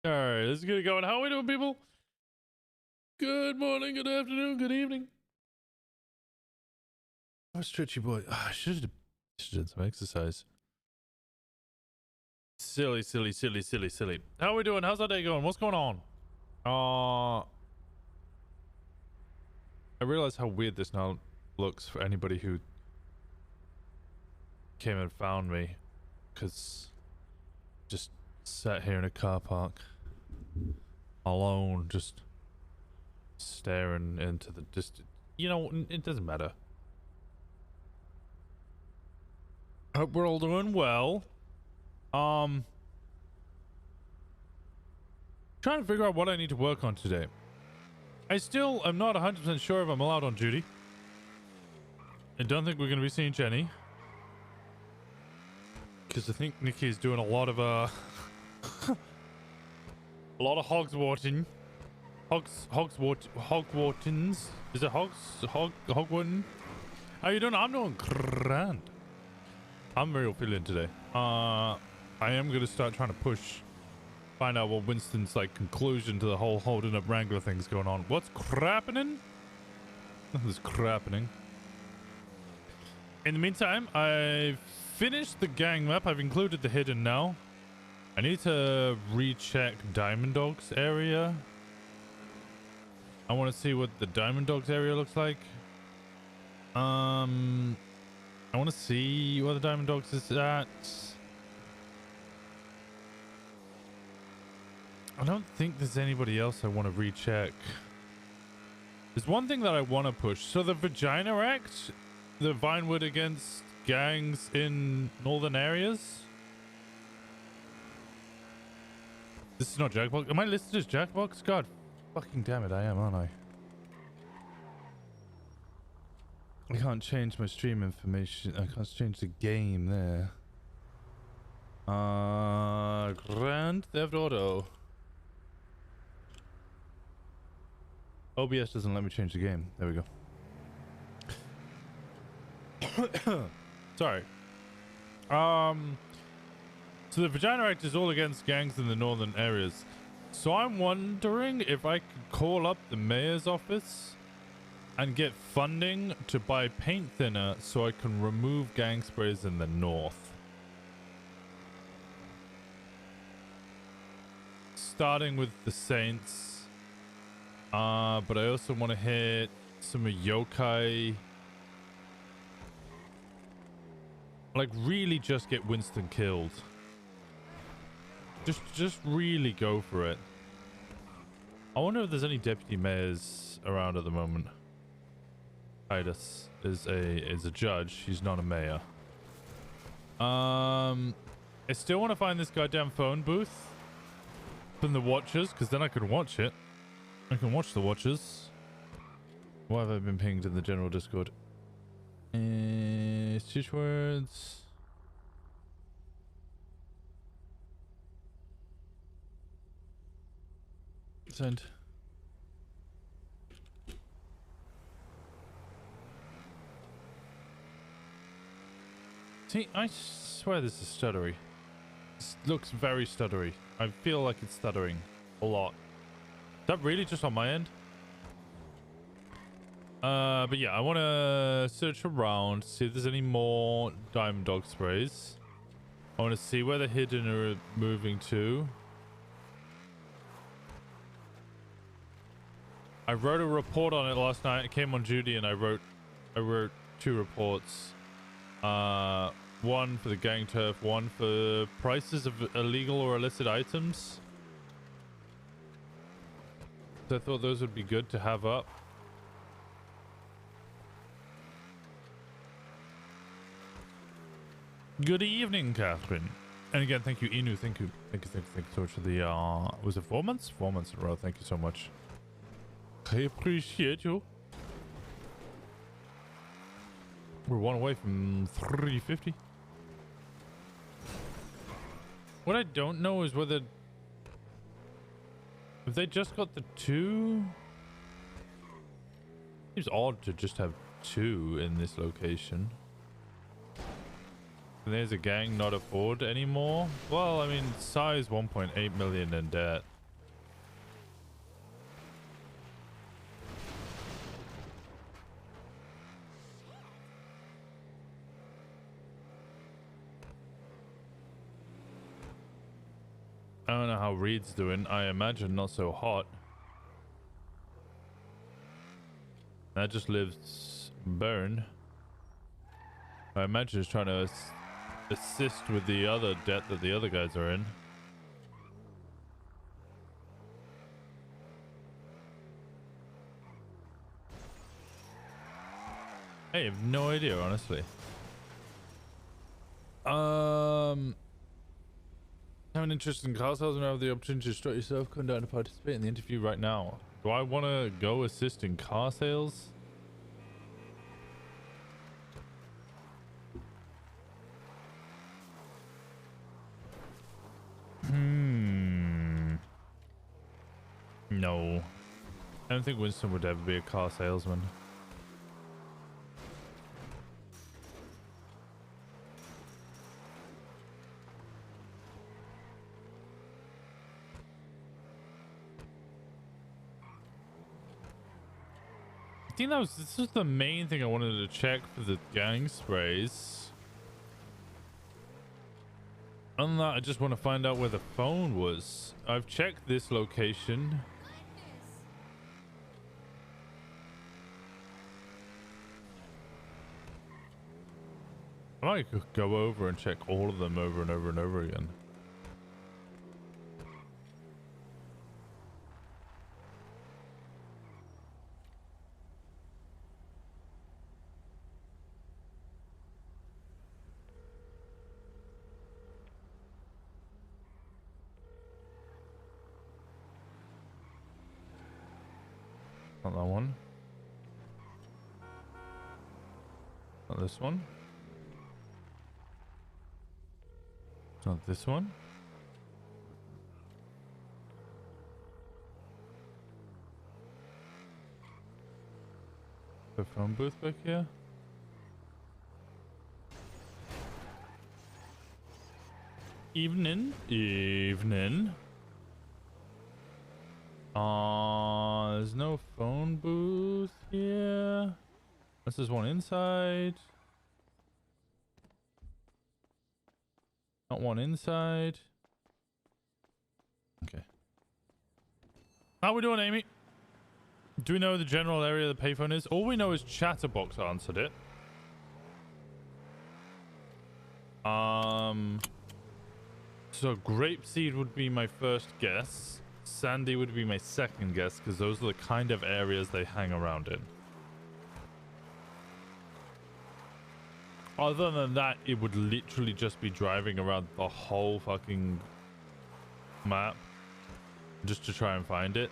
All right, let's get it going. How are we doing, people? Good morning, good afternoon, good evening. Oh, stretchy boy. Oh, I should have done some exercise. Silly. How are we doing? How's our day going? What's going on? I realize how weird this now looks for anybody who came and found me, because just sat here in a car park alone, just staring into the distance. You know, it doesn't matter. Hope we're all doing well. Trying to figure out what I need to work on today. I still am not 100% sure if I'm allowed on duty. I don't think we're going to be seeing Jenny, because I think Nikki is doing a lot of a lot of hogswarting. Hogwartins. Is it Hogwarten? How you doing? I'm doing grand. I'm very feeling today. I am going to start trying to find out what Winston's like conclusion to the whole holding up Wrangler thing's going on. What's crappening? Nothing's crappening. In the meantime, I've finished the gang map. I've included the hidden now. I need to recheck Diamond Dogs area. I want to see what the Diamond Dogs area looks like. I want to see where the Diamond Dogs is at. I don't think there's anybody else I want to recheck. There's one thing that I want to push. So the Vagina Act, the Vinewood against gangs in northern areas. This is not Jackbox. Am I listed as Jackbox? God fucking damn it, I am, aren't I? I can't change my stream information. I can't change the game there. Grand Theft Auto. OBS doesn't let me change the game. There we go. Sorry. So the Vagina Act is all against gangs in the northern areas. So I'm wondering if I could call up the mayor's office and get funding to buy paint thinner so I can remove gang sprays in the north. Starting with the Saints. But I also want to hit some yokai. Like, really just get Winston killed. Just really go for it. I wonder if there's any deputy mayors around at the moment. Titus is a judge. He's not a mayor. I still want to find this goddamn phone booth from the Watchers, because then I can watch it. I can watch the Watchers. Why have I been pinged in the general Discord? Stitch words. Send. See, I swear this is stuttery. This looks very stuttery. I feel like it's stuttering a lot. Is that really just on my end? But yeah, I want to search around, see if there's any more Diamond Dog sprays. I want to see where the hidden are moving to. I wrote a report on it last night. I came on duty and I wrote 2 reports. One for the gang turf, one for prices of illegal or illicit items. So I thought those would be good to have up. Good evening, Catherine. And again, thank you, Inu. Thank you so much for the, was it 4 months? 4 months in a row. Thank you so much. I appreciate you. We're one away from 350. What I don't know is whether... If they just got the 2... Seems odd to just have 2 in this location. There's a gang not afford anymore. Well, I mean, size 1.8 million in debt. I don't know how Reed's doing. I imagine not so hot. That just lives Burn. I imagine he's trying to assist with the other debt that the other guys are in. I have no idea, honestly. Have an interest in car sales and have the opportunity to strut yourself. Come down to participate in the interview right now. Do I want to go assist in car sales? No. I don't think Winston would ever be a car salesman. I think this was the main thing I wanted to check for the gang sprays. Other than that, I just want to find out where the phone was. I've checked this location. I might go over and check all of them over and over and over again. Not that one. Not this one. It's not this one. The phone booth back here. Evening. Evening. There's no phone booth here. This is one inside. Not one inside. Okay. How we doing, Amy? Do we know the general area the payphone is? All we know is Chatterbox answered it. So Grapeseed would be my first guess. Sandy would be my second guess, because those are the kind of areas they hang around in. Other than that, it would literally just be driving around the whole fucking map just to try and find it.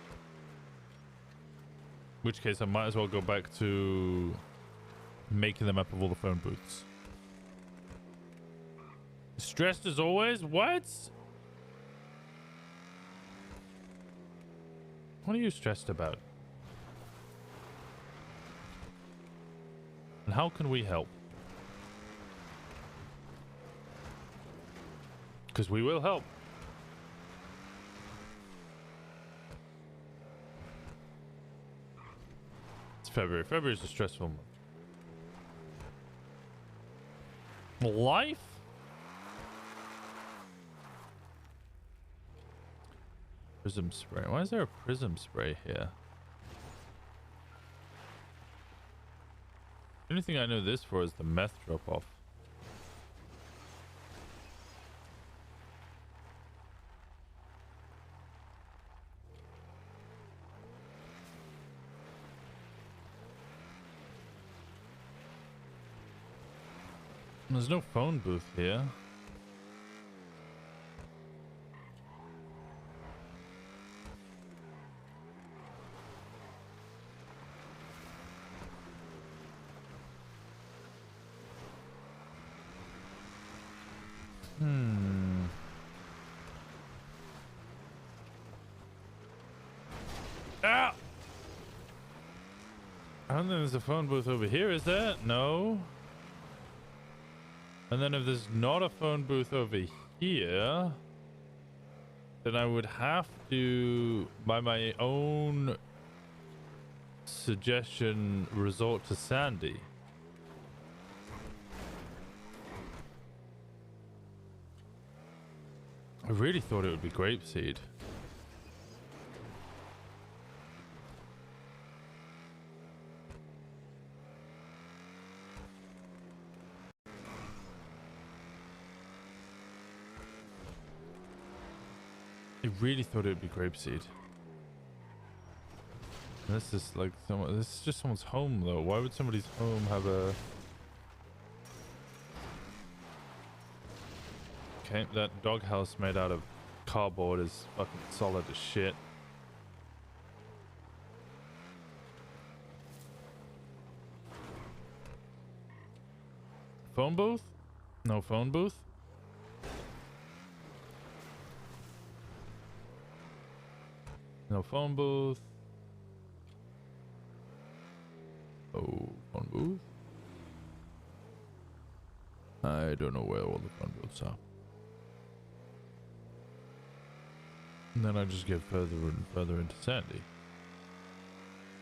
In which case, I might as well go back to making the map of all the phone booths. Stressed as always? What? What are you stressed about? And how can we help? Because we will help. It's February. February is a stressful month. Life? Prism spray. Why is there a prism spray here? The only thing I know this for is the meth drop off. There's no phone booth here. Ah! I don't think there's a phone booth over here, is there? No. And then if there's not a phone booth over here, then I would have to, by my own suggestion, resort to Sandy. I really thought it would be grapeseed. I really thought it would be grapeseed. This is like this is just someone's home though. Why would somebody's home have a... Okay, that doghouse made out of cardboard is fucking solid as shit. Phone booth? No phone booth? No phone booth. Oh, phone booth? I don't know where all the phone booths are. And then I just get further and further into Sandy.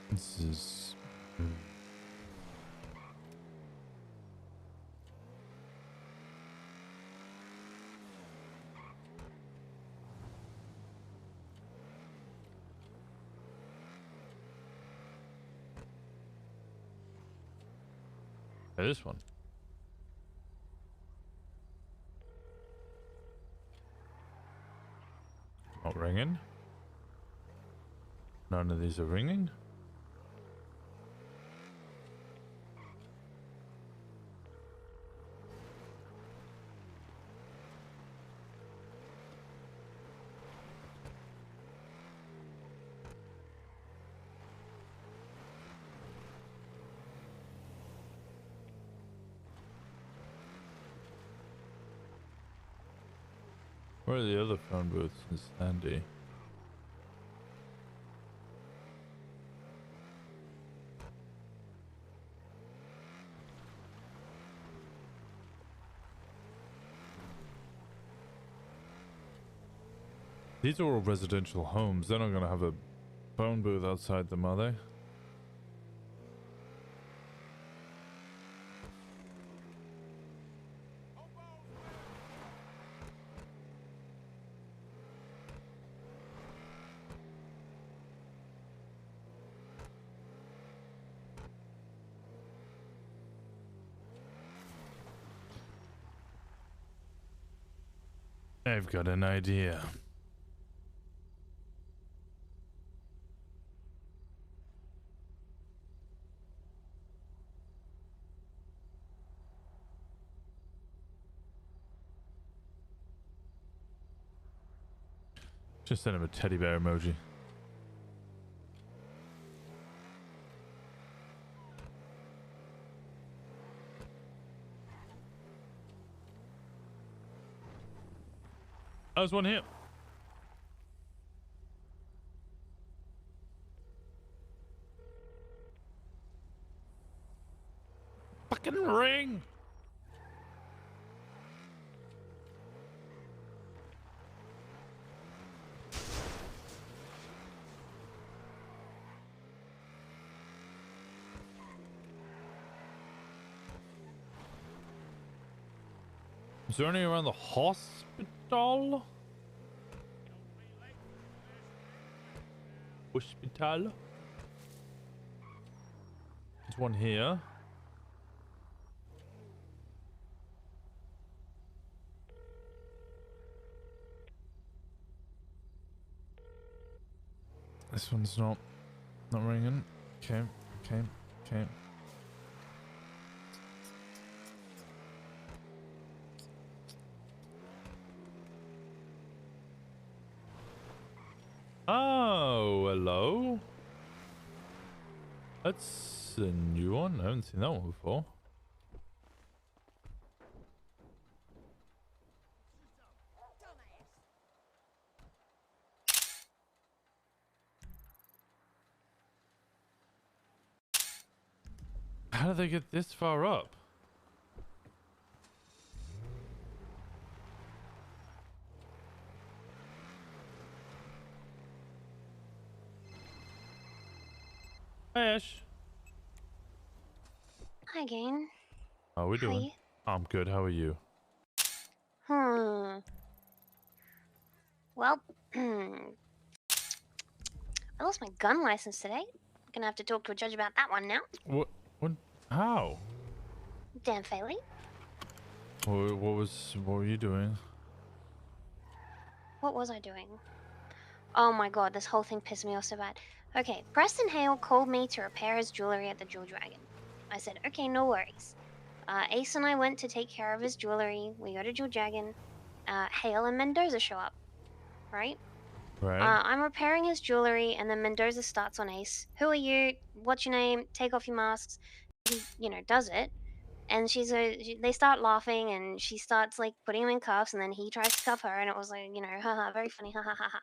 This is... This one. Not ringing. None of these are ringing. Where are the other phone booths in Sandy? These are all residential homes. They're not going to have a phone booth outside them, are they? I've got an idea. Just send him a teddy bear emoji. There's one here. Fucking ring. Is there any around the hospital? Hospital? There's one here. This one's not ringing. Okay, okay, okay. Oh, hello. That's a new one. I haven't seen that one before. How did they get this far up? Hi, Ash. Hi, Gain. How are we doing? I'm good. How are you? Well, I lost my gun license today. Gonna have to talk to a judge about that one now. What? What? How? Damn Faley. What were you doing? What was I doing? Oh my god, this whole thing pissed me off so bad. Okay, Preston Hale called me to repair his jewelry at the Jewel Dragon. I said, okay, no worries. Ace and I went to take care of his jewelry. We go to Jewel Dragon. Hale and Mendoza show up, right? Right. I'm repairing his jewelry, and then Mendoza starts on Ace. Who are you? What's your name? Take off your masks. He, does it. And they start laughing, and she starts like putting him in cuffs, and then he tries to cuff her, and it was like, haha, very funny, haha, haha.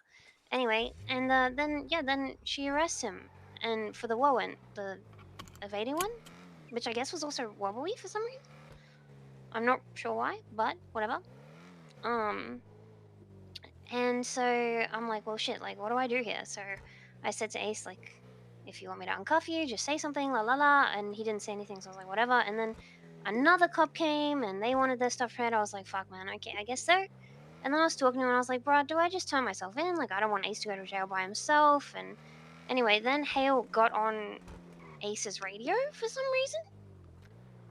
Anyway, and then she arrests him, and for the warrant, the evading one, which I guess was also wobbly for some reason. I'm not sure why, but whatever. Um, and so I'm like, well, shit, like, what do I do here? So I said to Ace, like, if you want me to uncuff you, just say something, la la la. And he didn't say anything, so I was like, whatever. And then another cop came and they wanted their stuff read. I was like, fuck, man, okay, I guess so. And then I was talking to him and I was like, bro, do I just turn myself in? Like, I don't want Ace to go to jail by himself. And anyway, then Hale got on Ace's radio for some reason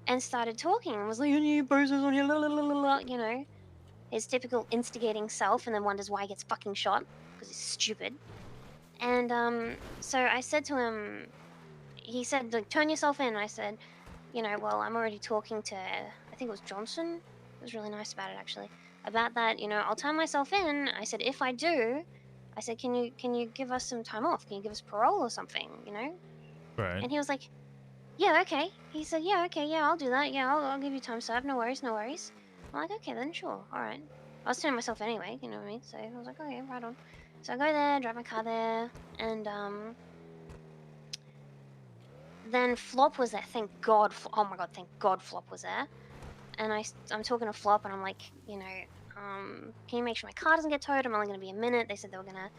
and started talking and was like, any bruises on your la la la la la, his typical instigating self, and then wonders why he gets fucking shot because he's stupid. And so I said to him, he said, like, turn yourself in. I said, well, I'm already talking to, I think it was Johnson. It was really nice about it actually. About that, I'll turn myself in. I said, if I do, I said, can you give us some time off? Can you give us parole or something? Right. And he was like, yeah, okay. He said, yeah, okay, yeah, I'll do that. Yeah, I'll give you time served. No worries, no worries. I'm like, okay, then sure, all right. I was turning myself anyway, you know what I mean? So I was like, okay, right on. So I go there, drive my car there, and then Flop was there. Thank God. Oh my God, thank God Flop was there. And I'm talking to Flop, and I'm like, can you make sure my car doesn't get towed? I'm only gonna be a minute. They said they were gonna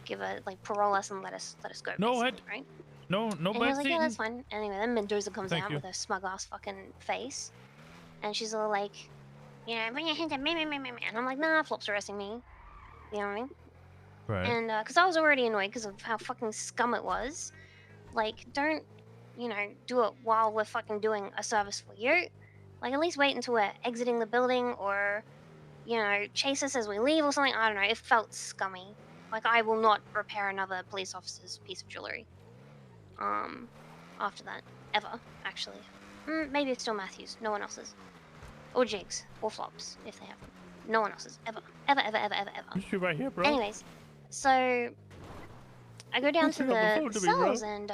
give a parole us and let us go, No basically, head. right? No And he back was like, yeah, seating. that's fine. Anyway, then Mendoza comes Thank out you. with her smug ass fucking face. And she's all like, bring your hands up, me. And I'm like, nah, Flop's arresting me. You know what I mean? Right. And because I was already annoyed because of how fucking scum it was. Like, don't, do it while we're fucking doing a service for you. Like, at least wait until we're exiting the building or, chase us as we leave or something. I don't know. It felt scummy. Like, I will not repair another police officer's piece of jewelry. After that. Ever, actually. Maybe it's still Matthews. No one else's. Or Jigs. Or Flops, if they have them. No one else's. Ever. Ever, ever, ever, ever, ever. You shoot right here, bro. Anyways, so I go down to Pick up the the phone to me, bro. cells and,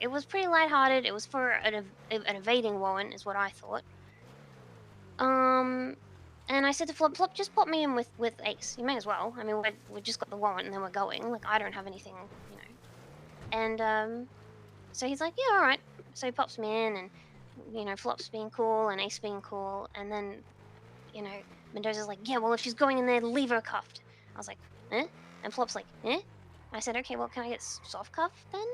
it was pretty lighthearted. It was for an evading warrant, is what I thought. And I said to Flop, just pop me in with Ace. You may as well. I mean, we just got the warrant and then we're going. Like, I don't have anything, And, so he's like, yeah, all right. So he pops me in, and Flop's being cool and Ace being cool, and then Mendoza's like, yeah, well, if she's going in there, leave her cuffed. I was like, eh? And Flop's like, eh? I said, okay, well, can I get soft cuffed then?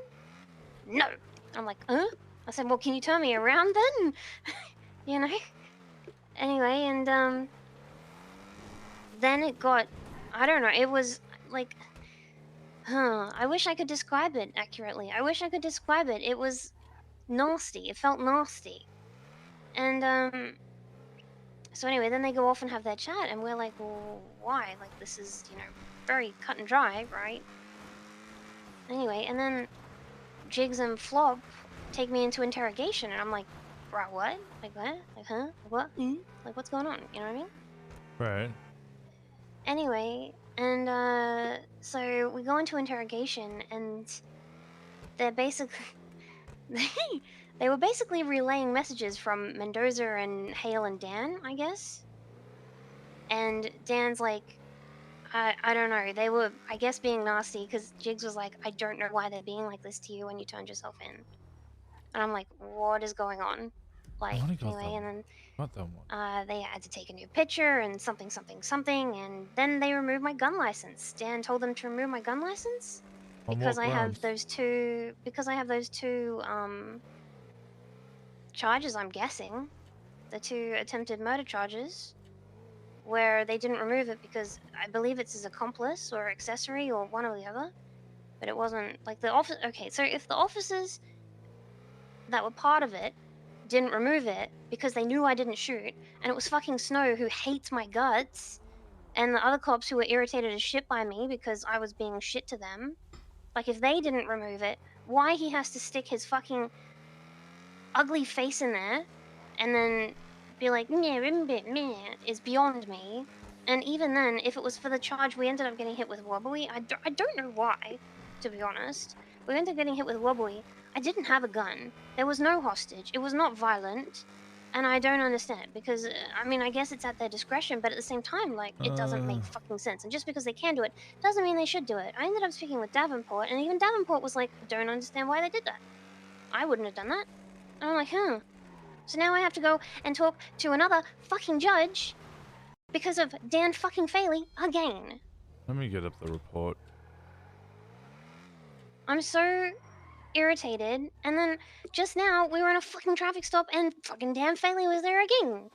No. I'm like, I said, well, can you turn me around then? Anyway, and then it got, I don't know, it was like, I wish I could describe it accurately. I wish I could describe it. It was nasty. It felt nasty. And so anyway, then they go off and have their chat, and we're like, well, why? Like, this is, very cut and dry, right? Anyway, and then Jigs and Flop take me into interrogation, and I'm like, bro, what? Like, what? Like, huh? What? Like, what's going on? You know what I mean? Right. Anyway, and so we go into interrogation, and they're basically they were basically relaying messages from Mendoza and Hale and Dan, I guess. And Dan's like, I don't know. They were, I guess, being nasty because Jigs was like, I don't know why they're being like this to you when you turned yourself in. And I'm like, what is going on? I Like, only got that anyway, and one. then Not that one. they had to take a new picture and something, something, something, and then they removed my gun license. Dan told them to remove my gun license On because what I have grounds? those two, charges, I'm guessing. The two attempted murder charges where they didn't remove it because I believe it's his accomplice or accessory or one or the other. But it wasn't like the office. Okay, so if the officers that were part of it didn't remove it because they knew I didn't shoot, and it was fucking Snow who hates my guts, and the other cops who were irritated as shit by me because I was being shit to them. Like, if they didn't remove it, why he has to stick his fucking ugly face in there and then be like, meh, is beyond me. And even then, if it was for the charge we ended up getting hit with wobbly, I don't know why, to be honest. We ended up getting hit with wobbly. I didn't have a gun. There was no hostage. It was not violent. And I don't understand because, I mean, I guess it's at their discretion, but at the same time, like, it doesn't make fucking sense. And just because they can do it doesn't mean they should do it. I ended up speaking with Davenport, and even Davenport was like, I don't understand why they did that. I wouldn't have done that. And I'm like, So now I have to go and talk to another fucking judge because of Dan fucking Faley again. Let me get up the report. I'm so irritated. And then just now we were in a fucking traffic stop and fucking Dan Faley was there again.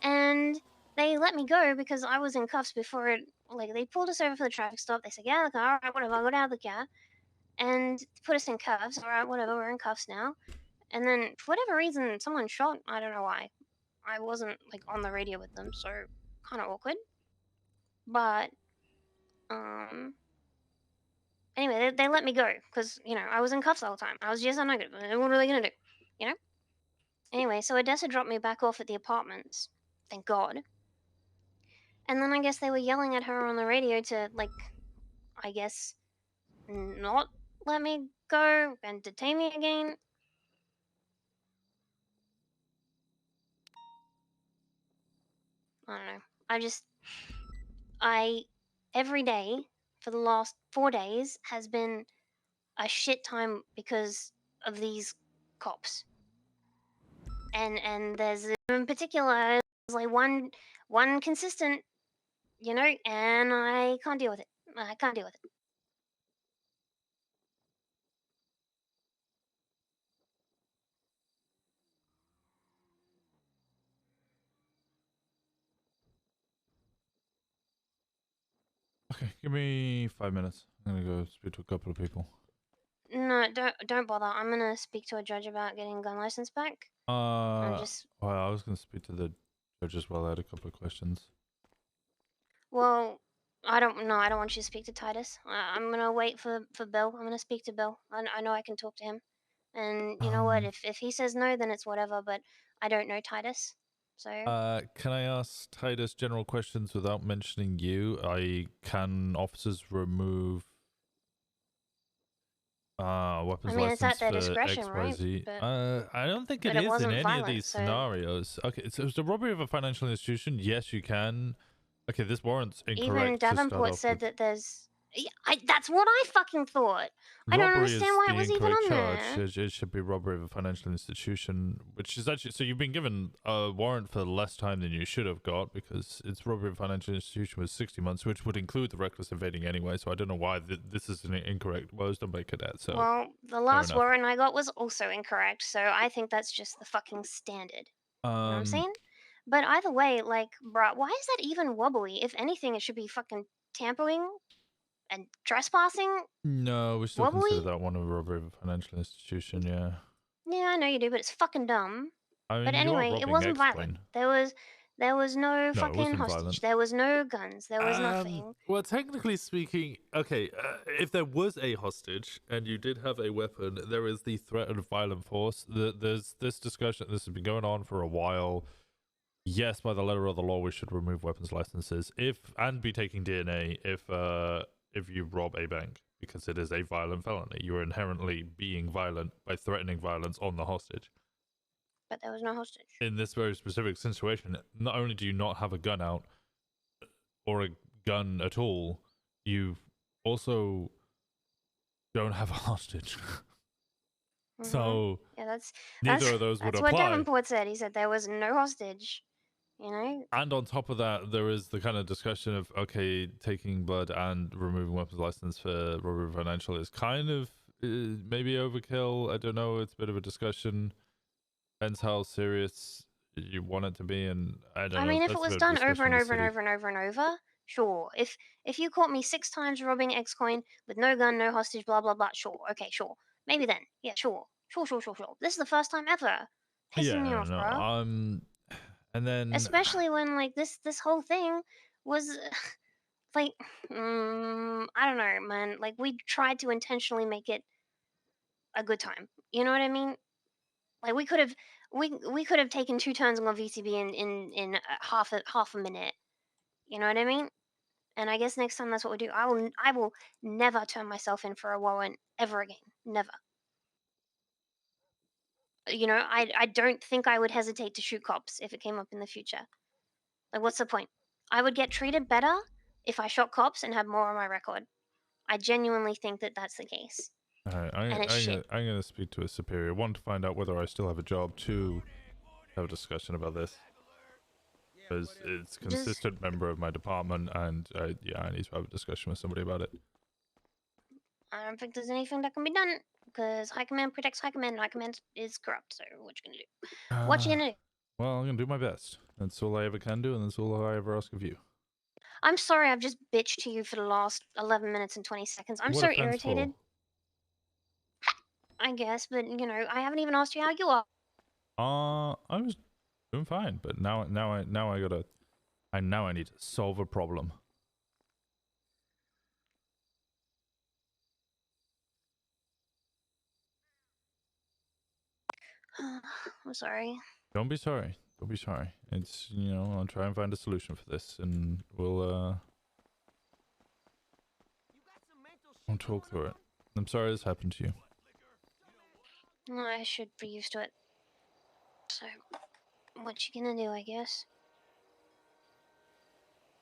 And they let me go because I was in cuffs before it. Like, they pulled us over for the traffic stop. They said, yeah, okay, all right, whatever, I'll go out of the car. And put us in cuffs. All right, whatever, we're in cuffs now. And then, for whatever reason, someone shot. I don't know why. I wasn't, like, on the radio with them, so kind of awkward. But, anyway, they let me go because, you know, I was in cuffs all the time. I was just negative. What are they going to do? You know? Anyway, so Odessa dropped me back off at the apartments. Thank God. And then I guess they were yelling at her on the radio to, like, I guess, not let me go and detain me again. I don't know. Every day for the last 4 days has been a shit time because of these cops. And there's in particular there's like one consistent, you know, and I can't deal with it. I can't deal with it. Okay, give me 5 minutes. I'm gonna go speak to a couple of people. No, don't bother. I'm gonna speak to a judge about getting a gun license back. Well, I was gonna speak to the judge as well. I had a couple of questions. Well, I don't know. I don't want you to speak to Titus. I'm gonna wait for Bill. I'm gonna speak to Bill. I know I can talk to him. And you know what? If he says no, then it's whatever. But I don't know Titus, so. Can I ask Titus general questions without mentioning you? Can officers remove weapons I mean, it's at license their for discretion, right? XYZ? But, I don't think but it it is in wasn't any violent, of these so. scenarios. Okay, so it's the robbery of a financial institution. Yes, you can. Okay, this warrant's incorrect. Even to start Davenport off said with. that there's. That's what I fucking thought. I don't Robbery understand is why the it was even incorrect on charge. there. It should be robbery of a financial institution, which is actually, so you've been given a warrant for less time than you should have got because it's robbery of a financial institution with 60 months, which would include the reckless evading anyway. So I don't know why this is an incorrect. Well, it's done by cadet. So Well, the last warrant I got was also incorrect, so I think that's just the fucking standard. You know what I'm saying? But either way, like, bruh, why is that even wobbly? If anything, it should be fucking tampering and trespassing. No, we still wobbly? consider that one a robbery of a financial institution. Yeah. Yeah, I know you do, but it's fucking dumb. I mean, But anyway, it wasn't violent. There was no fucking hostage. Violent. There was no guns. There was nothing. Well, technically speaking, okay, if there was a hostage and you did have a weapon, there is the threat of violent force. There's this discussion. This has been going on for a while. Yes, by the letter of the law, we should remove weapons licenses and be taking DNA if you rob a bank because it is a violent felony. You are inherently being violent by threatening violence on the hostage. But there was no hostage. In this very specific situation, not only do you not have a gun out or a gun at all, you also don't have a hostage. So yeah, neither of those would apply. That's what Davenport said. He said there was no hostage. You know? And on top of that, there is the kind of discussion of, okay, taking blood and removing weapons license for robbery of financial is kind of maybe overkill. I don't know. It's a bit of a discussion. Depends how serious you want it to be, and I don't I know. mean, if it That's a was bit of done over discussion and with the over and city. over and over and over, sure. If you caught me 6 times robbing X-Coin with no gun, no hostage, blah blah blah, sure, okay, sure, maybe then, yeah, sure. This is the first time ever. Pissing me Yeah, off, no. bro. And then Especially when like this whole thing was like, I don't know, man. Like we tried to intentionally make it a good time. You know what I mean? Like we could have taken 2 turns on VCB in half a minute. You know what I mean? And I guess next time that's what we do. I will never turn myself in for a warrant ever again. Never. I don't think I would hesitate to shoot cops if it came up in the future. Like what's the point? I would get treated better if I shot cops and had more on my record. I genuinely think that that's the case. alright, And it's shit. I'm gonna speak to a superior. One, to find out whether I still have a job. Two, have a discussion about this. Because it's a Just consistent member of my department, and yeah, I need to have a discussion with somebody about it. I don't think there's anything that can be done because High Command protects High Command and High Command is corrupt. So what you gonna do? What you gonna do? Well, I'm gonna do my best. That's all I ever can do, and that's all I ever ask of you. I'm sorry I've just bitched to you for the last 11 minutes and 20 seconds. I'm What so offense irritated. for? I guess, but I haven't even asked you how you are. I was doing fine, but now I gotta. Now I need to solve a problem. I'm sorry. Don't be sorry. Don't be sorry. It's I'll try and find a solution for this, and we'll talk through it. I'm sorry this happened to you. I should be used to it. So, what you gonna do, I guess?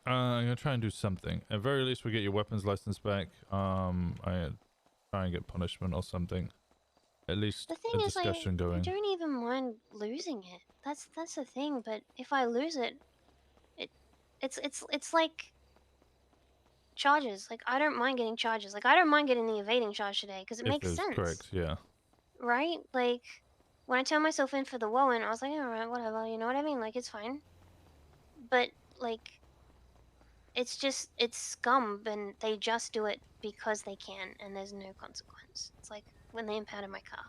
I'm gonna try and do something. At very least, we get your weapons license back. I try and get punishment or something. At least The thing a is, discussion I going. don't even mind losing it. That's the thing. But if I lose it, it it's like charges. Like I don't mind getting charges. Like I don't mind getting the evading charge today because it If makes it's sense, correct, yeah. right? Like when I turned myself in for the Wowan, I was like, alright, whatever. You know what I mean? Like it's fine. But like it's scum, and they just do it because they can, and there's no consequence. It's like when they impounded my car.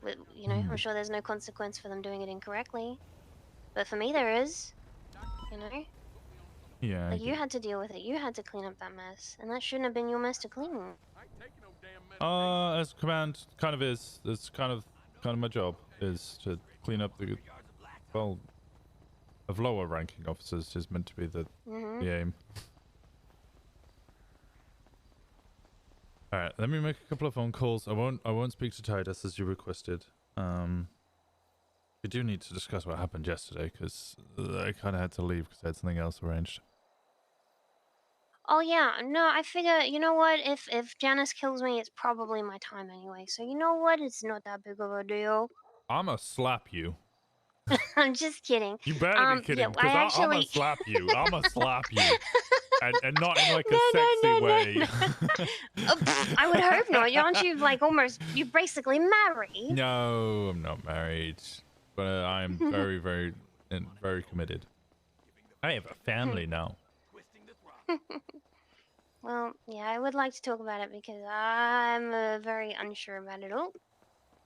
I'm sure there's no consequence for them doing it incorrectly, but for me there is. You know, Yeah, I like you get. had to deal with it. You had to clean up that mess, and that shouldn't have been your mess to clean. As command kind of is. It's kind of my job is to clean up the of lower ranking officers is meant to be the aim. All right, let me make a couple of phone calls. I won't speak to Titus as you requested. We do need to discuss what happened yesterday because I kind of had to leave because I had something else arranged. Oh yeah, no, I figure, you know what? If Janice kills me, it's probably my time anyway. So you know what? It's not that big of a deal. I'ma slap you. I'm just kidding. You better be Yeah, kidding, I because I'ma actually. slap you. I'ma slap you. And not in like a No, sexy no, no, way. no. I would hope not. Aren't you like almost? You're basically married. No, I'm not married, but I'm very, very, and very committed. I have a family now. Well, yeah, I would like to talk about it because I'm very unsure about it all.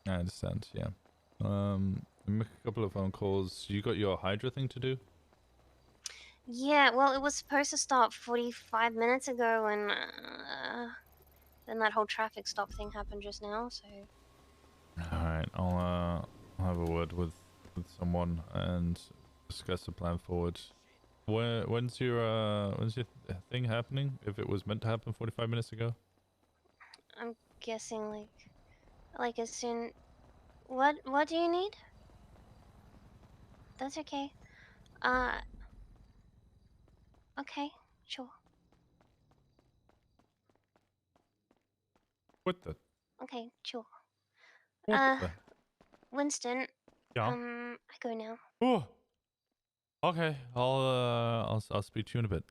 I understand. Yeah. Make a couple of phone calls. You got your Hydra thing to do? Yeah, well, it was supposed to start 45 minutes ago, and then that whole traffic stop thing happened just now. So. All right. I'll have a word with someone and discuss a plan forward. When's your thing happening? If it was meant to happen 45 minutes ago? I'm guessing like as soon. What do you need? That's okay. Uh, okay, sure. What the? Okay, sure. What the? Winston. Yeah. I go now. Oh. Okay. I'll speak to you in a bit.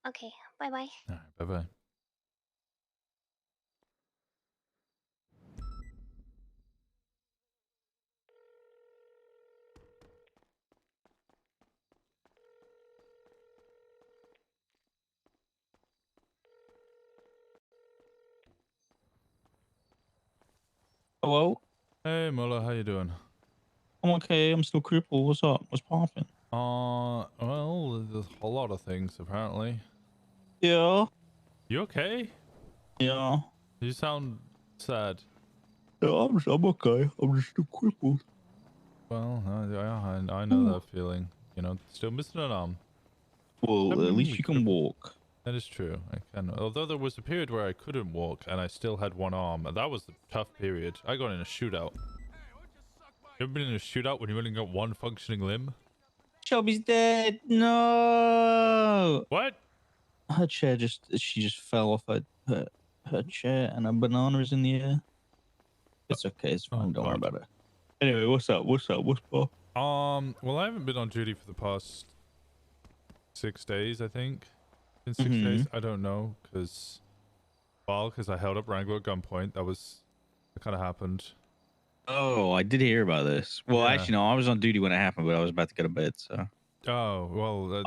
Okay, bye bye. All right. Bye bye. Hello? Hey, Muller, how you doing? I'm okay. I'm still crippled. What's up? What's poppin'? Well, there's a lot of things apparently. Yeah. You okay? Yeah. You sound sad. Yeah, I'm okay. I'm just still crippled. Well, I know that feeling. You know, still missing an arm. Well, Haven't at been least really you can crippled. walk. That is true. I can. Although there was a period where I couldn't walk and I still had one arm, and that was the tough period. I got in a shootout. You ever been in a shootout when you only got one functioning limb? Shelby's dead. No. What? Her chair she just fell off her chair and a banana is in the air. It's okay. It's Oh fine. Don't worry God. about it. Anyway, what's up? What's up? What's up? Well, I haven't been on duty for the past 6 days, I think. In 6 days, I don't know, because I held up Wrangler at gunpoint. That kind of happened. Oh, I did hear about this. Well, Yeah. actually, no. I was on duty when it happened, but I was about to go to bed. So. Oh well,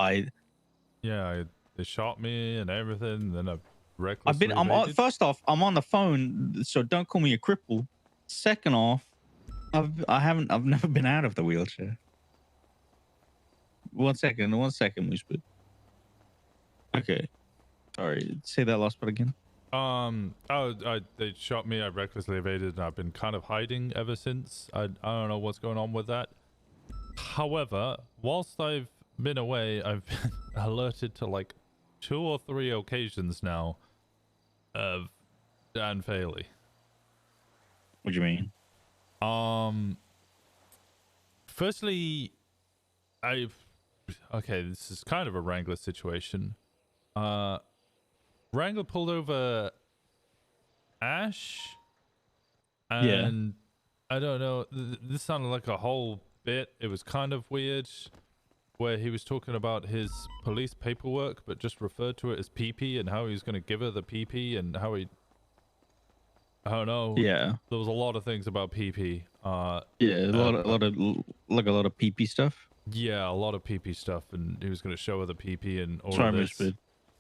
they shot me and everything. And then I recklessly evaded. First off, I'm on the phone, so don't call me a cripple. Second off, I've never been out of the wheelchair. One second, Whisper. Okay, sorry. Say that last part again. They shot me. I recklessly evaded, and I've been kind of hiding ever since. I don't know what's going on with that. However, whilst I've been away, I've been alerted to like 2 or 3 occasions now of Dan Faley. What do you mean? Firstly, this is kind of a Wrangler situation. Wrangler pulled over Ash, and I don't know. This sounded like a whole bit. It was kind of weird, where he was talking about his police paperwork, but just referred to it as PP, and how he was going to give her the PP, and how he. I don't know. Yeah. There was a lot of things about PP. A lot of PP stuff. Yeah, a lot of PP stuff, and he was going to show her the PP and all Sorry, of this. Whisper.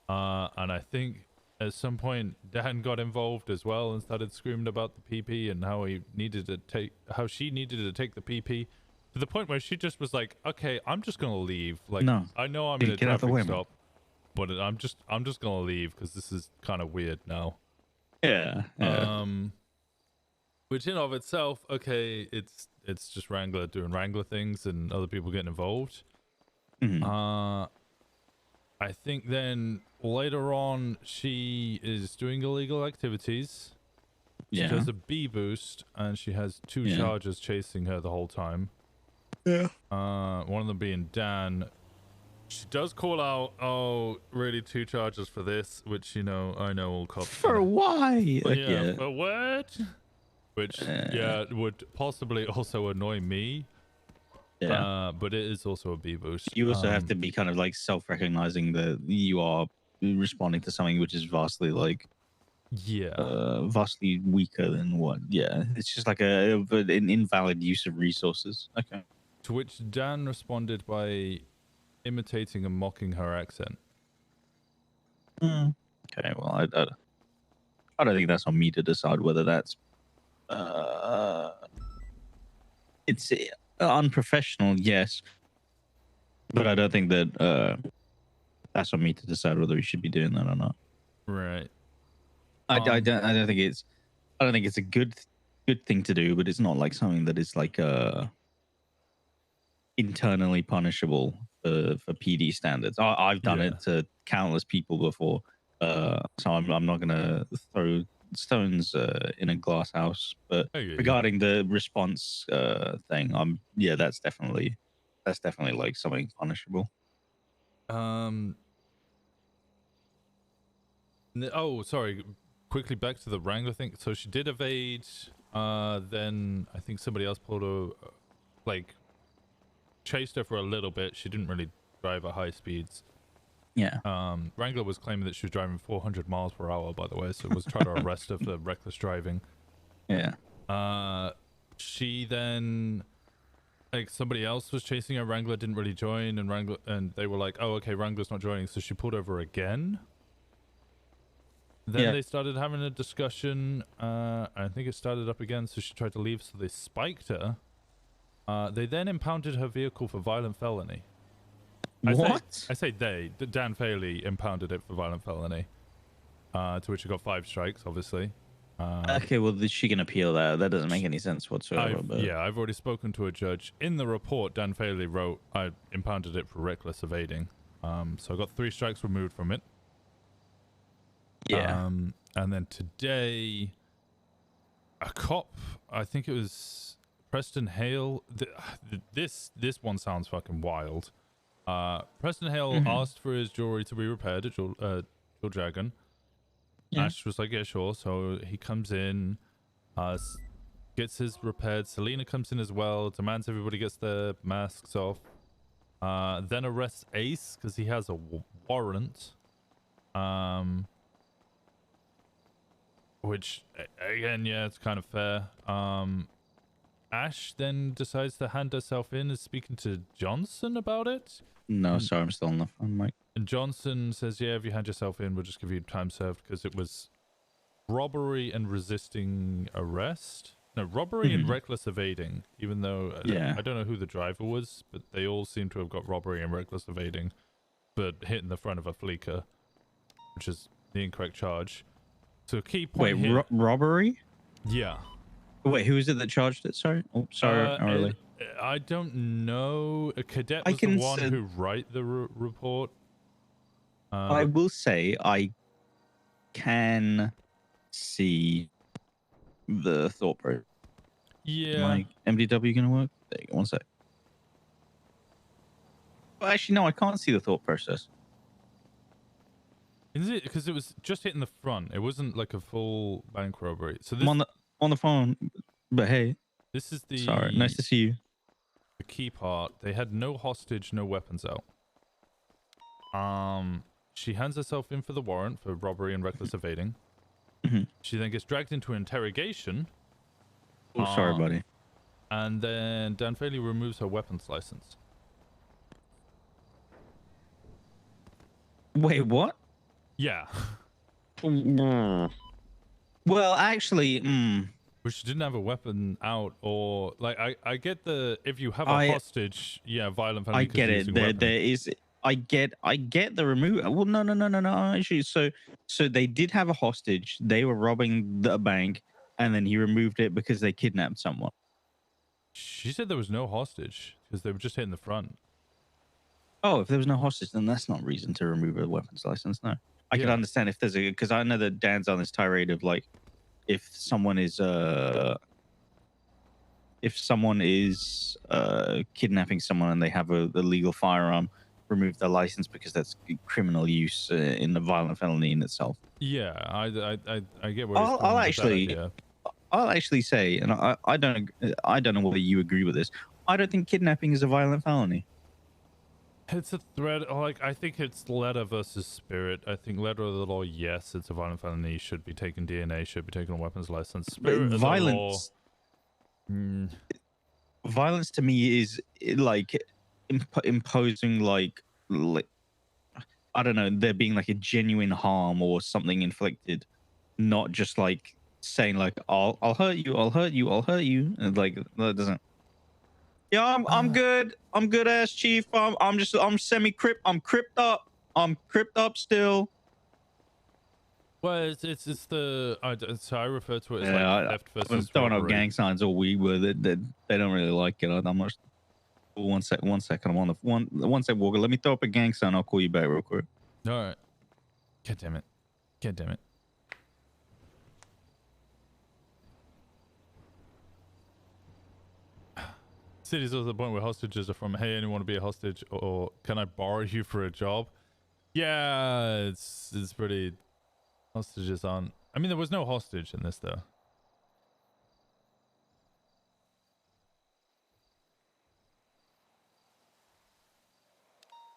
And I think at some point Dan got involved as well and started screaming about the PP and how she needed to take the PP, to the point where she just was like, "Okay, I'm just gonna leave. Like, no. I know I'm in a traffic stop, but I'm just gonna leave because this is kind of weird now." Yeah. Which in of itself, okay, it's just Wrangler doing Wrangler things and other people getting involved. I think then later on she is doing illegal activities. She does a B boost and she has 2 charges chasing her the whole time. Yeah. One of them being Dan. She does call out, "Oh, really 2 charges for this," which, you know, I know all cops. For why? For what? Which, would possibly also annoy me. Yeah. But it is also a B boost. You also have to be kind of like self-recognizing that you are responding to something which is vastly vastly weaker than what. Yeah, it's just like an invalid use of resources. Okay. To which Dan responded by imitating and mocking her accent. Okay, well, I don't think that's on me to decide whether that's it's unprofessional, yes, but I don't think that that's on me to decide whether we should be doing that or not. Right. I don't think it's a good thing to do, but it's not like something that is like internally punishable for PD standards. I've done it to countless people before, so I'm not gonna throw stones in a glass house. But regarding the response thing, that's definitely like something punishable. Oh, sorry. Quickly back to the Wrangler thing. So she did evade. Then I think somebody else pulled her, chased her for a little bit. She didn't really drive at high speeds. Yeah. Wrangler was claiming that she was driving 400 miles per hour, by the way, so was trying to arrest her for reckless driving. Yeah. She then, somebody else was chasing her. Wrangler didn't really join, and they were like, "Oh, okay, Wrangler's not joining," so she pulled over again. Then they started having a discussion. I think it started up again, so she tried to leave, so they spiked her. They then impounded her vehicle for violent felony. What? I say they. Dan Faley impounded it for violent felony. To which she got 5 strikes, obviously. Okay, well, she can appeal that. That doesn't make any sense whatsoever. Yeah, I've already spoken to a judge. In the report, Dan Faley wrote, I impounded it for reckless evading. So I got 3 strikes removed from it. Yeah. And then today, a cop, I think it was Preston Hale. This one sounds fucking wild. Preston Hale asked for his jewelry to be repaired at Jewel Dragon. Yeah. Ash was like, yeah, sure. So he comes in, gets his repaired. Selena comes in as well, demands everybody gets their masks off. Then arrests Ace because he has a warrant. Which, again, yeah, it's kind of fair. Ash then decides to hand herself in, is speaking to Johnson about it. No, sorry, I'm still on the phone, Mike. And Johnson says, yeah, if you hand yourself in, we'll just give you time served because it was robbery and resisting arrest. No, robbery and reckless evading, even though I don't know who the driver was, but they all seem to have got robbery and reckless evading, but hitting the front of a fleeker, which is the incorrect charge. So key point here. Robbery? Yeah. Wait, who is it that charged it? Sorry. Oh, sorry. I don't know. A cadet was the one who wrote the report. I will say I can see the thought process. Yeah. Like, MDW gonna work? There you go. One sec. Well, actually, no, I can't see the thought process. Is it because it was just hitting the front? It wasn't like a full bank robbery. So this, I'm on the phone, but hey. This is the. Sorry, nice to see you. The key part. They had no hostage, no weapons out. She hands herself in for the warrant for robbery and reckless evading. She then gets dragged into an interrogation. Oh, sorry, buddy. And then Dan Faley removes her weapons license. Wait, what? Yeah. Well, actually, But she didn't have a weapon out, or like I get the if you have a hostage, yeah, violent felony. I get it. There is. I get the remove. Well, no. Actually, so they did have a hostage. They were robbing the bank, and then he removed it because they kidnapped someone. She said there was no hostage because they were just hitting the front. Oh, if there was no hostage, then that's not reason to remove a weapons license. No, I can understand if there's because I know that Dan's on this tirade of like, if someone is kidnapping someone and they have a legal firearm, remove their license because that's criminal use in the violent felony in itself. Yeah, I get what I'll actually say, and I don't know whether you agree with this. I don't think kidnapping is a violent felony. It's a threat. Like I think it's letter versus spirit. I think letter of the law, yes, it's a violent felony. Should be taken DNA. Should be taken a weapons license. Spirit of violence. The law, violence to me is like imposing like I don't know, there being like a genuine harm or something inflicted, not just like saying like I'll hurt you, and like that doesn't. Yeah, I'm good. I'm good, ass chief. I'm semi-crypt. I'm crypt up. I'm crypt up still. Well, it's the so I refer to it as like theft versus robbery. Throwing up gang signs all week, but they don't really like it. I'm not. One second. I'm on the one sec, Walker. Let me throw up a gang sign. I'll call you back real quick. All right. God damn it. City's also the point where hostages are from, hey, anyone want to be a hostage, or can I borrow you for a job? Yeah, it's pretty. Hostages aren't. I mean, there was no hostage in this though.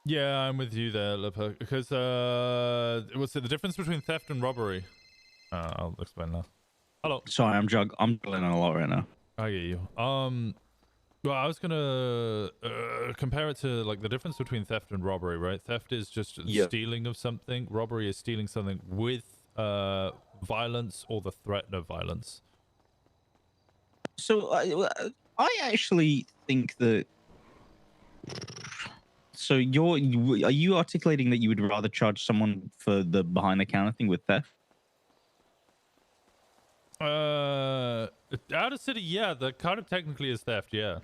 Yeah, I'm with you there, Lipa, because what's the difference between theft and robbery? I'll explain now. Hello. Sorry, I'm juggling a lot right now. I get you. Well, I was gonna compare it to like the difference between theft and robbery, right? Theft is just stealing of something. Robbery is stealing something with violence or the threat of violence. So I actually think that. So are you articulating that you would rather charge someone for the behind the counter thing with theft? Out of city, yeah, that kind of technically is theft, yeah.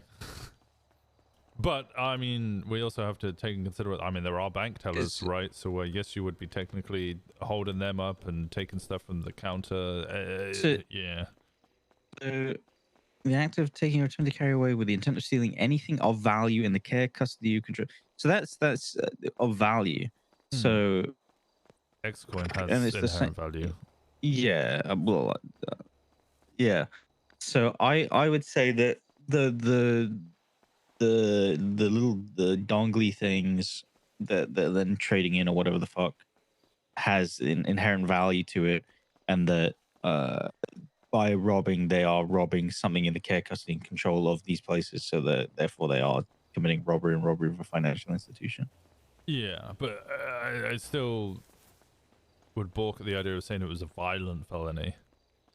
But I mean, we also have to take into consideration. I mean, there are bank tellers, right? So yes, you would be technically holding them up and taking stuff from the counter. Yeah. The act of taking or attempting to carry away with the intent of stealing anything of value in the care, custody, or control. So that's of value. So X-Coin has and it's inherent value. Yeah. Yeah. So I would say that the dongly things that they're then trading in or whatever the fuck has an inherent value to it, and that by robbing, they are robbing something in the care, custody, and control of these places, so that therefore they are committing robbery and robbery of a financial institution. Yeah, but I still would balk at the idea of saying it was a violent felony.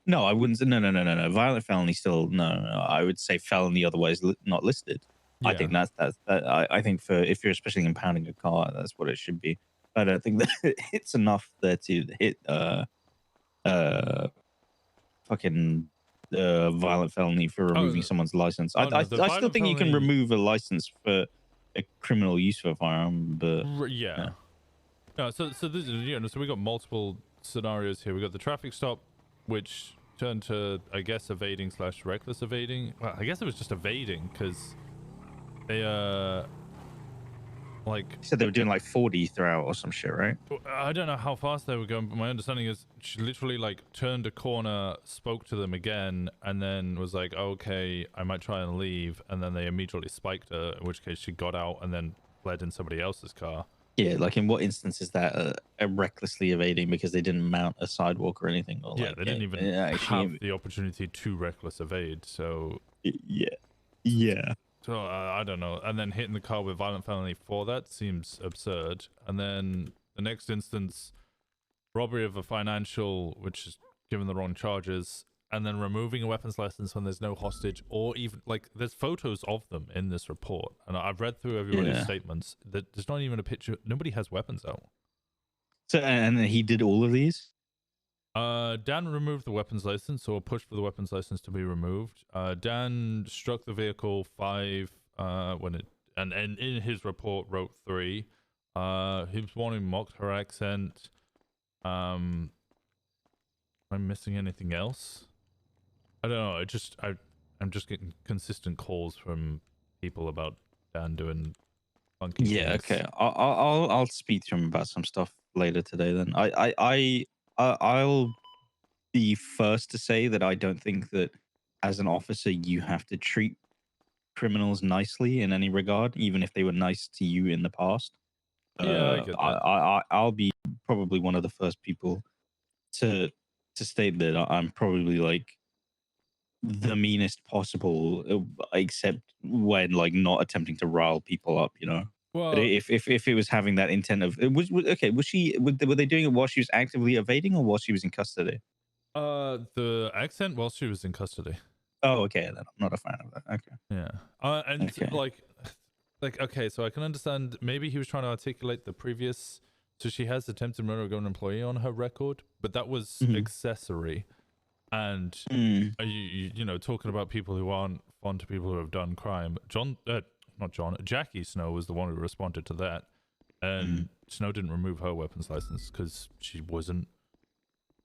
No, I wouldn't. No. Violent felony still no. I would say felony, otherwise not listed. Yeah. I think that's I think for if you're especially impounding a car, that's what it should be. I don't think that it's enough there to hit fucking violent felony for removing someone's license. I still think you can remove a license for a criminal use of a firearm, but yeah. No, so this is so we got multiple scenarios here. We got the traffic stop, which turned to, I guess, evading / reckless evading. Well, I guess it was just evading because they like said they were doing like 40 throughout or some shit, right? I don't know how fast they were going, but my understanding is she literally like turned a corner, spoke to them again, and then was like, okay, I might try and leave, and then they immediately spiked her, in which case she got out and then fled in somebody else's car. Yeah, like in what instance is that recklessly evading because they didn't mount a sidewalk or anything? Or yeah, like, they didn't even have the opportunity to reckless evade, so... Yeah. So, I don't know. And then hitting the car with violent felony for that seems absurd. And then the next instance, robbery of a financial, which is given the wrong charges, and then removing a weapons license when there's no hostage, or even, like, there's photos of them in this report. And I've read through everybody's statements. That there's not even a picture. Nobody has weapons out. So, and he did all of these? Dan removed the weapons license, or pushed for the weapons license to be removed. Dan struck the vehicle 5 when it, and in his report wrote 3. He was wanting mocked her accent. Am I missing anything else? I don't know. I'm just getting consistent calls from people about Dan doing funky things. Okay. I'll speak to him about some stuff later today. Then I'll be first to say that I don't think that as an officer you have to treat criminals nicely in any regard, even if they were nice to you in the past. Yeah, I get that. I'll be probably one of the first people to state that I'm probably like the meanest possible, except when like not attempting to rile people up, you know. Well, but if it was having that intent of was she were they doing it while she was actively evading or while she was in custody? The accent while she was in custody. Oh, okay. Then I'm not a fan of that. Okay. Yeah. And okay. like okay, so I can understand maybe he was trying to articulate the previous. So she has attempted murder of an employee on her record, but that was accessory. And you know, talking about people who aren't fond to people who have done crime. Jackie Snow was the one who responded to that, and Snow didn't remove her weapons license because she wasn't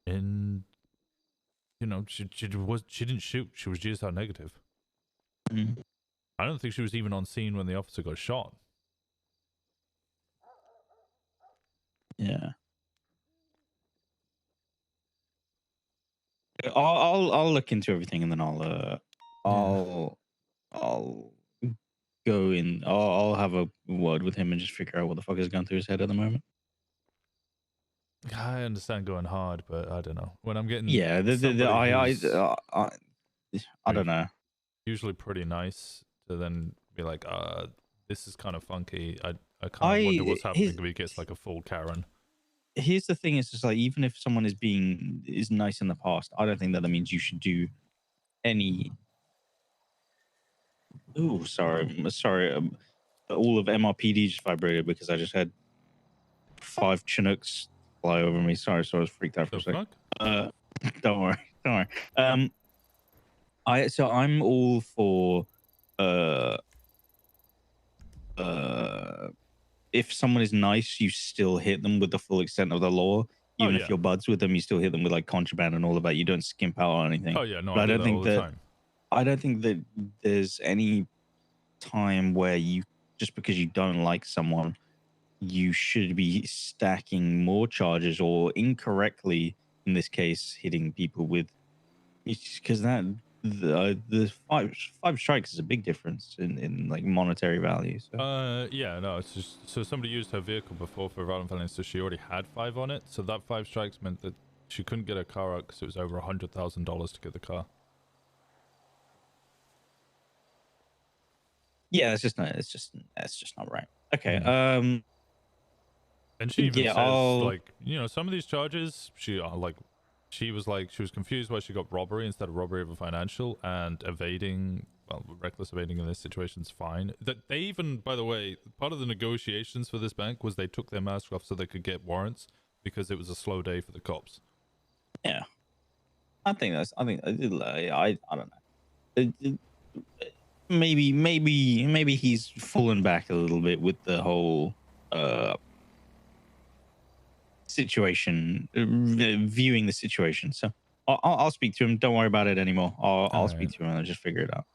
in. You know, she didn't shoot. She was GSR negative. I don't think she was even on scene when the officer got shot. Yeah. I'll look into everything and then I'll go in. I'll have a word with him and just figure out what the fuck is going through his head at the moment. I understand going hard, but I don't know. When I'm getting I don't know. Usually pretty nice to then be like, this is kind of funky. I kind of wonder what's happening if he gets like a full Karen. here's the thing: is just like even if someone is nice in the past, I don't think that means you should do any. Oh, sorry. All of MRPD just vibrated because I just had 5 Chinooks fly over me. Sorry, so I was freaked out for a second. Don't worry. I'm all for if someone is nice, you still hit them with the full extent of the law. Even if you're buds with them, you still hit them with like contraband and all of that. You don't skimp out on anything. Oh yeah, no, but I do that all the time. I don't think that there's any time where you just because you don't like someone, you should be stacking more charges or incorrectly, in this case, hitting people with, because that the five strikes is a big difference in like monetary value. So yeah, no, it's just so somebody used her vehicle before for violent felony, so she already had 5 on it. So that 5 strikes meant that she couldn't get her car out because it was over $100,000 to get the car. yeah, that's just not right. Okay. And she even says, like, you know, some of these charges, she was confused why she got robbery instead of robbery of a financial, and evading, well, reckless evading in this situation is fine. That they even, by the way, part of the negotiations for this bank was they took their mask off so they could get warrants because it was a slow day for the cops. Yeah, I don't know. Maybe he's fallen back a little bit with the whole situation, viewing the situation. So I'll speak to him. Don't worry about it anymore. I'll speak to him and I'll just figure it out.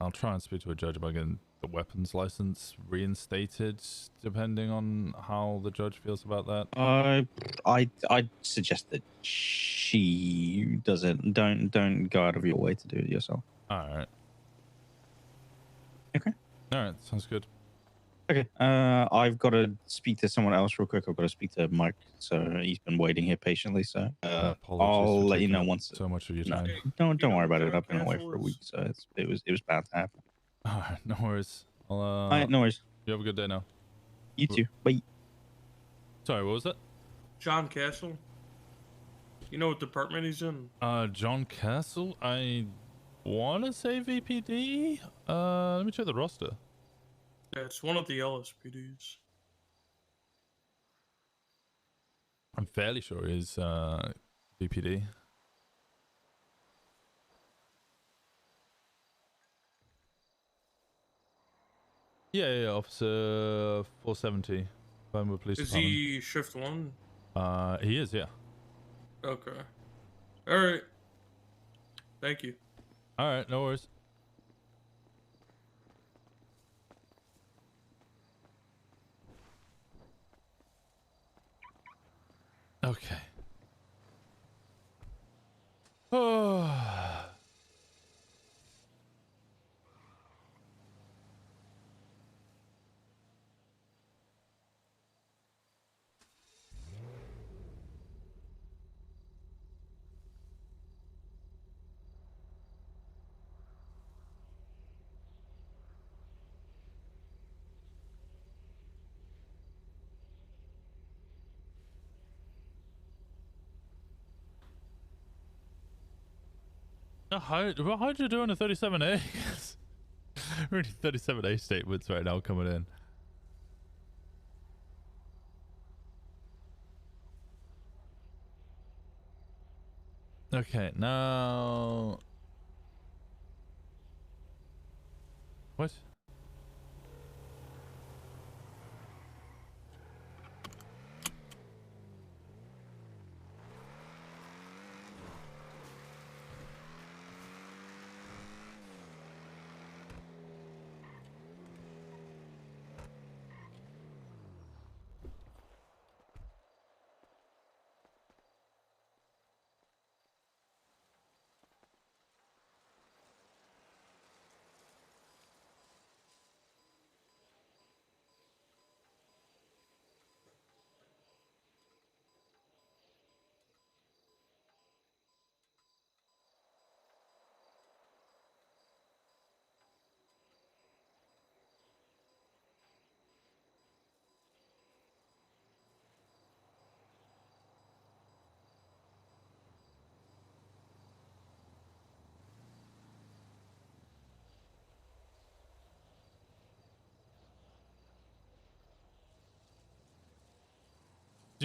I'll try and speak to a judge about getting the weapons license reinstated, depending on how the judge feels about that. I suggest that she don't go out of your way to do it yourself. All right. Okay. All right. Sounds good. Okay. I've got to speak to someone else real quick. I've got to speak to Mike. So he's been waiting here patiently. So I'll let you know once. So much of your time. Don't worry about it. I've been away for a week, so it was bound to happen. All right. No worries. All right. No worries. You have a good day now. You too. Bye. Sorry, what was that? John Castle. You know what department he's in? John Castle? I want to say VPD. Let me check the roster. Yeah, it's one of the LSPDs. I'm fairly sure he's VPD. Yeah, Officer 470. Vinewood Police Department. Is he shift 1? He is, yeah. Okay. Alright. Thank you. Alright, no worries. Okay. Oh. How'd you do in a 37A? Really 37A statements right now coming in. Okay, now... What?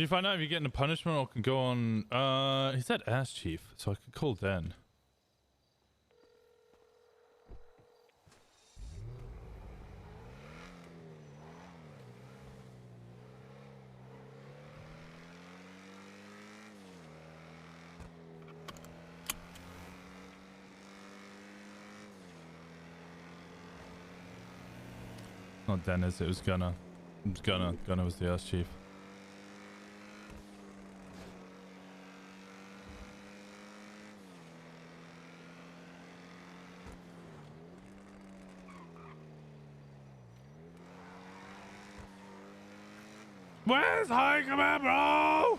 Did you find out if you're getting a punishment or can go on? He said ass chief, so I could call Den. Not Dennis, it was Gunner. It was Gunner. Gunner was the ass chief. Where's High Command, bro?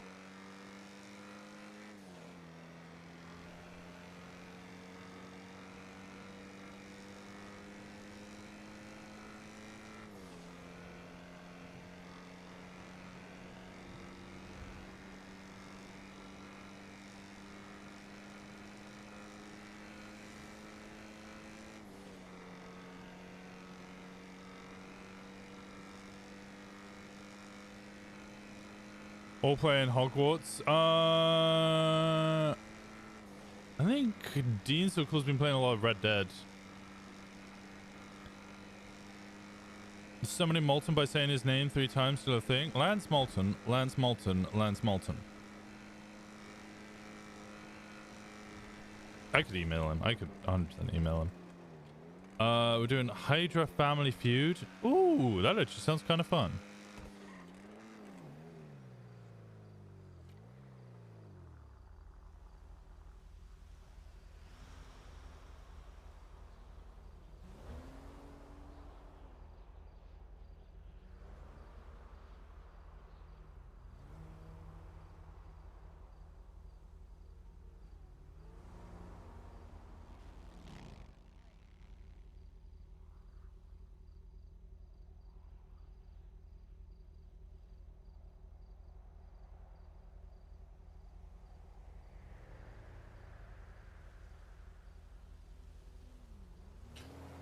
All playing Hogwarts. I think Dean Circle's been playing a lot of Red Dead. Summoning Molten by saying his name 3 times to the thing. Lance Molten, Lance Molten, Lance Molten. I could email him. I could 100% email him. We're doing Hydra Family Feud. Ooh, that actually sounds kind of fun.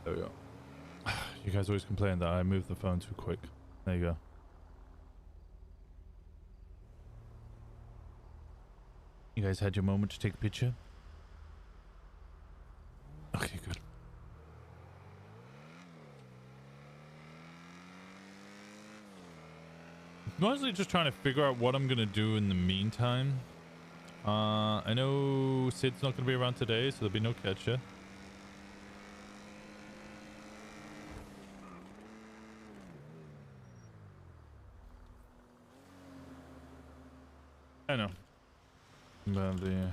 There we go. You guys always complain that I move the phone too quick. There you go. You guys had your moment to take a picture? Okay, good. Mostly just trying to figure out what I'm gonna do in the meantime. I know Sid's not gonna be around today, so there'll be no catcher. I know. But the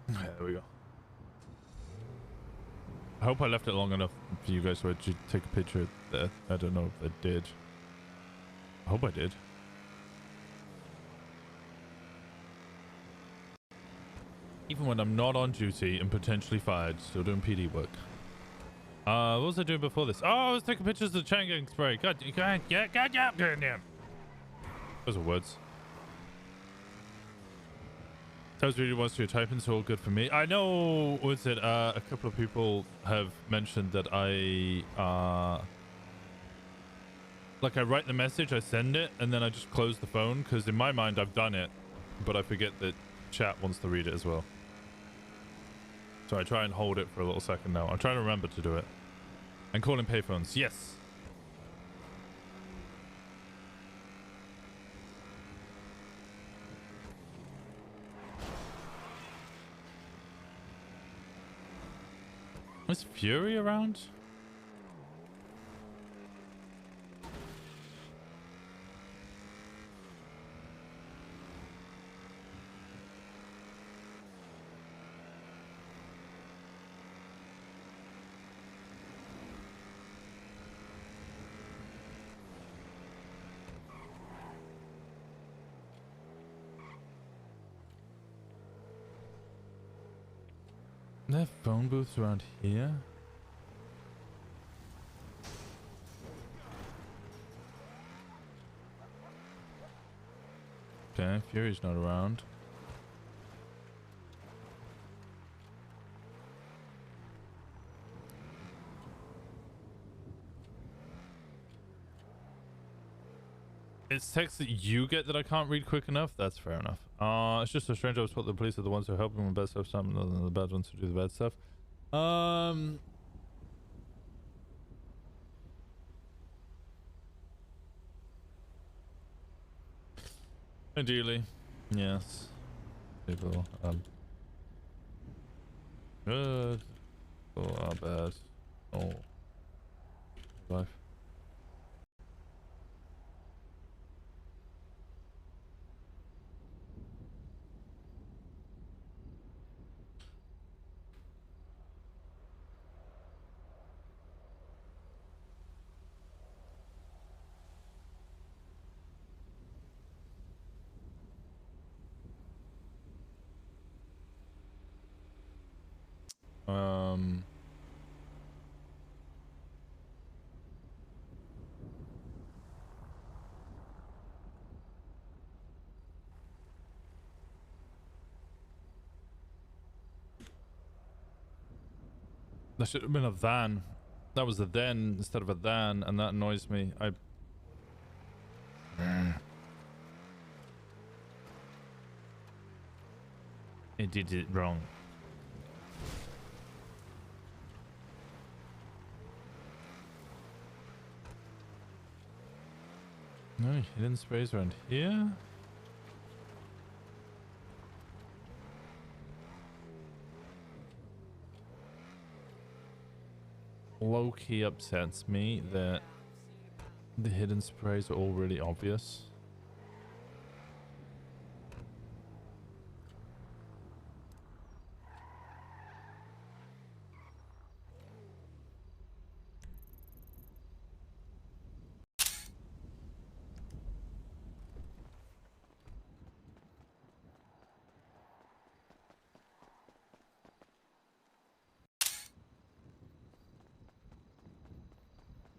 there we go. I hope I left it long enough for you guys to take a picture there. I don't know if I did. I hope I did. Even when I'm not on duty and potentially fired, still doing PD work. What was I doing before this? Oh, I was taking pictures of the chain gang spray. God damn. Those are words. Tells really wants to type in, so all good for me. I know, what's it? A couple of people have mentioned that I write the message, I send it, and then I just close the phone because in my mind I've done it, but I forget that chat wants to read it as well. So I try and hold it for a little second now. I'm trying to remember to do it. And calling payphones. Yes. Is Fury around? Are there phone booths around here? Okay, Fury's not around. It's text that you get that I can't read quick enough? That's fair enough. It's just a strange I was told the police are the ones who are helping when bad stuff's happening other than the bad ones who do the bad stuff. Ideally, yes. People, good. Oh, bad. Oh. Life. That should have been a than. That was a then instead of a than, and that annoys me. It did it wrong. No hidden sprays around here. Low-key upsets me that the hidden sprays are all really obvious.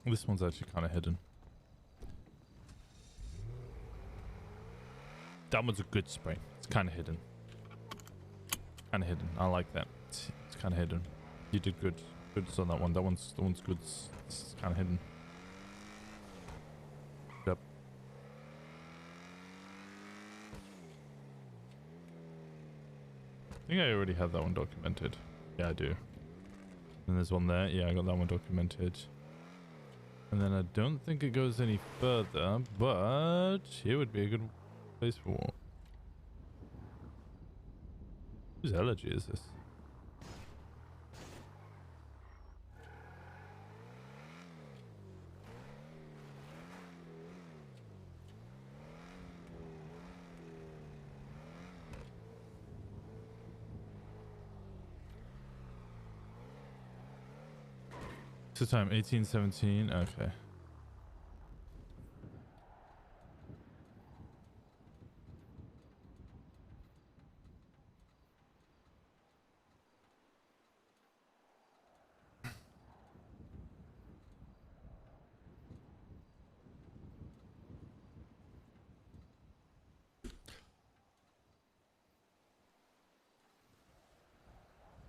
This one's actually kind of hidden. That one's a good spray. It's kind of hidden. Kind of hidden. I like that. It's kind of hidden. You did good. Good on that one. That one's good. It's kind of hidden. Yep. I think I already have that one documented. Yeah, I do. And there's one there. Yeah, I got that one documented. And then I don't think it goes any further, but here would be a good place for one. Whose allergy is this? What's the time? 18:17. Okay.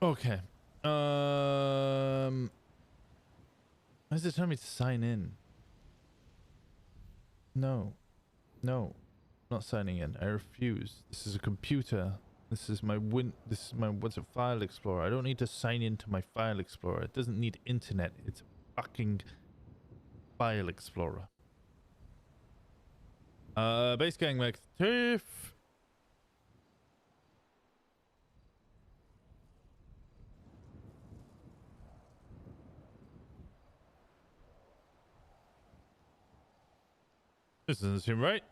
Okay. Why does it tell me to sign in? No. No. Not signing in. I refuse. This is a computer This is my what's a file explorer. I don't need to sign into my file explorer. It doesn't need internet. It's a fucking file explorer. Base gang active. This doesn't seem right.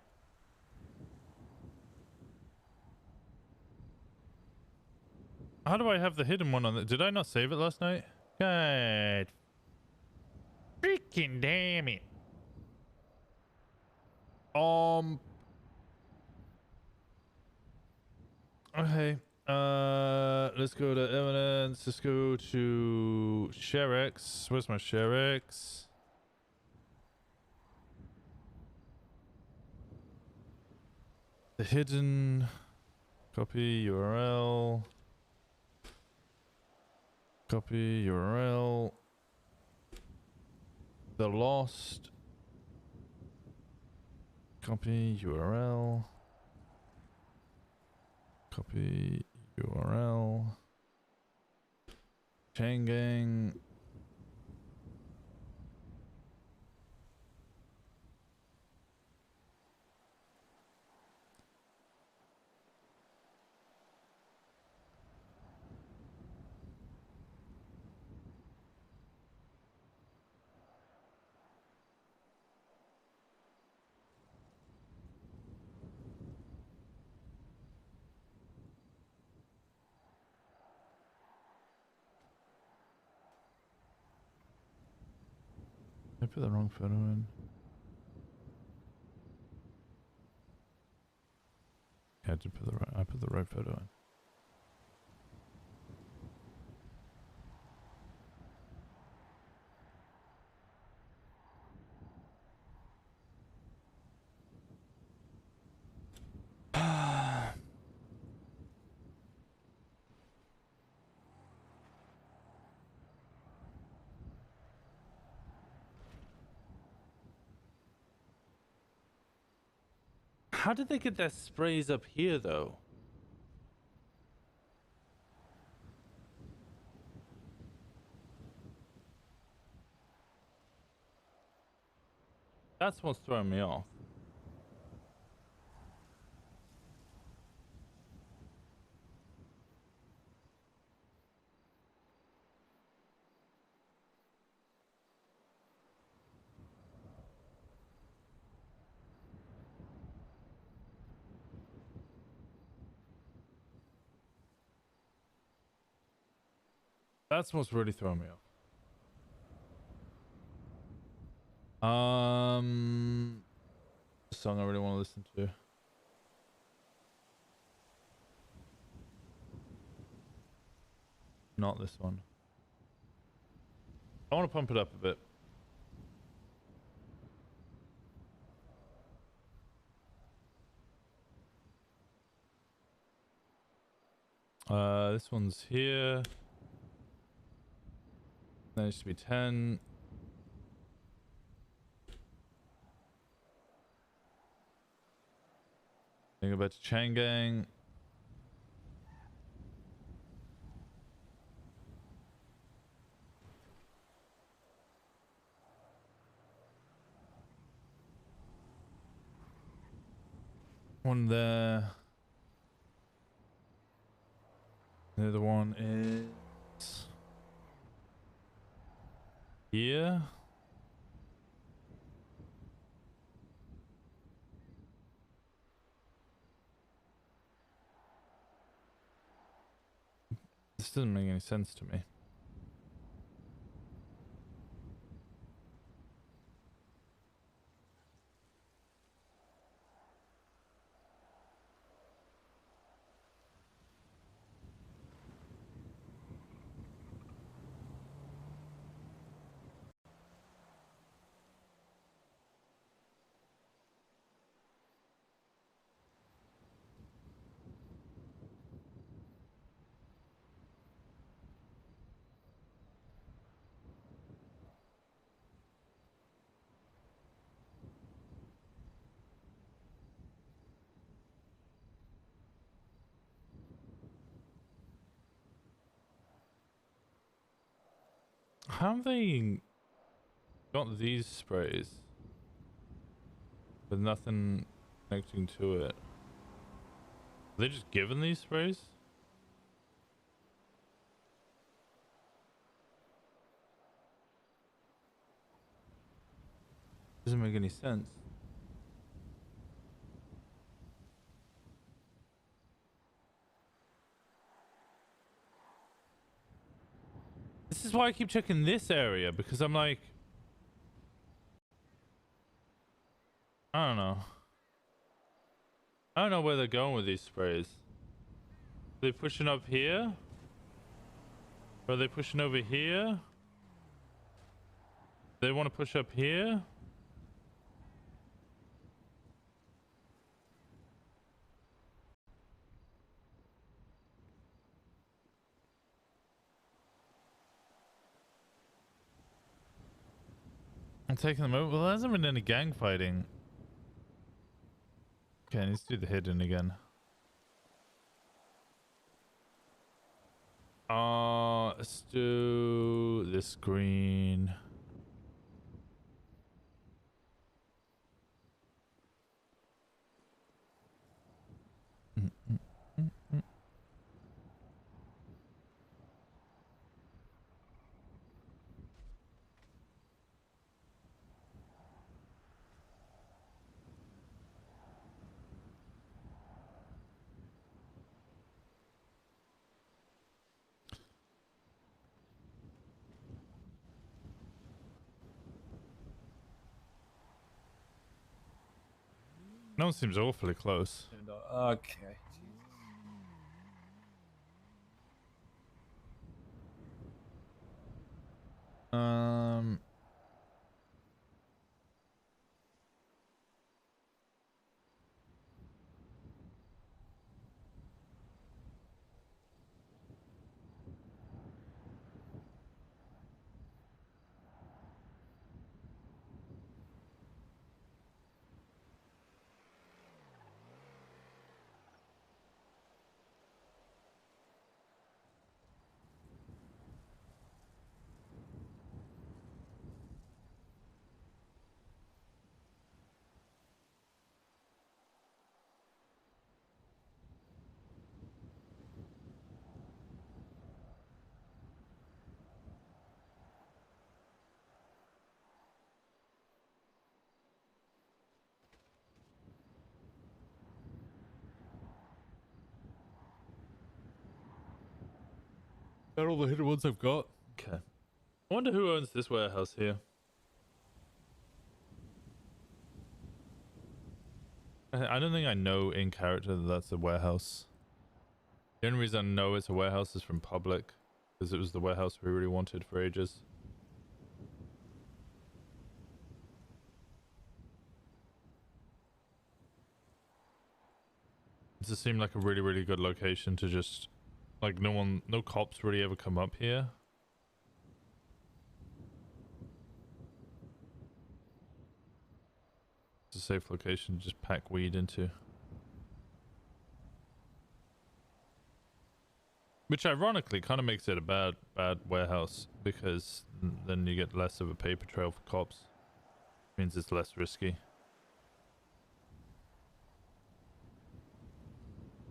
How do I have the hidden one on the... Did I not save it last night? God. Freaking damn it. Okay. Let's go to evidence. Let's go to ShareX. Where's my ShareX? The hidden. Copy URL. Copy URL. The lost. Copy URL. Copy URL. Chain gang. I put the wrong photo in. Yeah, I did put the right. I put the right photo in. How did they get their sprays up here, though? That's what's throwing me off. That's what's really throwing me off. Song I really want to listen to. Not this one. I want to pump it up a bit. This one's here. That needs to be 10. Then go back to Chain Gang. One there. The other one is here. This doesn't make any sense to me. How have they got these sprays with nothing connecting to it? Are they just given these sprays? Doesn't make any sense. This is why I keep checking this area, because I'm like, I don't know. I don't know where they're going with these sprays. Are they pushing up here? Or are they pushing over here? They want to push up here? I'm taking them over. Well, there hasn't been any gang fighting. Okay, let's do the hidden again. Let's do this green. No one seems awfully close. Okay. They're all the hidden ones I've got. Okay. I wonder who owns this warehouse here. I don't think I know in character that that's a warehouse. The only reason I know it's a warehouse is from public, because it was the warehouse we really wanted for ages. It just seemed like a really, really good location to just, like, no cops really ever come up here. It's a safe location to just pack weed into. Which ironically kind of makes it a bad warehouse, because then you get less of a paper trail for cops. Means it's less risky.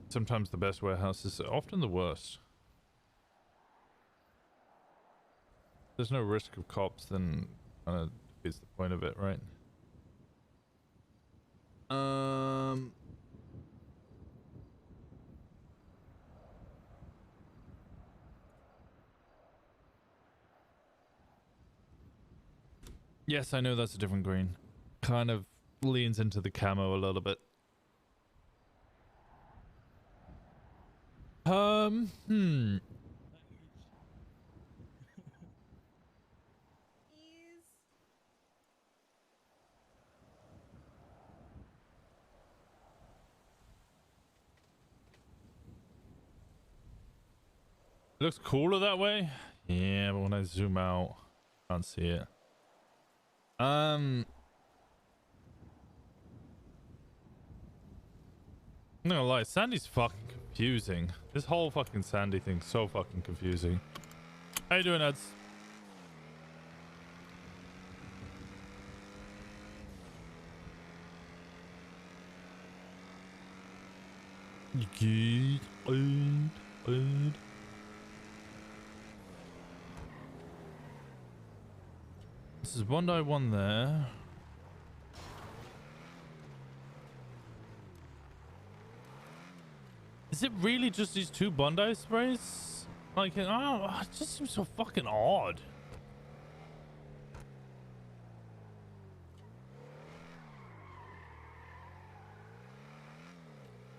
Sometimes the best warehouse is often the worst. There's no risk of cops, then kind of defeats the point of it, right? Yes, I know that's a different green. Kind of leans into the camo a little bit. It looks cooler that way. Yeah, but when I zoom out, I can't see it. I'm not gonna lie, Sandy's fucking confusing. This whole fucking Sandy thing's so fucking confusing. How you doing, Eds? Good. Good. This is Bondi 1 there. Is it really just these 2 Bondi sprays? Like, oh, it just seems so fucking odd.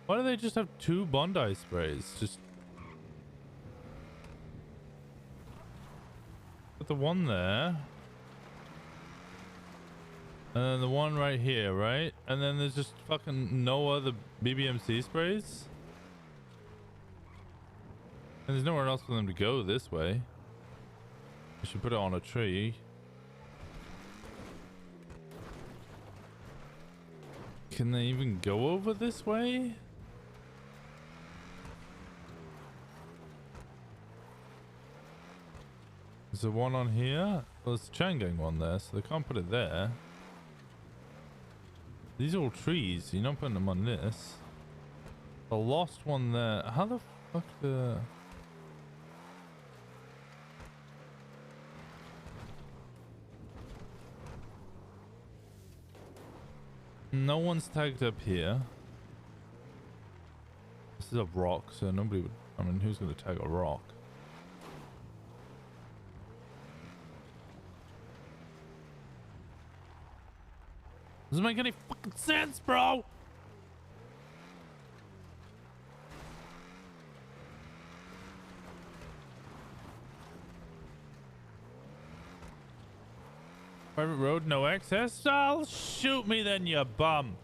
Why do they just have 2 Bondi sprays? Just put the one there. And then the one right here, right? And then there's just fucking no other BBMC sprays? And there's nowhere else for them to go this way. I should put it on a tree. Can they even go over this way? Is there one on here? Well, there's a Changang one there, so they can't put it there. These are all trees. You're not putting them on this. The lost one there. How the fuck the... No one's tagged up here. This is a rock, so nobody would... I mean, who's going to tag a rock? Doesn't make any fucking sense, bro! Private road, no access? I'll shoot me then, you bum.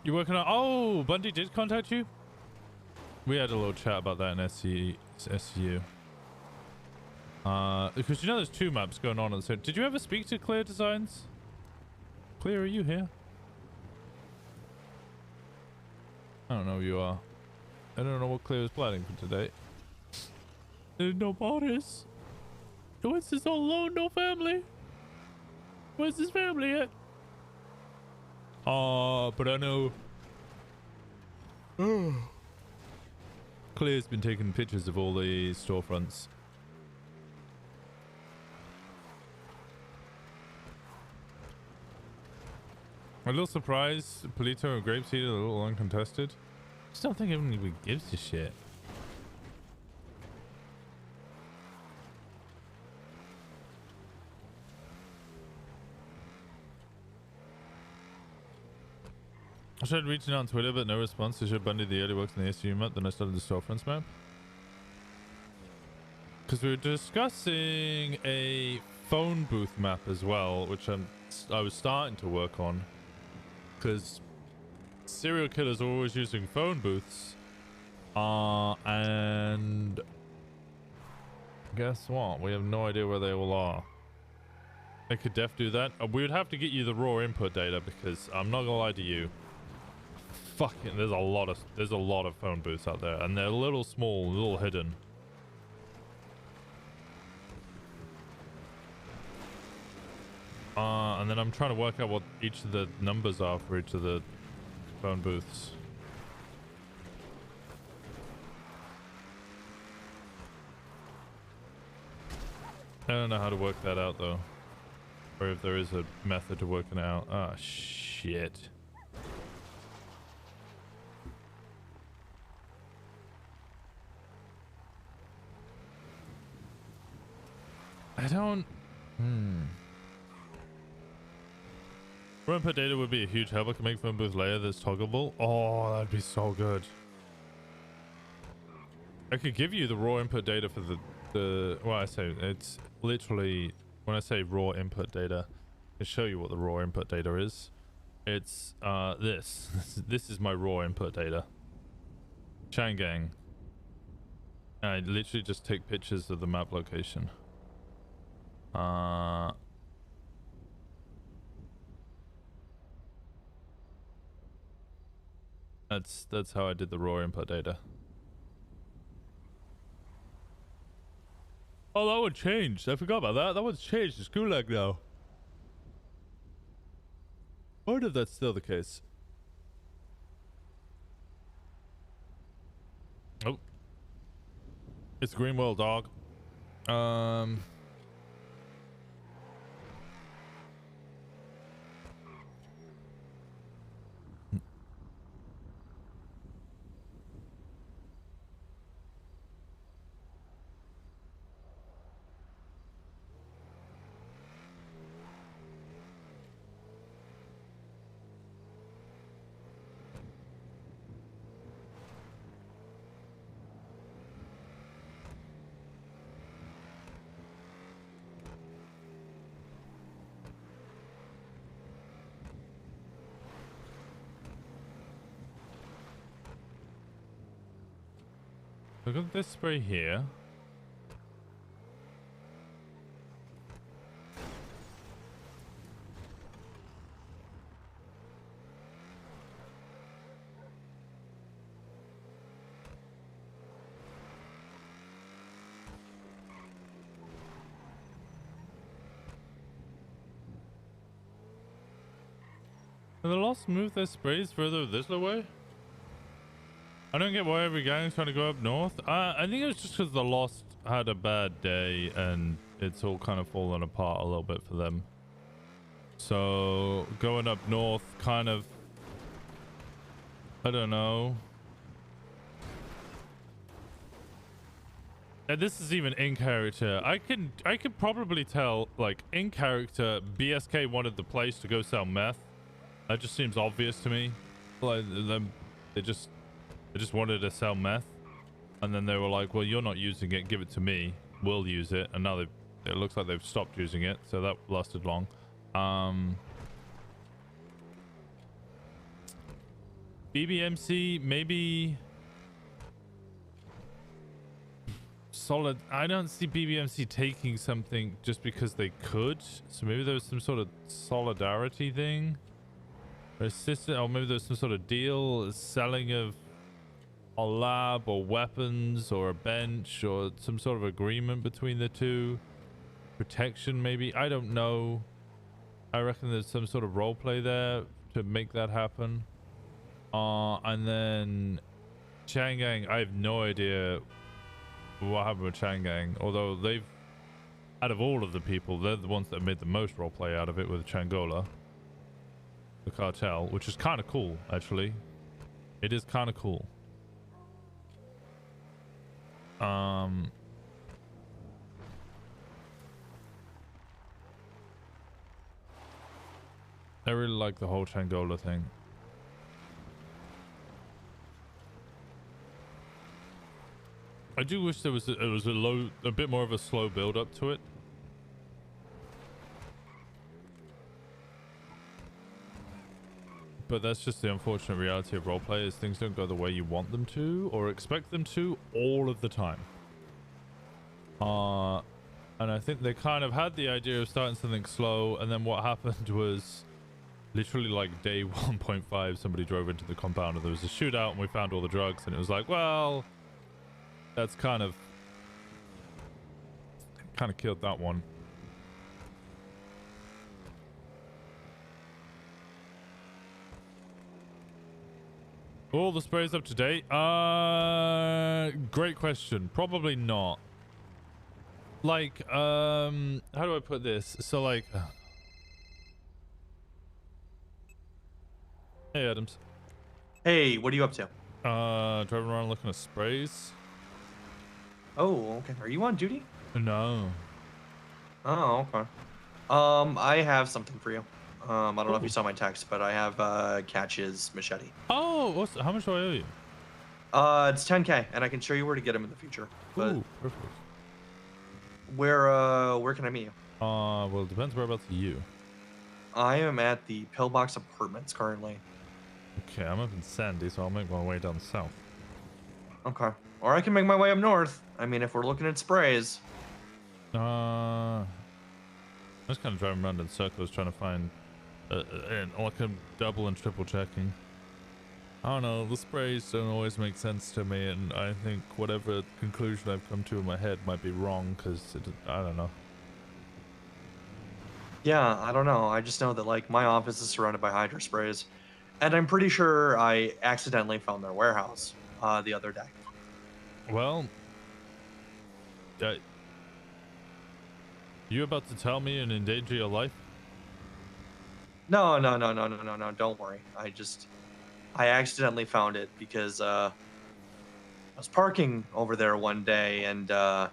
You working on... Oh, Bundy did contact you? We had a little chat about that in SU. Because you know there's 2 maps going on at the same... Did you ever speak to Clear Designs? Clear, are you here? I don't know who you are. I don't know what Clear is planning for today. There's no borders. Winston's all alone, no family. Where's his family at? But I know... Clear's been taking pictures of all the storefronts. I'm a little surprised Polito and Grapeseed are a little uncontested. I just don't think anyone even gives a shit. I tried reaching out on Twitter, but no response. I showed Bundy the early works in the SU map, then I started the storefronts map. Because we were discussing a phone booth map as well, which I was starting to work on. Because serial killers are always using phone booths. And guess what? We have no idea where they all are. They could def do that. We would have to get you the raw input data because I'm not gonna lie to you. Fucking, there's a lot of phone booths out there, and they're a little small, a little hidden. And then I'm trying to work out what each of the numbers are for each of the phone booths. I don't know how to work that out though, or if there is a method to working it out. Ah, shit. I don't... Raw input data would be a huge help. I can make phone booth layer that's toggleable. Oh, that'd be so good. I could give you the raw input data for the well, I say it's literally, when I say raw input data, I show you what the raw input data is. It's this is my raw input data. Changang. And I literally just take pictures of the map location. That's how I did the raw input data. Oh, that one changed. I forgot about that. That one's changed. It's Gulag now. I wonder if that's still the case. Oh. It's Green World, dog. Look at this spray here. Have the Lost move their sprays further this way? I don't get why every gang's trying to go up north. I think it was just because the Lost had a bad day and it's all kind of fallen apart a little bit for them. So going up north kind of, I don't know. And this is even in character. I could probably tell, like, in character, BSK wanted the place to go sell meth. That just seems obvious to me. Like they just wanted to sell meth, and then they were like, well, you're not using it, give it to me, we'll use it. And now it looks like they've stopped using it, so that lasted long. BBMC, maybe solid. I don't see BBMC taking something just because they could, so maybe there was some sort of solidarity thing, or maybe there's some sort of deal, selling of a lab or weapons or a bench or some sort of agreement between the two. Protection, maybe. I don't know. I reckon there's some sort of role play there to make that happen. And then Changang, I have no idea what happened with Changang, although they've, out of all of the people, they're the ones that made the most role play out of it with Changola, the cartel, which is kind of cool, actually. It is kind of cool. I really like the whole Changola thing. I do wish there was a bit more of a slow build up to it. But that's just the unfortunate reality of roleplay, is things don't go the way you want them to or expect them to all of the time. And I think they kind of had the idea of starting something slow, and then what happened was literally like day 1.5, somebody drove into the compound and there was a shootout and we found all the drugs, and it was like, well, that's kind of killed that one. All the sprays up to date? Great question. Probably not. Like, how do I put this? So like, hey Adams. Hey, what are you up to? Driving around looking at sprays. Oh, okay. Are you on duty? No. Oh, okay. I have something for you. I don't know if you saw my text, but I have Catch's machete. Oh, how much do I owe you? It's 10K, and I can show you where to get him in the future. But ooh, perfect. where can I meet you? Well, it depends whereabouts are you. I am at the Pillbox Apartments currently. Okay, I'm up in Sandy, so I'll make my way down south. Okay. Or I can make my way up north. I mean, if we're looking at sprays. I was kind of driving around in circles trying to find like I'm double and triple checking. I don't know, the sprays don't always make sense to me, and I think whatever conclusion I've come to in my head might be wrong, because I don't know. Yeah, I don't know. I just know that, like, my office is surrounded by Hydra sprays. And I'm pretty sure I accidentally found their warehouse the other day. Well, you about to tell me and endanger your life? No, no, no, no, no, no, no. Don't worry. I accidentally found it because I was parking over there one day, and a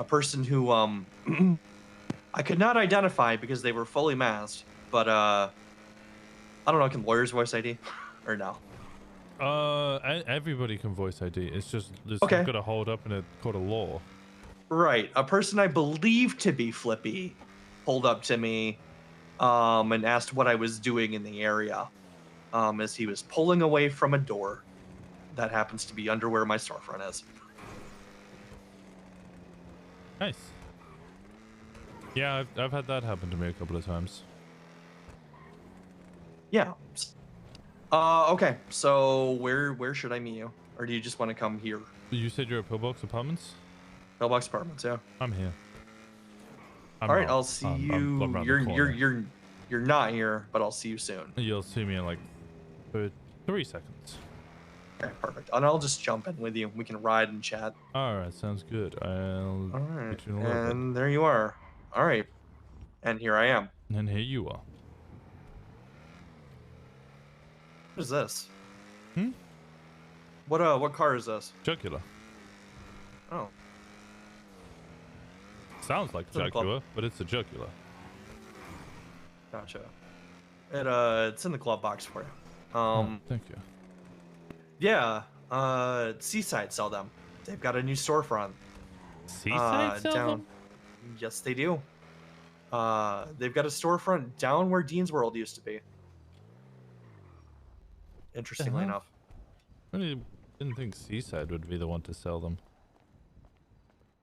person who I could not identify because they were fully masked, but I don't know, can lawyers voice ID or no? Everybody can voice ID. It's just it's Okay. got to hold up in a court of law. Right. A person I believe to be Flippy pulled up to me and asked what I was doing in the area as he was pulling away from a door that happens to be under where my storefront is. Nice. Yeah, I've had that happen to me a couple of times. Yeah. Okay. So where should I meet you? Or do you just want to come here? You said you're at Pillbox Apartments? Pillbox Apartments, yeah. I'm here. All right, I'll see you. I'm around the corner. You're not here, but I'll see you soon. You'll see me in like 3 seconds. Okay, perfect. And I'll just jump in with you. We can ride and chat. All right, sounds good. All right, you in a little bit. and there you are. All right, and here I am. And here you are. What is this? Hmm? What car is this? Jugular. Oh. Sounds like Jaguar, but it's a jugular. Gotcha. It's in the glove box for you. Thank you. Yeah. Seaside sell them. They've got a new storefront. Seaside sell them? Yes, they do. They've got a storefront down where Dean's World used to be. Interestingly enough. I didn't think Seaside would be the one to sell them.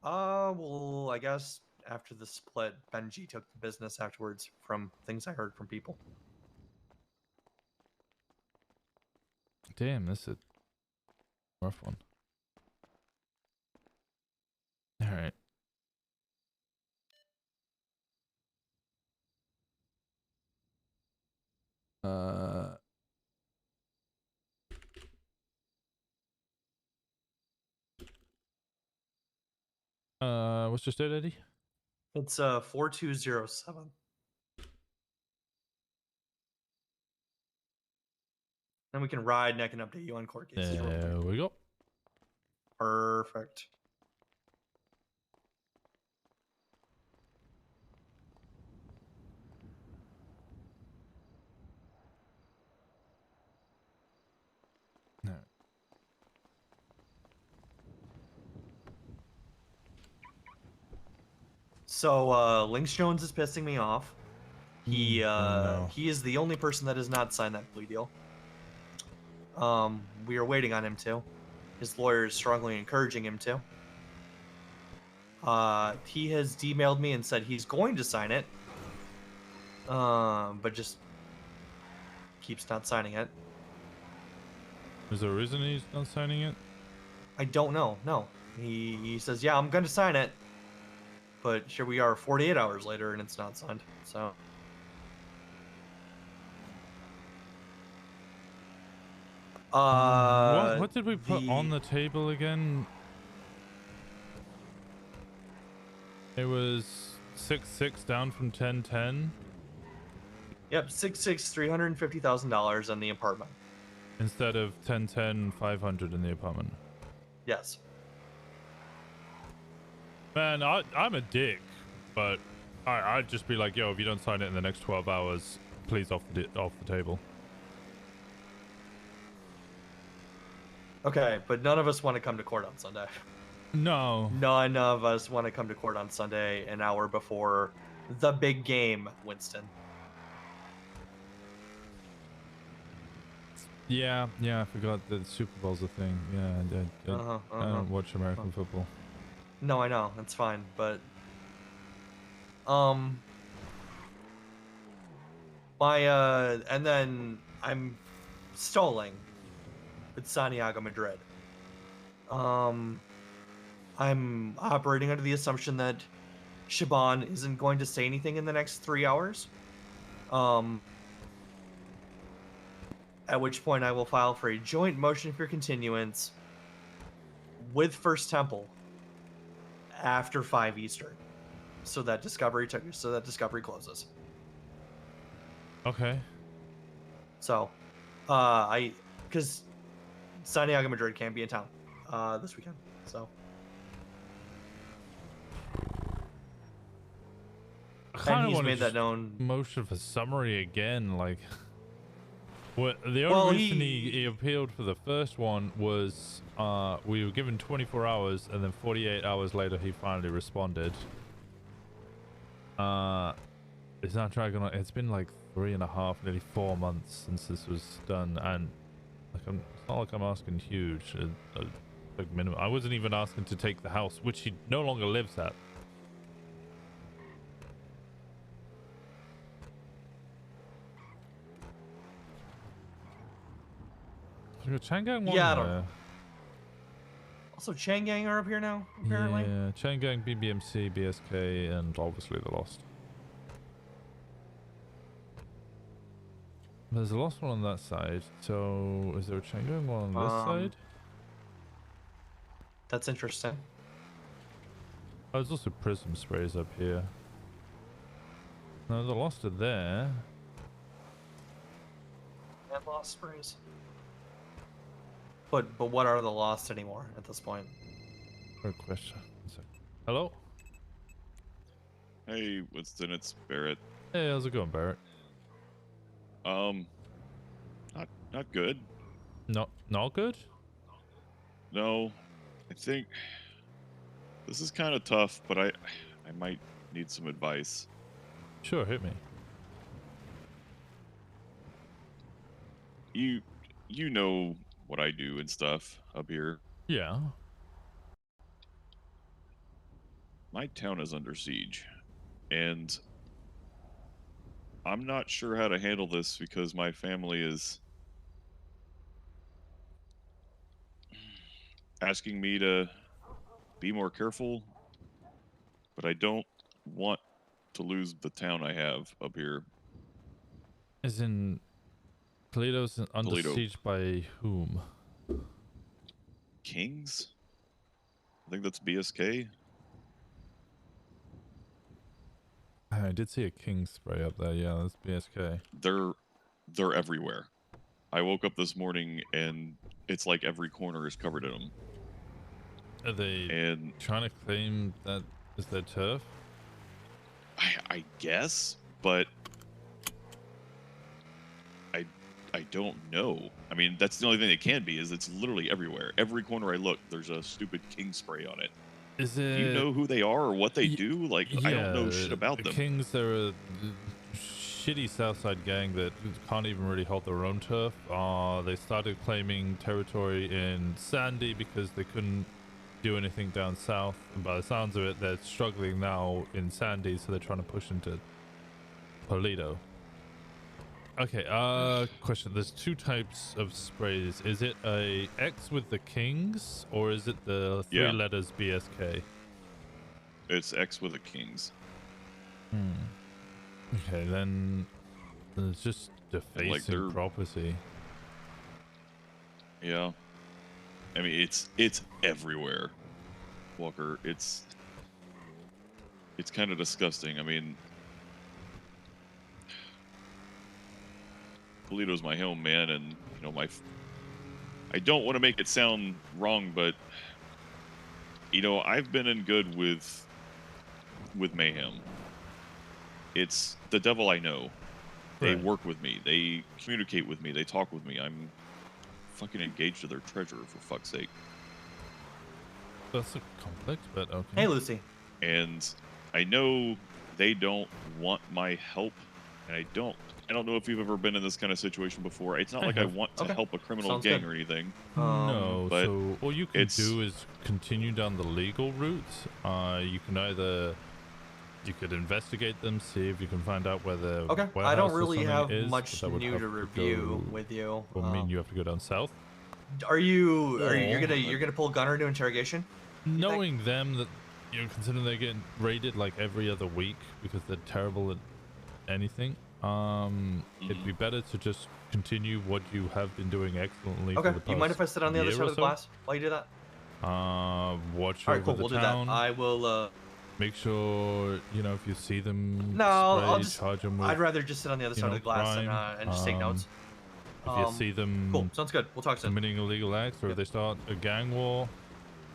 Well, I guess after the split, Benji took the business afterwards from things I heard from people. Damn, this is a rough one. All right. What's your state, Eddie? It's 4207. Then we can ride and I can update you on court cases. There we go. Perfect. No. So Lynx Jones is pissing me off. He no. he is the only person that has not signed that plea deal. We are waiting on him to. His lawyer is strongly encouraging him to. He has emailed me and said he's going to sign it. But just keeps not signing it. Is there a reason he's not signing it? I don't know. No. He says, yeah, I'm going to sign it. But here we are 48 hours later and it's not signed. So. What did we put on the table again? It was 6.6 down from 10.10. Yep, 6.6, $350,000 on the apartment. Instead of 10.10, 500 in the apartment. Yes. Man, I'm a dick, but I'd just be like, yo, if you don't sign it in the next 12 hours, please off the table. Okay, but none of us want to come to court on Sunday. No. None of us want to come to court on Sunday an hour before the big game, Winston. Yeah, I forgot that Super Bowl's a thing. Yeah, I don't watch American football. No, I know, that's fine, but and then I'm stalling with Santiago Madrid. I'm operating under the assumption that Shaban isn't going to say anything in the next 3 hours. At which point I will file for a joint motion for continuance with First Temple after 5 Eastern, so that Discovery closes. Okay. So, because Santiago Madrid can't be in town this weekend, so. I kind And of he's want made to that known. motion of a summary again, like. What the only Well, reason he appealed for the first one was we were given 24 hours, and then 48 hours later he finally responded. It's not dragging on. It's been like 3.5, nearly 4 months since this was done, and like it's not like I'm asking huge, like minimum. I wasn't even asking to take the house, which he no longer lives at. Changang one. Yeah, I don't know. Also, Changang are up here now, apparently. Yeah, Changang, BBMC, BSK, and obviously the Lost. There's a Lost one on that side, so is there a Changang one on this side? That's interesting. Oh, there's also prism sprays up here. No, the Lost are there. And Lost sprays. But what are the Lost anymore at this point? Good question. Hello? Hey, Winston, it's Barrett. Hey, how's it going, Barrett? Not good. Not good? No, I think this is kind of tough, but I might need some advice. Sure, hit me. You know what I do and stuff up here. Yeah. My town is under siege, and I'm not sure how to handle this because my family is asking me to be more careful, but I don't want to lose the town I have up here. As in, Toledo's under Toledo. siege by whom? Kings? I think that's BSK. I did see a king spray up there. Yeah, that's BSK. They're everywhere. I woke up this morning and it's like every corner is covered in them. Are they trying to claim that is their turf? I guess, but I don't know. I mean, that's the only thing it can be, is it's literally everywhere. Every corner I look, there's a stupid king spray on it. Is it? Do you know who they are or what they do? Like, yeah, I don't know shit about them. Kings, they're a shitty Southside gang that can't even really hold their own turf. They started claiming territory in Sandy because they couldn't do anything down south. And by the sounds of it, they're struggling now in Sandy, so they're trying to push into Toledo. Okay, question. There's two types of sprays. Is it a X with the Kings, or is it the three letters BSK? It's X with the Kings. Okay, then it's just defacing property. Yeah. I mean, it's everywhere, Walker. It's kind of disgusting. I mean, Toledo's my home, man, and you know I don't want to make it sound wrong, but you know, I've been in good with Mayhem. It's the devil I know. They work with me. They communicate with me. They talk with me. I'm fucking engaged to their treasurer, for fuck's sake. That's a conflict, but okay. Hey, Lucy. And I know they don't want my help, and I don't know if you've ever been in this kind of situation before. It's not like I want to help a criminal gang or anything. No, but so all you can do is continue down the legal route. You can either you could investigate them, see if you can find out where the I don't really have is, much new to review with you. I mean, you have to go down south. Are you you're gonna pull Gunner to interrogation? Knowing them, that considering they're getting raided like every other week because they're terrible at anything. It'd be better to just continue what you have been doing excellently. Okay. For the past You mind if I sit on the other side of the glass while you do that? Watch All right, over cool. the We'll do that. town. I will. Make sure, you know, if you see them No, spray, I'll just. charge them with, I'd rather just sit on the other you side know, of the glass crime. and just take notes. If you see them Cool. Sounds good. We'll talk soon. committing illegal acts, or if they start a gang war,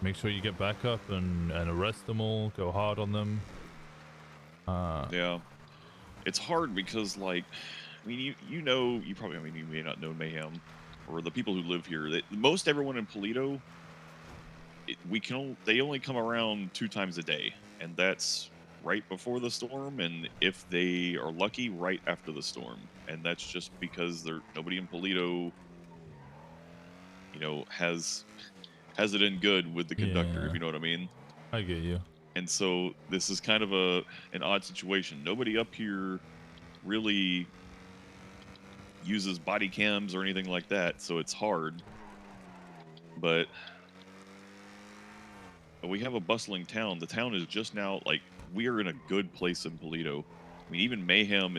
make sure you get back up and arrest them all. Go hard on them. Yeah, it's hard because, like, I mean, you know, you probably, I mean, you may not know Mayhem or the people who live here. That most everyone in Polito, they only come around 2 times a day, and that's right before the storm, and if they are lucky, right after the storm. And that's just because nobody in Polito, you know, has it in good with the conductor, if you know what I mean. I get you. And so this is kind of an odd situation. Nobody up here really uses body cams or anything like that, so it's hard. But we have a bustling town. The town is just now, like, we are in a good place in Polito. I mean, even Mayhem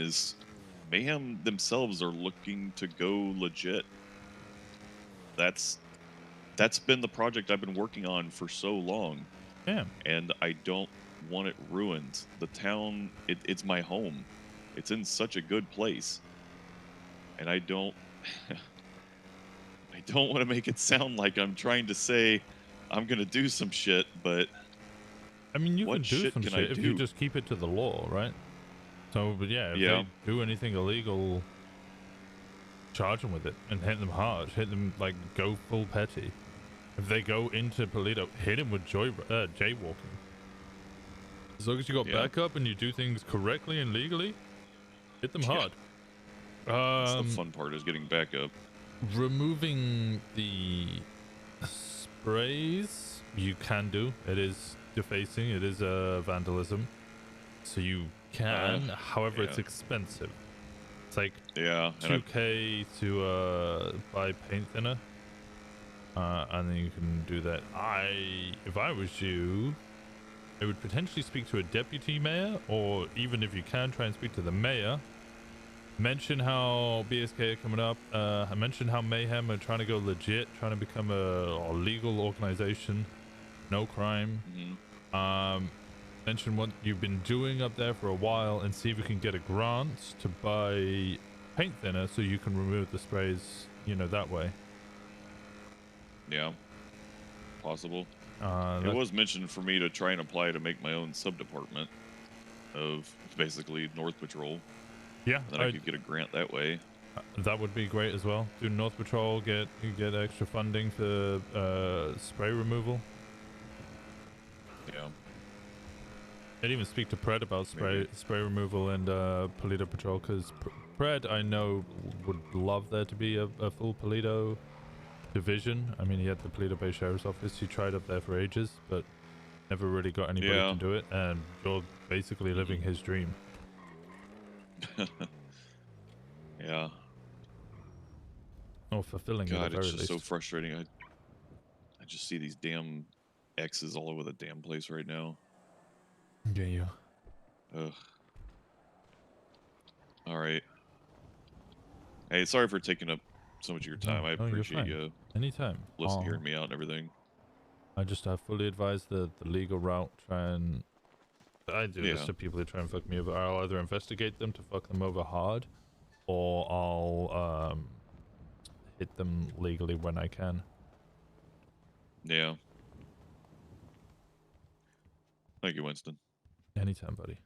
themselves are looking to go legit. That's been the project I've been working on for so long. Yeah. And I don't want it ruined. The town, it's my home. It's in such a good place. And I don't want to make it sound like I'm trying to say I'm going to do some shit, but I mean, you can do some shit if do? you just keep it to the law, right? So, but yeah, if they do anything illegal, charge them with it and hit them hard. Hit them, like, go full petty. If they go into Polito, hit them with jaywalking. As long as you got backup and you do things correctly and legally, hit them hard. That's the fun part, is getting backup. Removing the sprays, you can do. It is defacing. It is vandalism. So you can. However, it's expensive. It's like $2K to buy paint thinner. And then you can do that. If I was you, I would potentially speak to a deputy mayor, or even if you can, try and speak to the mayor. Mention how BSK are coming up. I mentioned how Mayhem are trying to go legit, trying to become a legal organization, no crime. Mention what you've been doing up there for a while, and see if you can get a grant to buy paint thinner so you can remove the sprays, you know, that way. Yeah, possible. It was mentioned for me to try and apply to make my own sub-department of basically North Patrol. Yeah, then I could get a grant that way. That would be great as well. Do North Patrol get extra funding for spray removal? Yeah. I'd even speak to Pred about spray removal and Polito Patrol, because Pred, I know, would love there to be a full Polito division. I mean, he had the Polito Bay Sheriff's Office. He tried up there for ages, but never really got anybody to do it. And you're basically living his dream. Yeah. Or fulfilling it, at the very it's just least. so frustrating. I just see these damn X's all over the damn place right now. Yeah, you. Ugh. All right. Hey, sorry for taking up so much of your time. I appreciate you. Anytime. Hearing me out and everything. I just fully advise the legal route. I do this to people who try and fuck me over. I'll either investigate them to fuck them over hard, or I'll hit them legally when I can. Yeah. Thank you, Winston. Anytime, buddy.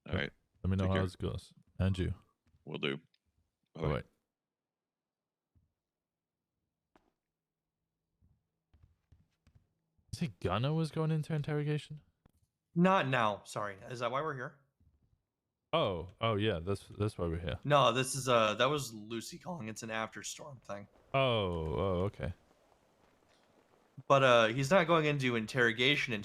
All right. Let me know how it goes. And you. Will do. Bye-bye. Is it Gunner was going into interrogation? Not now. Sorry. Is that why we're here? Oh yeah. That's why we're here. No, this is that was Lucy calling. It's an after storm thing. Oh, okay. But he's not going into interrogation.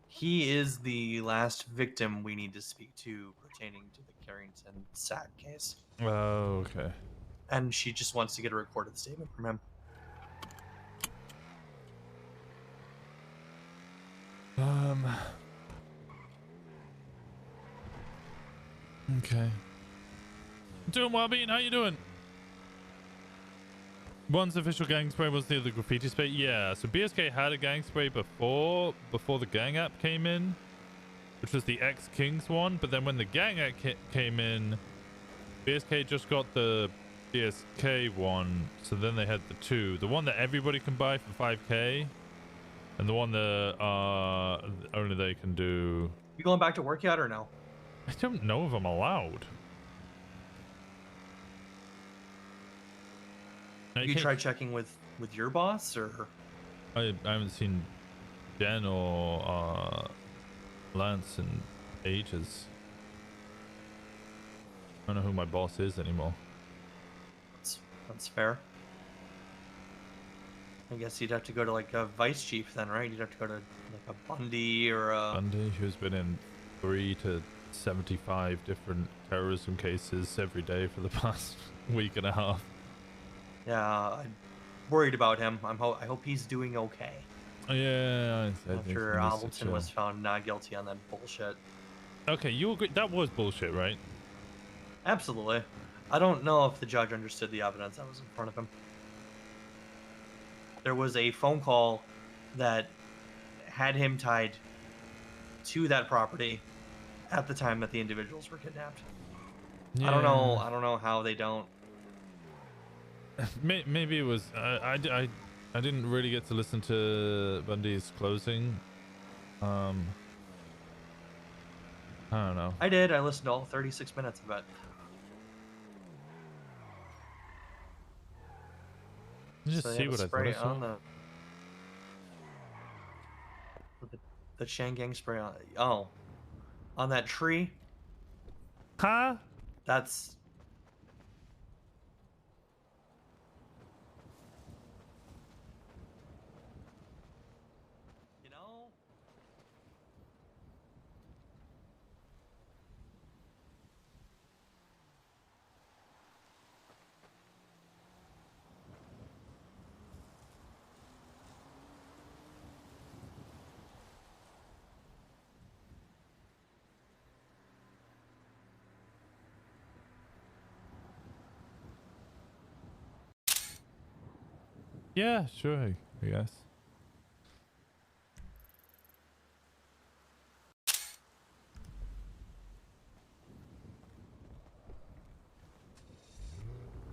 He is the last victim we need to speak to pertaining to the Carrington SAT case. Oh, okay. And she just wants to get a recorded statement from him. Okay. Doing well, Bean. How you doing? One's official gang spray was the other graffiti spray. Yeah, so BSK had a gang spray before the gang app came in, which was the X Kings one. But then when the gang app came in, BSK just got the BSK one. So then they had the two, the one that everybody can buy for 5k, and the one that only they can do. You going back to work yet or no? I don't know if I'm allowed. You try checking with your boss, or I haven't seen Jen or Lance in ages. I don't know who my boss is anymore. that's fair. I guess you'd have to go to like a vice chief then, right? You'd have to go to like a Bundy or a Bundy, who's been in 3 to 75 different terrorism cases every day for the past week and a half. Yeah, I'm worried about him. I hope he's doing okay. Yeah, I think After Alton was found not guilty on that bullshit. Okay, you agree that was bullshit, right? Absolutely. I don't know if the judge understood the evidence that was in front of him. There was a phone call that had him tied to that property at the time that the individuals were kidnapped. Yeah. I don't know how they don't. Maybe it was. I didn't really get to listen to Bundy's closing. I don't know. I did. I listened to all 36 minutes of it. Just So, see yeah, what I spray thought I on saw. the Shangang spray on on that tree. Huh? That's you know. Yeah, sure. I guess.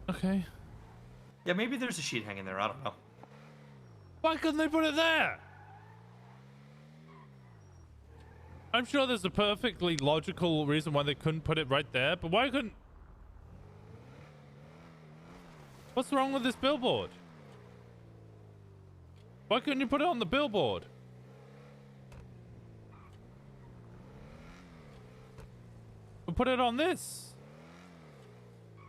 Okay. Yeah, maybe there's a sheet hanging there. I don't know. Why couldn't they put it there? I'm sure there's a perfectly logical reason why they couldn't put it right there, but why couldn't... What's wrong with this billboard? Why couldn't you put it on the billboard? Or put it on this?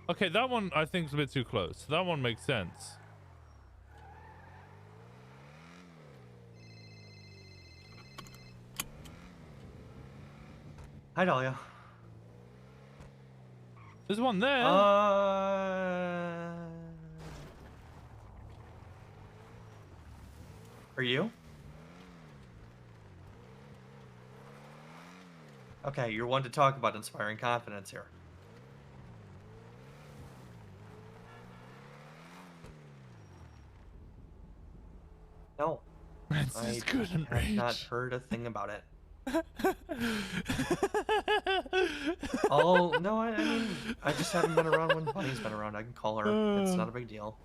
Okay, that one I think is a bit too close. That one makes sense. Hi, Dahlia. There's one there. Are you? Okay, you're one to talk about inspiring confidence here. No. I couldn't have not heard a thing about it. Oh, no, I mean, I just haven't been around when Bunny's been around. I can call her. It's not a big deal.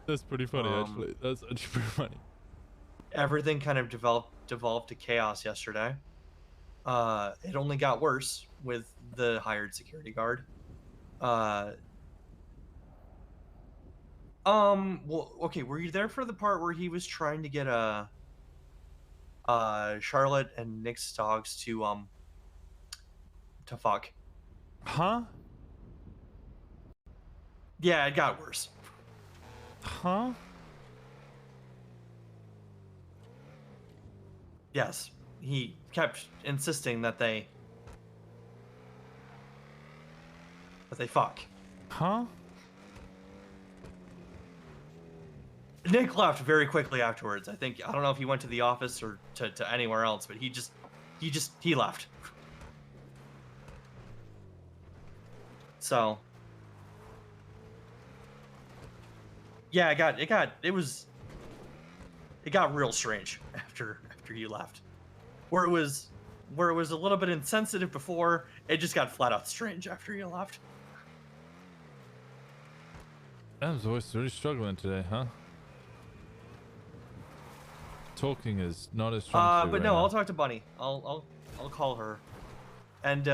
That's pretty funny, actually. That's actually pretty funny. Everything kind of devolved to chaos yesterday. It only got worse with the hired security guard. Well, okay, were you there for the part where he was trying to get Charlotte and Nick's dogs to fuck? Huh? Yeah, it got worse. Huh? Yes, he kept insisting that they fuck. Huh? Nick left very quickly afterwards. I don't know if he went to the office or to anywhere else, but he left. So Yeah, it got real strange after you left. Where it was a little bit insensitive before, it just got flat out strange after you left. Adam's voice really struggling today, huh? Talking is not as strong. But no, I'll talk to Bunny. I'll call her. And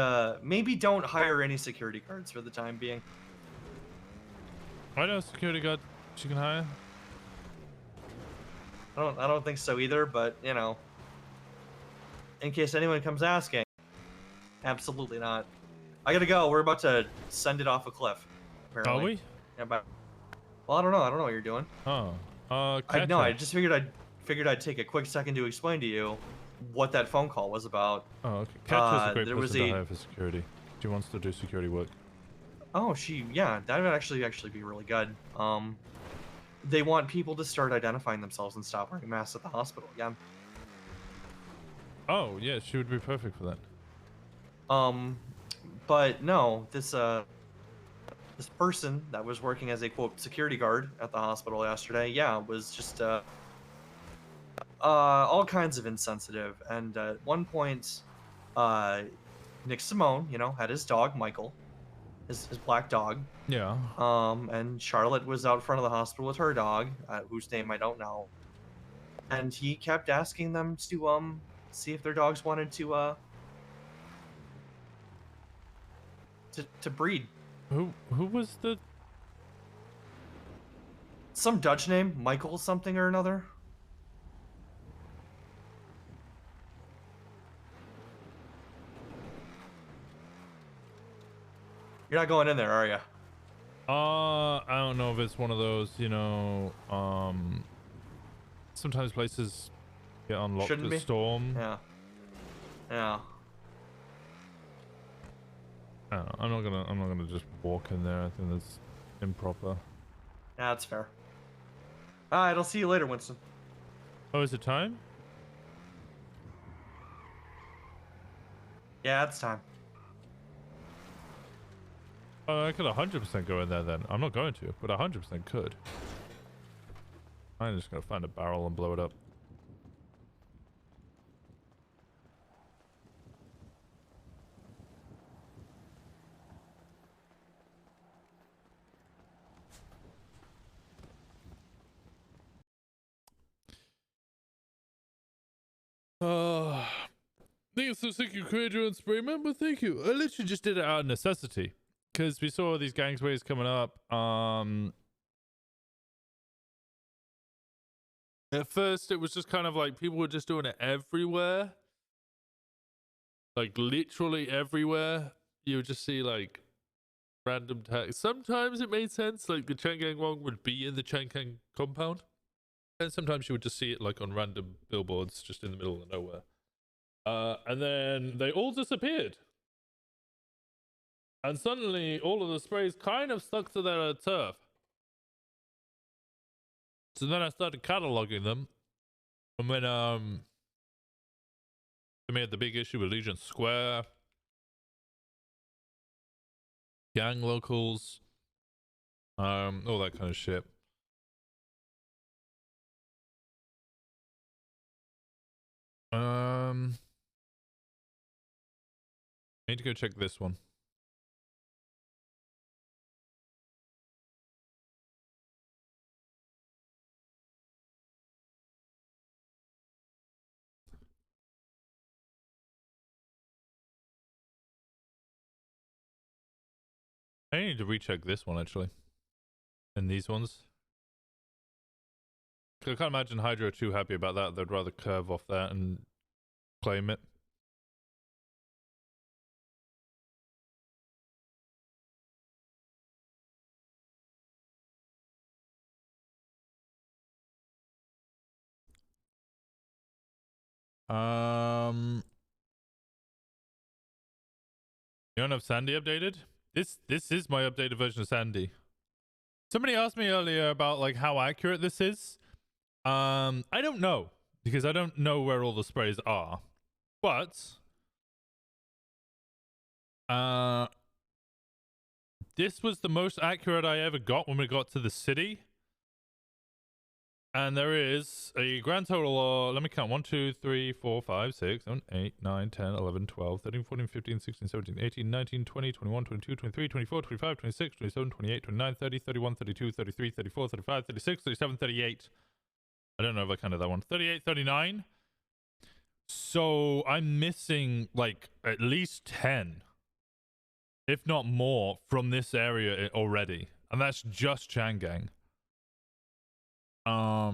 maybe don't hire any security guards for the time being. I know a security guard she can hire. I don't think so either, but you know, in case anyone comes asking, absolutely not. I gotta go. We're about to send it off a cliff. Apparently. Are we? Yeah, but well, I don't know. I don't know what you're doing. Oh, I just figured I'd take a quick second to explain to you what that phone call was about. Oh, okay. Catcher's a great there person was to hire for security. She wants to do security work. Oh, yeah, that would actually be really good. They want people to start identifying themselves and stop wearing masks at the hospital again. Oh, yeah, she would be perfect for that. But no, this person that was working as a quote security guard at the hospital yesterday, yeah, was just all kinds of insensitive. And at one point, Nick Simone, you know, had his dog Michael, his black dog. Yeah. And Charlotte was out front of the hospital with her dog, whose name I don't know. And he kept asking them to see if their dogs wanted to breed. Who was the? Some Dutch name, Michael something or another. You're not going in there, are you? I don't know if it's one of those, you know, sometimes places get unlocked Shouldn't with be. storm. Yeah. Yeah. I don't know, I'm not gonna just walk in there. I think that's improper. Yeah, that's fair. Alright, I'll see you later, Winston. Oh, is it time? Yeah, it's time. Oh, I could 100% go in there then. I'm not going to, but 100% could. I'm just gonna find a barrel and blow it up. Thank you so sick you created your own spray, member. Thank you. I literally just did it out of necessity because we saw these gangways coming up. At first, it was just kind of like people were just doing it everywhere, like literally everywhere. You would just see like random tags. Sometimes it made sense, like the Changgang Wong would be in the Changgang compound, and sometimes you would just see it like on random billboards just in the middle of nowhere. And then they all disappeared. And suddenly all of the sprays kind of stuck to their turf. So then I started cataloging them. And when they made the big issue with Legion Square, gang locals, all that kind of shit. I need to go check this one. I need to recheck this one actually. And these ones. I can't imagine Hydro too happy about that. They'd rather curve off that and claim it. You don't have Sandy updated? This is my updated version of Sandy. Somebody asked me earlier about like how accurate this is. I don't know because I don't know where all the sprays are. But this was the most accurate I ever got when we got to the city. And there is a grand total of, let me count, 1, 2, 3, 4, 5, 6, 7, 8, 9, 10, 11, 12, 13, 14, 15, 16, 17, 18, 19, 20, 21, 22, 23, 24, 25, 26, 27, 28, 29, 30, 31, 32, 33, 34, 35, 36, 37, 38. I don't know if I counted that one. 38, 39. So I'm missing like at least 10, if not more, from this area already. And that's just Changang. I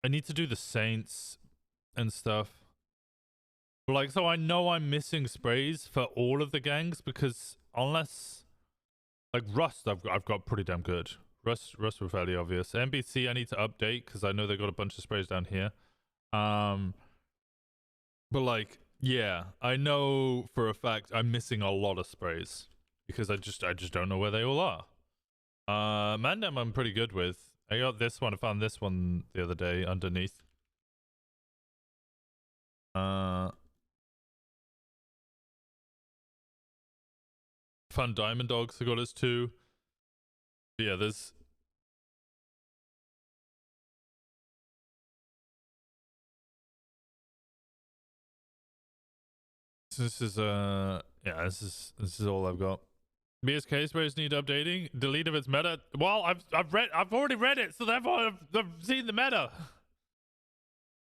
need to do the Saints and stuff. But like, so I know I'm missing sprays for all of the gangs because unless like Rust, I've got pretty damn good. Rust were fairly obvious. NBC I need to update because I know they got a bunch of sprays down here. But like, yeah, I know for a fact I'm missing a lot of sprays because I just don't know where they all are. Mandem I'm pretty good with. I got this one. I found this one the other day underneath. Found Diamond Dogs. I got us too. But yeah, there's. This is yeah, this is all I've got. BSK sprays need updating. Delete if it's meta. Well, I've already read it, so therefore I've seen the meta.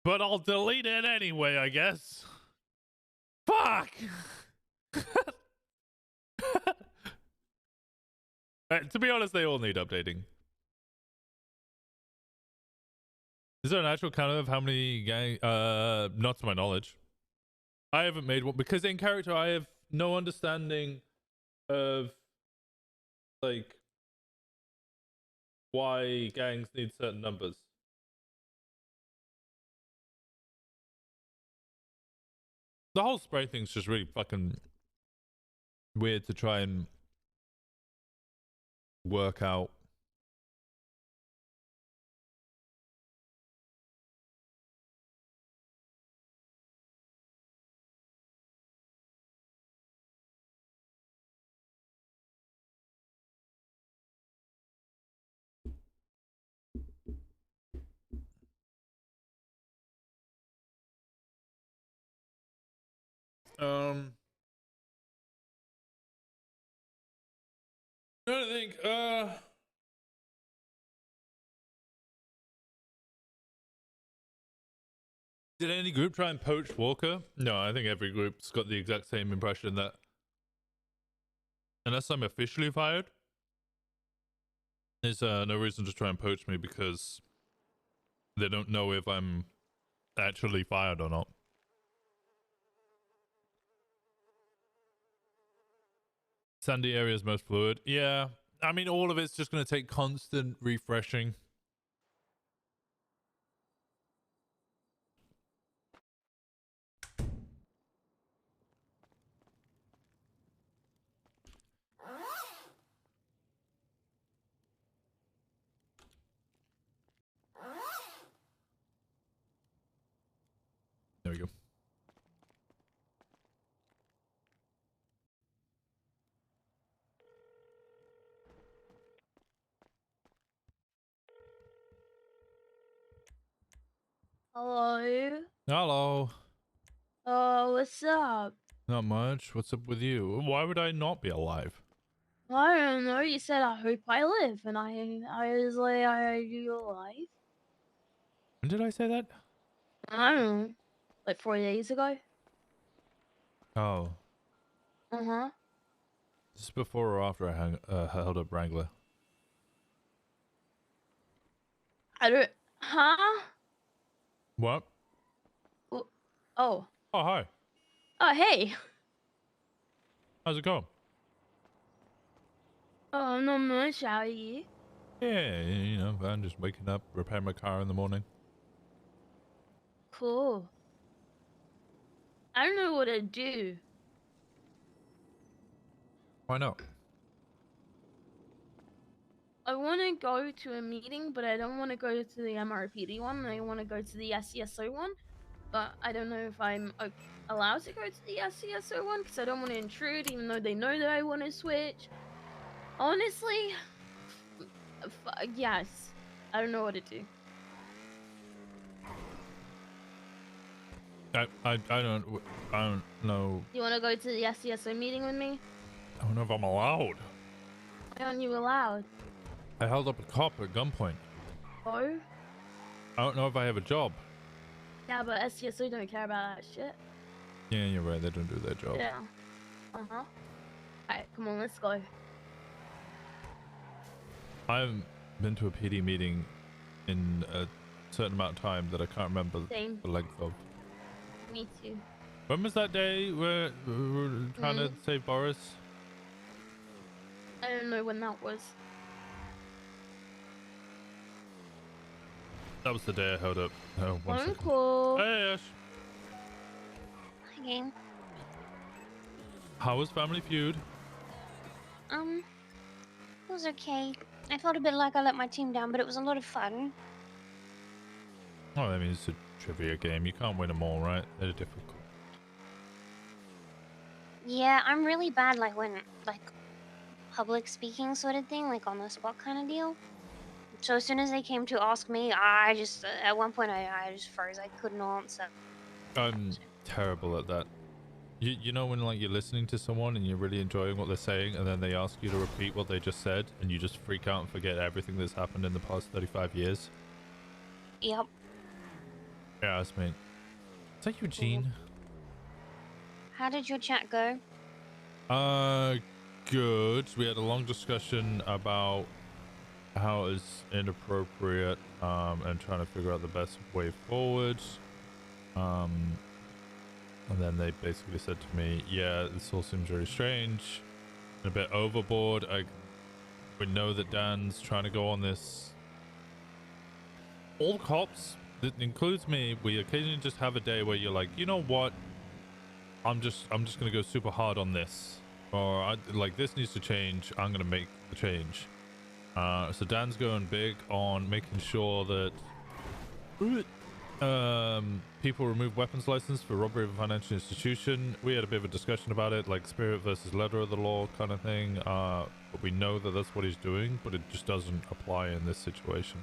But I'll delete it anyway, I guess. Fuck. To be honest, they all need updating. Is there an actual count of how many gang? Not to my knowledge. I haven't made one because in character I have no understanding of like why gangs need certain numbers. The whole spray thing's just really fucking weird to try and work out. I don't think, did any group try and poach Walker? No, I think every group's got the exact same impression that unless I'm officially fired, there's no reason to try and poach me because they don't know if I'm actually fired or not. Sandy area is most fluid. Yeah, I mean, all of it's just going to take constant refreshing. There we go. Hello. Hello. Oh, what's up? Not much. What's up with you? Why would I not be alive? I don't know. You said I hope I live, and I was like, are you alive? When did I say that? I don't know. Like 4 days ago. Oh. Uh-huh. This is before or after I held up Wrangler? I don't. Huh? What? Oh. Oh, hi. Oh, hey. How's it going? Oh, not much. How are you? Yeah, you know, I'm just waking up, repairing my car in the morning. Cool. I don't know what to do. Why not? I want to go to a meeting, but I don't want to go to the MRPD one. I want to go to the SCSO one, but I don't know if I'm allowed to go to the SCSO one because I don't want to intrude, even though they know that I want to switch. Honestly, Yes. I don't know what to do. I don't know. You want to go to the SCSO meeting with me? I don't know if I'm allowed. Why aren't you allowed? I held up a cop at gunpoint. Oh? I don't know if I have a job. Yeah, but SCSO don't care about that shit. Yeah, you're right. They don't do their job. Yeah. Uh-huh. Alright, come on, let's go. I haven't been to a PD meeting in a certain amount of time that I can't remember Same. the length of. Me too. When was that day where we were trying to save Boris? I don't know when that was. That was the day I held up. Oh, one second. Uncle. Hey, Ash. Hi, game. How was Family Feud? It was okay. I felt a bit like I let my team down, but it was a lot of fun. Oh, I mean, it's a trivia game. You can't win them all, right? They're difficult. Yeah, I'm really bad, like, when, like, public speaking sort of thing, like, on the spot kind of deal. So as soon as they came to ask me, I just, at one point, I just froze. I couldn't answer. I'm terrible at that. You know when, like, you're listening to someone and you're really enjoying what they're saying, and then they ask you to repeat what they just said, and you just freak out and forget everything that's happened in the past 35 years? Yep. Yeah, that's me. Is that Eugene? How did your chat go? Good. We had a long discussion about how it's inappropriate, and trying to figure out the best way forward. And then they basically said to me, yeah, this all seems very strange and a bit overboard. We know that Dan's trying to go on this. All cops, that includes me, we occasionally just have a day where you're like, you know what? I'm just gonna go super hard on this, or like this needs to change. I'm gonna make the change. So Dan's going big on making sure that people remove weapons license for robbery of a financial institution. We had a bit of a discussion about it, like spirit versus letter of the law kind of thing. But we know that that's what he's doing, but it just doesn't apply in this situation.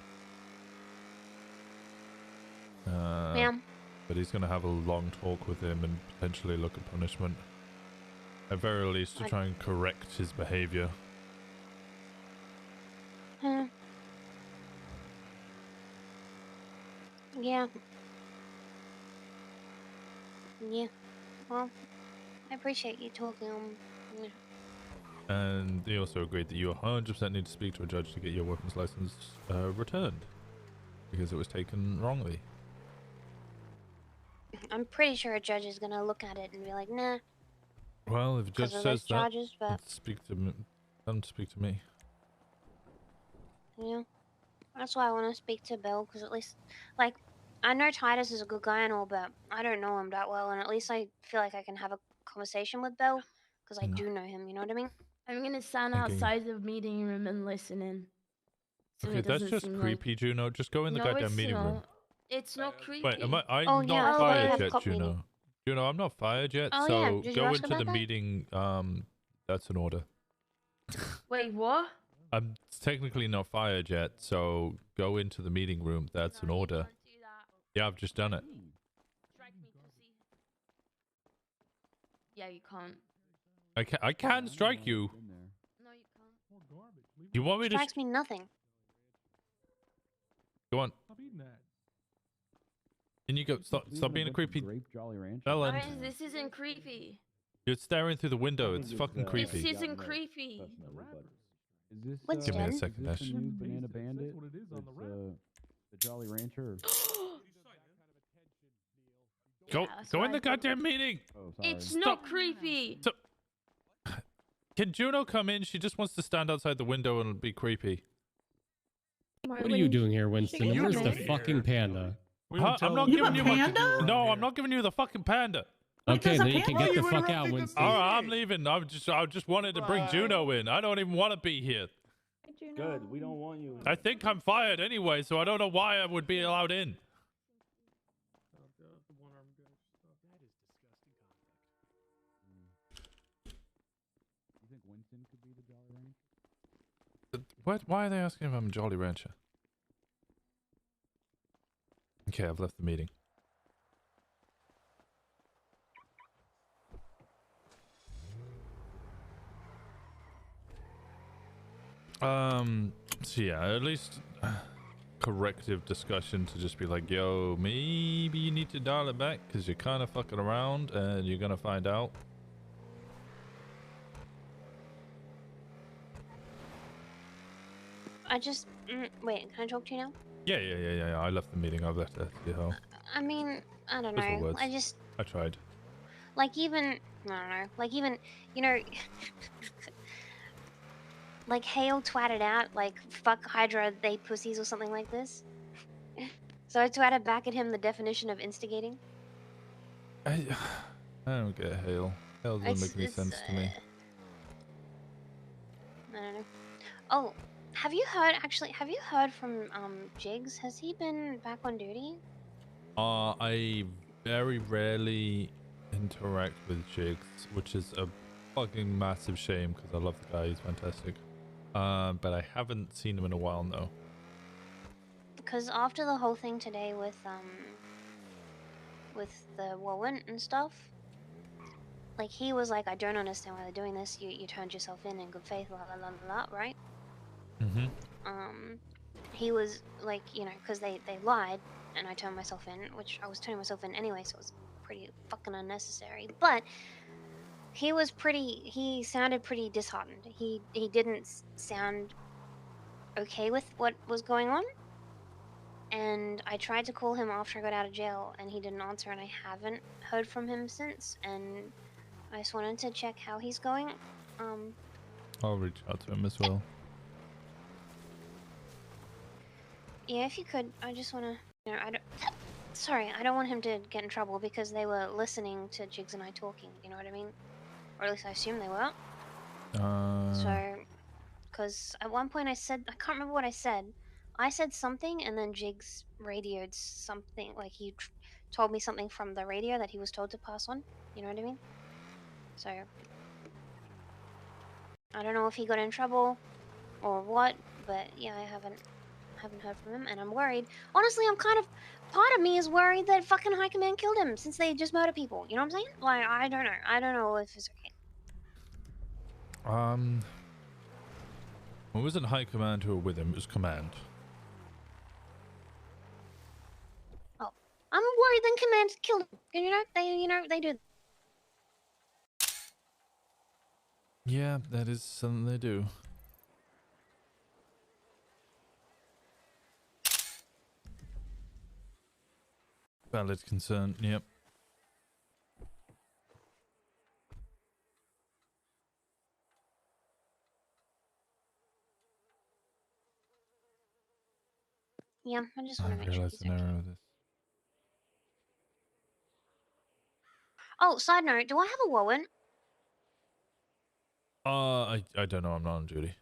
Yeah. But he's going to have a long talk with him and potentially look at punishment. At very least to try and correct his behavior. Yeah. Yeah. Well, I appreciate you talking. Yeah. And he also agreed that you 100% need to speak to a judge to get your weapons license returned. Because it was taken wrongly. I'm pretty sure a judge is gonna look at it and be like, nah. Well, if a judge says that, charges, but speak to me. Don't speak to me. yeah, that's why I want to speak to Bill, because at least, like, I know Titus is a good guy and all, but I don't know him that well, and at least I feel like I can have a conversation with Bill, because I do know him. You know what I mean? I'm gonna stand outside the meeting room and listen in. So Okay, that's just creepy, Juno. Just go in the goddamn meeting room. It's not creepy. Wait, I'm not fired yet, Juno. Juno, I'm not fired yet, Oh, so yeah. Did you go ask into about the that? meeting. That's an order. Wait, what? I'm technically not fired yet, so go into the meeting room. That's an order. Yeah, I've just done it. Strike me, pussy. Yeah, you can't. I can strike you. No, you can't. You want me to? Strikes me nothing. Go on. Can you go? Stop being a creepy felon. Guys, this isn't creepy. You're staring through the window. It's fucking creepy. This isn't creepy. Winston. Give me a second, Ash. Banana Bandit. The Jolly Rancher. Go in the goddamn meeting. Oh, sorry. It's not creepy. So, can Juno come in? She just wants to stand outside the window and be creepy. What are you doing here, Winston? Where's the fucking panda? Huh? I'm not giving you my... No, I'm not giving you the fucking panda. Okay, then you can get the fuck out, Winston. All right, I'm leaving. I just wanted to bring Juno in. I don't even want to be here. Good, we don't want you. I think I'm fired anyway, so I don't know why I would be allowed in. What? Why are they asking if I'm a Jolly Rancher? Okay, I've left the meeting. So yeah, at least corrective discussion to just be like, yo, maybe you need to dial it back because you're kind of fucking around and you're gonna find out. I just wait. Can I talk to you now? Yeah. I left the meeting. I've left it. You know. I mean, I don't Those were know. words. I tried. Like even I don't know. Like even you know. Like Hale twatted out like fuck Hydra, they pussies or something like this. So I twatted back at him the definition of instigating. I don't get Hale. Hale doesn't make any sense to me. I don't know. Oh, have you heard from Jigs? Has he been back on duty? I very rarely interact with Jigs, which is a fucking massive shame because I love the guy. He's fantastic. But I haven't seen him in a while now. Because after the whole thing today with the warrant and stuff, like he was like, I don't understand why they're doing this. You turned yourself in good faith, la la la la, right? He was like, you know, because they lied and I turned myself in, which I was turning myself in anyway, so it was pretty fucking unnecessary. But he sounded pretty disheartened. He didn't sound okay with what was going on. And I tried to call him after I got out of jail and he didn't answer and I haven't heard from him since, and I just wanted to check how he's going. I'll reach out to him as well. Yeah, if you could, I just want to, you know, I don't want him to get in trouble because they were listening to Jigs and I talking, you know what I mean? Or at least I assume they were. So, because at one point I can't remember what I said. I said something and then Jigs radioed something, like he told me something from the radio that he was told to pass on, you know what I mean? So, I don't know if he got in trouble or what, but yeah, I haven't heard from him and I'm worried. Honestly, part of me is worried that fucking High Command killed him since they just murder people, you know what I'm saying? Like, I don't know if it's okay. It wasn't High Command who were with him, it was Command. Oh, I'm worried then Command killed him. They do. Yeah, that is something they do. Valid concern, yep. Yeah, I just want to make sure he's an okay. error of this. Oh, side note, do I have a warrant? I don't know, I'm not on duty.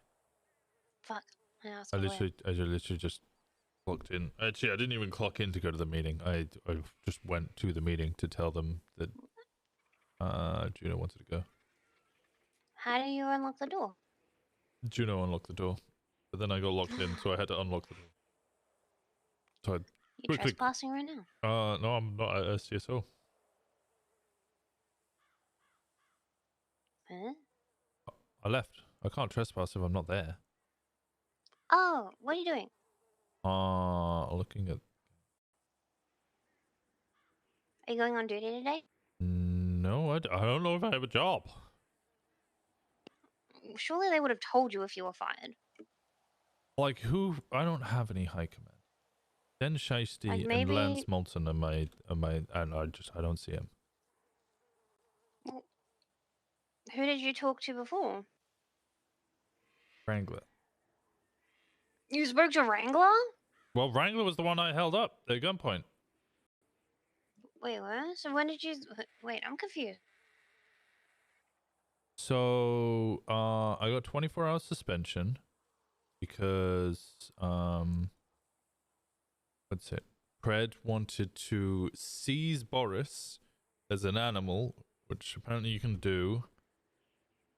Fuck. I literally just clocked in. Actually, I didn't even clock in to go to the meeting. I just went to the meeting to tell them that Juno wanted to go. How do you unlock the door? Juno unlocked the door, but then I got locked in, so I had to unlock the door. So You're trespassing right now. No, I'm not at SCSO. Huh? I left. I can't trespass if I'm not there. Oh, what are you doing? Looking at... Are you going on duty today? No, I don't know if I have a job. Surely they would have told you if you were fired. Like who? I don't have any high command. Den Shiesty Like maybe... and Lance Moulton are my, and I don't see him. Well, who did you talk to before? Wrangler. You spoke to Wrangler? Well, Wrangler was the one I held up at gunpoint. Wait, what? So when did you... Wait, I'm confused. So, I got 24-hour suspension because, what's it? Pred wanted to seize Boris as an animal, which apparently you can do.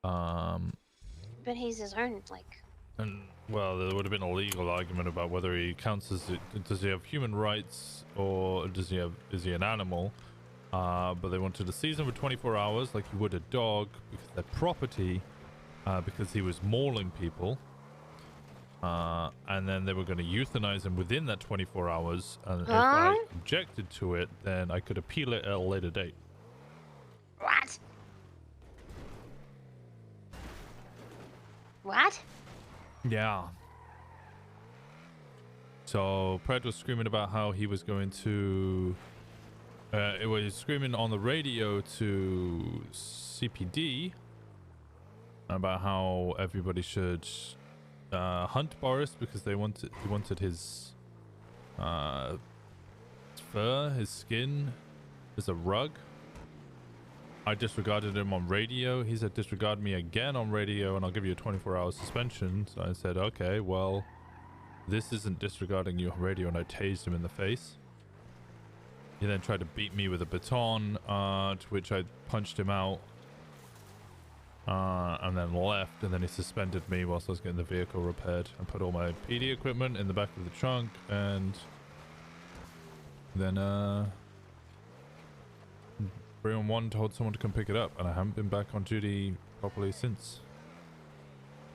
But he's his own, like... And well, there would have been a legal argument about whether he counts as does he have human rights or is he an animal? But they wanted to seize him for 24 hours like you would a dog because they're property, because he was mauling people. And then they were going to euthanize him within that 24 hours. And if I objected to it, then I could appeal it at a later date. What? What? Yeah. So Pred was screaming about how he was going to... it was screaming on the radio to CPD about how everybody should hunt Boris because he wanted his fur, his skin as a rug. I disregarded him on radio. He said disregard me again on radio and I'll give you a 24-hour suspension. So I said, okay, well, this isn't disregarding you on radio, and I tased him in the face. He then tried to beat me with a baton, to which I punched him out, and then left, and then he suspended me whilst I was getting the vehicle repaired. I put all my PD equipment in the back of the trunk, and then 311 told someone to come pick it up, and I haven't been back on duty properly since.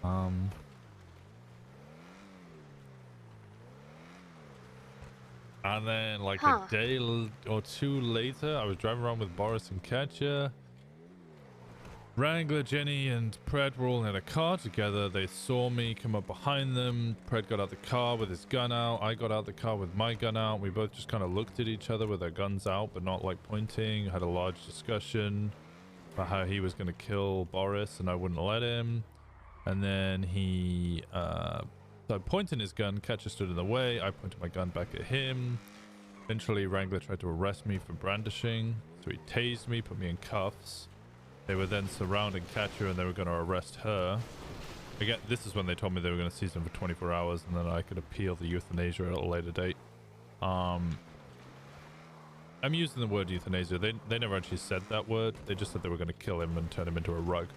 And then like a day or two later, I was driving around with Boris and Katja. Wrangler, Jenny, and Pred were all in a car together. They saw me come up behind them. Pred got out the car with his gun out. I got out the car with my gun out. We both just kind of looked at each other with our guns out, but not like pointing. Had a large discussion about how he was going to kill Boris and I wouldn't let him. And then he started pointing his gun. Katja stood in the way. I pointed my gun back at him. Eventually, Wrangler tried to arrest me for brandishing. So he tased me, put me in cuffs. They were then surrounding Katja and they were going to arrest her. Again, this is when they told me they were going to seize him for 24 hours and then I could appeal the euthanasia at a later date. I'm using the word euthanasia. They never actually said that word. They just said they were going to kill him and turn him into a rug.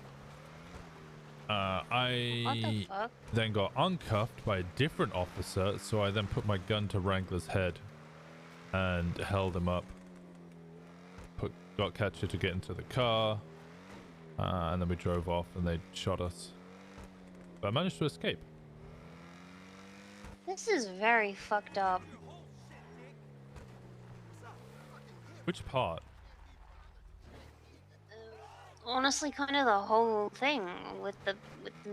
I then got uncuffed by a different officer, so I then put my gun to Wrangler's head and held him up. Got Katja to get into the car. And then we drove off and they shot us. But I managed to escape. This is very fucked up. Which part? Honestly, kind of the whole thing with them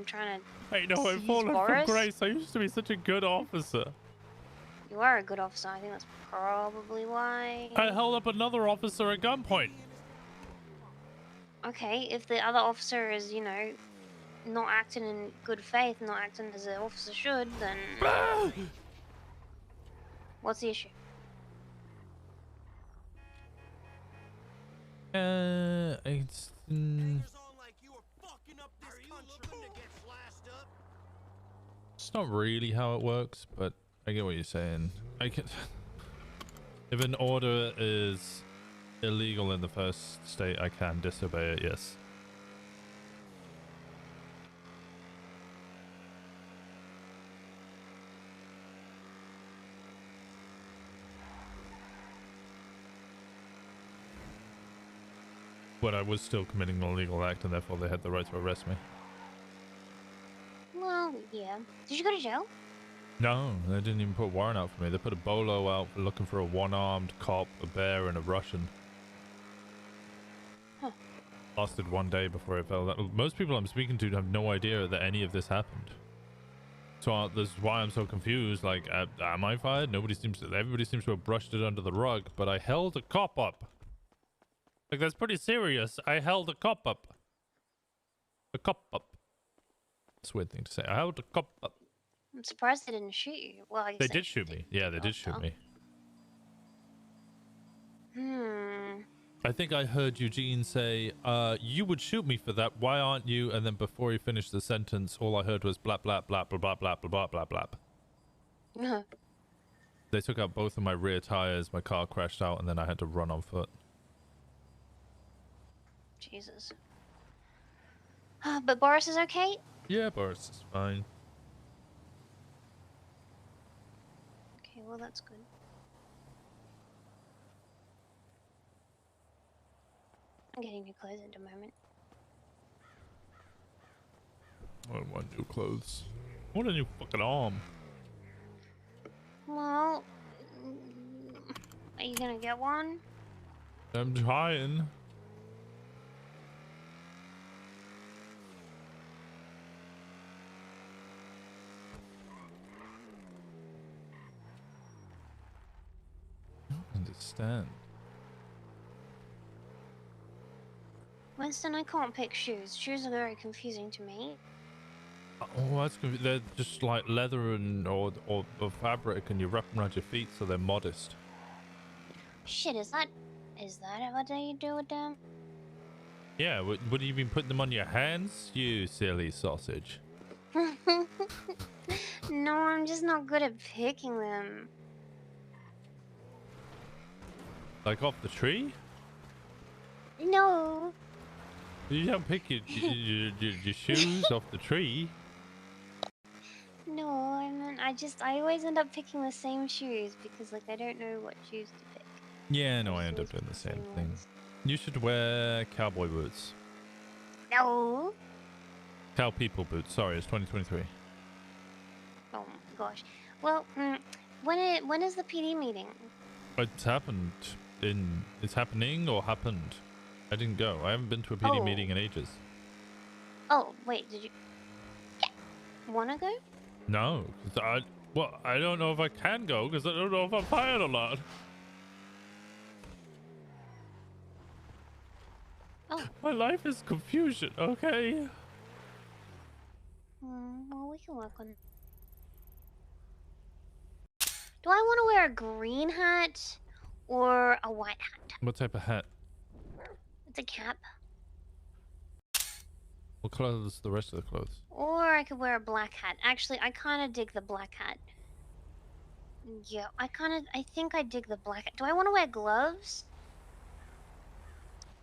trying to. Hey, no, I've fallen from grace. I used to be such a good officer. You are a good officer. I think that's probably why. I held up another officer at gunpoint. Okay, if the other officer is, you know, not acting in good faith, not acting as an officer should, then what's the issue? It's not really how it works, but I get what you're saying. If an order is illegal in the first state, I can disobey it, yes. But I was still committing an illegal act and therefore they had the right to arrest me. Well, yeah. Did you go to jail? No, they didn't even put a warrant out for me. They put a bolo out looking for a one-armed cop, a bear, and a Russian. Huh. Lasted 1 day before it fell down. Most people I'm speaking to have no idea that any of this happened. So this is why I'm so confused. Like, am I fired? Everybody seems to have brushed it under the rug, but I held a cop up. Like, that's pretty serious. I held a cop up. A cop up. That's a weird thing to say. I held a cop up. I'm surprised they didn't shoot you. Well, I guess they did shoot me. Yeah, they did shoot me. I think I heard Eugene say, you would shoot me for that. Why aren't you? And then before he finished the sentence, all I heard was blah, blah, blah, blah, blah, blah, blah, blah, blah, blah. They took out both of my rear tires. My car crashed out and then I had to run on foot. Jesus. But Boris is okay? Yeah, Boris is fine. well that's good. I'm getting new clothes in a moment. I don't want new clothes. I want a new fucking arm. Well, are you gonna get one? I'm trying. I don't understand. Winston, I can't pick shoes. Shoes are very confusing to me. Oh, that's good. They're just like leather and or fabric, and you wrap them around your feet so they're modest. Shit, is that what you do with them? Yeah, would you been putting them on your hands, you silly sausage? No, I'm just not good at picking them. Like off the tree? No. You don't pick your shoes off the tree. No, I always end up picking the same shoes because like I don't know what shoes to pick. Yeah, no, I end up doing the same thing. You should wear cowboy boots. No. Cow people boots. Sorry, it's 2023. Oh my gosh. Well, when is the PD meeting? It's happened it's happening or happened. I didn't go. I haven't been to a PD meeting in ages. Oh, wait, did you wanna go? No, 'cause I don't know if I can go because I don't know if I'm fired or not. Oh. My life is confusion, okay? Well, we can work on it. Do I want to wear a green hat or a white hat? What type of hat? It's a cap. What color is the rest of the clothes? Or I could wear a black hat. Actually, I kind of dig the black hat. Yeah, I think I dig the black hat. Do I want to wear gloves?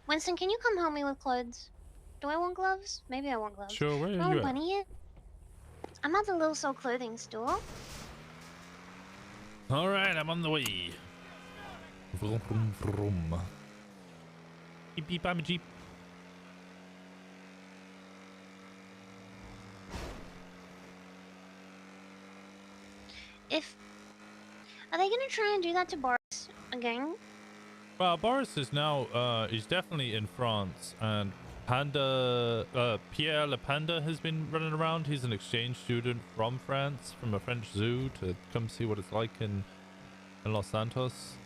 Winston, can you come help me with clothes? Do I want gloves? Maybe I want gloves. Sure, where are Do I you want at? bunny yet? I'm at the Little Soul clothing store. All right, I'm on the way. Vroom, vroom, vroom. Beep, beep, I'm a Jeep. Are they gonna try and do that to Boris again? Well, Boris is now, he's definitely in France, and Pierre Le Panda has been running around. He's an exchange student from France, from a French zoo, to come see what it's like in Los Santos.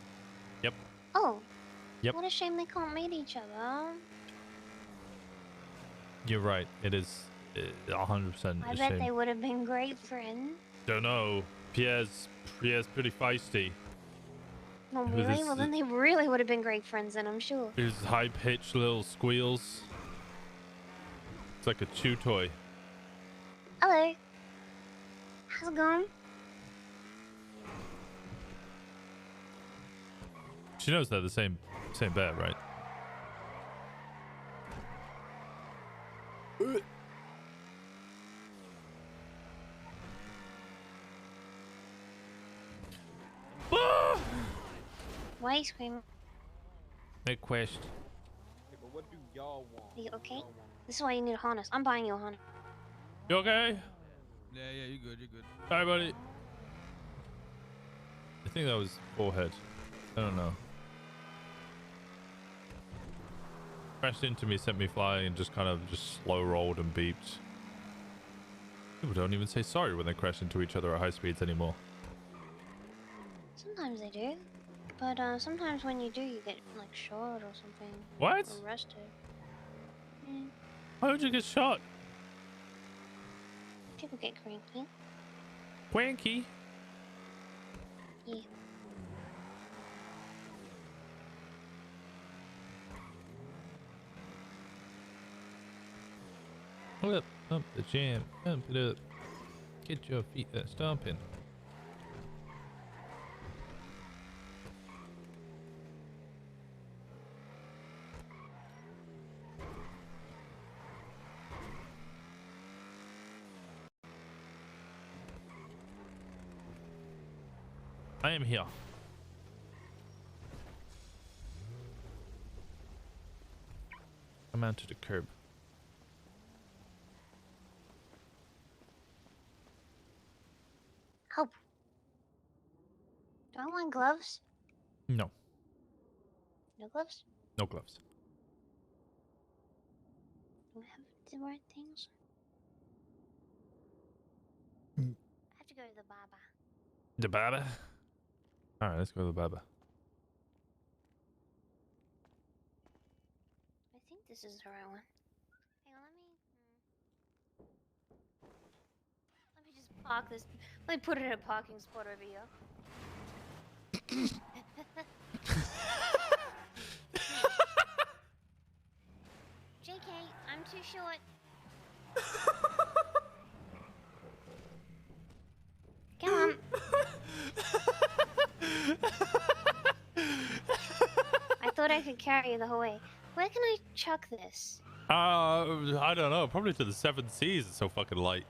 Yep. Oh. Yep. What a shame they can't meet each other. You're right. It is 100% I a bet shame. they would have been great friends. Don't know. Pierre's pretty feisty. Oh, With really? his- Well, then they really would have been great friends then, I'm sure. His high-pitched little squeals. It's like a chew toy. Hello. How's it going? She knows they're the same bear, right? Why are you screaming? Big quest. But what do y'all want? Are you okay? This is why you need a harness. I'm buying you a harness. You okay? Yeah, you're good, you're good. Hi, buddy. I think that was forehead. I don't know. Crashed into me, sent me flying, and just kind of slow rolled and beeped. People don't even say sorry when they crash into each other at high speeds anymore. Sometimes they do. But sometimes when you do, you get like shot or something. What? Or arrested. Yeah. Why would you get shot? People get cranky. Wanky. Yeah. Up the jam, pump it up. Get your feet stomping. I am here. Come out to the curb. Help. Do I want gloves? No. No gloves? No gloves. Do I have the right things? I have to go to the barber. The barber? Alright, let's go to the barber. I think this is the right one. Hang on, let me just park this. Let me put it in a parking spot over here. JK, I'm too short. Come on. I thought I could carry you the whole way. Where can I chuck this? I don't know. Probably to the 7 Seas. It's so fucking light.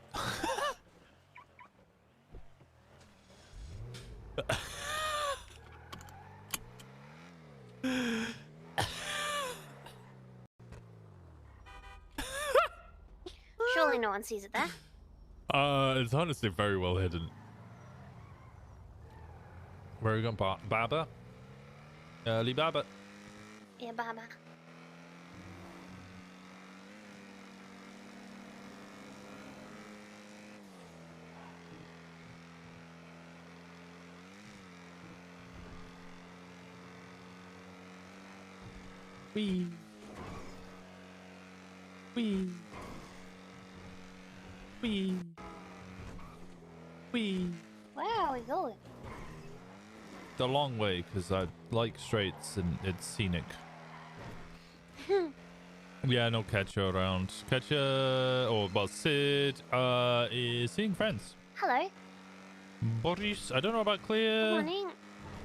Surely no one sees it there. It's honestly very well hidden. Where are we going, Baba? Early Baba. Yeah, Baba. Wee. Wee. Wee. Wee. Where are we going? The long way, because I like straights and it's scenic. Yeah, no Catcher around. Catcher, or well, Sid, is seeing friends. Hello. Boris, I don't know about Clear. Good morning.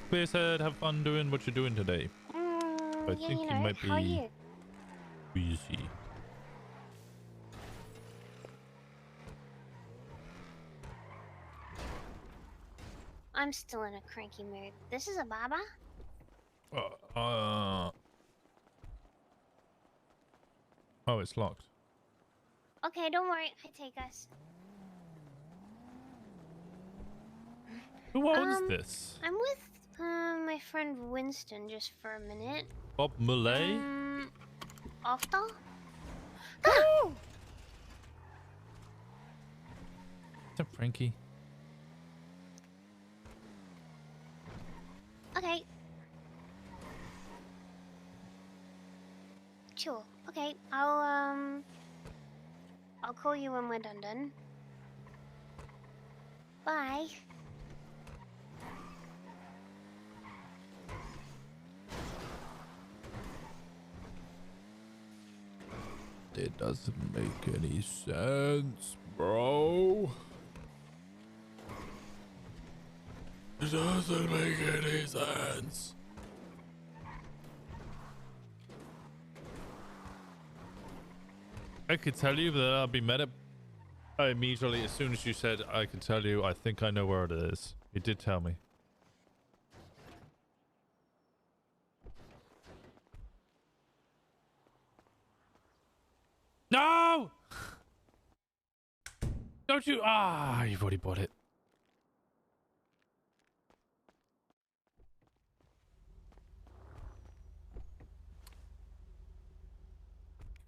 Clear said, have fun doing what you're doing today. I Yeah, think you you know, might how are be you? busy. I'm still in a cranky mood. This is a Baba? Oh, it's locked. Okay, don't worry. I take us. Who owns this? I'm with my friend Winston just for a minute. Bob Malay? After? Oh! What's up, Frankie? Okay. Sure. Okay, I'll call you when we're done. Bye. It doesn't make any sense, bro. It doesn't make any sense. I could tell you that I'll be met up immediately as soon as you said I can tell you. I think I know where it is. You did tell me. No! Don't you? Ah, you've already bought it.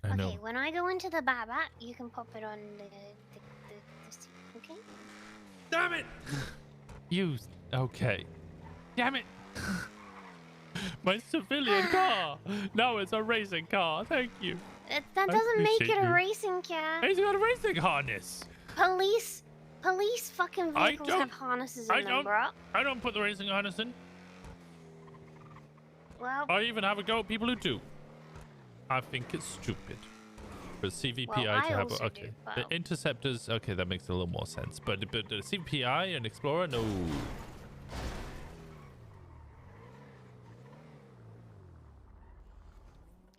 I know. Okay, when I go into the Baba, you can pop it on the seat, okay? Damn it! You. Okay. Damn it! My civilian car! Now it's a racing car. Thank you. That doesn't make it appreciate a you. racing car. It's got a racing harness. Police fucking vehicles have harnesses in them, bro. I don't put the racing harness in. Well, I even have a go at people who do. I think it's stupid. For CVPI well, to I have also okay. do, but... The interceptors, okay, that makes a little more sense. But the CVPI and Explorer, no.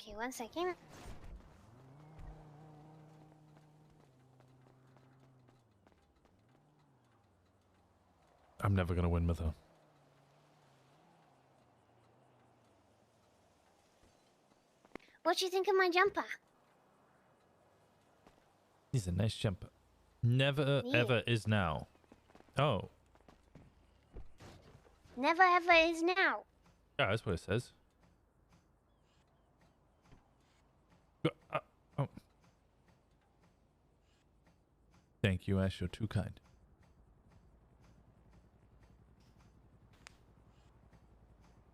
Okay, 1 second. I'm never gonna win with her. What you think of my jumper? He's a nice jumper. Never Yeah. ever is now. Oh. Never ever is now. Yeah, that's what it says. Oh. Thank you, Ash. You're too kind.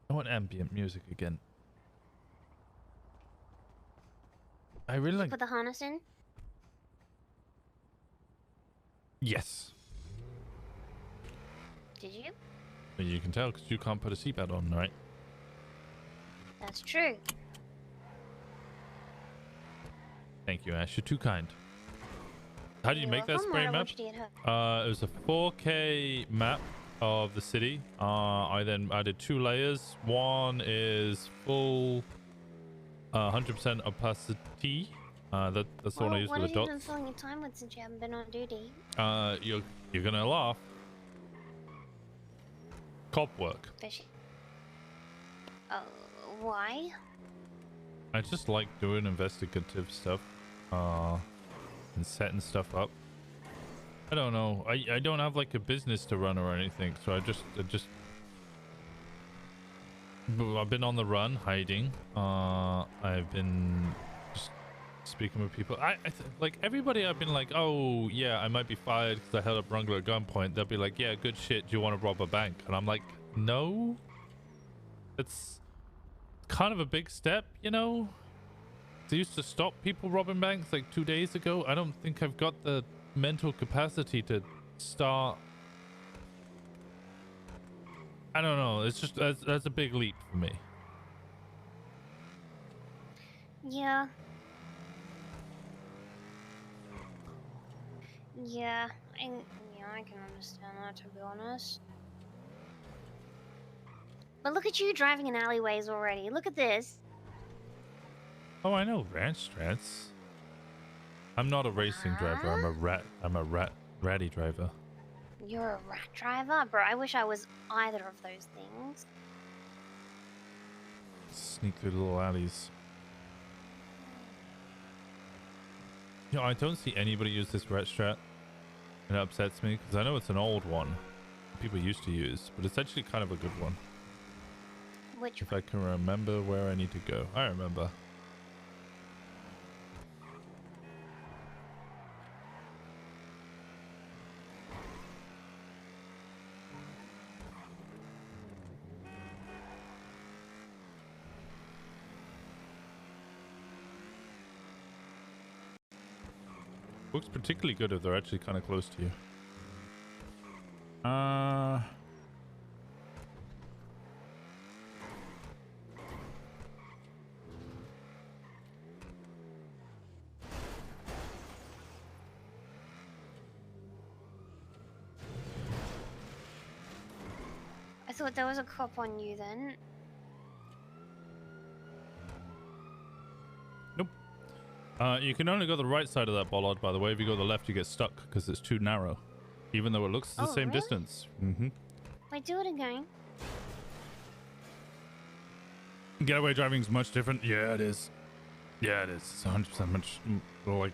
I want ambient music again. I really like. Put the harness in. Yes. Did you? But you can tell because you can't put a seatbelt on, right? That's true. Thank you, Ash. You're too kind. How did you make that welcome. spray Why map? don't you get her? It was a 4K map of the city. I then added 2 layers. One is full 100% opacity. That's the one I use What with have the you been dots. filling your time with since you haven't been on duty? You're gonna laugh. Cop work. Fishy. Why? I just like doing investigative stuff, and setting stuff up. I don't know. I don't have like a business to run or anything, so I've been on the run, hiding. I've been just speaking with people. Like everybody I've been like, oh yeah, I might be fired because I held up Rungler at gunpoint. They'll be like, yeah, good shit. Do you want to rob a bank? And I'm like, no. It's kind of a big step, you know. They used to stop people robbing banks like 2 days ago. I don't think I've got the mental capacity to start. I don't know. It's just that's a big leap for me. Yeah. Yeah, I can understand that, to be honest. But look at you driving in alleyways already. Look at this. Oh, I know ranch strats. I'm not a racing driver. I'm a ratty driver. You're a rat driver? Bro, I wish I was either of those things. Sneak through the little alleys. You know, I don't see anybody use this rat strat. It upsets me because I know it's an old one people used to use, but it's actually kind of a good one. Which if I can remember where I need to go. I remember. Looks particularly good if they're actually kind of close to you. I thought there was a cop on you then. Nope. You can only go the right side of that bollard, by the way. If you go the left, you get stuck because it's too narrow. Even though it looks the same really? distance. Mm-hmm. Wait, do it again. Getaway driving's much different. Yeah, it is. Yeah, it is. It's 100% much. Like,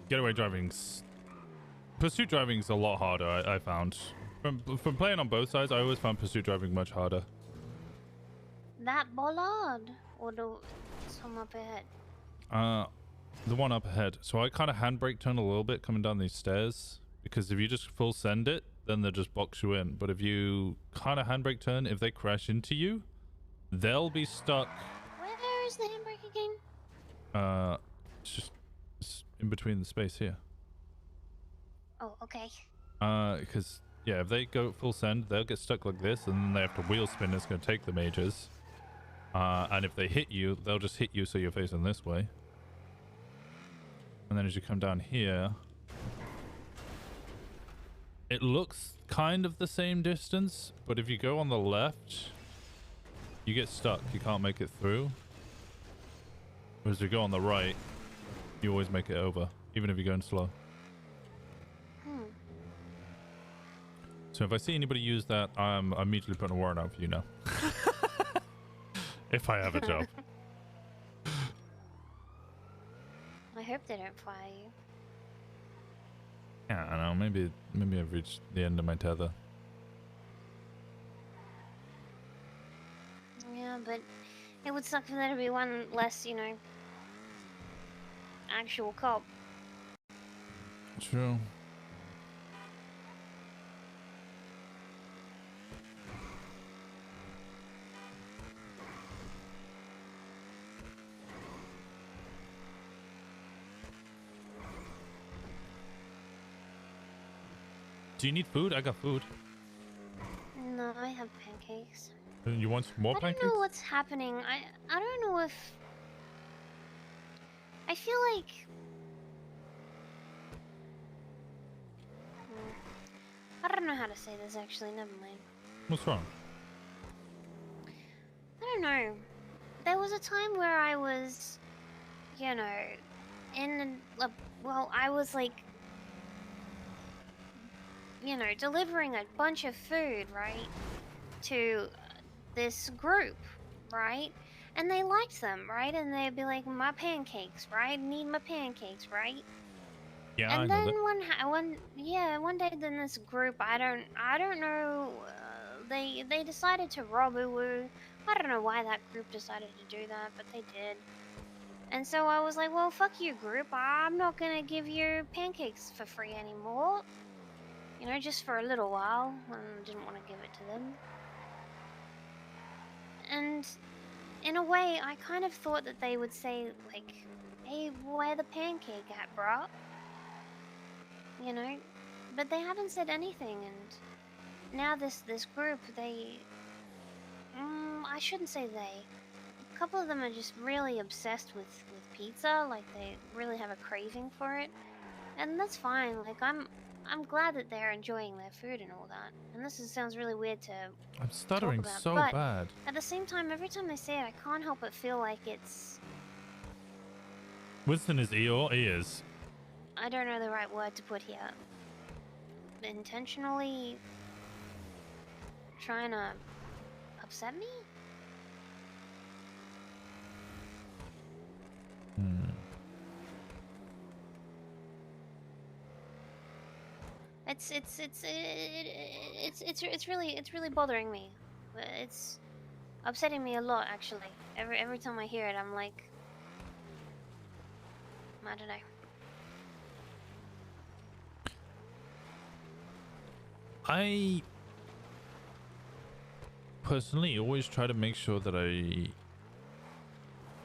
getaway driving's... Pursuit driving's a lot harder, I found. From playing on both sides, I always found pursuit driving much harder. That bollard? Or the some up ahead? The one up ahead. So I kind of handbrake turn a little bit coming down these stairs. Because if you just full send it, then they'll just box you in. But if you kind of handbrake turn, if they crash into you, they'll be stuck. Where is the handbrake again? It's in between the space here. Oh, okay. Because yeah, if they go full send, they'll get stuck like this, and then they have to wheel spin. It's going to take them ages. And if they hit you, they'll just hit you so you're facing this way. And then as you come down here, it looks kind of the same distance, but if you go on the left, you get stuck. You can't make it through. Whereas if you go on the right, you always make it over, even if you're going slow. So if I see anybody use that, I'm immediately putting a warrant out for you now. If I have a job. hope they don't fire you. Yeah, I don't know. Maybe I've reached the end of my tether. Yeah, but it would suck for there to be one less, you know, actual cop. True. Do you need food? I got food. No, I have pancakes. You want some more I pancakes? don't know what's happening. I don't know if... I feel like... I don't know how to say this actually, never mind. What's wrong? I don't know. There was a time where I was, you know, well, I was like, you know, delivering a bunch of food, right, to this group, right? And they liked them, right? And they'd be like, my pancakes, right? Need my pancakes, right? Yeah, And I know then that. one day then this group, I don't know, they decided to rob Uwu. I don't know why that group decided to do that, but they did. And so I was like, well, fuck you, group. I'm not gonna give you pancakes for free anymore. You know, just for a little while. I didn't want to give it to them. And in a way, I kind of thought that they would say, like, hey, where the pancake at, bruh? You know? But they haven't said anything, and now this group, they... I shouldn't say they. A couple of them are just really obsessed with pizza, like they really have a craving for it. And that's fine, like I'm glad that they're enjoying their food and all that. And this sounds really weird to I'm stuttering talk about, so but bad. at the same time, every time I say it, I can't help but feel like it's... Winston is Eeyore? He is. I don't know the right word to put here. Intentionally trying to upset me? It's really bothering me. It's upsetting me a lot, actually. Every time I hear it, I'm like, I don't know. I personally always try to make sure that I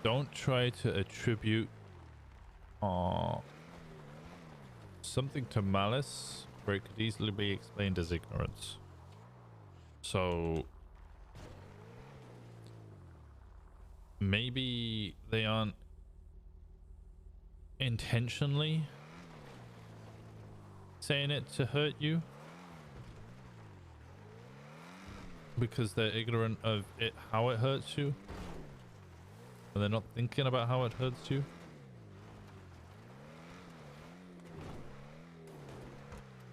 don't try to attribute something to malice where it could easily be explained as ignorance. So maybe they aren't intentionally saying it to hurt you because they're ignorant of it, how it hurts you, and they're not thinking about how it hurts you.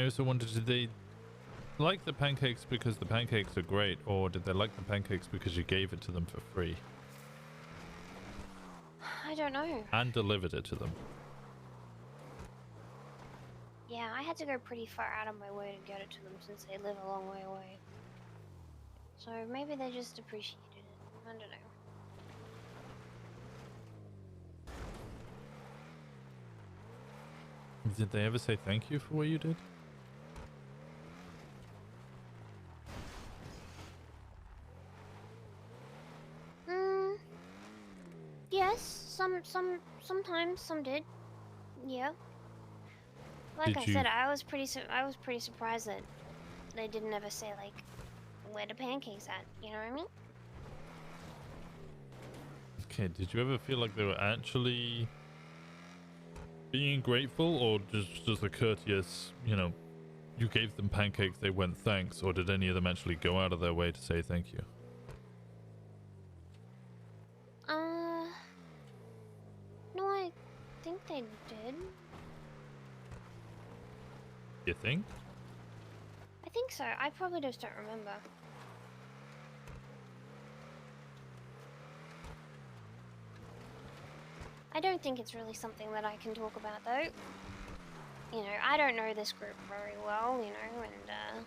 I also wondered, did they like the pancakes because the pancakes are great, or did they like the pancakes because you gave it to them for free I don't know. and delivered it to them? Yeah, I had to go pretty far out of my way to get it to them since they live a long way away. So maybe they just appreciated it. I don't know. Did they ever say thank you for what you did? Yes, sometimes some did. Yeah. Like Did I you- said, I was pretty surprised that they didn't ever say like where the pancakes at. You know what I mean? Okay, did you ever feel like they were actually being grateful, or just a courteous, you know, you gave them pancakes, they went thanks, or did any of them actually go out of their way to say thank you? No, I think they did. You think? I think so. I probably just don't remember. I don't think it's really something that I can talk about, though. You know, I don't know this group very well, you know, and,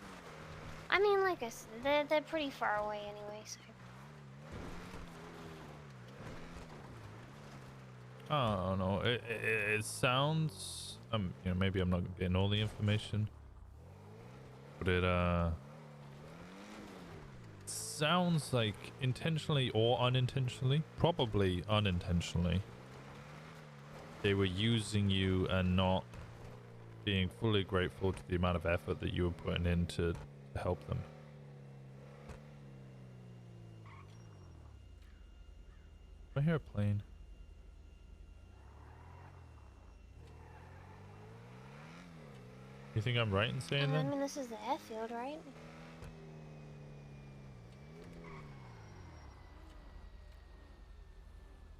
I mean, like I said, they're pretty far away anyway, so... I don't know. It sounds... you know, maybe I'm not getting all the information. But it, sounds like intentionally or unintentionally, probably unintentionally, they were using you and not being fully grateful to the amount of effort that you were putting in to help them. I hear a plane. You think I'm right in saying I that? mean, this is the airfield, right?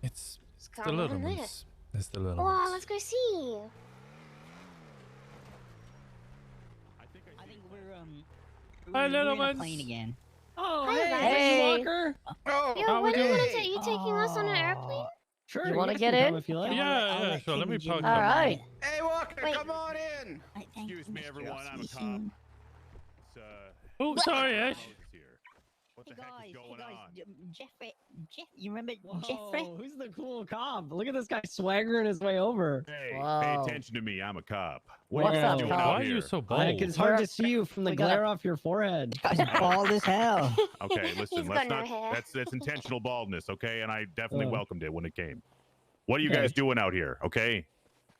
It's the going little on there? ones. It's the little Oh, ones. let's go see. I think we're Hi, little in a ones. plane again. Oh, Hi, guys. hey, Walker. Oh, Yo, what do you want to do? You taking us on an airplane? Sure. You wanna guys get can come in? if you like? Yeah, sure. Let me park All right. Hey, Walker, Wait. come on in. Excuse me, everyone. I'm a cop. It's, Oh, sorry, Ash. here. What the Hey heck is going on? Jeff, you remember Jeffrey? Whoa, who's the cool cop? Look at this guy swaggering his way over. Hey, Whoa. pay attention to me. I'm a cop. What's are you guys up, doing cop? out Why are here? you so Like, bold? it's hard to see you from the We got glare off your forehead. Guys bald as hell. Okay, listen. He's Let's got no not. hair. That's intentional baldness, okay? And I definitely Oh. welcomed it when it came. What are you Okay. guys doing out here? Okay.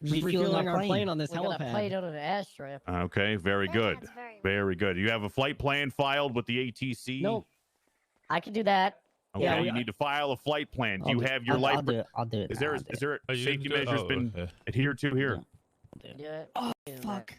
Refueling our plane on this We got a plane helipad. on an airstrip. Okay. Very good. That's very Very good. You have a flight plan filed with the ATC? Nope. I can do that. Okay. Yeah, you need to file a flight plan. Do you have your I'll life? do it. I'll do it. Is now, there I'll do is it. there Are you safety gonna do- measures oh, been okay. adhered to here? Do it. Oh, Do that. fuck.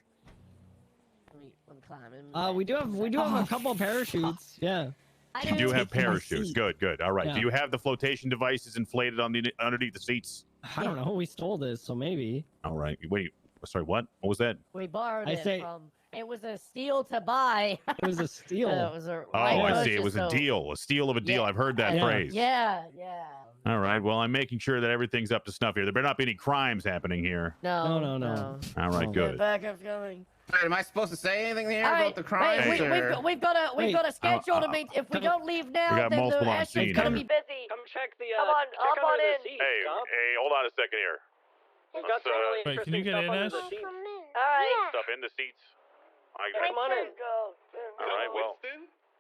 Let me climb in. We do have a couple parachutes. Yeah. I You didn't do have take my parachutes. seat. Good, good. All right. Yeah. Do you have the flotation devices inflated on the underneath the seats? I don't know. We stole this, so maybe. All right. Wait. Sorry. What? What was that? We borrowed I it say- from. It was a steal to buy. It was a steal. It was a Oh, right I see. It purchase, was a so- deal. A steal of a deal. Yeah. I've heard that Yeah. phrase. Yeah, yeah. All right. Well, I'm making sure that everything's up to snuff here. There better not be any crimes happening here. No, No. All right. No. Good. Backup's coming. Wait, am I supposed to say anything here All about right, the crimes? wait, or- we've got a Wait, schedule to meet. If we don't leave now, got then the multiple on airstrip's scene gonna here. be busy. Come check the. Come on, hop on in. Hey, hold on a second here. We've got some really Wait, can you interesting get stuff in, under Ash? the Oh, seats. come in. All right. Yeah. Stuff in the seats. Come on in. All right. Well,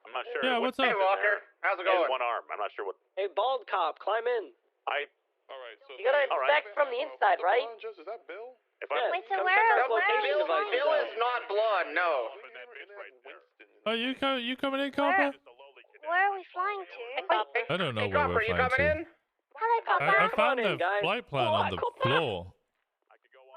I'm not sure. Yeah, what's up? Hey, Walker, how's it going? One arm. I'm not sure what. Hey, bald cop, climb in. All right. So You gotta all right. inspect from the inside, right? Is that Bill? If Yeah. Wait, so Come where check our are flotation we device. Bill is not blonde, no. Oh, you coming in, Copper? Where are we flying to? I don't know Hey, where Copper, we're you flying coming to. in? Hello, Papa. I Come found on in, the guys. flight plan on the floor.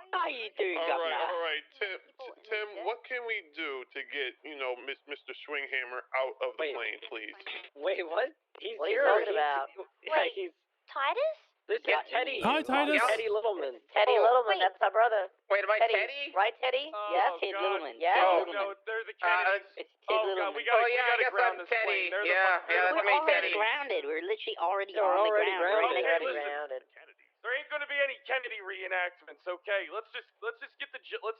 How you doing, All right, Tim. What can we do to get Mr. Swinghammer out of the Wait. plane, please? Wait, what? He's What are you here. talking about? Yeah, Wait. he's. Titus? This is Teddy. Hi, Titus. Teddy Littleman. Teddy Oh, Littleman, wait. that's our brother. Wait, am I Teddy, Teddy? right, Teddy? yes, Ted Littleman. Yeah, Oh, No, they're the Kennedys. it's Ted Littleman. we gotta, Oh, yeah, I guess ground I'm this Teddy. plane. They're Yeah, that's We're me, already Teddy. grounded. We're literally already Yeah, we're on the already ground. grounded. We're already Listen. grounded. There ain't gonna be any Kennedy reenactments, okay? Let's just get the let's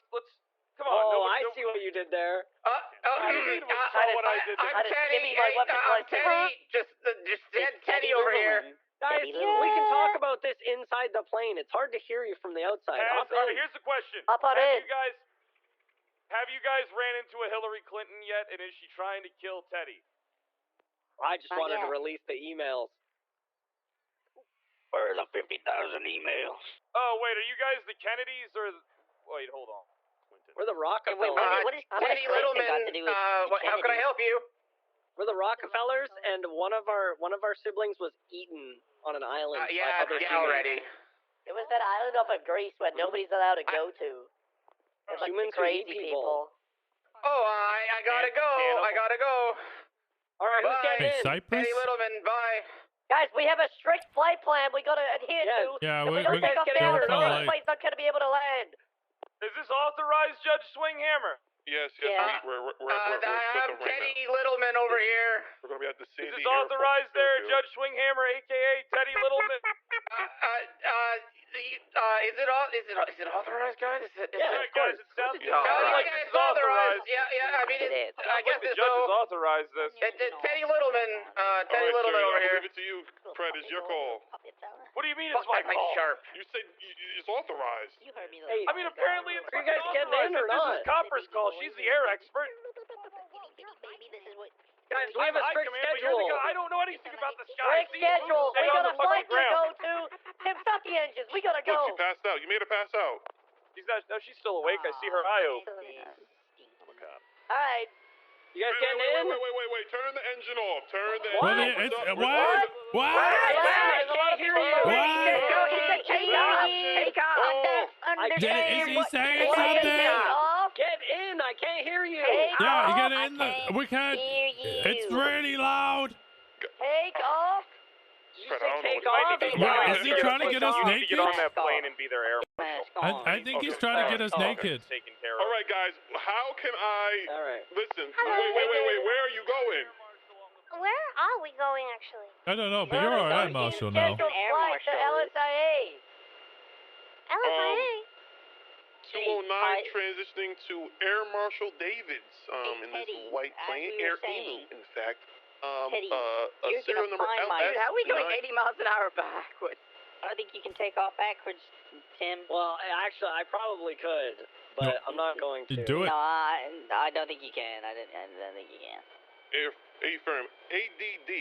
come on. Oh, I see what you did there. what I did. I'm Titus, Teddy. give me my weapon I'm license. Teddy. Just Teddy over here. Guys, Teddy we Littleman. can talk about this inside the plane. It's hard to hear you from the outside. Hop in. Here's the question. Hop on in. Have you guys ran into a Hillary Clinton yet, and is she trying to kill Teddy? I just Not wanted to yet. release the emails. Where are the 50,000 emails? Oh, wait, are you guys the Kennedys or? Wait, hold on. We're the Rockefellers. what is Teddy Littleman. How can I help you? We're the Rockefellers, and one of our siblings was eaten on an island. by other humans. already. It was that island off of Greece where nobody's allowed to go to. It's like Humans the who eat crazy people. Oh, I gotta go. I gotta go. All right, who's Bye. getting Hey, in? Cypress? Teddy Littleman, bye. Guys, we have a strict flight plan we gotta adhere Yeah. to. Yeah, if we don't take off get now, out the of next line. flight's not gonna be able to land. Is this authorized, Judge Swinghammer? Yes, Yeah. we're with I'm them right Teddy Littleman over here. now. We're gonna be at the Is Sandy this authorized there, Airport. Judge Swinghammer, aka Teddy Littleman? it authorized, guys? Is it guys, it sounds like it's authorized. Yeah, I mean, I guess the judge has authorized this. Teddy Littleman, Teddy Littleman over here. I'll leave it to you, Fred. It's your call. What do you mean it's my call? Sharp. You said it's authorized. You heard me. I mean, apparently it's Are you fucking guys getting authorized. in or This not? is Copper's call. She's the air expert. This is what. Guys, we have a strict schedule. I don't know anything about the sky. Strict schedule. We got a flight to go to. Tim, stop the engines. We gotta go. Look, she passed out. You made her pass out. She's not. No, she's still awake. I see her eye open. All right. You guys getting in? Wait. Turn the engine off. Turn the What? engine off. What? I can't hear you. Take off. Is he saying something? Get in. I can't hear you. Yeah, you get in. We can't. It's really loud. Take off. Take off. Well, is he trying to get us naked? Get on that plane and be their air. I think he's trying to get us naked. All right, guys. How can I? All right. Listen. Wait. Where are you going? Where are we going, actually? I don't know, but you're all right, Marshall, now. Flight to LSIA. LSIA? 209 transitioning to Air Marshal Davids in this white plane, Air Emu, in fact. A serial number LS. How are we going 80 miles an hour backwards? I think you can take off backwards, Tim. Well, actually, I probably could, but I'm not going to. Do it. No, I don't think you can. I don't think you can. Affirm. ADD,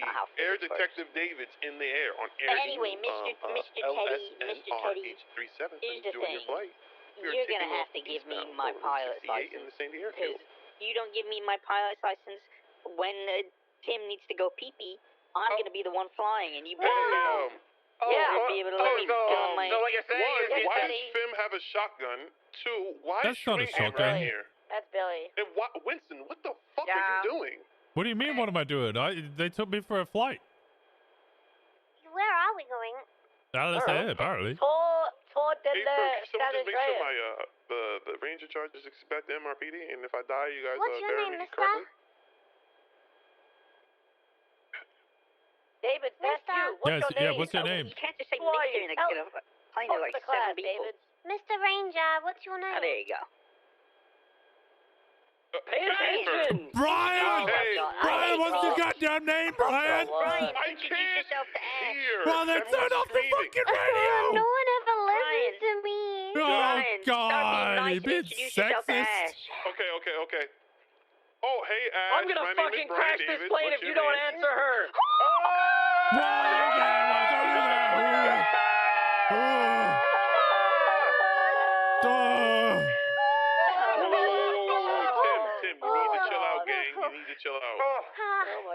Air Detective Davids in the air on Air Anyway, Mr. Teddy, LSNR-H37. here's the Doing thing. your flight. You're going to have to give me my pilot's license. In the San Diego Because you don't give me my pilot's license when Tim needs to go pee-pee, I'm going to be the one flying, and you better be able to let me fill my... So what you're saying is... Why does Fim have a shotgun? Two, why That's is not a shotgun. here? That's Billy. And Winston, what the fuck are you doing? What do you mean, what am I doing? They took me for a flight. Where are we going? LSA, apparently. Toward the San San just make sure Andreas. the ranger charges expect the MRPD, and if I die, you guys What's your bury name, me mister? correctly. David, that's you. Yes, What's your name? what's your name? You can't just say Mister in a plane of like 7 people. David. Mr. Ranger, what's your name? Oh, there you go. Pay attention! Brian! Brian, what's your goddamn name, Brian? Brian, I can't hear. Well, then turn off the fucking radio! No one ever listens to me. Oh, God, he's being sexist. Okay. Oh, hey, Ash. I'm gonna my name fucking is Brian crash this Davis. plane What's if your you don't name? answer her! Tim, you need to chill out, gang. You need to chill out.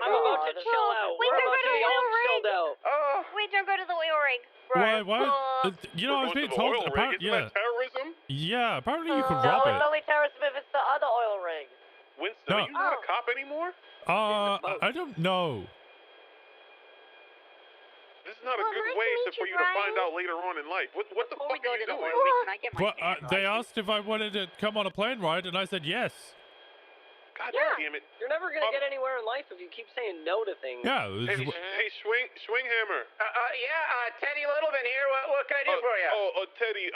I'm about to chill out. Wait, We're don't about go to to be the all oil chilled out. Wait, don't go to the oil rig. Why? You know, I was being told. Isn't that terrorism? Yeah, apparently you could No, rob it's it. only terrorism if it's the other oil rig. Winston, No. are you not a cop anymore? I don't know. This is not a Well, good nice way to meet for you, you to find Brian. out later on in life. What the Before we fuck go are you to the doing? oil rig, can I get my Well, standard they license? asked if I wanted to come on a plane ride, and I said yes. God Yeah. damn it. You're never gonna get anywhere in life if you keep saying no to things. Yeah. it was- Hey, Swinghammer. Teddy Littleman here. What can I do for you? Teddy,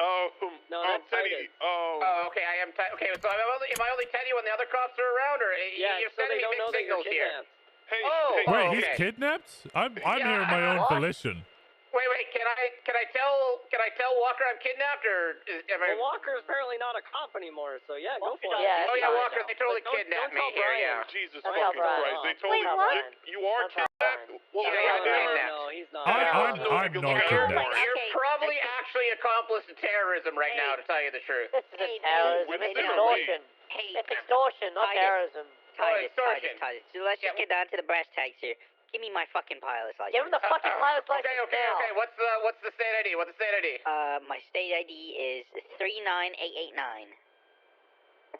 No, that's Teddy, Titus. Oh, okay, I am okay, so am I only Teddy when the other cops are around, or Yeah, you're so they sending me don't know mixed that you're signals here? kidnapped. Hey, Wait, okay. he's kidnapped? I'm Yeah, here of my own what? volition. Wait, can I tell Walker I'm kidnapped, or am I? Well, Walker's apparently not a cop anymore, so yeah, go for it. Yeah, Oh yeah, fine. Walker, they totally Don't kidnapped me tell here. Brian. Yeah. Jesus That's fucking not Christ. They right. told Wait, you what? you are That's not kidnapped? right. Well, Yeah, God I'm damn it. kidnapped. No, he's not. I'm not kidnapped. You're probably actually accomplice to terrorism right now, to tell you the truth. This isn't terrorism, it's Winston or extortion. Hey, It's extortion, not Titus. terrorism. extortion. Titus. So let's just get down to the brass tacks here. Give me my fucking pilot's license. Give him the fucking pilot's license now. Okay. What's the state ID? What's the state ID? My state ID is 39889.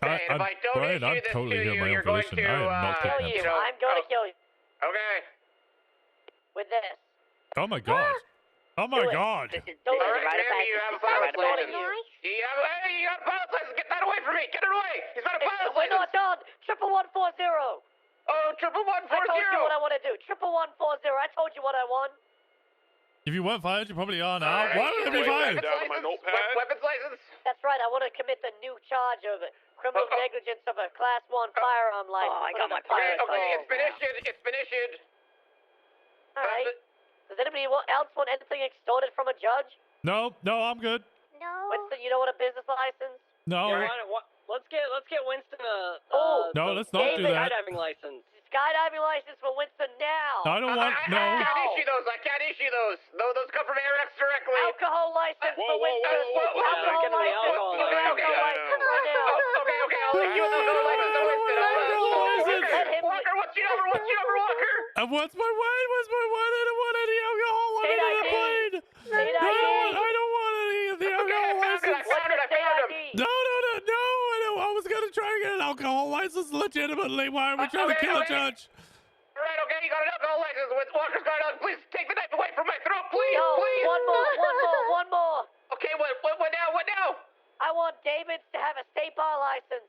Okay, and if I don't Brian, issue I'm this totally to here you, of my own you're going volition. to I am not Kill kidnapped. you. I'm going to kill you Okay. with this. Oh my god. Oh my god. This is All right, right ma'am, you have a pilot's license. you. You got a pilot's license. Get that away from me. Get it away. He's got a pilot's We're license. not done. 11140. Oh, 11140. I told you what I want to do. 11140. I told you what I want. If you weren't fired, you probably are now. Why would I be fired? Weapons license? That's right. I want to commit the new charge of criminal negligence of a Class 1 firearm license. I got my Okay, it's been issued. It's been issued. All right. Does anybody else want anything extorted from a judge? No, I'm good. No. Winston, you don't want a business license? No. Let's get Winston a No, let's not do that. skydiving license. Skydiving license for Winston now. No, I don't want. No. I can't issue those. I can't issue those. Those come from AirX directly. Alcohol license for Winston. Alcohol license. Okay. I'll issue an alcohol license to Winston. Walker, what's your number, Walker? And what's my weight? What's my weight? I don't want any alcohol on the plane. I don't want any of the alcohol license. I found him. No. I was gonna try and get an alcohol license legitimately. Why are we trying to kill a judge? Right, okay, you got an alcohol license with Walker's guard on. Please take the knife away from my throat, please, please. One more. Okay, what now? I want David to have a state bar license.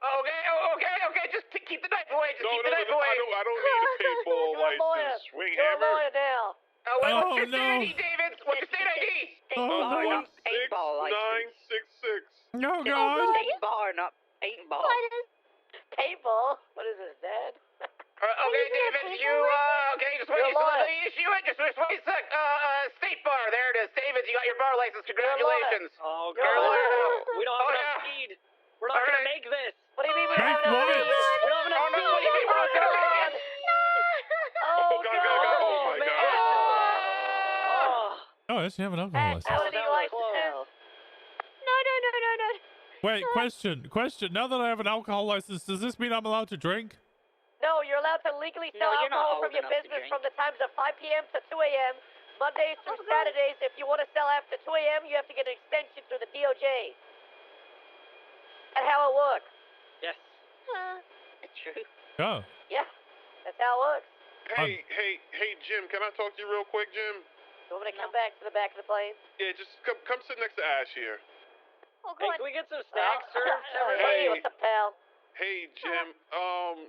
Okay, just keep the knife away. Keep the knife away. I don't need a paintball license. Swing You're a hammer. lawyer now. What's your state ID, David? What's your state ID? Oh, no. 966. No, God. State bar, not paintball. Paintball? What is this, Dad? Okay, David, just wait. Let me issue it. Just wait a sec. State bar. There it is. David, you got your bar license. Congratulations. Oh, You're a lawyer now. We don't have enough speed. We're not going to make this. What do you mean we don't Make have enough what? speed? We don't have enough speed. Oh, God. Oh, my God. Oh, yes, you have an alcohol license. How many licenses? No. Wait, question. Now that I have an alcohol license, does this mean I'm allowed to drink? No, you're allowed to legally sell you're not alcohol from old your enough to business drink. from the times of 5 p.m. to 2 a.m. Mondays through Saturdays. If you want to sell after 2 a.m., you have to get an extension through the DOJ. That's how it works. Yes. It's true. Oh. Yeah, that's how it works. Hey, Jim, can I talk to you real quick, Jim? You want me to come back to the back of the plane? Yeah, just come sit next to Ash here. Oh, Hey, God. can we get some snacks served? Hey. What's up, pal? Hey, Jim.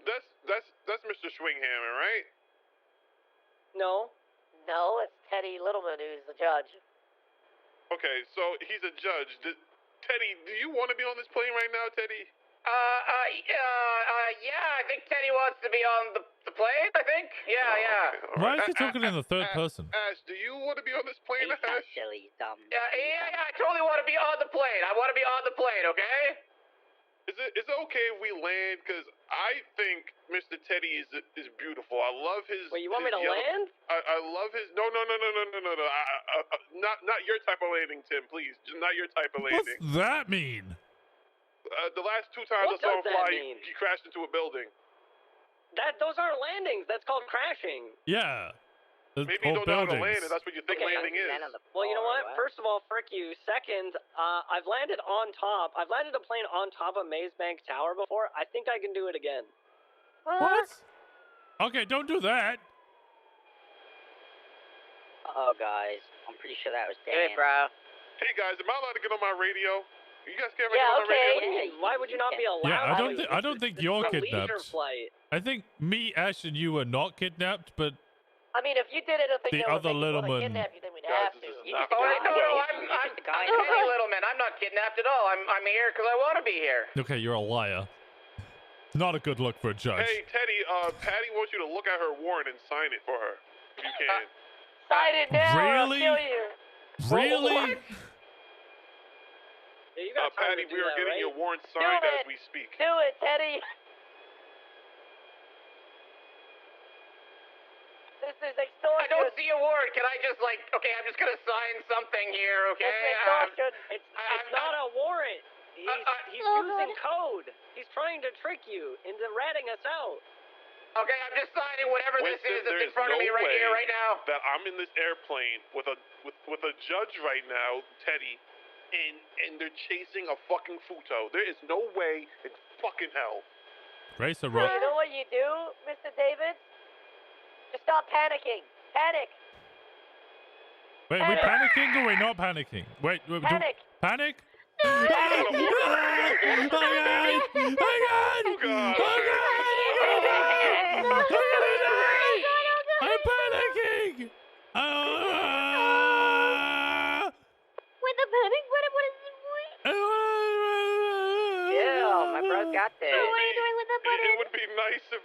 That's Mr. Swinghammer, right? No, it's Teddy Littleman who's the judge. Okay, so he's a judge. Teddy, do you want to be on this plane right now, Teddy? Yeah, I think Teddy wants to be on the plane, I think. Yeah. Why is he talking in the third person? Ash, do you want to be on this plane, He's not Ash? silly, dumb. Yeah, I totally want to be on the plane. I want to be on the plane, okay? Is it okay if we land? Because I think Mr. Teddy is beautiful. I love his. Wait, you want me to yellow, land? I love his. No. Not your type of landing, Tim. Please, just not your type of What's landing. that mean? The last 2 times What I saw him does that fly, mean? he crashed into a building. Those aren't landings. That's called crashing. Yeah. The Maybe you whole don't know how to buildings. land, and that's what you think landing is. Well, you know what? First of all, frick you. Second, I've landed on top. I've landed a plane on top of Maze Bank Tower before. I think I can do it again. What? Okay, don't do that. Oh, guys. I'm pretty sure that was Dan. Hey, bro. Hey guys, am I allowed to get on my radio? You guys can't get Yeah, on my radio. okay. Why would you not be allowed? Yeah, to? I don't think you're It's a leisure kidnapped. flight. I think me, Ash, and you are not kidnapped, but I mean, if you did anything The that would other make us wanna Littleman. kidnap you, then we'd Guys, have this to. is not Oh, going no, well. I'm Teddy Littleman. I'm not kidnapped at all. I'm here because I want to be here. okay, you're a liar. Not a good look for a judge. Hey Teddy, Patty wants you to look at her warrant and sign it for her, if you can. Sign it now Really? or I'll kill you. Really? Yeah, you got time Patty, to do we are that, getting right? your warrant signed it. as we speak. Do it, Teddy. This is extortion. I don't see a warrant. Can I just okay, I'm just going to sign something here, okay? It's extortion. It's not a warrant. He's using code. He's trying to trick you into ratting us out. Okay, I'm just signing whatever Winston, this is that's in there's front of no me right way here, right now. that I'm in this airplane with a judge right now, Teddy, and they're chasing a fucking Futo. There is no way in fucking hell. Race a So rope. you know what you do, Mr. David? Just stop panicking. Panic. Wait, are we panicking or we're not panicking? Wait, Panic. Panic? Panic. Oh God! Oh God! I'm panicking!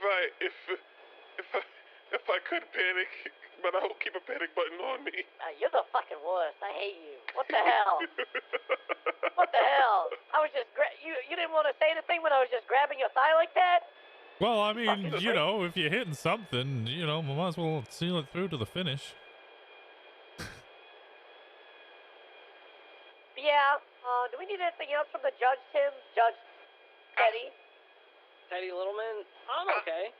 if I could panic, but I will keep a panic button on me. You're the fucking worst. I hate you. What the hell? What the hell? I was just you didn't want to say anything when I was just grabbing your thigh like that? Well, I mean, you know, if you're hitting something, you know, we might as well seal it through to the finish. Yeah. Do we need anything else from the judge, Tim? Judge Teddy? Teddy Littleman? I'm okay.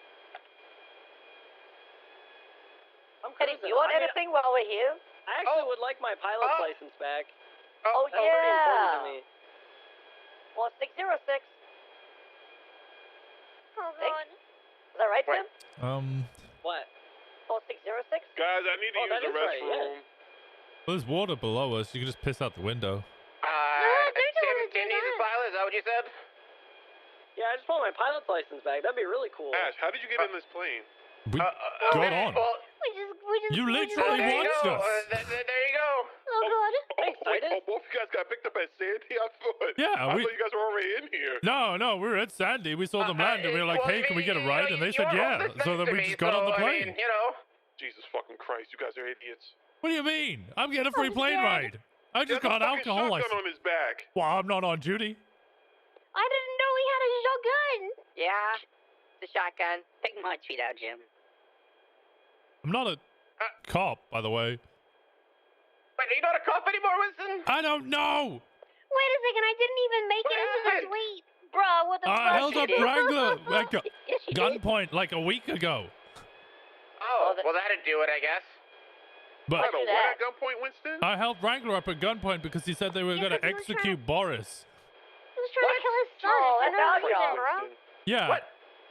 Teddy, do you want anything while we're here? I actually would like my pilot's license back. Oh, That's pretty important to me. Well, 606. Oh, God. Is that right, Tim? What? 606? Guys, I need to use the restroom. Well, there's water below us. You can just piss out the window. Tim needs his pilot, is that what you said? Yeah, I just want my pilot's license back. That'd be really cool. Ash, how did you get in this plane? We got on. Well, You literally watched us. There you go. Oh, God. Both you guys got picked up at Sandy? I thought Yeah, you guys were already in here. No, we were at Sandy. We saw them land, and we were like, "Hey, can we get a ride?" And they said, "Yeah." So then we just got on the plane. You know. Jesus fucking Christ, you guys are idiots. What do you mean? I'm getting a free plane ride. I just got alcohol license. On his back. Well, I'm not on duty. I didn't know he had a shotgun. Yeah, the shotgun. Take my tweet out, Jim. I'm not a cop, by the way. Wait, are you not a cop anymore, Winston? I don't know. Wait a second, I didn't even make it into the tweet. Bro, what the fuck? I held up Wrangler at Yes, you did. gunpoint like a week ago. Oh, well, that'd do it, I guess. But What at gunpoint, Winston? I held Wrangler up at gunpoint because he said they were going to 'cause he was execute Boris. He was trying to kill his son. Oh, It's that's another our reason, bro. Yeah.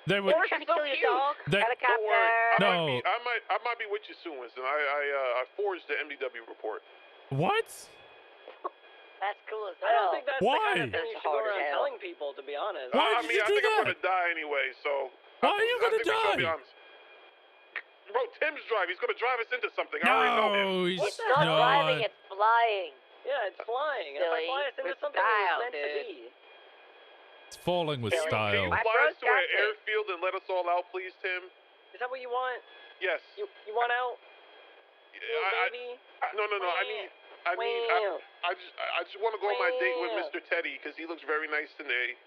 They were. Boris Trying is to so kill your cute. dog. They, Helicopter. Don't worry. No. I might be with you soon, Winston. I forged the MDW report. what? That's cool as I don't hell. think that's Why? the kind of thing you should go Hard as around hell. telling people, to be honest. Why I did mean, you I do think I'm that? gonna die anyway, so. Why are you I gonna think we should be die? honest. Bro, Tim's driving. He's gonna drive us into something. I already know him. No, It's he's not driving, it's flying. Yeah, it's flying. And if I Silly. fly us into With something style, it's meant to dude. be. It's falling with Can you style. My fly bro us to an got this. airfield and let us all out, please, Tim? Is that what you want? Yes. You want out? I, Baby? no. I just want to go on my date with Mr. Teddy because he looks very nice today.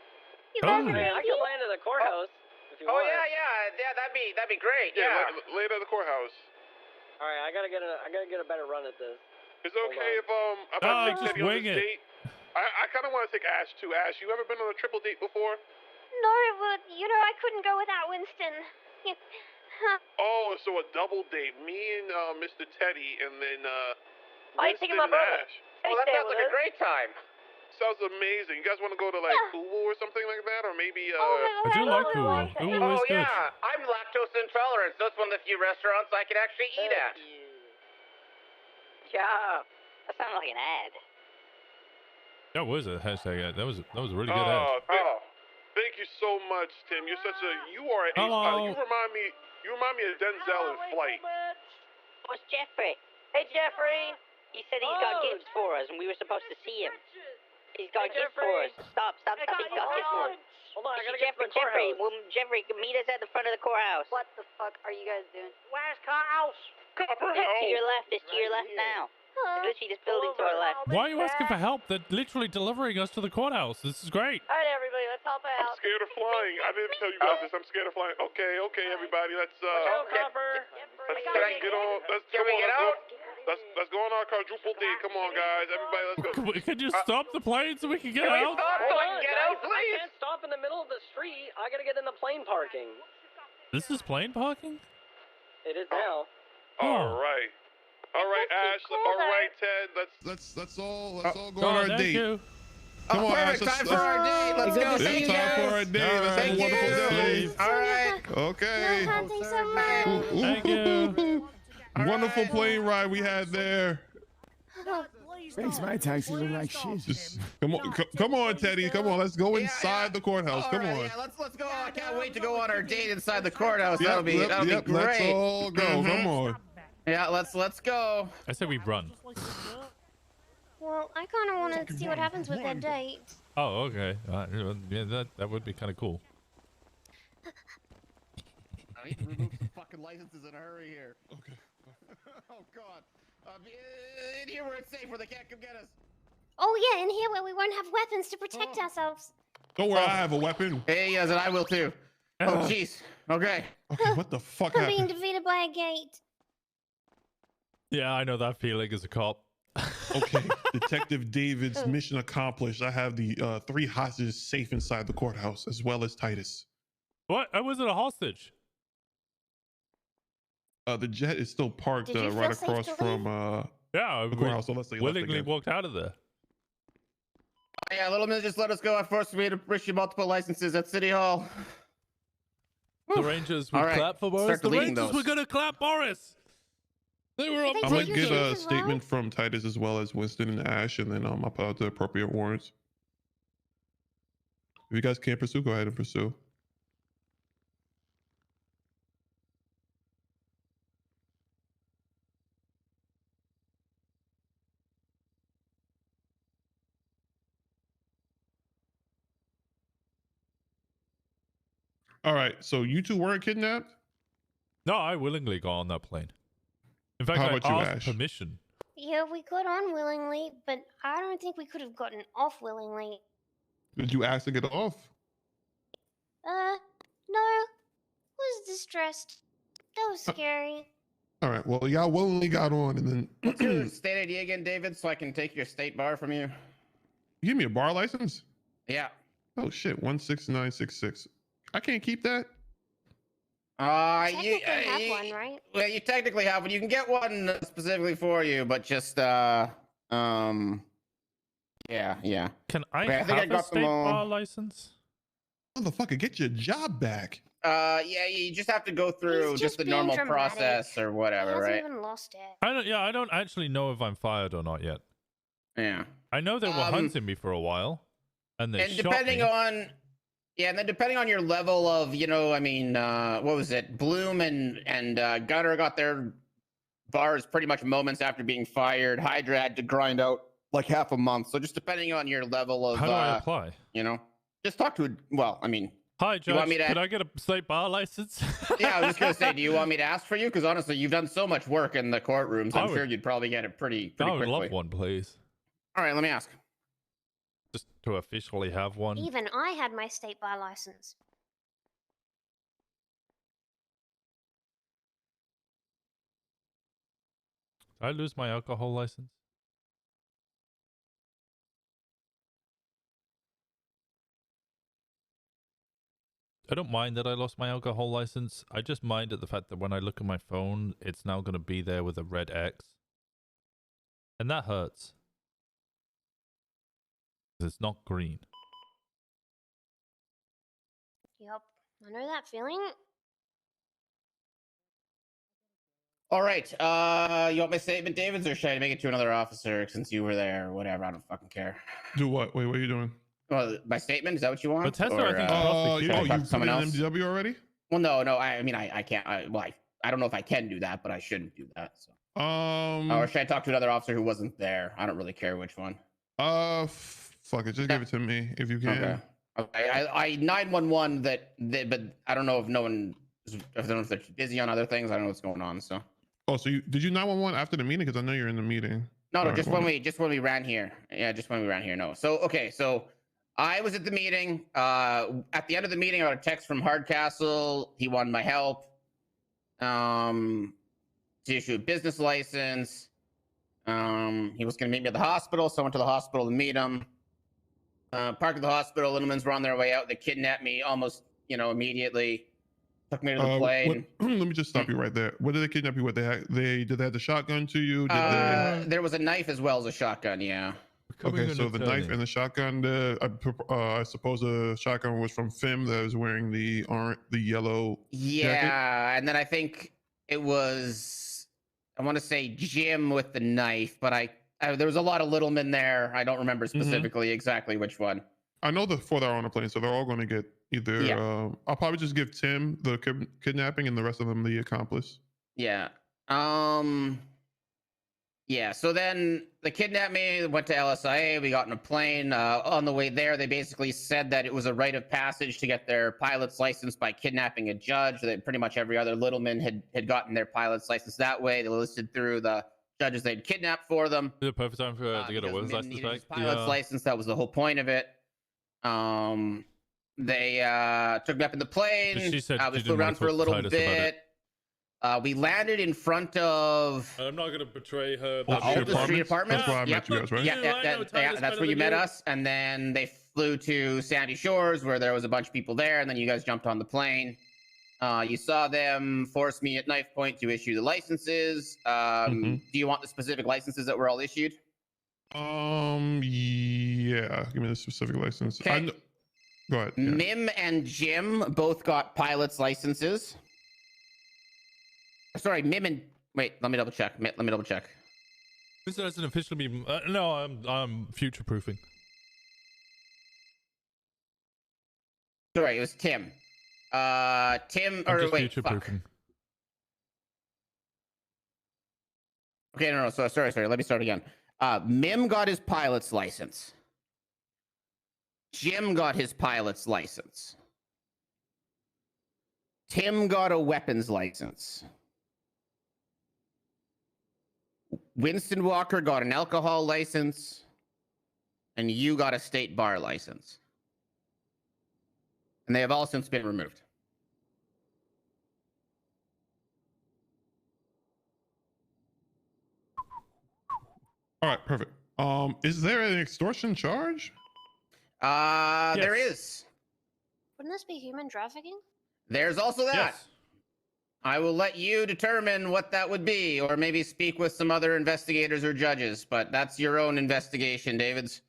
He's Oh. also I can land at the courthouse if you Oh want. yeah, that'd be great. Yeah. Later at the courthouse. All right, I gotta get a better run at this. Is it okay if I Oh, take just Teddy on wing this it. date? I kind of want to take Ash too. Ash, you ever been on a triple date before? No, but you know I couldn't go without Winston. Oh, so a double date. Me and Mr. Teddy, and then I Winston think my and brother. Ash. Well, that sounds like a great time. Sounds amazing. You guys want to go to like Hulu or something like that, or maybe I do like Hulu. Hulu Oh is good. yeah, I'm lactose intolerant, so it's one of the few restaurants I can actually eat at. Yeah, that sounds like an ad. That was a hashtag ad. That was a really good ad. Thank you so much, Tim. You're such a you are an ace Hello. pilot. You remind me of Denzel in Flight. What's Jeffrey? Hey, Jeffrey. He said he's got gifts for us, and we were supposed to see him. He's got gifts for us. Stop. He's got gifts for us. Hold on, I gotta Jeffrey, get to the courthouse. Jeffrey, meet us at the front of the courthouse. What the fuck are you guys doing? Where's courthouse? Copper It's to your left. It's to your left now. It's literally this building to our left. Why are you asking for help? They're literally delivering us to the courthouse. This is great. All right, everybody, let's help I'm out. scared of flying. I didn't tell you guys this. I'm scared of flying. Okay, everybody. Let's Can I get on. Can we get out? Let's go on our quadruple date. Come on, guys. Everybody, let's go. Could you stop the plane so we can get Can we out? stop so I can Hold on, get guys. out, I please? can't stop in the middle of the street. I gotta get in the plane parking. This is plane parking? It is now. All right. All right, Ash. All right, Ted. Let's all go Oh, on our thank date. you. Come on, Ash. Perfect time for our date. Let's go. Yeah, See you time for guys. our date. Let's have a Thank wonderful day. you. All right. Okay. Thanks so much. Thank you. Wonderful plane ride we had there. Makes my taxi look like shit. Just, come on, Teddy. Come on, let's go inside the courthouse. All Come right, on. yeah, let's go. I can't wait to go on our date inside the courthouse. Yep, that'll be yep, great. let's all go. Come on. Yeah, let's go. I said we run. Well, I kind of want to see what happens with that date. Oh, okay. Yeah, that would be kind of cool. I need to remove some fucking licenses in a hurry here. Okay. Oh God. In here where it's safe, where they can't come get us. Oh yeah, in here where we won't have weapons to protect ourselves. Don't worry, I have a weapon. Hey, yes, and I will too. Oh jeez. Okay. Okay, what the fuck I'm being happened? defeated by a gate. Yeah, I know that feeling as a cop. Okay, Detective David's mission accomplished. I have the 3 hostages safe inside the courthouse, as well as Titus. What? I wasn't a hostage. The jet is still parked Did you right feel safe across to from Yeah, the courthouse. So let's say willingly walked out of there. Yeah, little man, just let us go. I forced me to issue multiple licenses at City Hall. The Rangers would All right, clap for Boris. start The deleting Rangers those. were gonna clap Boris. They were up. I'm gonna get a statement from Titus as well as Winston and Ash, and then I'll put out the appropriate warrants. If you guys can't pursue, go ahead and pursue. All right, so you two weren't kidnapped? No, I willingly got on that plane. In fact, How I about you, asked Ash? permission. Yeah, we got on willingly, but I don't think we could have gotten off willingly. Did you ask to get off? No. Was distressed. That was scary. All right, well, y'all willingly got on, and then What's your state ID again, David, so I can take your state bar from you? you give me a bar license? Yeah. Oh shit, 16966. I can't keep that. Technically have one, right? Well, you technically have one. You can get one specifically for you, but just yeah. Can I Okay, I have think I a got state them all. bar license? Motherfucker, get your job back. Yeah, you just have to go through He's just the being normal dramatic. process or He whatever, hasn't right? even lost it. I don't actually know if I'm fired or not yet. Yeah. I know they were hunting me for a while, and they And shot depending me. on, yeah, and then depending on your level of, I mean, what was it? Bloom and Gunner got their bars pretty much moments after being fired. Hydra had to grind out like half a month. So just depending on your level of, How do I apply? Just talk to. Well, I mean. Hi, you Judge. want me to, Could I get a state bar license? Yeah, I was just gonna say, do you want me to ask for you? Because honestly, you've done so much work in the courtrooms. I'm sure you'd probably get it pretty I would quickly. love one, please. All right, let me ask. Just to officially have one. Even I had my state bar license. Did I lose my alcohol license? I don't mind that I lost my alcohol license. I just mind at the fact that when I look at my phone, it's now going to be there with a red X. And that hurts. 'Cause it's not green. Yup. I know that feeling. All right. You want my statement, Davids, or should I make it to another officer since you were there or whatever? I don't fucking care. Do what? Wait, what are you doing? Well, my statement, is that what you want? But Tesla, I think, should I you talk to put someone in else? MDW already? Well, no. I mean, I can't. I don't know if I can do that, but I shouldn't do that. So. Or should I talk to another officer who wasn't there? I don't really care which one. Fuck it. Just give it to me if you can. Okay. I 911 but I don't know if no one. I don't know if they're busy on other things. I don't know what's going on. So. Oh, so did you 911 after the meeting? Because I know you're in the meeting. No, All right, just when we ran here. Yeah, just when we ran here. No. So I was at the meeting. At the end of the meeting, I got a text from Hardcastle. He wanted my help. To issue a business license. He was going to meet me at the hospital, so I went to the hospital to meet him. Parked at the hospital. Littlemans were on their way out. They kidnapped me almost, immediately. Took me to the plane. Let me just stop you right there. What did they kidnap you with? Did they have the shotgun to you? There was a knife as well as a shotgun. Yeah. Okay, so the knife and the shotgun. I suppose the shotgun was from Fim that was wearing the yellow. Yeah, jacket. and then I think it was. I want to say Jim with the knife, but there was a lot of little men there. I don't remember specifically exactly which one. I know the 4 that are on the plane, so they're all going to get either. Yeah. I'll probably just give Tim the kidnapping and the rest of them the accomplice. Yeah. Yeah, so then they kidnapped me, went to LSIA, we got in a plane. On the way there, they basically said that it was a rite of passage to get their pilot's license by kidnapping a judge. That pretty much every other littleman had gotten their pilot's license that way. They listed through the judges they'd kidnapped for them. Is it perfect time for to get a willer's license back? His pilot's license, that was the whole point of it. They took me up in the plane. She said we flew around for a little bit. We landed in front of. I'm not going to betray her. The street apartments. That's where I met you guys, right? Yeah, that's where you met us. And then they flew to Sandy Shores, where there was a bunch of people there. And then you guys jumped on the plane. You saw them force me at knife point to issue the licenses. Do you want the specific licenses that were all issued? Yeah. Give me the specific license. Okay. Go ahead. Yeah. Mim and Jim both got pilot's licenses. Sorry, Mim and wait. Let me double check. This doesn't officially be. No, I'm future proofing. Sorry, it was Tim. Tim or wait. Fuck. Okay, no. So sorry. Let me start again. Mim got his pilot's license. Jim got his pilot's license. Tim got a weapons license. Winston Walker got an alcohol license, and you got a state bar license. And they have all since been removed. All right, perfect. Is there an extortion charge? Yes. There is. Wouldn't this be human trafficking? There's also that. Yes. I will let you determine what that would be, or maybe speak with some other investigators or judges, but that's your own investigation, Davids.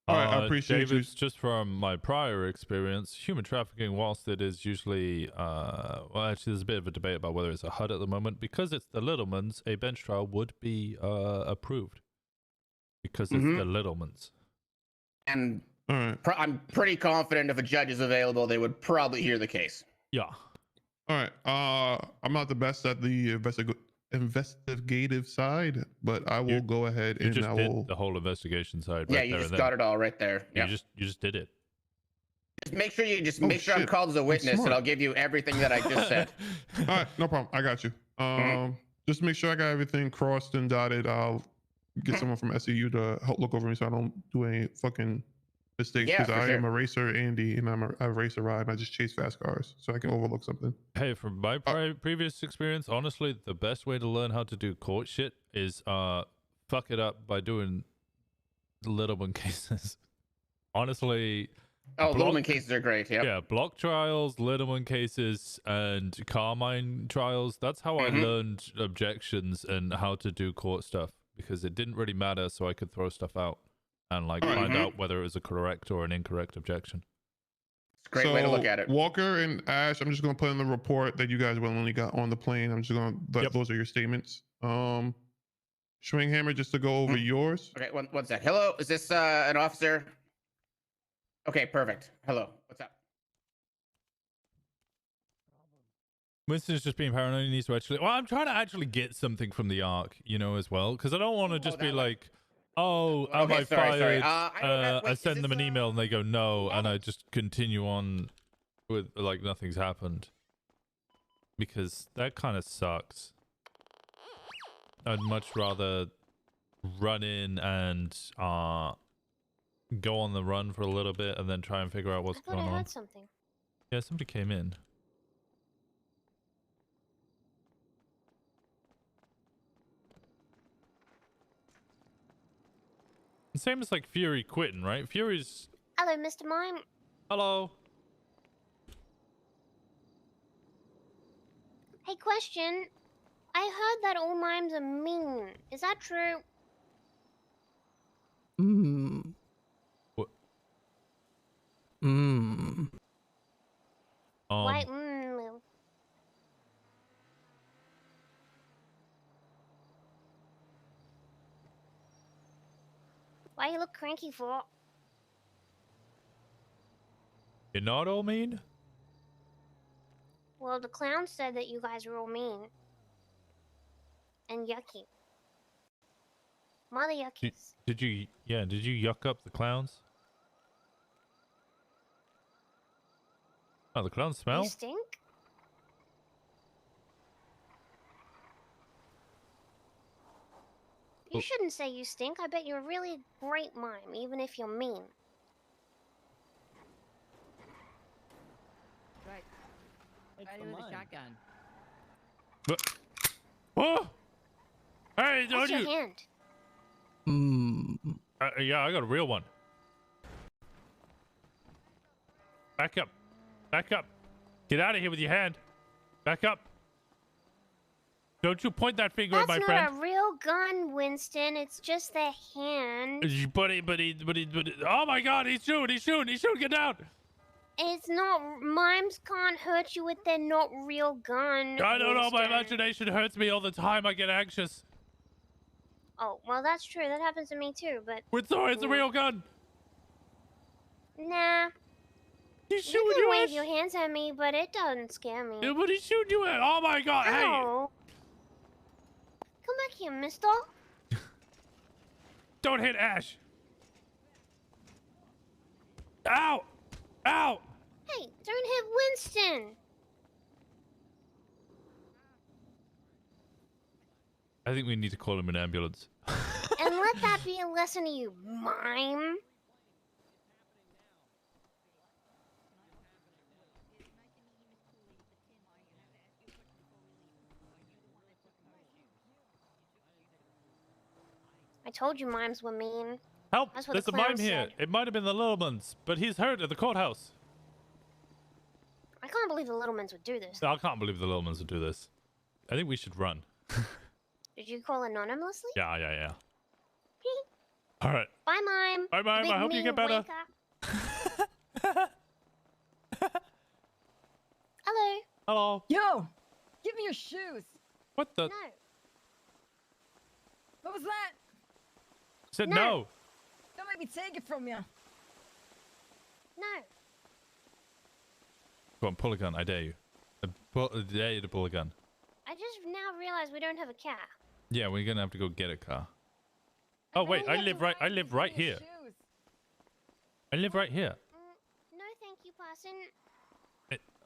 All right, I appreciate David's, just from my prior experience, human trafficking, whilst it is usually, well, actually, there's a bit of a debate about whether it's a HUD at the moment. Because it's the Littlemans, a bench trial would be approved. Because it's the Littlemans. And I'm pretty confident if a judge is available, they would probably hear the case. Yeah. All right. I'm not the best at the investigative side, but I will go ahead and I will did the whole investigation side. Yeah, you just got it all right there. Yeah. You just did it. Just make sure make sure I'm called as a witness, and I'll give you everything that I just said. All right, no problem. I got you. Just make sure I got everything crossed and dotted. I'll get someone from SEU to help look over me so I don't do any fucking mistakes, because I am a racer, Andy, and I race a ride, and I just chase fast cars, so I can overlook something. Hey, from my previous experience, honestly, the best way to learn how to do court shit is fuck it up by doing Littleman cases. Honestly. Oh, Littleman cases are great. Yep. Yeah, block trials, Littleman cases, and Carmine trials. That's how I learned objections and how to do court stuff, because it didn't really matter, so I could throw stuff out and find out whether it was a correct or an incorrect objection. It's a great way to look at it. Walker and Ash, I'm just going to put in the report that you guys willingly got on the plane. I'm just going to those are your statements. Schwinghammer, just to go over yours. Okay, one sec. Hello, is this an officer? Okay, perfect. Hello, what's up? Winston's just being paranoid. He needs to actually. Well, I'm trying to actually get something from the ARC, as well, because I don't want to just be like, "Oh, am I fired?" I send them an email and they go no, and I just continue on with like nothing's happened, because that kind of sucks. I'd much rather run in and go on the run for a little bit and then try and figure out what's going on. I heard something. Yeah, somebody came in. The same as like Fury quitting, right? Fury's. Hello, Mr. Mime. Hello. Hey, question. I heard that all mimes are mean. Is that true? What? Why? Why you look cranky for? You're not all mean? Well, the clown said that you guys are all mean. And yucky. Mother yuckies. Did you yuck up the clowns? Oh, the clowns smell? You stink? You shouldn't say you stink. I bet you're a really great mime, even if you're mean. Right. Right with a shotgun. Whoa! Hey, What's don't your you? hand? Yeah, I got a real one. Back up. Back up. Get out of here with your hand. Back up. Don't you point that finger at my friend. That's not a real gun, Winston. It's just a hand. But oh my God, he's shooting, get down. It's not. Mimes can't hurt you with their not real gun. I don't know, my Winston. imagination hurts me all the time. I get anxious. Oh, well, that's true. That happens to me too, but... It's a real gun. Nah. He's You shooting can you, wave Ash. your hands at me, but it doesn't scare me. Yeah, but he's shooting you at. Oh my God, Ow. Come back here, mister. hey. Don't hit Ash. Ow. Ow. Hey, don't hit Winston. I think we need to call him an ambulance. And let that be a lesson to you, mime. I told you mimes were mean. Help! That's what There's the a mime clown here. said. It might have been the Littlemans, but he's hurt at the courthouse. I can't believe the Littlemans would do this. I can't believe the Littlemans would do this. I think we should run. Did you call anonymously? Yeah. All right. Bye, mime. Bye, mime. Big I hope you mean get better. wanker. Hello. Hello. Yo, give me your shoes. What the? No. What was that? Said no. Don't make me take it from you. No. Go on, pull a gun. I dare you. I dare you to pull a gun. I just now realized we don't have a car. Yeah, we're gonna have to go get a car. Oh wait, I live right here. I live right here. No, thank you, person.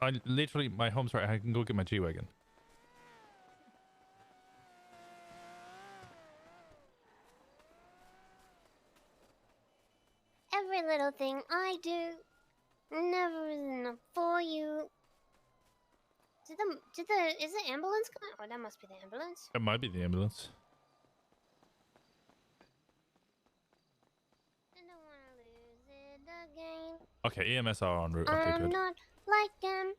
I literally, my home's right. I can go get my G-Wagon. Every little thing I do never is enough for you. Is the ambulance coming? Oh, that must be the ambulance. It might be the ambulance. I don't wanna lose it again. Okay, EMS are en route. Okay, I'm good. not like them.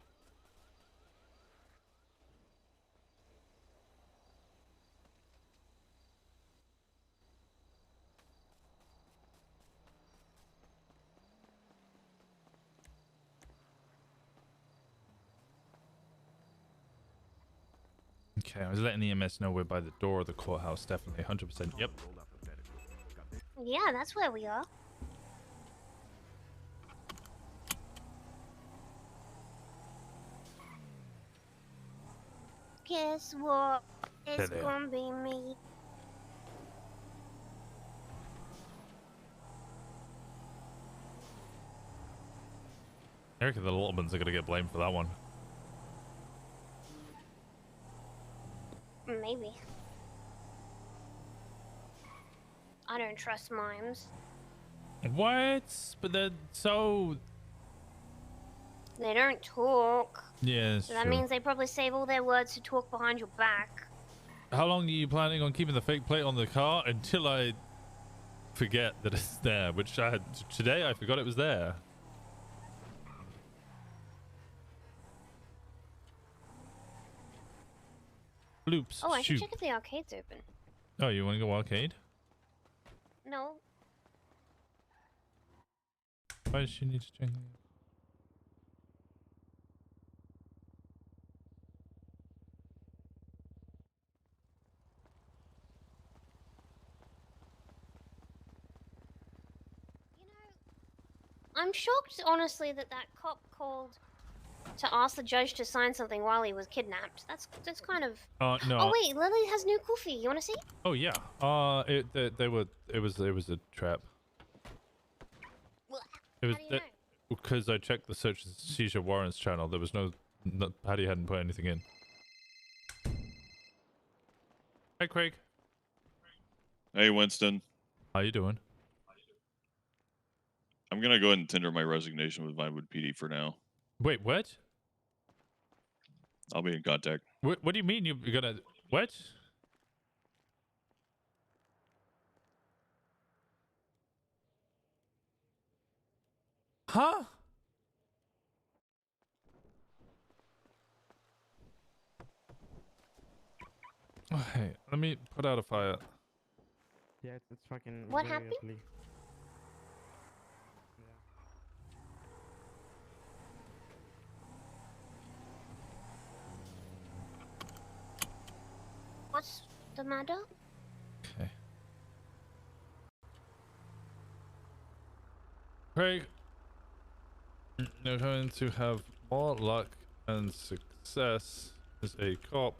Okay, I was letting EMS know we're by the door of the courthouse. Definitely, 100%. Yep. Yeah, that's where we are. Guess what? It's Hello. gonna be me. I reckon the Littlemans are gonna get blamed for that one. Maybe. I don't trust mimes. What? But they're so... They don't talk. Yeah, So that means they probably save all their words to talk behind your back. How long are you planning on keeping the fake plate on the car? Until I forget that it's there, which I had today. I forgot it was there. Bloops. Oh, I should Shoot. check if the arcade's open. Oh, you want to go arcade? No. Why does she need to check? I'm shocked, honestly, that cop called to ask the judge to sign something while he was kidnapped. That's kind of. No. Oh wait, Lily has new coffee. You want to see? Oh yeah. It was a trap. It was because I checked the search and seizure warrants channel. There was no Patty hadn't put anything in. Hi, Craig. Hey, Winston. How you doing? I'm gonna go ahead and tender my resignation with Vinewood PD for now. Wait, what? I'll be in contact. What do you mean you're gonna what? Huh? Okay, let me put out a fire. Yeah, it's fucking. What happened? Ugly. What's the matter? Okay. Craig, you're going to have more luck and success as a cop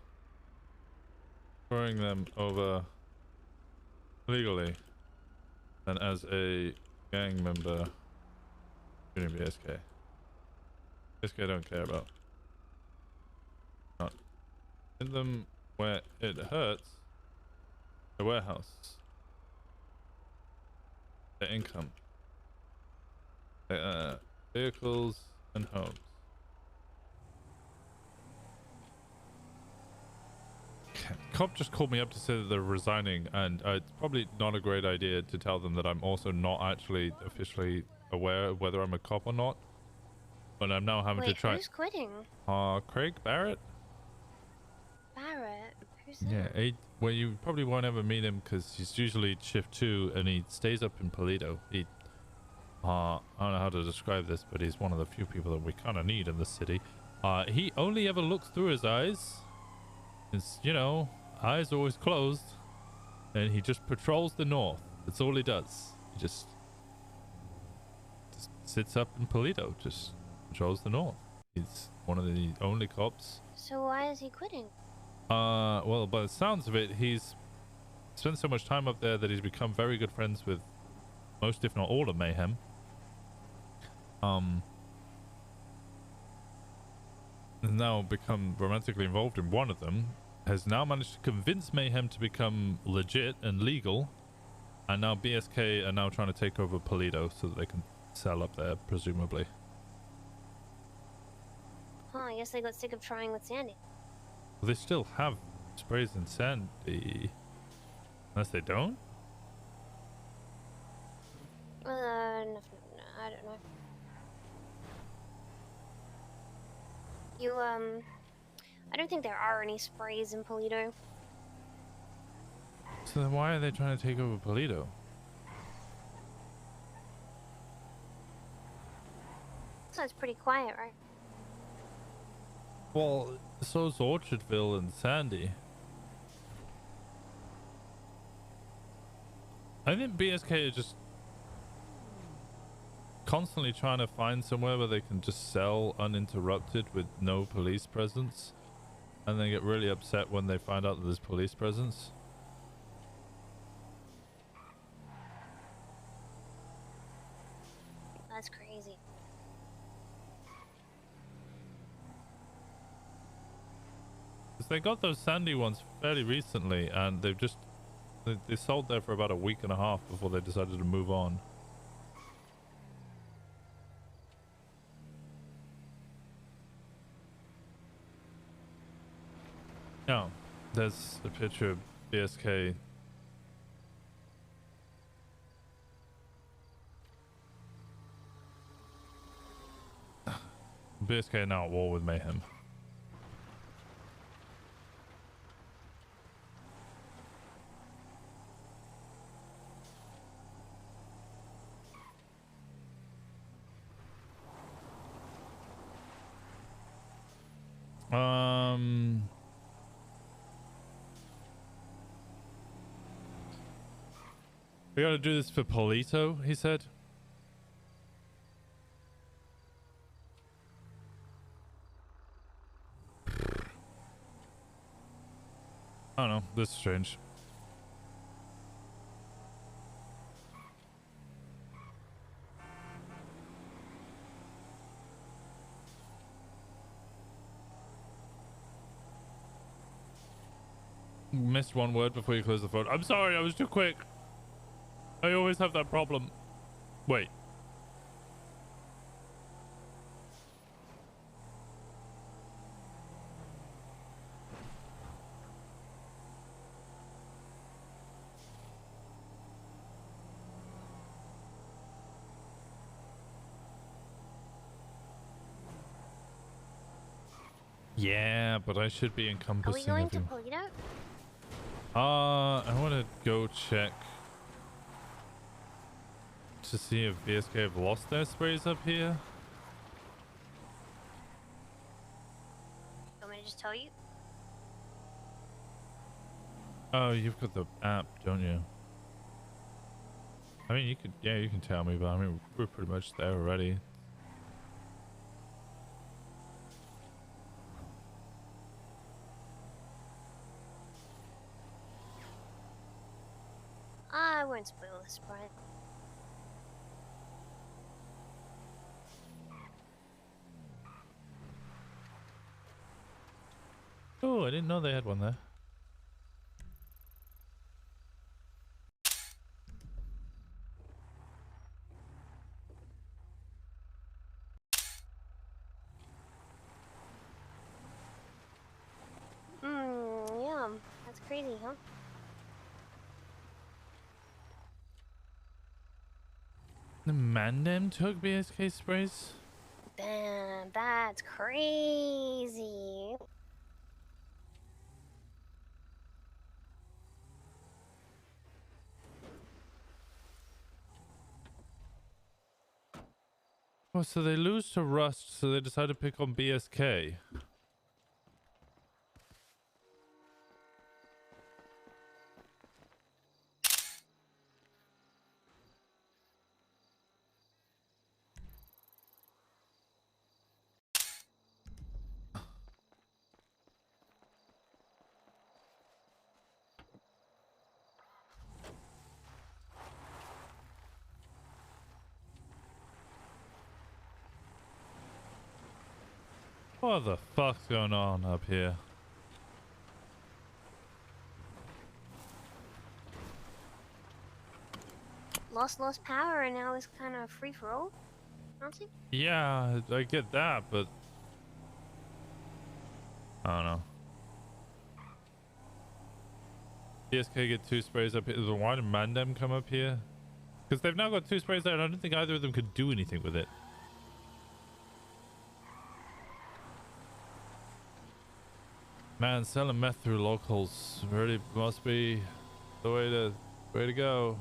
throwing them over legally than as a gang member shooting BSK. BSK don't care about. Not in them where it hurts. The warehouse. The income. Vehicles and homes. Cop just called me up to say that they're resigning, and it's probably not a great idea to tell them that I'm also not actually officially aware of whether I'm a cop or not. But I'm now having to try. Who's quitting? Craig Barrett. Barrett. Who's Yeah, that? well, you probably won't ever meet him because he's usually shift 2 and he stays up in Polito. He, I don't know how to describe this, but he's one of the few people that we kind of need in the city. He only ever looks through his eyes. His, you know, eyes are always closed, and he just patrols the north. That's all he does. He just sits up in Polito, just patrols the north. He's one of the only cops. So why is he quitting? Well, by the sounds of it, he's spent so much time up there that he's become very good friends with most, if not all, of Mayhem. Has now become romantically involved in one of them, has now managed to convince Mayhem to become legit and legal, and now BSK are now trying to take over Polito so that they can sell up there, presumably. Oh, I guess they got sick of trying with Sandy. Well, they still have sprays and Sandy. Unless they don't? No, I don't know. I don't think there are any sprays in Polito. So then why are they trying to take over Polito? So it's pretty quiet, right? Well, so's Orchardville and Sandy. I think BSK are just constantly trying to find somewhere where they can just sell uninterrupted with no police presence, and then get really upset when they find out that there's police presence. That's crazy. Because they got those Sandy ones fairly recently, and they've just they sold there for about a week and a half before they decided to move on. No, there's a picture of BSK. BSK now at war with Mayhem. We gotta do this for Polito, he said. I don't know. This is strange. Missed one word before you close the phone. I'm sorry, I was too quick. I always have that problem. Wait. Yeah, but I should be encompassing Are we going to everything. Polito? I want to go check to see if VSK have lost their sprays up here. Want me to just tell you? Oh, you've got the app, don't you? I mean, you could, yeah, you can tell me, but I mean, we're pretty much there already. I won't spoil the surprise. Oh, I didn't know they had one there. Yeah, that's crazy, huh? The Mandem took BSK sprays? Damn, that's crazy. Oh, so they lose to Rust, so they decide to pick on BSK. What the fuck's going on up here? Lost power, and now it's kind of free for all. Don't you? Yeah, I get that, but I don't know. BSK get 2 sprays up here. Why did Mandem come up here? Because they've now got 2 sprays there, and I don't think either of them could do anything with it. Man, selling meth through locals really must be the way to go.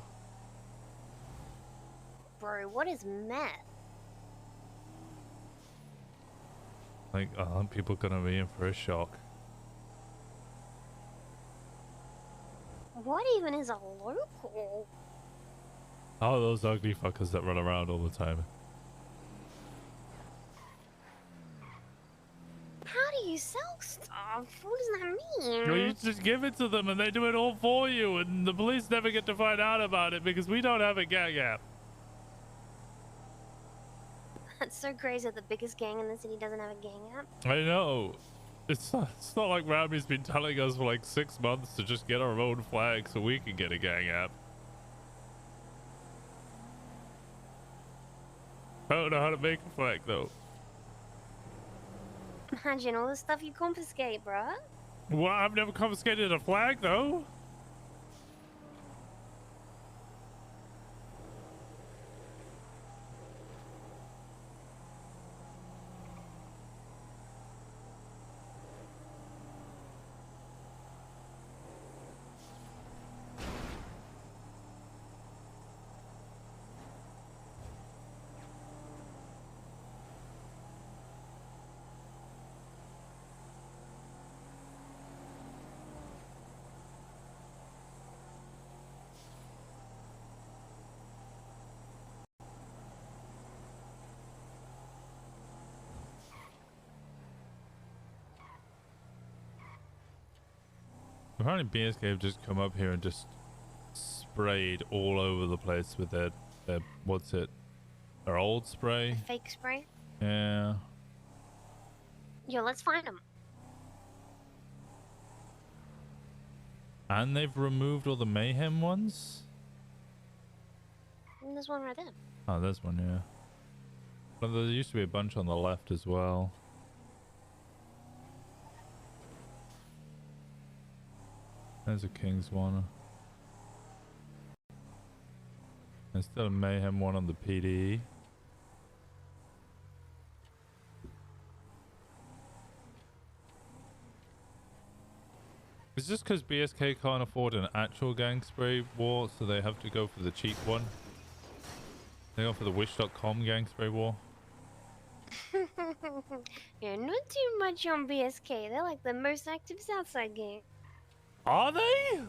Bro, what is meth? Like, aren't people gonna be in for a shock? What even is a local? Oh, those ugly fuckers that run around all the time. How do you sell stuff? What does that mean? Well, you just give it to them and they do it all for you, and the police never get to find out about it because we don't have a gang app. That's so crazy that the biggest gang in the city doesn't have a gang app. I know. It's not like Rami's been telling us for like 6 months to just get our own flag so we can get a gang app. I don't know how to make a flag though. Imagine all the stuff you confiscate, bruh. Well, I've never confiscated a flag though. Apparently BSK have just come up here and just sprayed all over the place with their what's it? Their old spray? The fake spray? Yeah. Yo, let's find them. And they've removed all the mayhem ones? And there's one right there. Oh, there's one, yeah. But there used to be a bunch on the left as well. There's a King's one. There's still a mayhem one on the PD. It's just because BSK can't afford an actual gang spray war, so they have to go for the cheap one. They go for the wish.com gang spray war. Yeah, not too much on BSK. They're like the most active Southside gang. Are they?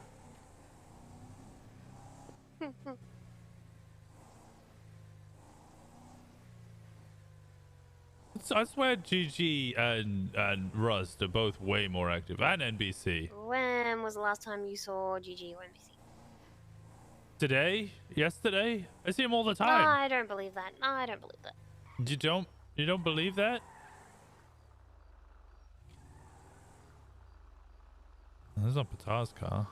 I swear GG and Rust are both way more active, and NBC. When was the last time you saw GG or NBC? Today? Yesterday? I see him all the time. I don't believe that. I don't believe that. You don't believe that? This is not Patar's car.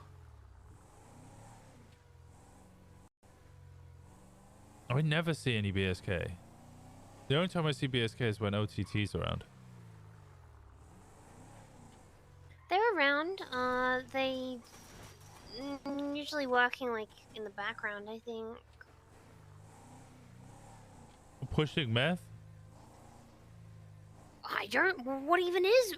I never see any BSK. The only time I see BSK is when OTT's around. They're around. They usually working like in the background, I think. Pushing meth? I don't. What even is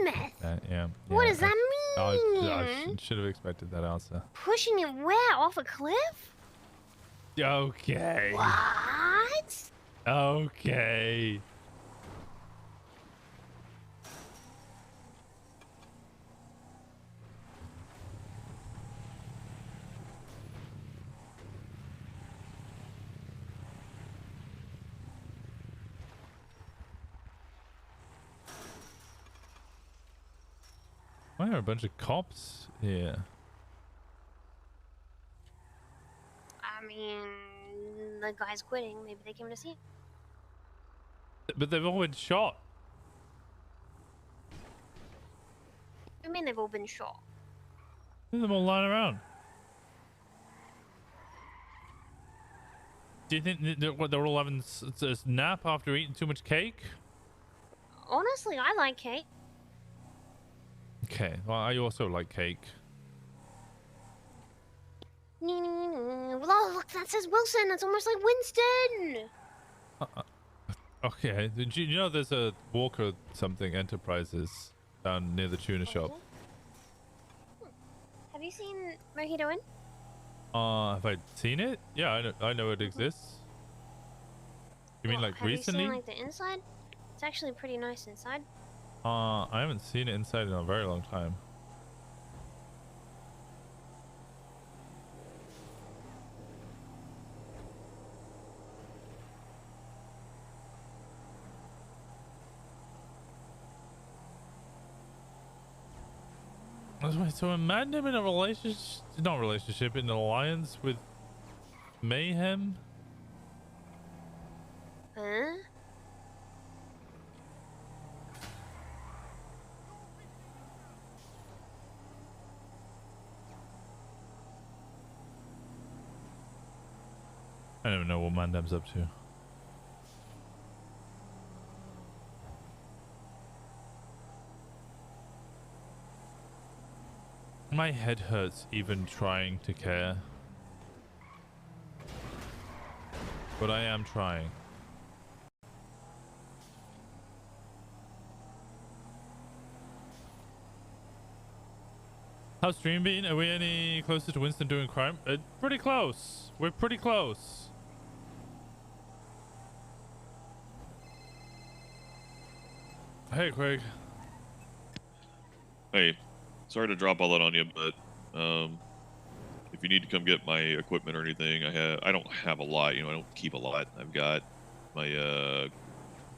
meth? Yeah. What does that mean? I should have expected that answer. Pushing it where? Off a cliff? Okay. What? Okay. Why are a bunch of cops here? I mean, the guy's quitting. Maybe they came to see him. But they've all been shot. I mean, they've all been shot. Look at them all lying around. Do you think they're all having a nap after eating too much cake? Honestly, I like cake. Okay, well, I also like cake. Oh, look, that says Wilson. That's almost like Winston. Okay, did you know there's a Walker something Enterprises down near the tuna shop? Have you seen Mojito Inn? Have I seen it? Yeah, I know it exists. You mean like recently? Have you seen like the inside? It's actually pretty nice inside. I haven't seen it inside in a very long time. So imagine him in a relationship, not relationship, in an alliance with Mayhem? Huh? I don't even know what Mandem's up to. My head hurts even trying to care. But I am trying. How's stream been? Are we any closer to Winston doing crime? Pretty close. We're pretty close. Hey, Craig. Hey, sorry to drop all that on you, but if you need to come get my equipment or anything, I don't have a lot. You know, I don't keep a lot. I've got my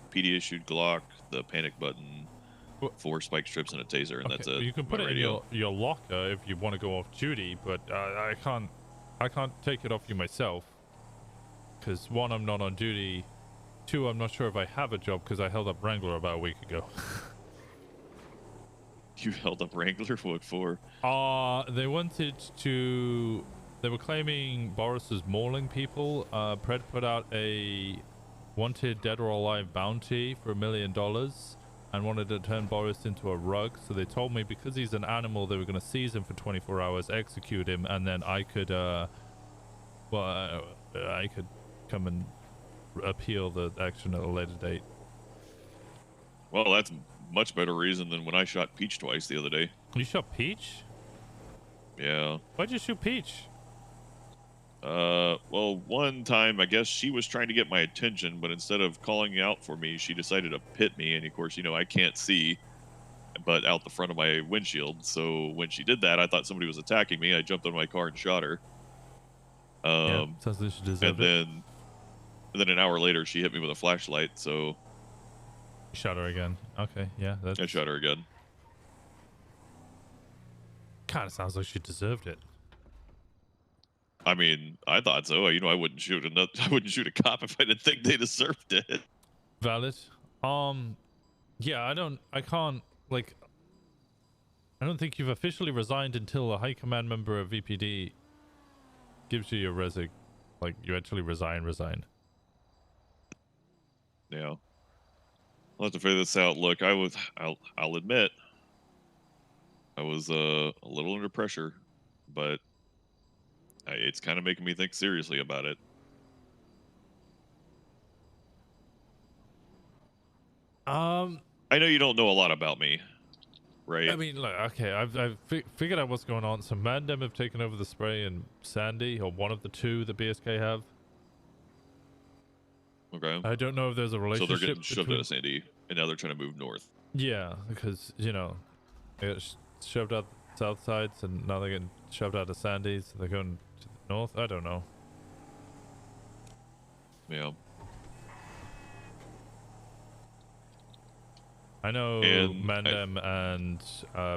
PD issued Glock, the panic button, 4 spike strips and a taser, and that's it. You can put it in your locker if you want to go off duty, but I can't take it off you myself. Because 1, I'm not on duty. 2, I'm not sure if I have a job because I held up Wrangler about a week ago. You held up Wrangler? What for? They wanted to. They were claiming Boris was mauling people. Pred put out a wanted dead or alive bounty for $1 million and wanted to turn Boris into a rug. So they told me because he's an animal, they were going to seize him for 24 hours, execute him, and then I could, I could come and appeal the action at a later date. Well, that's much better reason than when I shot Peach twice the other day. You shot Peach? Yeah. Why'd you shoot Peach? Well, one time, I guess she was trying to get my attention, but instead of calling out for me, she decided to pit me, and of course, you know, I can't see, but out the front of my windshield, so when she did that, I thought somebody was attacking me. I jumped out of my car and shot her. Yeah, sounds like she deserved it. And then an hour later, she hit me with a flashlight, so... You shot her again. Okay, yeah. That's... I shot her again. Kind of sounds like she deserved it. I mean, I thought so. You know, I wouldn't shoot a cop if I didn't think they deserved it. Valid. Yeah, I don't think you've officially resigned until a high command member of VPD gives you your like you actually resign. Yeah. I'll have to figure this out. Look, I'll admit I was a little under pressure, but it's kind of making me think seriously about it. I know you don't know a lot about me, right? I mean, look, okay, I've figured out what's going on. So Mandem have taken over the spray and Sandy, or one of the 2 that BSK have. Okay. I don't know if there's a relationship. So they're getting shoved out of Sandy, and now they're trying to move north. Yeah, because, you know, they got shoved out the south sides, and now they're getting shoved out of Sandy's. So they're going to the north. I don't know. Yeah. I know Mandem and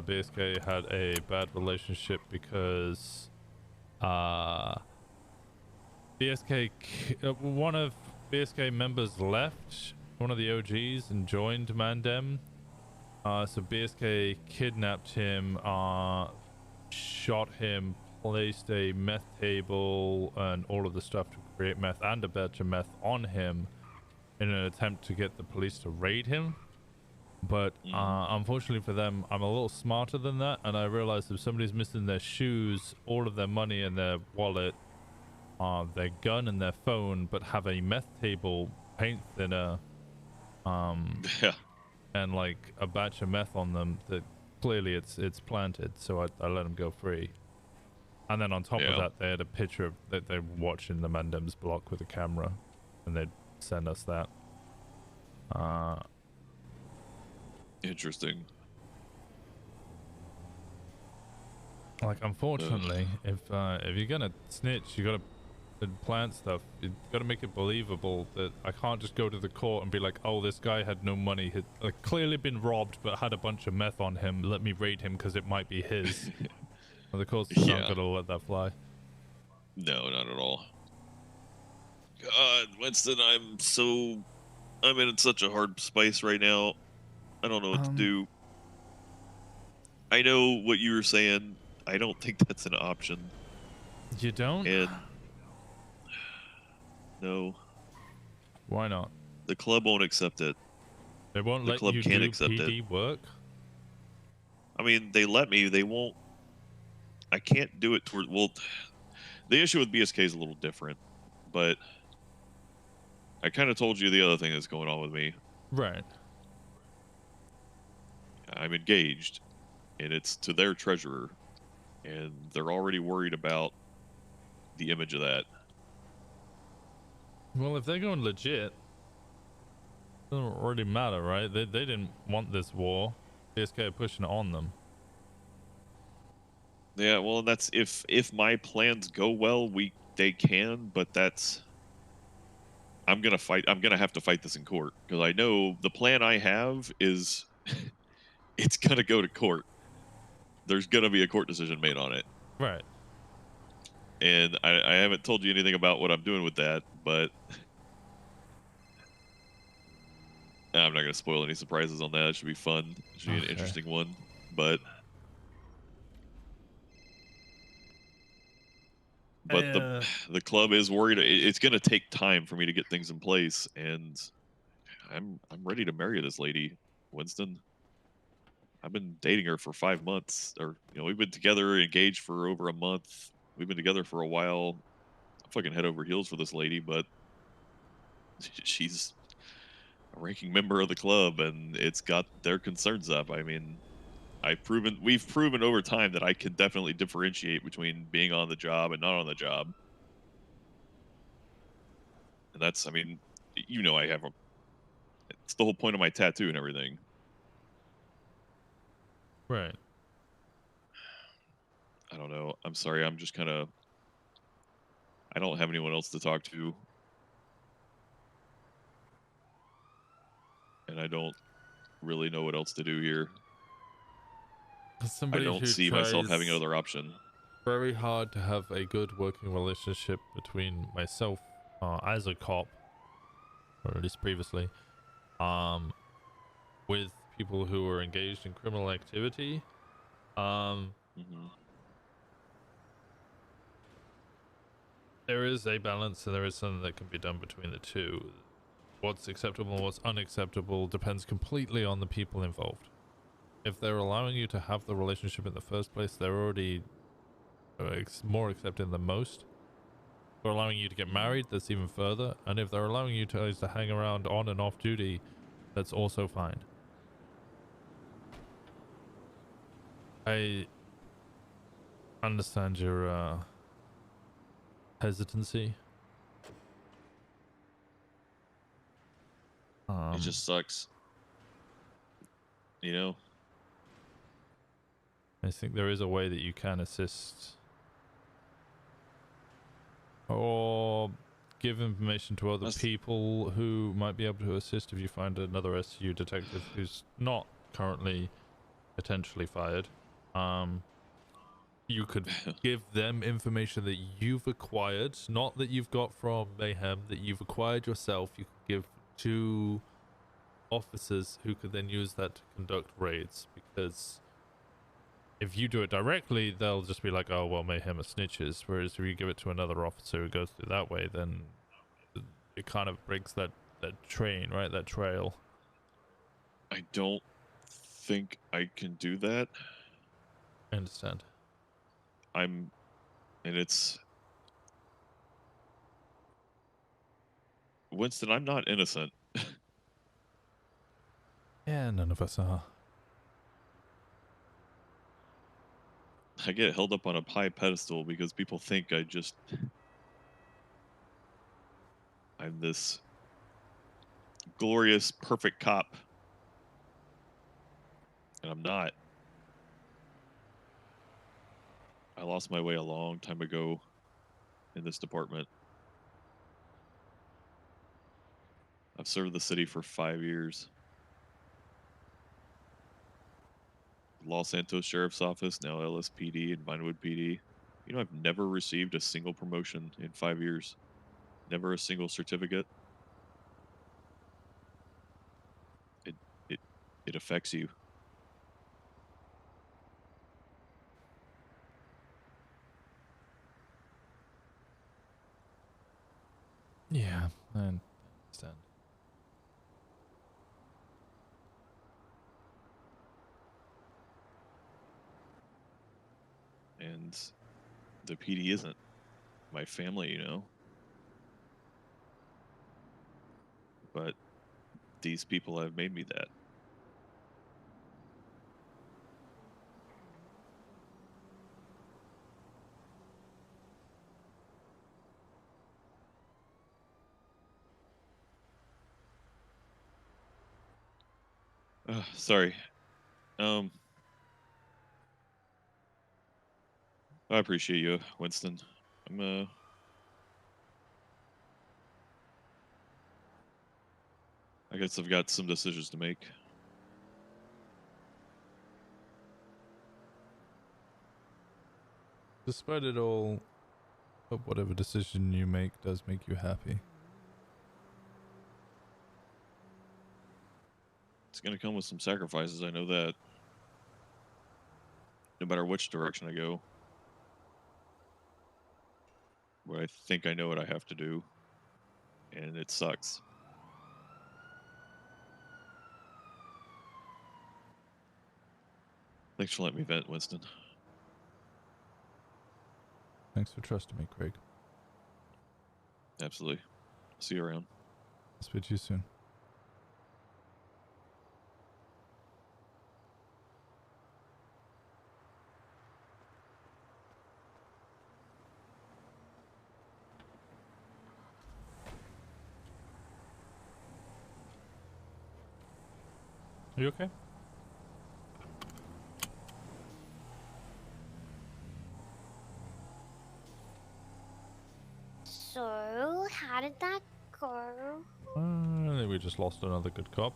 BSK had a bad relationship because one of BSK members left, one of the OGs, and joined Mandem. So BSK kidnapped him, shot him, placed a meth table and all of the stuff to create meth and a batch of meth on him in an attempt to get the police to raid him. But unfortunately for them, I'm a little smarter than that, and I realized if somebody's missing their shoes, all of their money and their wallet, their gun and their phone, but have a meth table, paint thinner, and like a batch of meth on them, that clearly it's planted, so I let them go free. And then on top of that, they had a picture of that they're watching the Mandem's block with a camera, and they'd send us that. Interesting. Like, unfortunately, if you're gonna snitch, you gotta plant stuff. You gotta make it believable that I can't just go to the court and be like, oh, this guy had no money, had like, clearly been robbed, but had a bunch of meth on him. Let me raid him because it might be his. Well, the court's not gonna let that fly. No, not at all. God, Winston, I'm in such a hard space right now. I don't know what to do. I know what you were saying. I don't think that's an option. You don't? And no. Why not? The club won't accept it. They won't let you do PD work? I mean, they let me. They won't. I can't do it toward. Well, the issue with BSK is a little different, but I kind of told you the other thing that's going on with me. Right. I'm engaged, and it's to their treasurer, and they're already worried about the image of that. Well, if they're going legit, it doesn't really matter, right? They didn't want this war. BSK are pushing it on them. Yeah, well, that's if my plans go well, they can, but that's I'm gonna have to fight this in court because I know the plan I have is it's gonna go to court. There's gonna be a court decision made on it. Right. And I haven't told you anything about what I'm doing with that, but I'm not gonna spoil any surprises on that. It should be fun. It should be an interesting one. But the club is worried. It's gonna take time for me to get things in place, and I'm ready to marry this lady, Winston. I've been dating her for 5 months, or we've been together, engaged for over a month. We've been together for a while. I'm fucking head over heels for this lady, but she's a ranking member of the club, and it's got their concerns up. I mean, we've proven over time that I can definitely differentiate between being on the job and not on the job. And that's, I mean, I have it's the whole point of my tattoo and everything. Right. I don't know. I'm sorry. I'm just kind of, I don't have anyone else to talk to. And I don't really know what else to do here. Somebody I don't see myself having another option. Very hard to have a good working relationship between myself as a cop, or at least previously, with people who are engaged in criminal activity. There is a balance, and there is something that can be done between the two. What's acceptable and what's unacceptable depends completely on the people involved. If they're allowing you to have the relationship in the first place, they're already more accepting than most. If they're allowing you to get married, that's even further. And if they're allowing you to hang around on and off duty, that's also fine. I understand your hesitancy. It just sucks. I think there is a way that you can assist or give information to other people who might be able to assist if you find another SU detective who's not currently potentially fired. You could give them information that you've acquired, not that you've got from Mayhem, that you've acquired yourself. You could give to officers who could then use that to conduct raids, because if you do it directly, they'll just be like, oh, well, Mayhem are snitches. Whereas if you give it to another officer who goes through that way, then it kind of breaks that train, right? That trail. I don't think I can do that. I understand. And it's... Winston, I'm not innocent. Yeah, none of us are. I get held up on a high pedestal because people think I'm this glorious, perfect cop. And I'm not. I lost my way a long time ago in this department. I've served the city for 5 years. Los Santos Sheriff's Office, now LSPD and Vinewood PD. I've never received a single promotion in 5 years. Never a single certificate. It affects you. Yeah, I understand. And the PD isn't my family, But these people have made me that. Sorry. I appreciate you, Winston. I guess I've got some decisions to make. Despite it all, hope whatever decision you make does make you happy. It's gonna come with some sacrifices, I know that. No matter which direction I go. But I think I know what I have to do. And it sucks. Thanks for letting me vent, Winston. Thanks for trusting me, Craig. Absolutely. See you around. I'll speak to you soon. Are you okay? So, how did that go? I think we just lost another good cop.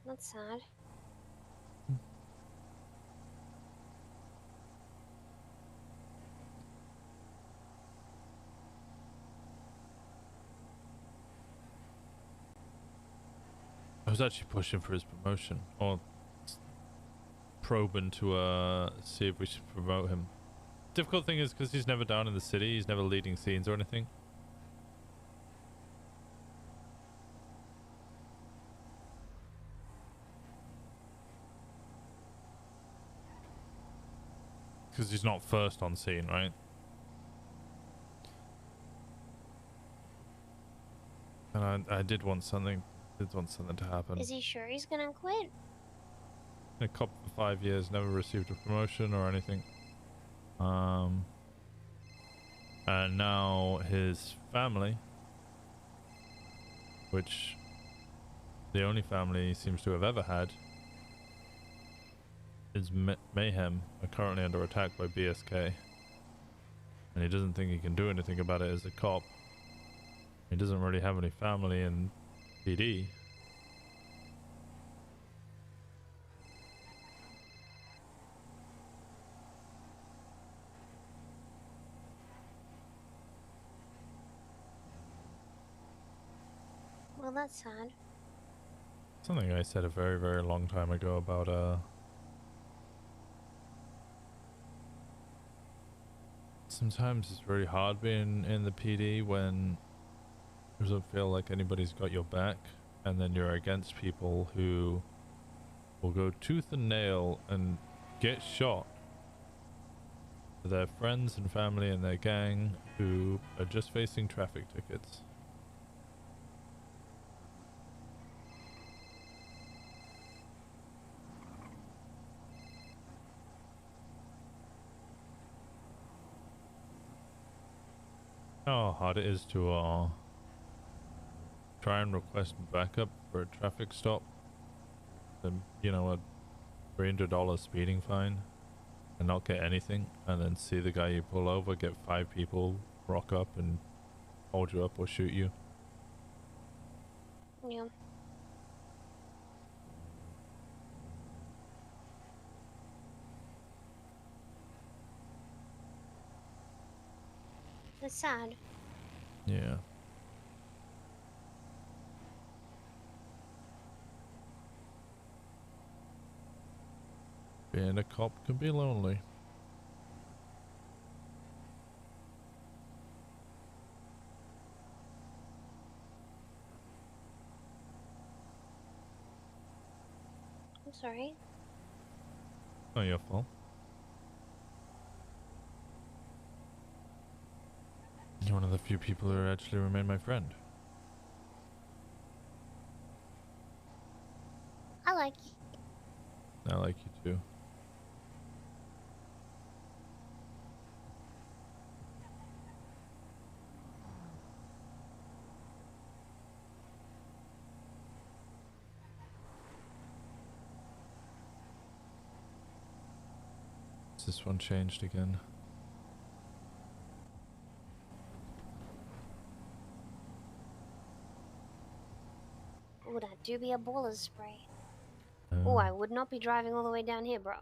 That's sad. I was actually pushing for his promotion, or probing to see if we should promote him. Difficult thing is because he's never down in the city, he's never leading scenes or anything. Because he's not first on scene, right? And I did want something to happen. Is he sure he's gonna quit? A cop for 5 years, never received a promotion or anything. And now his family, which the only family he seems to have ever had, is Mayhem, are currently under attack by BSK. And he doesn't think he can do anything about it as a cop. He doesn't really have any family in PD. Well, that's sad. Something I said a very, very long time ago about sometimes it's very hard being in the PD when you doesn't feel like anybody's got your back, and then you're against people who will go tooth and nail and get shot for their friends and family and their gang who are just facing traffic tickets. How hard it is to try and request backup for a traffic stop, then, you know, a $300 speeding fine and not get anything, and then see the guy you pull over get 5 people rock up and hold you up or shoot you. Yeah. That's sad. Yeah. Being a cop can be lonely. I'm sorry. Not your fault. You're one of the few people who actually remain my friend. I like you. I like you too. This one changed again. Ooh, that do be a bullet spray. Oh, I would not be driving all the way down here, bro.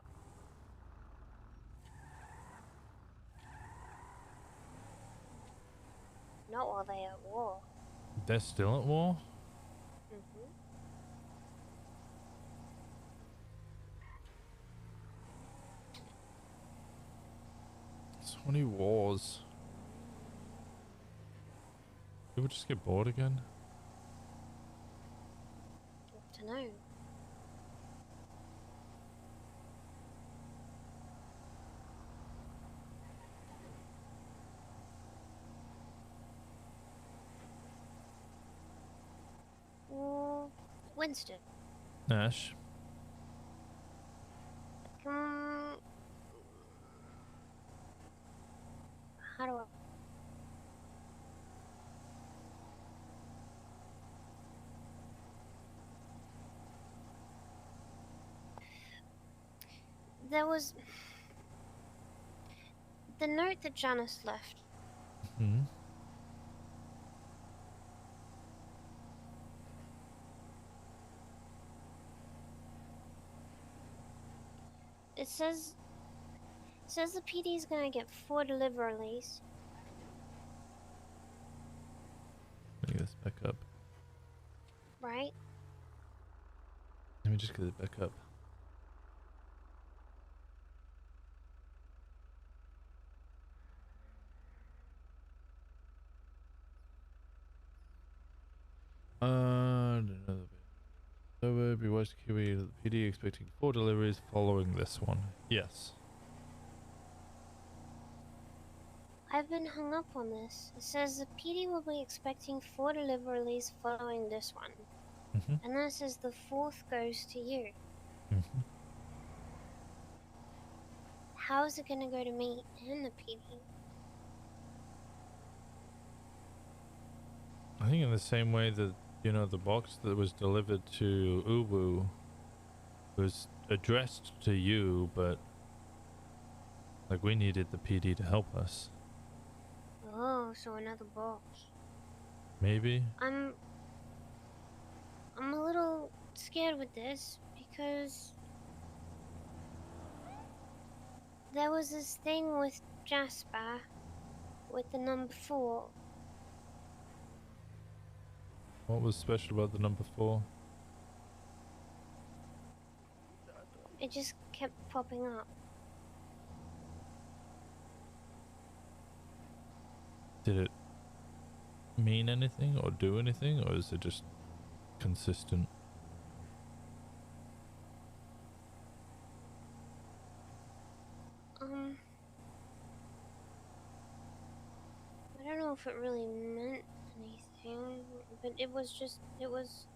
Not while they're at war. They're still at war? Mm-hmm. 20 wars. People just get bored again? To know. Winston. Nash. How do I... There was... the note that Janice left. Hmm. It says the PD is gonna get 4 deliveries. Let me get this back up. Right? Let me just get it back up. Another bit. So we'll be watching Kiwi. The PD expecting 4 deliveries following this one. Yes. I've been hung up on this. It says the PD will be expecting 4 deliveries following this one. And then it says the 4th goes to you. How is it gonna go to me and the PD? I think in the same way that, you know, the box that was delivered to Uwu was addressed to you, but like we needed the PD to help us. Oh, so another box. Maybe? I'm a little scared with this because there was this thing with Jasper with the number 4. What was special about the number 4? It just kept popping up. Did it mean anything or do anything, or is it just consistent? I don't know if it really meant anything, but it was just, it was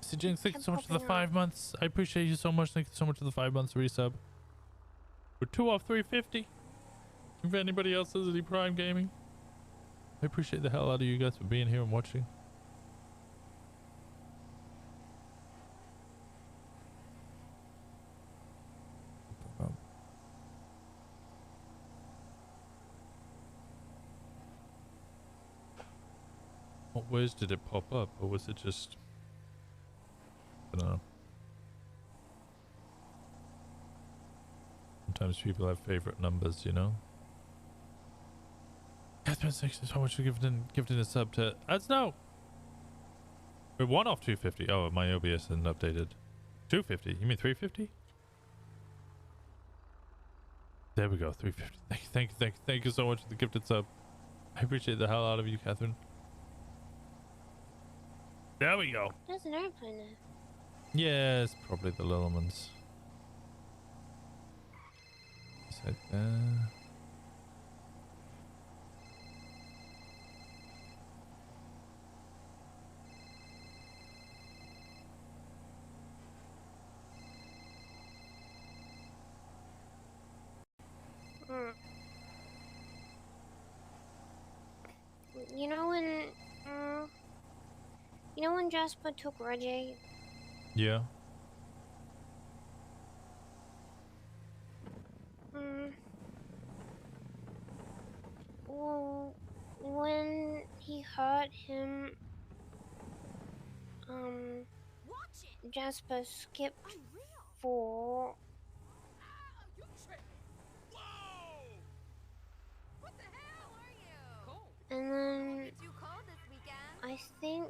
So Jinx, thank you so much for the 5 months. I appreciate you so much. Thank you so much for the 5 months resub. We're 2 off 350. If anybody else has any Prime Gaming, I appreciate the hell out of you guys for being here and watching. What ways did it pop up, or was it just... I don't know. Sometimes people have favorite numbers, you know? Catherine, thank you so much for gifting a sub to... Snow! We're 1 off 250. Oh, my OBS isn't updated. 250? You mean 350? There we go, 350. Thank you so much for the gifted sub. I appreciate the hell out of you, Catherine. There we go. There's an airplane there. Yeah, it's probably the little ones. Right there. You know when Jasper took Reggie? Yeah. Well, when he hurt him, Jasper skipped 4. And then I think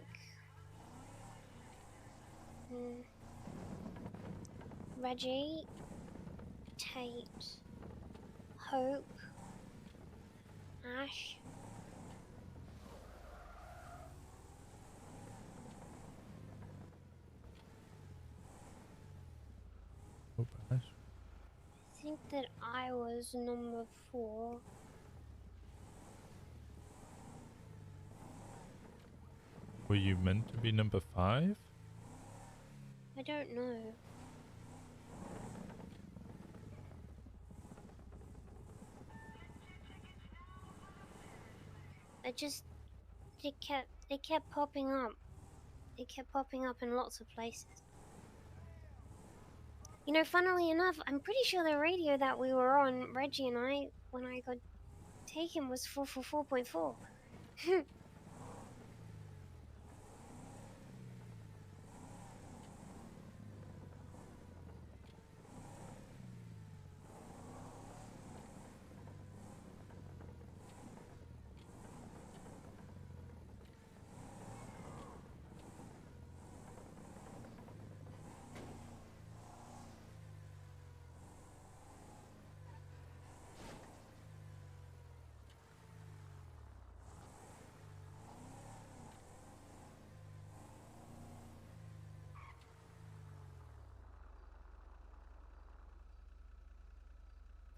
Reggie, Tate, Hope, Ash. Oh, Ash. I think that I was number 4. Were you meant to be number 5? I don't know. They kept popping up. They kept popping up in lots of places. You know, funnily enough, I'm pretty sure the radio that we were on, Reggie and I, when I got taken, was 444.4.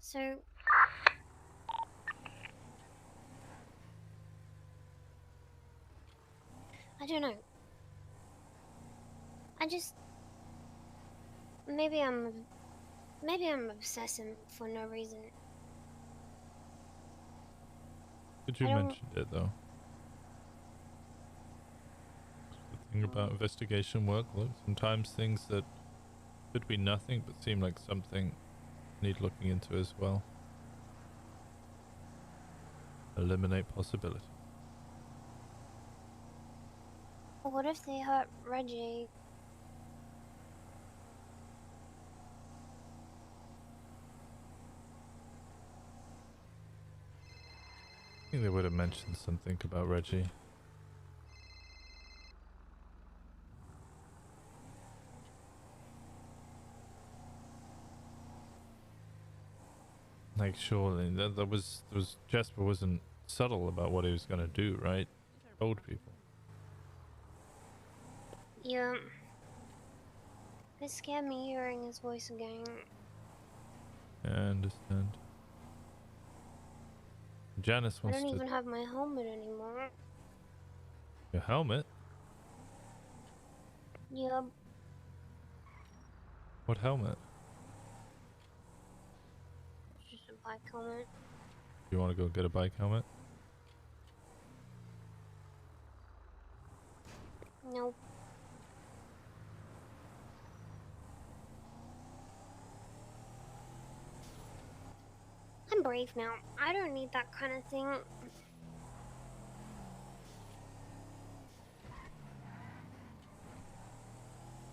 So I don't know. I just maybe I'm obsessing for no reason. Did you mention it though? The thing about investigation work, look, sometimes things that could be nothing but seem like something need looking into as well. Eliminate possibility. But what if they hurt Reggie? I think they would have mentioned something about Reggie. Like surely there was Jasper wasn't subtle about what he was gonna do, right? Told people. Yeah. It scared me hearing his voice again. I understand. Janice I wants don't to... even have my helmet anymore. Your helmet? Yep. What helmet? Just a bike helmet. You want to go get a bike helmet? Nope. I'm brave now. I don't need that kind of thing.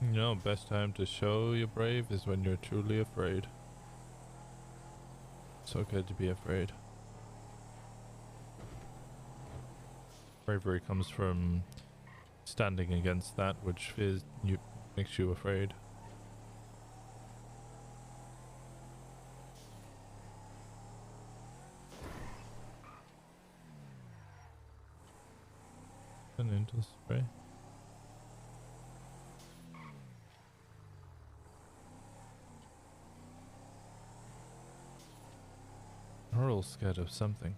You know, best time to show you're brave is when you're truly afraid. It's okay to be afraid. Bravery comes from standing against that which makes you afraid. And into the spray. We're all scared of something.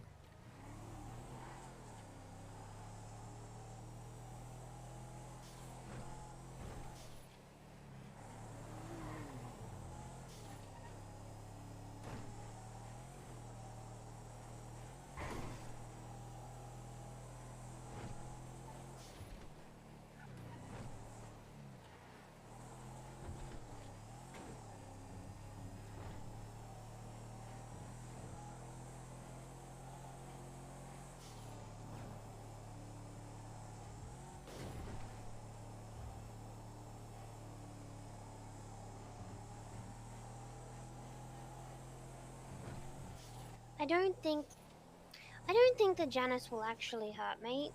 I don't think the Janice will actually hurt me.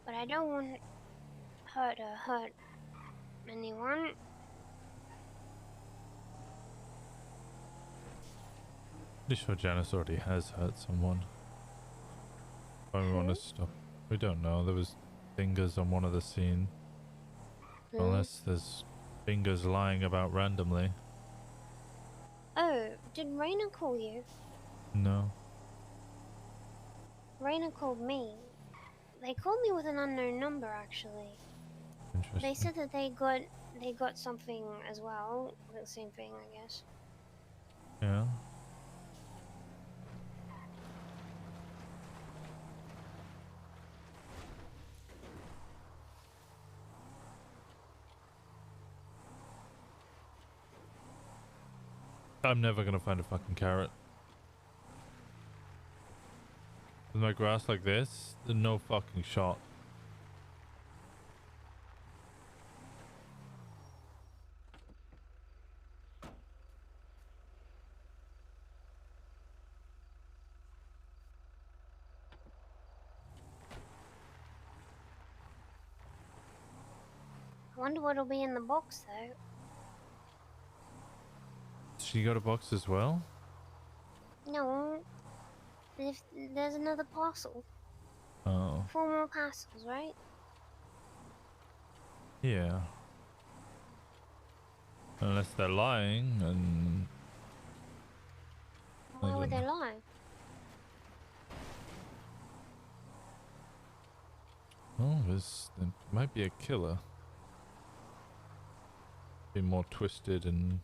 But I don't want her to hurt anyone. Pretty sure Janice already has hurt someone. If I'm honest, we don't know. There was fingers on one of the scene. Unless there's fingers lying about randomly. Oh, did Raina call you? No. Raina called me. They called me with an unknown number, actually. Interesting. They said that they got something as well. The same thing, I guess. Yeah. I'm never gonna find a fucking carrot. With my grass like this, there's no fucking shot. I wonder what'll be in the box, though. She got a box as well? No. If there's another parcel. Oh. 4 more parcels, right? Yeah. Unless they're lying and... Why would they lie? Oh, there might be a killer. Be more twisted and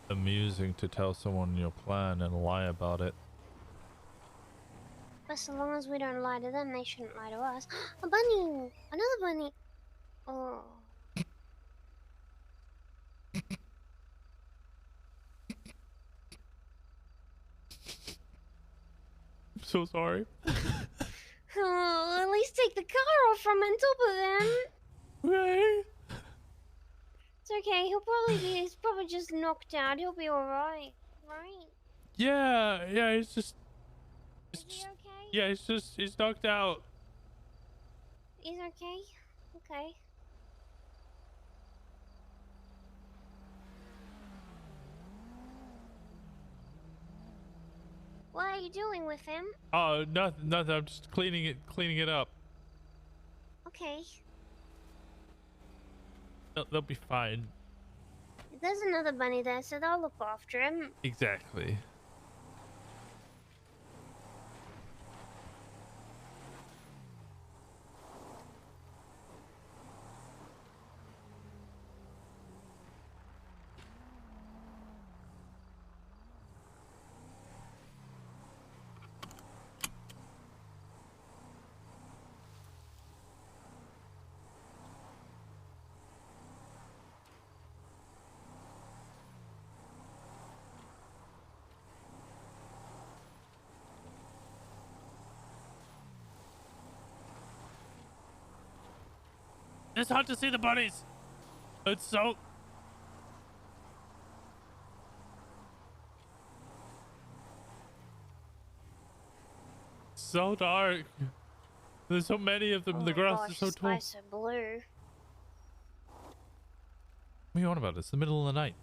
amusing to tell someone your plan and lie about it. But so long as we don't lie to them, they shouldn't lie to us. A bunny! Another bunny! Oh. I'm so sorry. Oh, at least take the car off from on top of them. Right. It's okay. He's probably just knocked out. He'll be alright. Right? Yeah, he's just... Is he okay? Yeah, he's knocked out. He's okay? Okay. What are you doing with him? Oh, nothing. I'm just cleaning it up. Okay. They'll be fine. There's another bunny there, so they'll look after him. Exactly. It's hard to see the bunnies. It's so dark. There's so many of them. Oh The my grass gosh, is so this tall. guy's so blue. What are you on about? It's the middle of the night.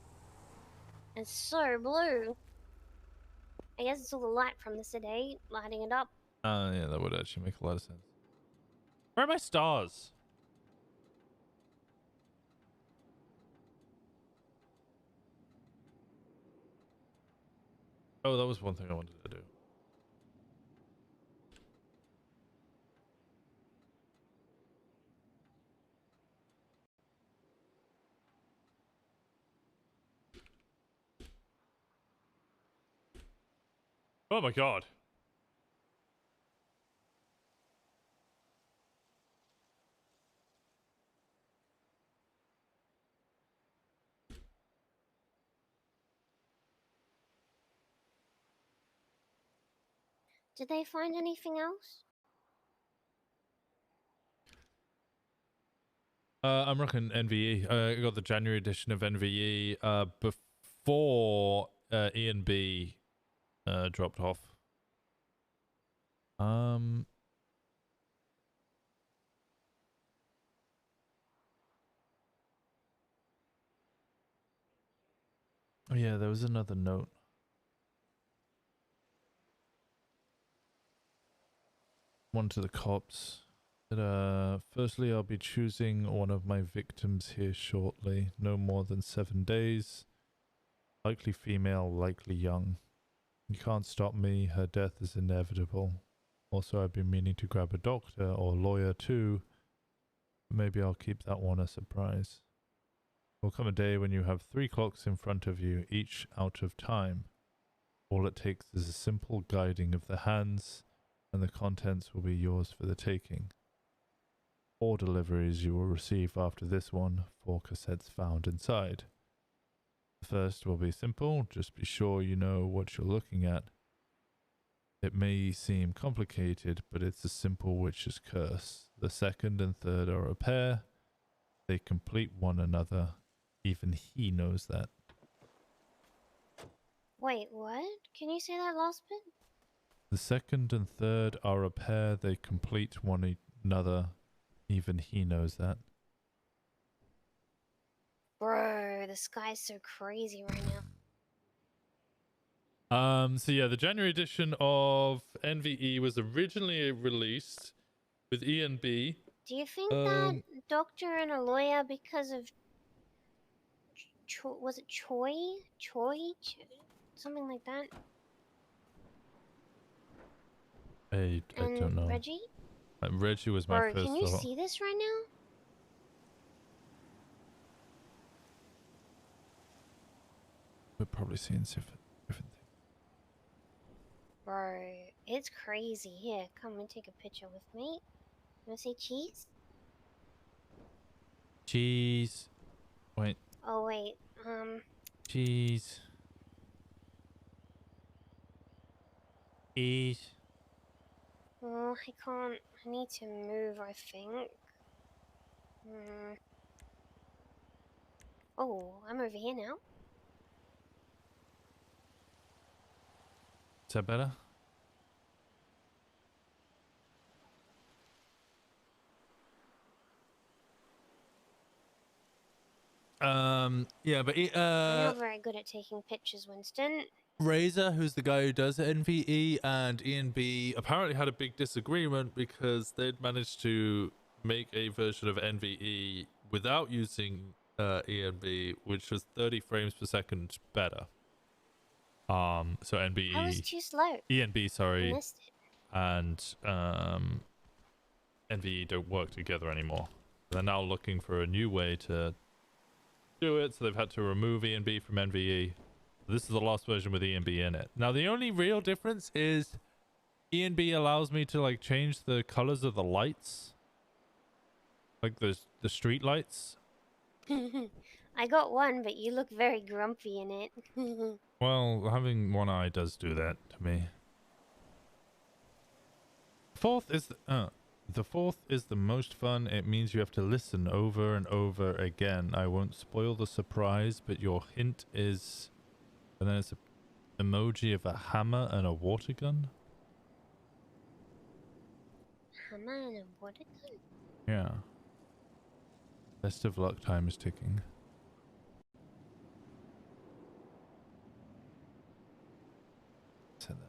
It's so blue. I guess it's all the light from the city lighting it up. Yeah, that would actually make a lot of sense. Where are my stars? Oh, that was one thing I wanted to do. Oh my god. Did they find anything else? I'm rocking NVE. I got the January edition of NVE before E and B dropped off. Oh yeah, there was another note. One to the cops. Firstly, I'll be choosing one of my victims here shortly. No more than 7 days. Likely female, likely young. You can't stop me. Her death is inevitable. Also, I've been meaning to grab a doctor or lawyer too. Maybe I'll keep that one a surprise. Will come a day when you have 3 clocks in front of you, each out of time. All it takes is a simple guiding of the hands, and the contents will be yours for the taking. 4 deliveries you will receive after this one, 4 cassettes found inside. The first will be simple, just be sure you know what you're looking at. It may seem complicated, but it's a simple witch's curse. The second and third are a pair. They complete one another. Even he knows that. Wait, what? Can you say that last bit? The second and third are a pair. They complete one another. Even he knows that. Bro, the sky's so crazy right now. So yeah, the January edition of NVE was originally released with E and B. Do you think that doctor and a lawyer, because of was it Choi? Something like that? I don't know. Reggie? Reggie was my Bro, first can you thought. see this right now? We're probably seeing different things. Bro, it's crazy. Here, come and take a picture with me. You wanna say cheese? Cheese. Wait. Oh wait, Cheese. Cheese. oh, I can't. I need to move, I think. Oh, I'm over here now. Is that better? Yeah, but You're not very good at taking pictures, Winston. Razor, who's the guy who does NVE, and E&B apparently had a big disagreement because they'd managed to make a version of NVE without using E&B, which was 30 frames per second better. So NVE. I was too slow. E&B, sorry. I missed it. And NVE don't work together anymore. They're now looking for a new way to do it, so they've had to remove E&B from NVE. This is the last version with E&B in it. Now the only real difference is E&B allows me to like change the colors of the lights, like the street lights. I got one, but you look very grumpy in it. Well, having one eye does do that to me. The fourth is the most fun. It means you have to listen over and over again. I won't spoil the surprise, but your hint is... And then it's an emoji of a hammer and a water gun. Hammer and a water gun? Yeah. Best of luck, time is ticking. Send that.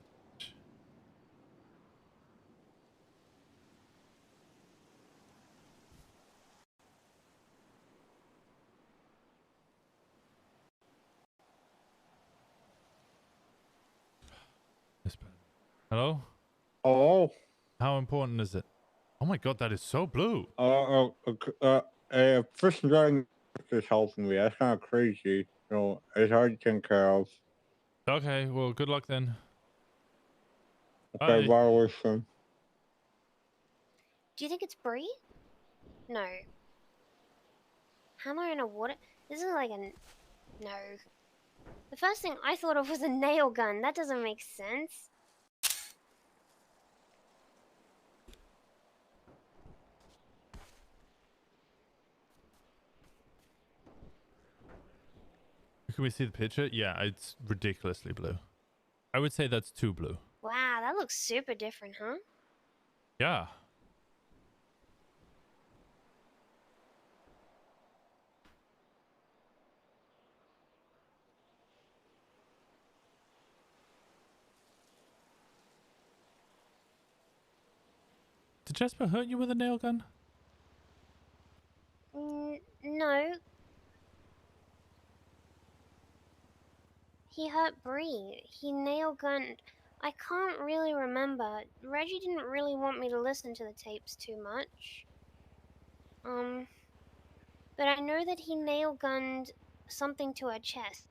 Hello? Hello? How important is it? Oh my god, that is so blue. A person driving is helping me. That's kind of crazy. It's hard to take care of. Okay, well, good luck then. Okay, bye, Winston. Do you think it's Brie? No. Hammer and a water... This is like a... No. The first thing I thought of was a nail gun. That doesn't make sense. Can we see the picture? Yeah, it's ridiculously blue. I would say that's too blue. Wow, that looks super different, huh? Yeah. Did Jasper hurt you with a nail gun? No. He hurt Bree. He nail gunned. I can't really remember. Reggie didn't really want me to listen to the tapes too much. But I know that he nail gunned something to her chest.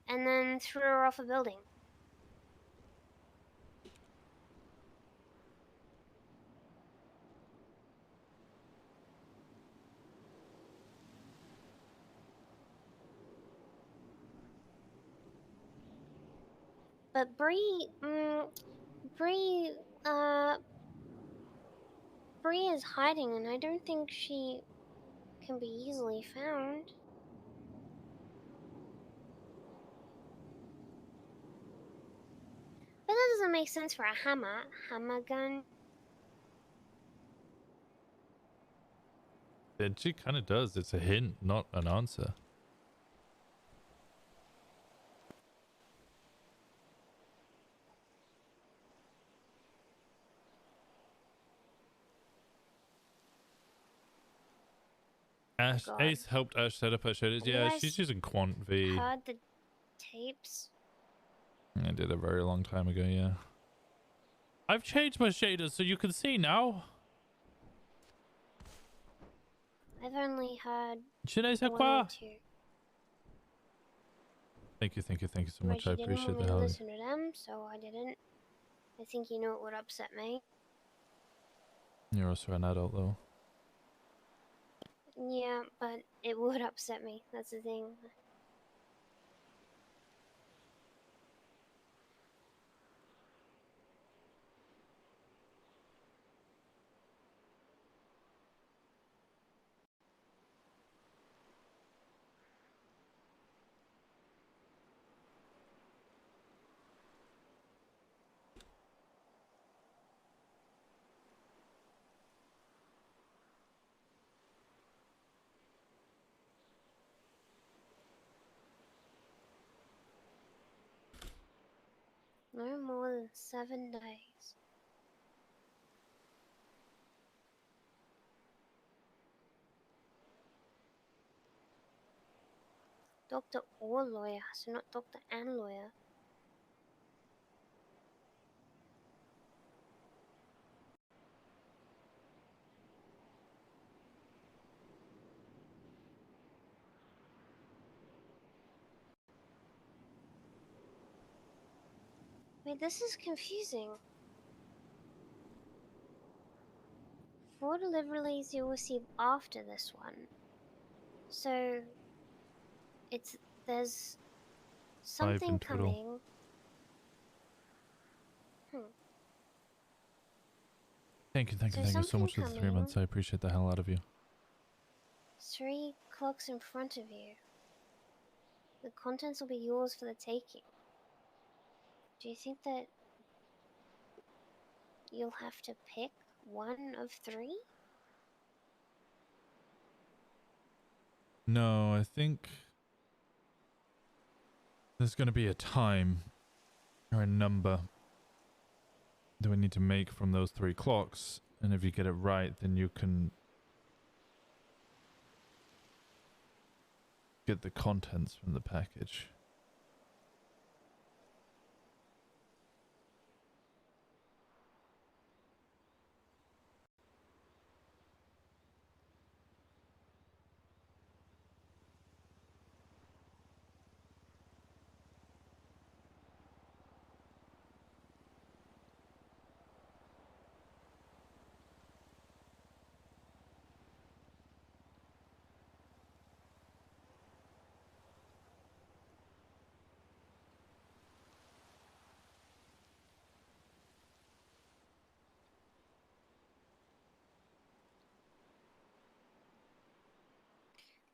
And then threw her off a building. But Bree is hiding, and I don't think she can be easily found. But that doesn't make sense for a hammer gun. It she kind of does. It's a hint, not an answer. Ash, God. Ace helped Ash set up her shaders. You Yeah, guys she's using Quant V. heard the tapes? I did a very long time ago, yeah. I've changed my shaders so you can see now. I've only heard Should I say one quoi? or two. Thank you so much. Reggie I didn't appreciate want the me to help. listen to them, so I didn't. I think you know it would upset me. You're also an adult though. Yeah, but it would upset me. That's the thing. No more than 7 days. Doctor or lawyer, so not doctor and lawyer. Wait, this is confusing. 4 deliveries you'll receive after this one. So, there's 5 something in total. coming. Thank you so much for the 3 months. I appreciate the hell out of you. 3 clocks in front of you. The contents will be yours for the taking. Do you think that you'll have to pick one of 3? No, I think there's going to be a time or a number that we need to make from those 3 clocks, and if you get it right, then you can get the contents from the package.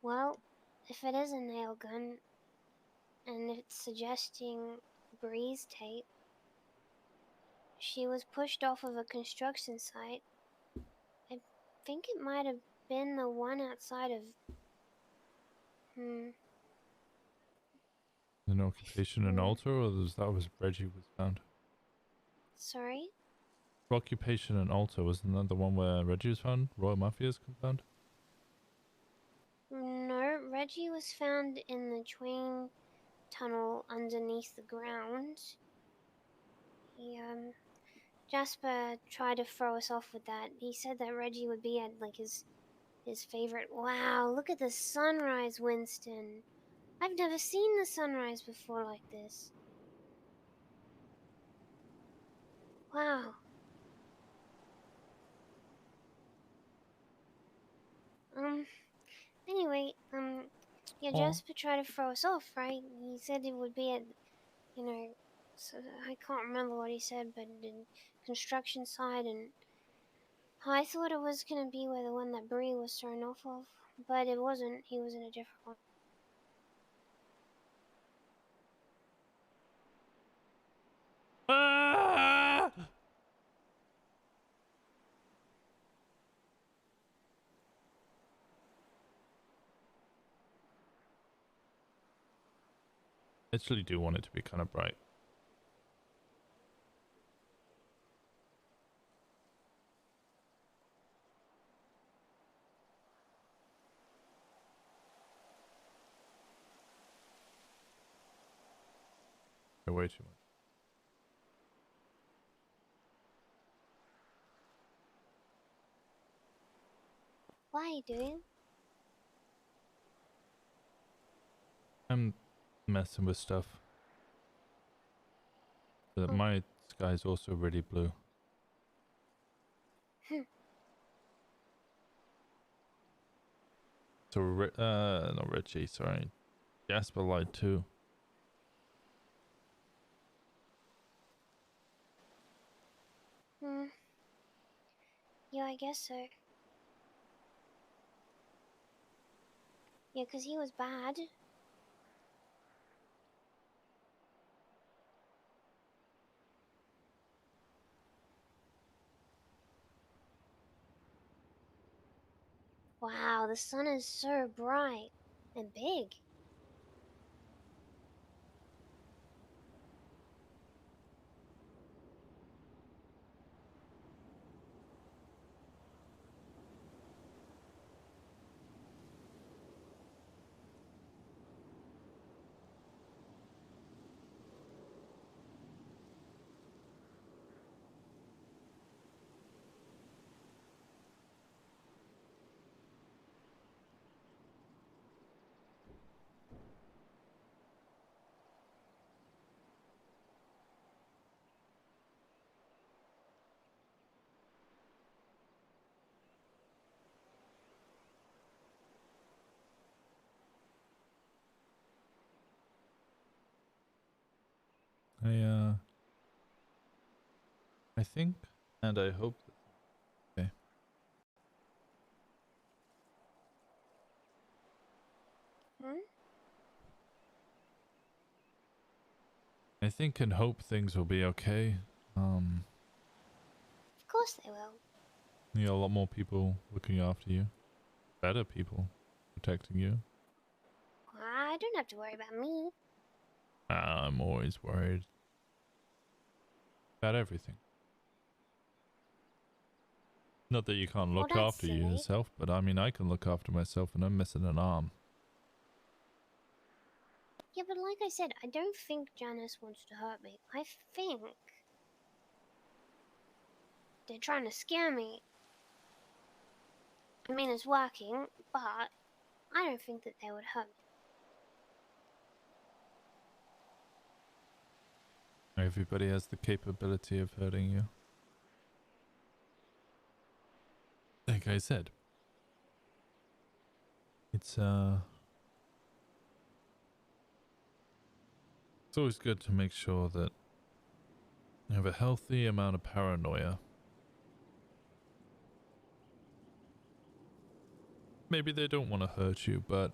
Well, if it is a nail gun, and it's suggesting Breeze tape, she was pushed off of a construction site. I think it might have been the one outside of... An occupation and altar, or was that was Reggie was found? Sorry? Occupation and altar, wasn't that the one where Reggie was found? Royal Mafia's found? No, Reggie was found in the train tunnel underneath the ground. He, Jasper tried to throw us off with that. He said that Reggie would be at, like, his favorite... Wow, look at the sunrise, Winston. I've never seen the sunrise before like this. Wow. Anyway, yeah, Jasper tried to throw us off, right? He said it would be at, you know, so I can't remember what he said, but the construction site, and I thought it was gonna be where the one that Bree was thrown off of, but it wasn't. He was in a different one. Ah! I actually do want it to be kind of bright. Way too much. What are you doing? I'm messing with stuff. But my sky's also really blue. So, not Richie, sorry. Jasper lied too. Yeah, I guess so. Yeah, 'cause he was bad. Wow, the sun is so bright and big. I think, and I hope. Okay. I think and hope things will be okay. Of course they will. You got a lot more people looking after you. Better people protecting you. I don't have to worry about me. I'm always worried about everything. Not that you can't look after yourself, but I mean, I can look after myself and I'm missing an arm. Yeah, but like I said, I don't think Janice wants to hurt me. I think they're trying to scare me. I mean, it's working, but I don't think that they would hurt me. Everybody has the capability of hurting you. Like I said, it's always good to make sure that you have a healthy amount of paranoia. Maybe they don't want to hurt you, but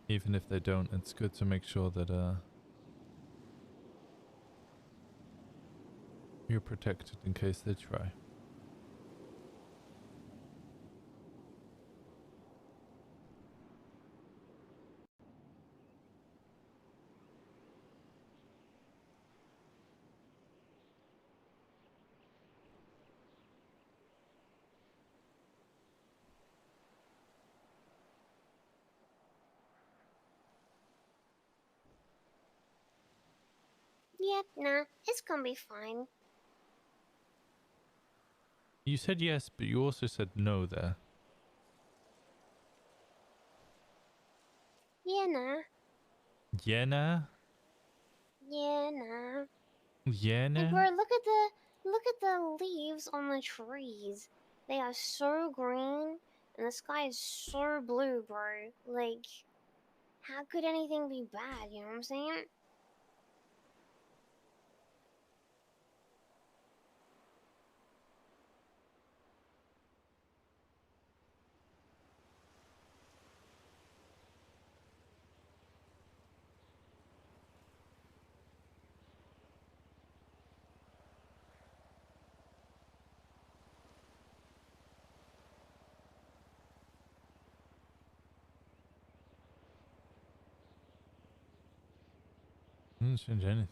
even if they don't, it's good to make sure that You're protected in case they try. Yep, nah, it's gonna be fine. You said yes, but you also said no there. Yeah, nah. Yeah, nah? Yeah, nah. Yeah, Hey, nah? bro, look at the leaves on the trees. They are so green, and the sky is so blue, bro. Like, how could anything be bad? You know what I'm saying? Doesn't change anything.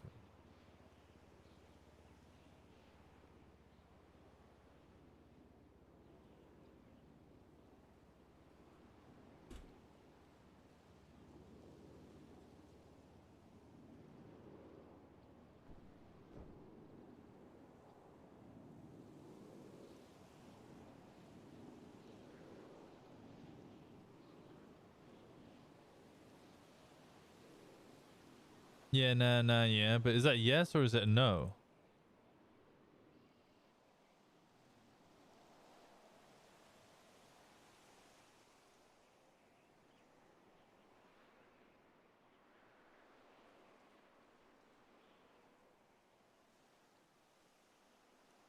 Yeah, nah, nah, yeah. But is that yes or is it no?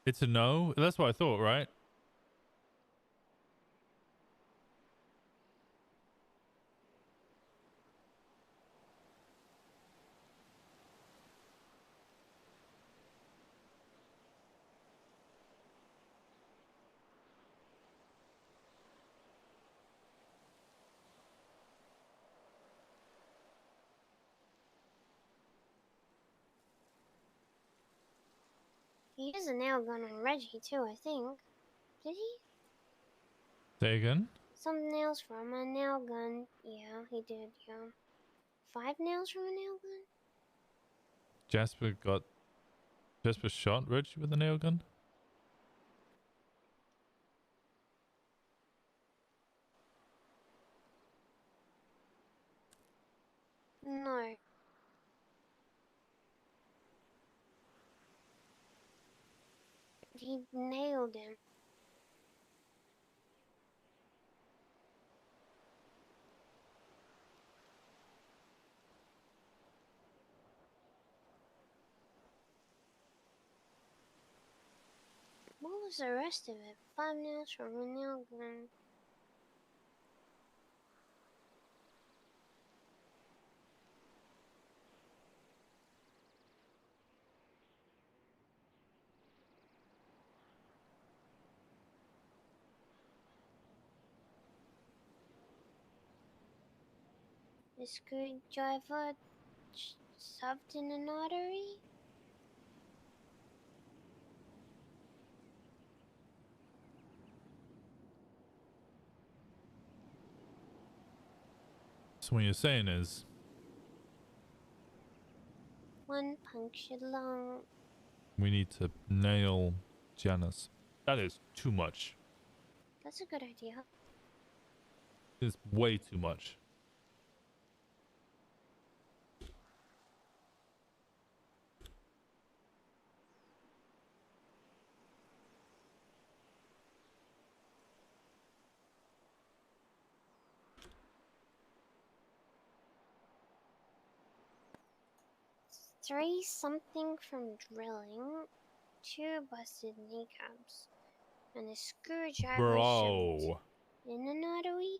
It's a no? That's what I thought, right? He has a nail gun on Reggie too, I think. Did he? Say again? Some nails from a nail gun. Yeah, he did, yeah. 5 nails from a nail gun? Jasper shot Reggie with a nail gun? No. He nailed him. What was the rest of it? 5 nails from a nail gun. The screwdriver shoved in an artery? So what you're saying is... One punctured lung. we need to nail Janice. That is too much. That's a good idea. It's way too much. Three something from drilling, 2 busted kneecaps, and a screwdriver shoved Bro. in an artery?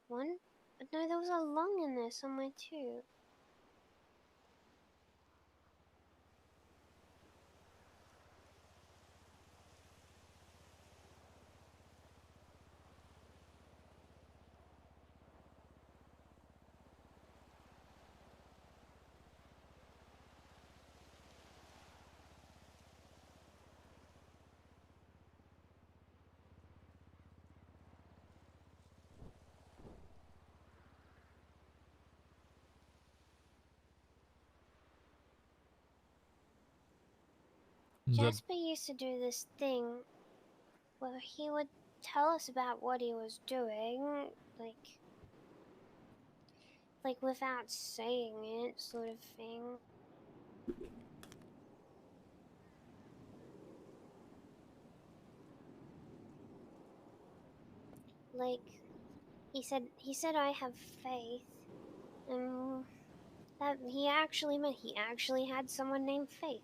One? No, there was a lung in there somewhere too. Jasper used to do this thing where he would tell us about what he was doing, like without saying it, sort of thing. Like, he said I have faith, and that he actually meant he actually had someone named Faith.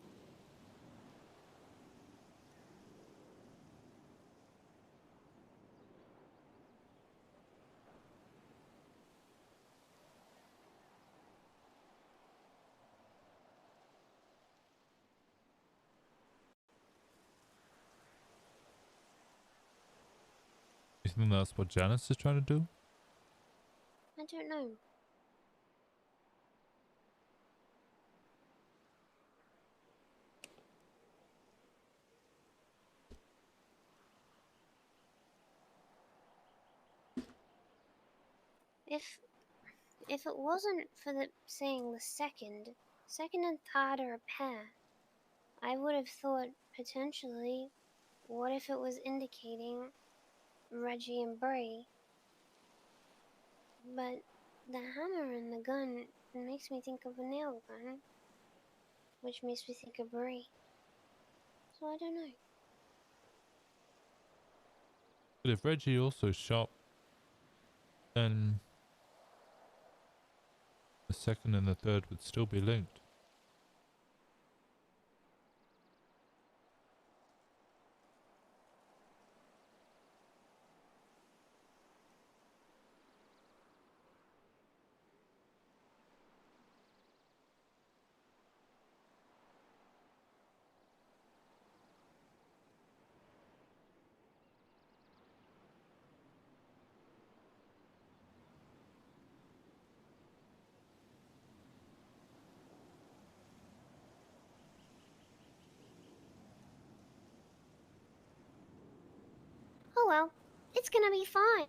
You think that's what Janice is trying to do? I don't know. If it wasn't for the saying the second and third are a pair, I would have thought potentially, what if it was indicating Reggie and Brie? But the hammer and the gun makes me think of a nail gun, which makes me think of Brie. So I don't know. But if Reggie also shot, then the second and the third would still be linked. Oh well, it's gonna be fine.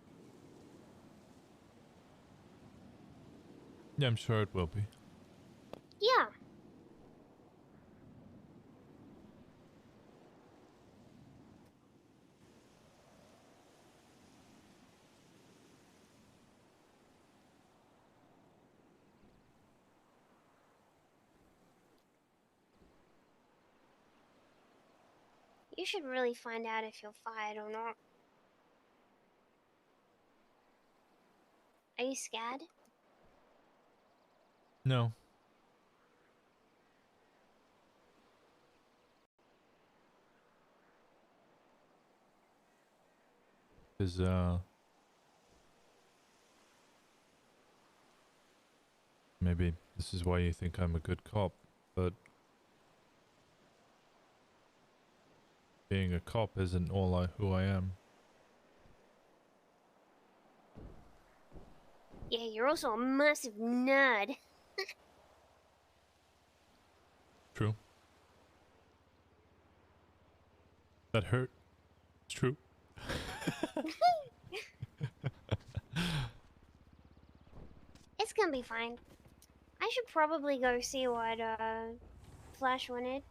Yeah, I'm sure it will be. Yeah. You should really find out if you're fired or not. Are you scared? No. Because, maybe this is why you think I'm a good cop, but being a cop isn't all who I am. Yeah, you're also a massive nerd. True. That hurt. It's true. It's gonna be fine. I should probably go see what Flash wanted.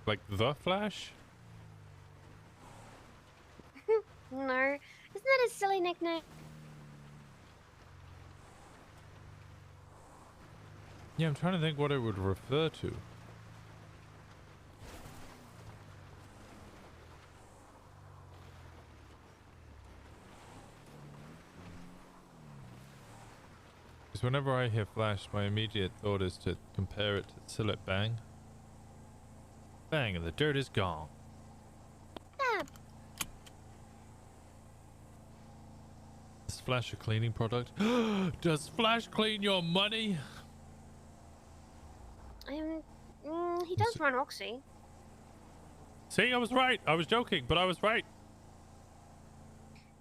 Like the Flash? No, isn't that a silly nickname? Yeah, I'm trying to think what it would refer to. Because whenever I hear Flash, my immediate thought is to compare it to Sillet Bang. Bang, and the dirt is gone. Ah. Is Flash a cleaning product? Does Flash clean your money? He does run Oxy. See, I was right. I was joking, but I was right.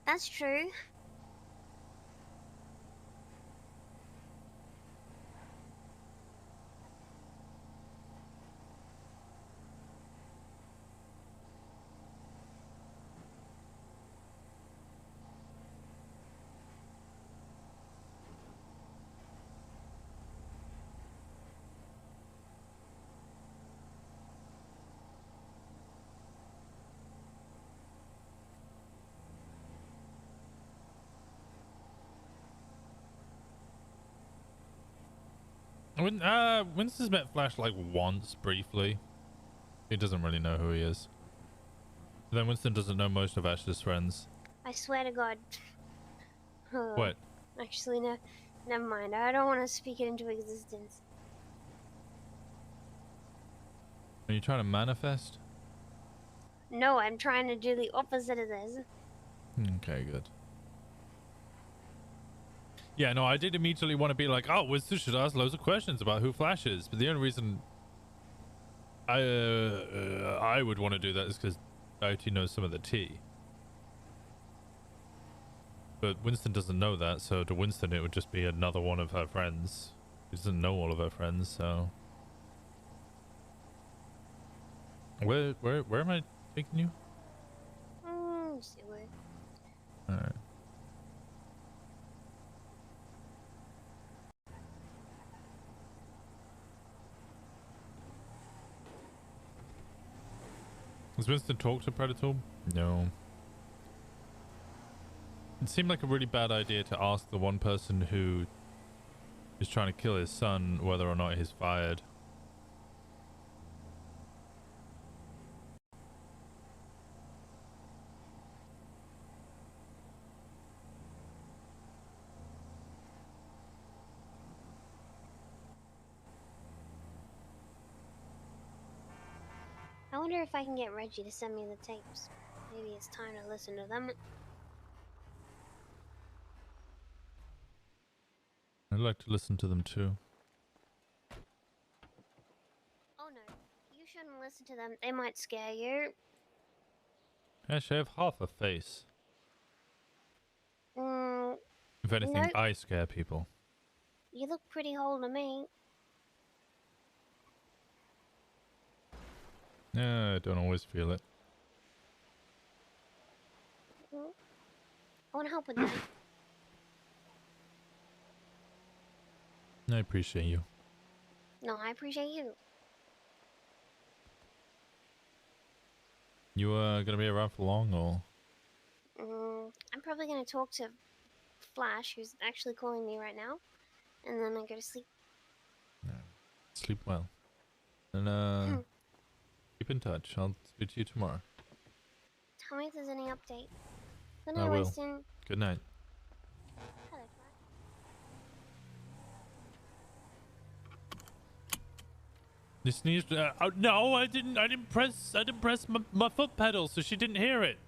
That's true. Winston's met Flash like once briefly. He doesn't really know who he is. Then Winston doesn't know most of Ash's friends. I swear to God. What? Actually, no. Never mind. I don't want to speak it into existence. Are you trying to manifest? No, I'm trying to do the opposite of this. Okay, good. Yeah, no, I did immediately want to be like, oh, Winston should ask loads of questions about who Flash is. But the only reason I would want to do that is because IoT knows some of the tea. But Winston doesn't know that, so to Winston it would just be another one of her friends. He doesn't know all of her friends, so... Where am I taking you? See where. Alright. Has Winston talked to Predator? No. It seemed like a really bad idea to ask the one person who is trying to kill his son whether or not he's fired. I wonder if I can get Reggie to send me the tapes. Maybe it's time to listen to them. I'd like to listen to them too. Oh no, you shouldn't listen to them. They might scare you. Actually, I have half a face. If anything, no. I scare people. You look pretty whole to me. Yeah, I don't always feel it. I want to help with that. I appreciate you. No, I appreciate you. You gonna be around for long, or? I'm probably gonna talk to Flash, who's actually calling me right now, and then I go to sleep. Sleep well. And keep in touch. I'll speak to you tomorrow. Tell me if there's any update. Good I night, will. Winston. Good night. Hello, You sneezed. Oh, no, I didn't press my foot pedal, so she didn't hear it.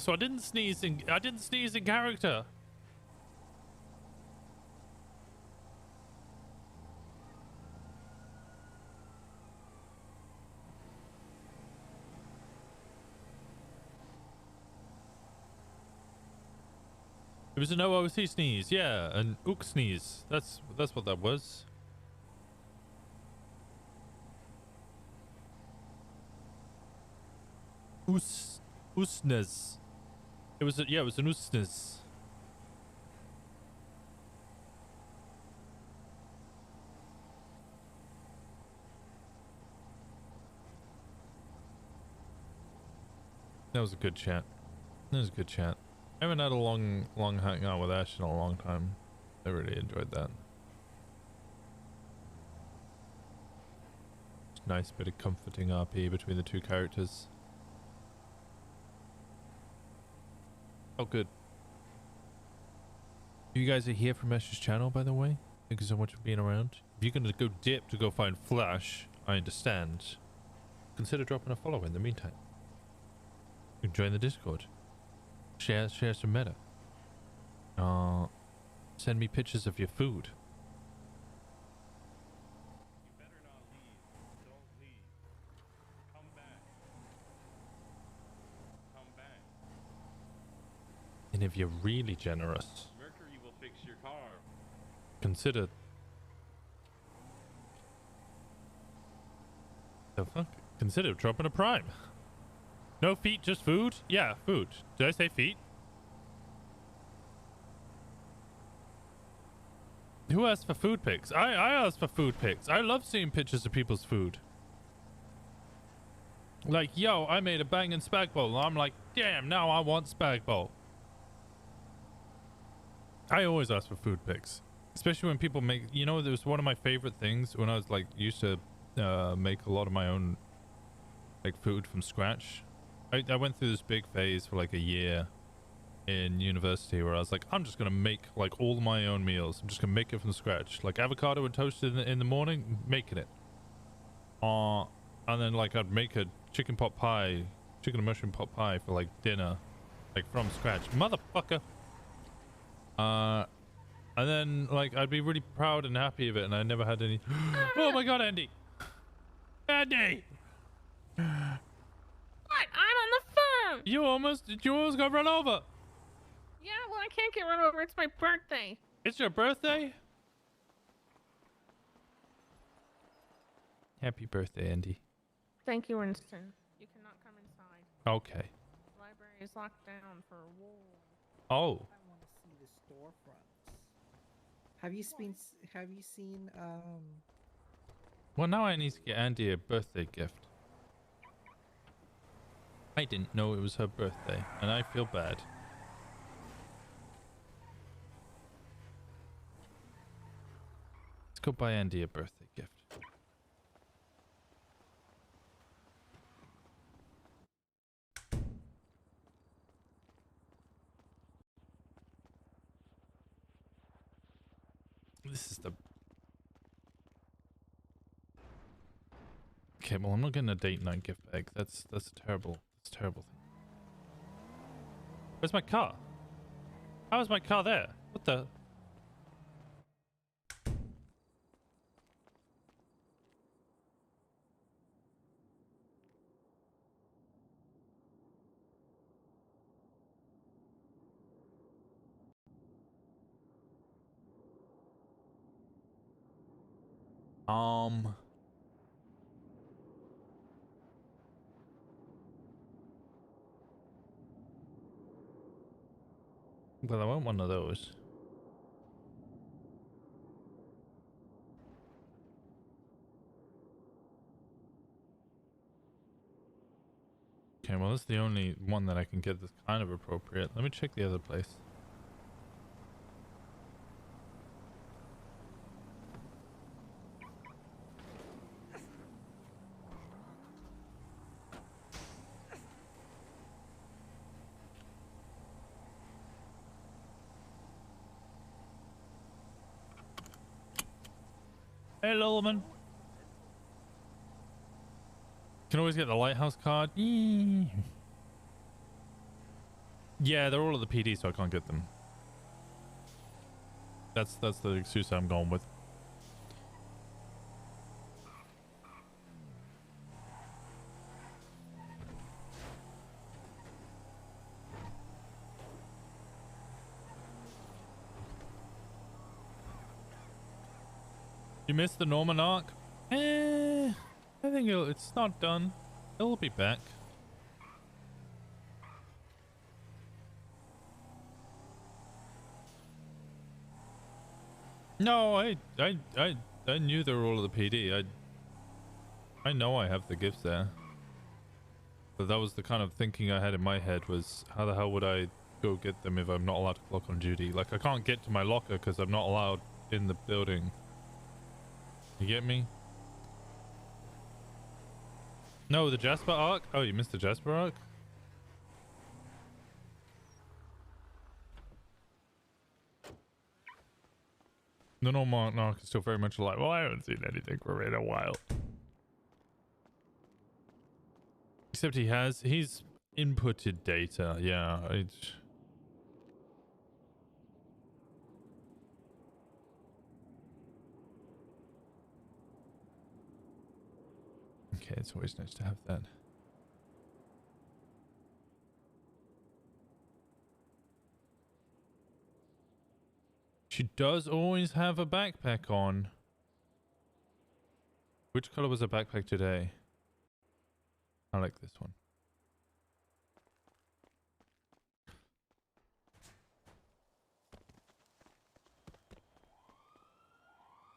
So I didn't sneeze in character. It was an OOC sneeze, yeah, an ook sneeze. That's what that was. Oosness. It was it was an oosness. That was a good chat. That was a good chat. I haven't had a long hangout with Ash in a long time. I really enjoyed that. Nice bit of comforting RP between the two characters. Oh, good. You guys are here from Ash's channel, by the way. Thank you so much for being around. If you're gonna go dip to go find Flash, I understand. Consider dropping a follow in the meantime. You can join the Discord. Share some meta. Send me pictures of your food. You better not leave. Don't leave. Come back. Come back. And if you're really generous, Mercury will fix your car. consider... The fuck? Consider dropping a prime. No feet, just food? Yeah, food. Did I say feet? Who asked for food pics? I asked for food pics. I love seeing pictures of people's food. Like, yo, I made a banging spag bowl. And I'm like, damn, now I want spag bowl. I always ask for food pics, especially when people make. You know, it was one of my favorite things when I was like used to make a lot of my own like food from scratch. I went through this big phase for like a year in university where I was like, I'm just gonna make like all my own meals. I'm just gonna make it from scratch, like avocado and toasted in the morning, making it. And then like I'd make a chicken and mushroom pot pie for like dinner, like from scratch, motherfucker. And then like I'd be really proud and happy of it, and I never had any. Oh my god, Andy! Andy! What? I'm on the phone! You almost got run over! Yeah, well, I can't get run over. It's my birthday. It's your birthday? Happy birthday, Andy. Thank you, Winston. You cannot come inside. Okay. The library is locked down for a war. Oh. I want to see the storefronts. Have you seen Well, now I need to get Andy a birthday gift. I didn't know it was her birthday, and I feel bad. Let's go buy Andy a birthday gift. This is the... Okay, well, I'm not getting a date night gift bag. That's a terrible thing. Where's my car? How is my car there? What the... Well, I want one of those. Okay, well, this is the only one that I can get that's kind of appropriate. Let me check the other place. Hey, little man. Can always get the lighthouse card. Yeah, they're all at the PD, so I can't get them. That's the excuse I'm going with. You missed the Norman arc? I think it's not done. It'll be back. No, I knew they were all at the PD. I know I have the gifts there. But that was the kind of thinking I had in my head, was how the hell would I go get them if I'm not allowed to clock on duty? Like, I can't get to my locker because I'm not allowed in the building. You get me? No, the Jasper arc? Oh, you missed the Jasper arc? The normal arc is still very much alive. Well, I haven't seen anything for it in a while. Except he's inputted data. Yeah, okay, it's always nice to have that. She does always have a backpack on. Which color was her backpack today? I like this one.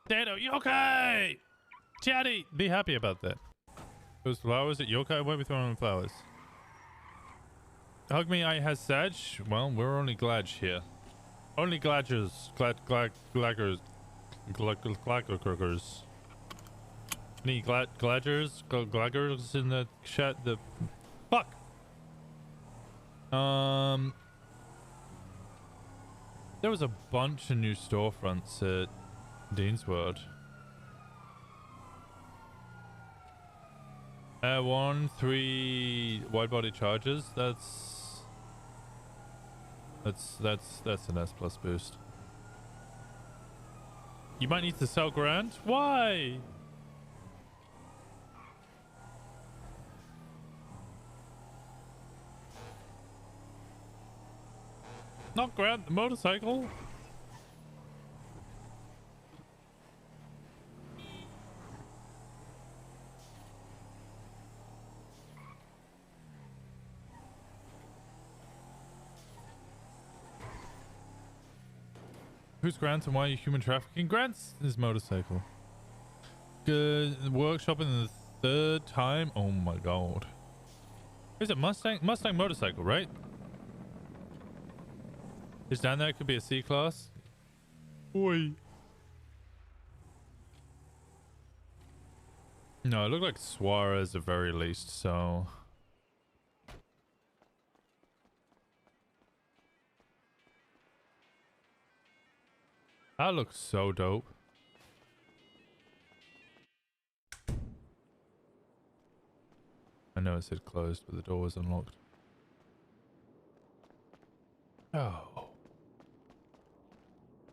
Dano, yokai! Chatty, be happy about that. Those flowers at yokai, why are we throwing them flowers? Hug me, I has Sag. Well, we're only glad here. Only glagers. Glaggerers. Any glagers? Glaggers in the chat? The fuck. There was a bunch of new storefronts at Dean's World. Air 1, 3 wide body chargers. That's an S plus boost. You might need to sell Grand. Why? Not Grand the motorcycle. Who's Grant and why are you human trafficking? Grant's his motorcycle. Good workshop in the third time. Oh my god. Is it Mustang? Mustang motorcycle, right? Is down there? Could be a C class. Oi. No, it looked like Suarez at very least, so. That looks so dope. I know it said closed, but the door was unlocked. Oh.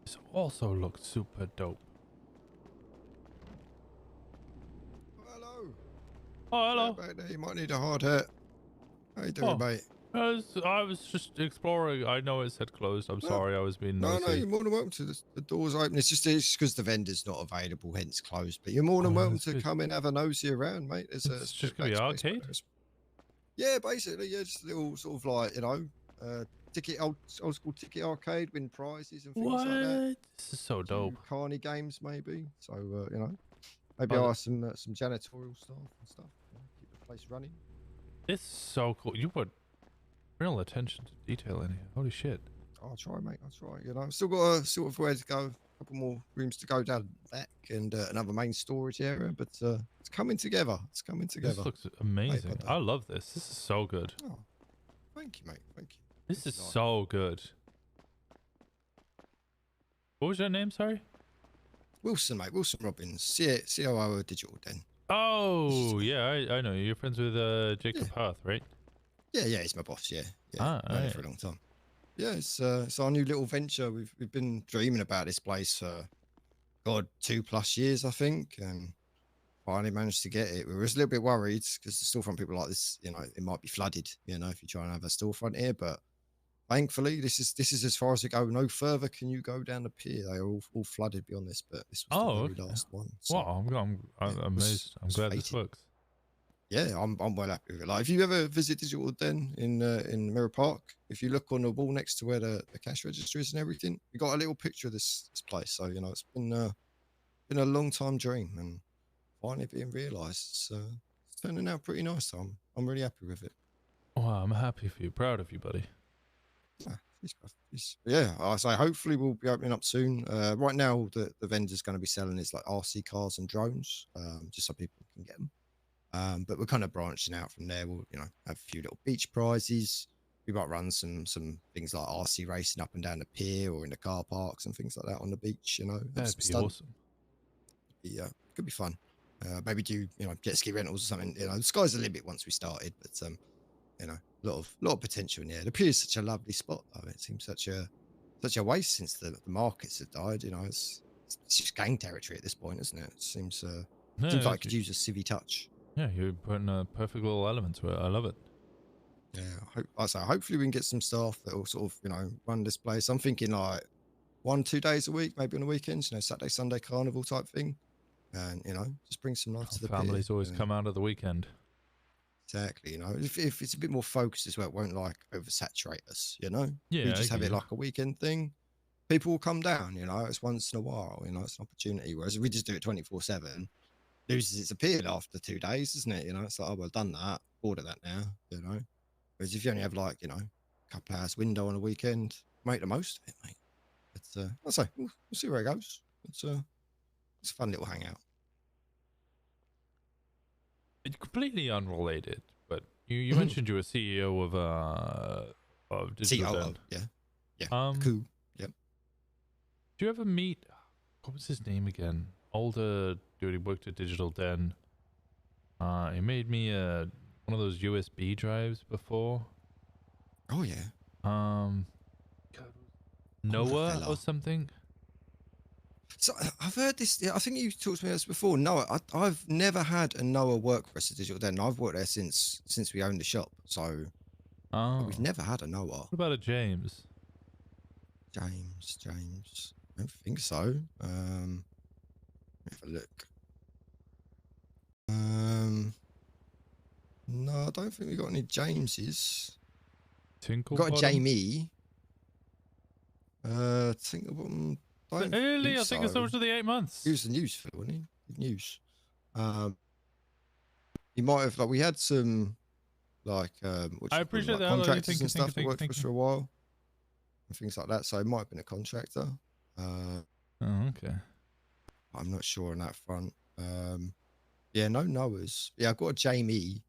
This also looks super dope. Hello. Oh, hello. Back there. You might need a hard hat. How you doing, mate? I was just exploring. I know it said closed. I'm sorry, I was being nosy. No, you're more than welcome to. The door's open. It's just because the vendor's not available, hence closed. But you're more than welcome to come in, have a nosy around, mate. It's just gonna be arcade. Yeah, basically, yeah, just a little sort of like ticket old school ticket arcade, win prizes and things like that. This is so dope. Carney games maybe. So maybe ask some janitorial staff and stuff. Keep the place running. This is so cool. You put real attention to detail in here. Holy shit. I'll try, mate. I'll try. I've still got a sort of where to go. A couple more rooms to go down the back and another main storage area. But it's coming together. It's coming together. This looks amazing. I love this. This is so good. Oh, thank you, mate. Thank you. This is so good. What was your name? Sorry. Wilson, mate. Wilson Robbins. COO of Digital Den. Oh, yeah. I know. You're friends with Jacob Harth, right? Yeah, he's my boss. Yeah. Ah, known him for a long time. Yeah, it's our new little venture. We've been dreaming about this place for 2+ years, I think, and finally managed to get it. We were a little bit worried because the storefront people like this, it might be flooded, if you try and have a storefront here. But thankfully, this is as far as it go. No further can you go down the pier. They are all flooded beyond this, but this was the very last one. So, wow, I'm amazed. I'm glad this works. Yeah, I'm well happy with it. Like, if you ever visit Digital Den in Mirror Park, if you look on the wall next to where the cash register is and everything, we got a little picture of this place. So it's been a long time dream and finally being realised. It's turning out pretty nice. So I'm really happy with it. Wow, I'm happy for you, proud of you, buddy. Yeah, so hopefully we'll be opening up soon. Right now, the vendor's going to be selling is like RC cars and drones, just so people can get them. But we're kind of branching out from there. We'll, have a few little beach prizes. We might run some things like RC racing up and down the pier or in the car parks and things like that on the beach. That'd be awesome. Yeah, could be fun. Maybe do jet ski rentals or something. The sky's the limit once we started, but a lot of potential in there. The pier is such a lovely spot though. It seems such a waste since the markets have died. It's just gang territory at this point, isn't it? It seems like it could use a civvy touch. Yeah, you're putting a perfect little element to it. I love it. Yeah, hopefully we can get some staff that will sort of, run this place. I'm thinking like 1-2 days a week, maybe on the weekends, Saturday, Sunday carnival type thing. And, just bring some life to the families pier, always come out of the weekend. Exactly, if it's a bit more focused as well, it won't like oversaturate us, Yeah, we just have it like a weekend thing. People will come down, it's once in a while, it's an opportunity. Whereas if we just do it 24/7, loses its appeal after 2 days, isn't it? It's like, oh, well, done that, bored of that now, Whereas if you only have like, a couple hours window on a weekend, make the most of it, mate. But I'll say we'll see where it goes. It's a fun little hangout. It's completely unrelated, but you mentioned you were CEO of Digital COO, Den. yeah. Cool. Yep. Do you ever meet? What was his name again? Older dude. He worked at Digital Den. He made me one of those USB drives before. Oh yeah. Noah or something. So I've heard this. Yeah, I think you talked to me about this before. Noah, I've never had a Noah work for us at Digital Den. I've worked there since we owned the shop. So we've never had a Noah. What about a James? James. I don't think so. Let me have a look. No, I don't think we got any Jameses. We got a Jamie. Tinkerbottom. Really? I think it's over to the 8 months. He was the news for, wasn't he? Good news. He might have, like, we had some, like, I appreciate that. Contractors and stuff that worked for us for a while, and things like that. So it might have been a contractor. Oh, okay. I'm not sure on that front. Yeah, no Noahs. Yeah, I've got a Jamie.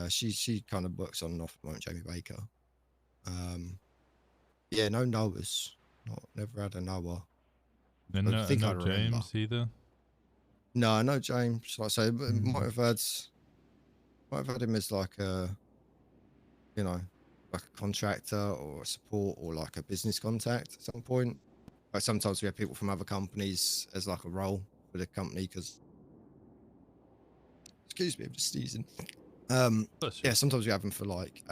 She kind of works on and off at the moment, Jamie Baker. Yeah, no Noahs. Never had a Noah. And no James either. No James. Like I say, might have had him as like a, you know, like a contractor or a support or like a business contact at some point. Like sometimes we have people from other companies as like a role for the company because. Excuse me, I'm just sneezing. Yeah, sometimes we have them for like,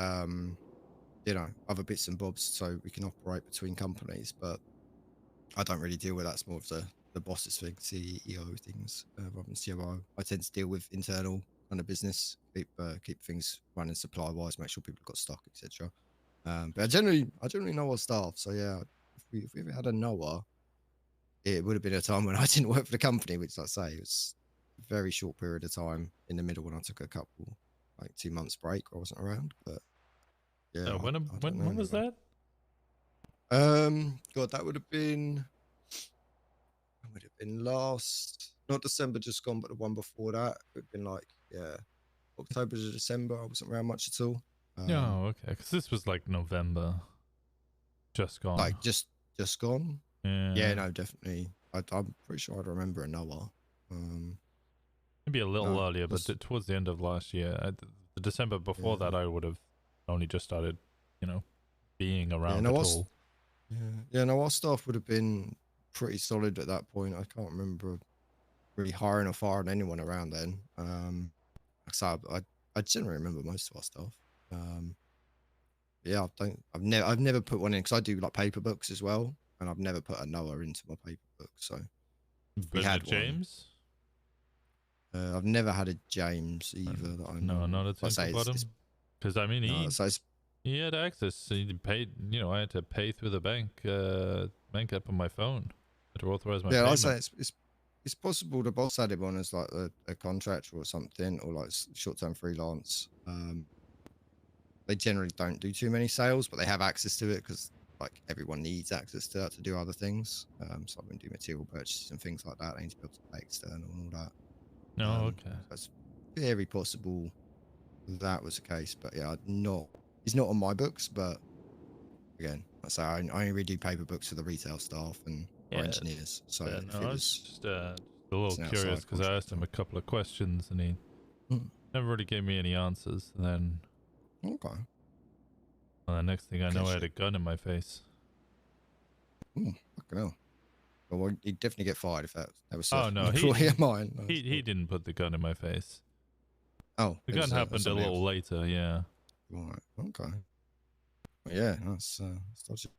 you know, other bits and bobs so we can operate between companies, but I don't really deal with that. It's more of the boss's thing, CEO things, rather than COO. I tend to deal with internal kind of business, keep things running supply wise, make sure people have got stock, etc. But I generally know our staff. So yeah, if we ever had a Noah, it would have been a time when I didn't work for the company, which like I say, it was a very short period of time in the middle when I took a couple, like 2 months break where I wasn't around. But yeah, when was that? God, that would have been last, not December just gone, but the one before that. It would have been like, yeah, October to December. I wasn't around much at all. Oh, okay. Because this was like November. Just gone. Like just gone. Yeah. Yeah, no, definitely. I'm pretty sure I'd remember a Noah. Maybe a little earlier, but towards the end of last year, the December before that, I would have only just started, you know, being around at all. Yeah, no, our staff would have been pretty solid at that point. I can't remember really hiring or firing anyone around then. So I generally remember most of our staff. Yeah, I've never put one in because I do like paper books as well, and I've never put a Noah into my paper book. So we had James. I've never had a James either. That I know. No, not a Tinkerbottom. Because I mean, he had access. He paid. You know, I had to pay through the bank app on my phone to authorize my payment. I say it's possible the boss had him on as like a contractor or something, or like short-term freelance. They generally don't do too many sales, but they have access to it because like everyone needs access to that to do other things. So I've been doing material purchases and things like that. I need to be able to pay external and all that. No, okay. That's very possible that was the case, but yeah, he's not on my books, but again, I only really do paper books for the retail staff and our engineers. So I was just a little curious because I asked him a couple of questions and he never really gave me any answers. And then, well, the next thing I know, I had a gun in my face. Fucking hell. Well, he'd definitely get fired if that was. Oh no, he didn't put the gun in my face. Oh, the gun happened a little later. Yeah. Right. Okay. Well, yeah, that's dodgy.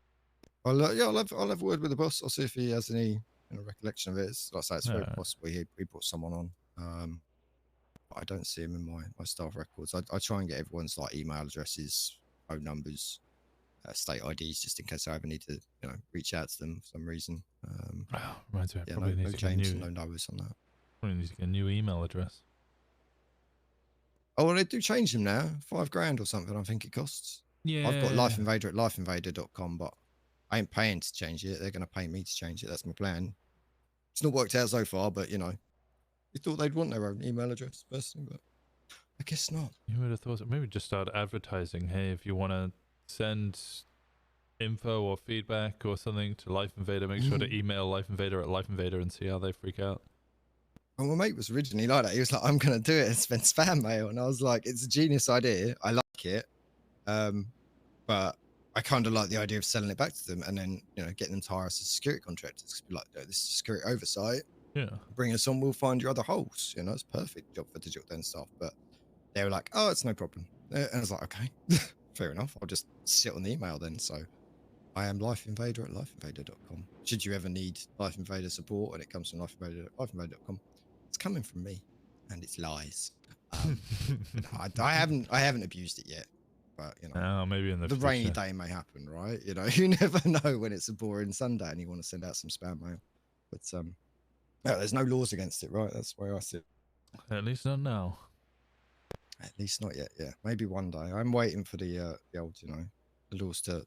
I'll have a word with the boss. I'll see if he has any recollection of it. Like I say, it's very possible he brought someone on. But I don't see him in my staff records. I try and get everyone's like email addresses, phone numbers, state IDs, just in case I ever need to, reach out to them for some reason. Reminds me, I probably need to get no numbers on that. Probably need to get a new email address. Oh, well, they do change them now. $5,000 or something, I think it costs. Yeah. I've got lifeinvader at lifeinvader.com, but I ain't paying to change it. They're going to pay me to change it. That's my plan. It's not worked out so far, but you thought they'd want their own email address personally, but I guess not. You would have thought so. Maybe just start advertising. Hey, if you want to send info or feedback or something to Life Invader, make sure to email Life Invader at Life Invader and see how they freak out. And my mate was originally like that. He was like, I'm going to do it and spend spam mail. And I was like, it's a genius idea. I like it. But I kind of like the idea of selling it back to them and then, getting them to hire us as security contractors. Be like, this is security oversight. Yeah. Bring us on, we'll find your other holes. It's a perfect job for digital den stuff. But they were like, oh, it's no problem. And I was like, okay, fair enough. I'll just sit on the email then. So I am Life Invader at lifeinvader.com. Should you ever need Life Invader support and it comes from lifeinvader.com, it's coming from me and it's lies. I haven't abused it yet, but maybe in the future. Rainy day may happen, right? You never know when it's a boring Sunday and you want to send out some spam mail. But there's no laws against it, right? That's the way I see it. At least not now. At least not yet. Yeah, maybe one day. I'm waiting for the old, the laws to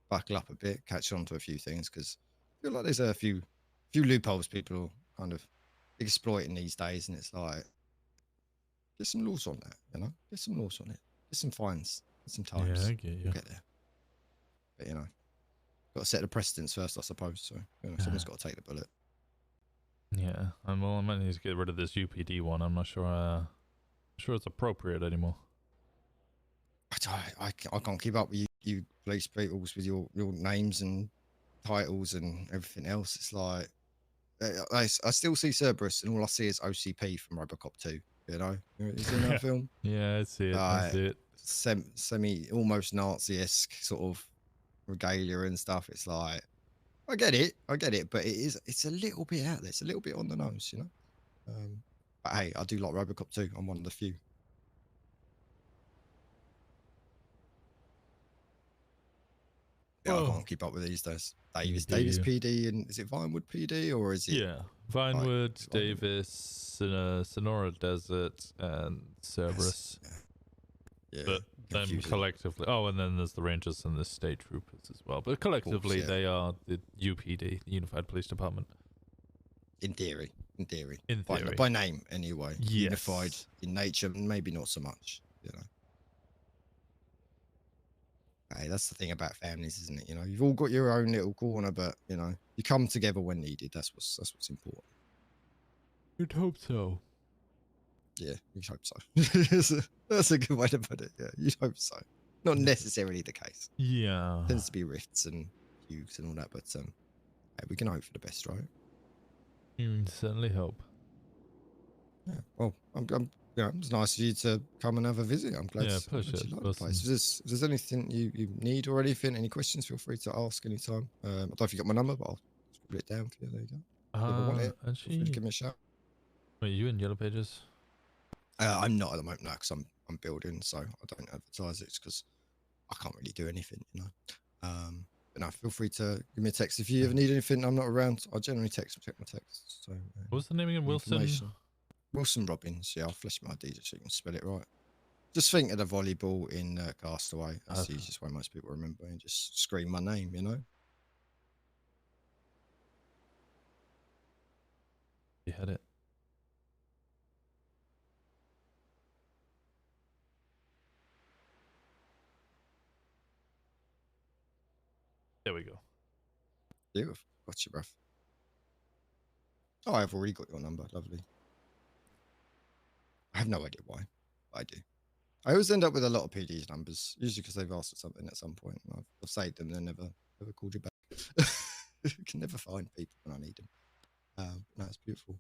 buckle up a bit, catch on to a few things, because I feel like there's a few loopholes people kind of exploiting these days, and it's like, get some laws on that, get some laws on it, get some fines, get some times. Yeah, I get you. We'll get there. But got to set the precedence first, I suppose. So someone's got to take the bullet. Yeah, I might need to get rid of this UPD one. I'm not sure. Sure it's appropriate anymore. I can't keep up with you police people with your names and titles and everything else. It's like I still see Cerberus and all I see is OCP from RoboCop 2. You seen that film? Yeah, I see it. I see it. Semi almost Nazi-esque sort of regalia and stuff. It's like I get it, but it's a little bit out there. It's a little bit on the nose, But hey, I do like RoboCop 2. I'm one of the few. Yeah, I can't keep up with these days. Davis PD, and is it Vinewood PD or is it? Yeah, Vinewood, Davis, Sonora Desert, and Cerberus. Yeah, but them collectively. Oh, and then there's the Rangers and the State Troopers as well. But collectively, they are the UPD, the Unified Police Department. In theory. In theory. By name, anyway. Yes. Unified in nature, maybe not so much. Hey, that's the thing about families, isn't it? You've all got your own little corner, but you come together when needed. That's what's important. You'd hope so. Yeah, you'd hope so. That's a good way to put it. Yeah, you'd hope so. Not necessarily the case. Yeah. Tends to be rifts and feuds and all that, but hey, we can hope for the best, right? You certainly hope. Yeah. Well, it's nice of you to come and have a visit. I'm glad. Yeah, pleasure. You like the place. If there's anything you need or anything, any questions, feel free to ask anytime. I don't know if you got my number, but I'll scribble it down for you. There you go. Actually, give me a shout. Wait, you in Yellow Pages? I'm not at the moment now because I'm building, so I don't advertise it because I can't really do anything, But no, feel free to give me a text if you ever need anything. I'm not around. I generally check my texts. So what's the name again? Wilson. Wilson Robbins. Yeah, I'll flash my ID just so you can spell it right. Just think of the volleyball in Castaway. That's the easiest way most people remember. And just scream my name, You had it. There we go. Beautiful. Got you, bruv. Oh, I've already got your number. Lovely. I have no idea why, but I do. I always end up with a lot of PD's numbers, usually because they've asked for something at some point. I've saved them, and never called you back. You can never find people when I need them. No, it's beautiful.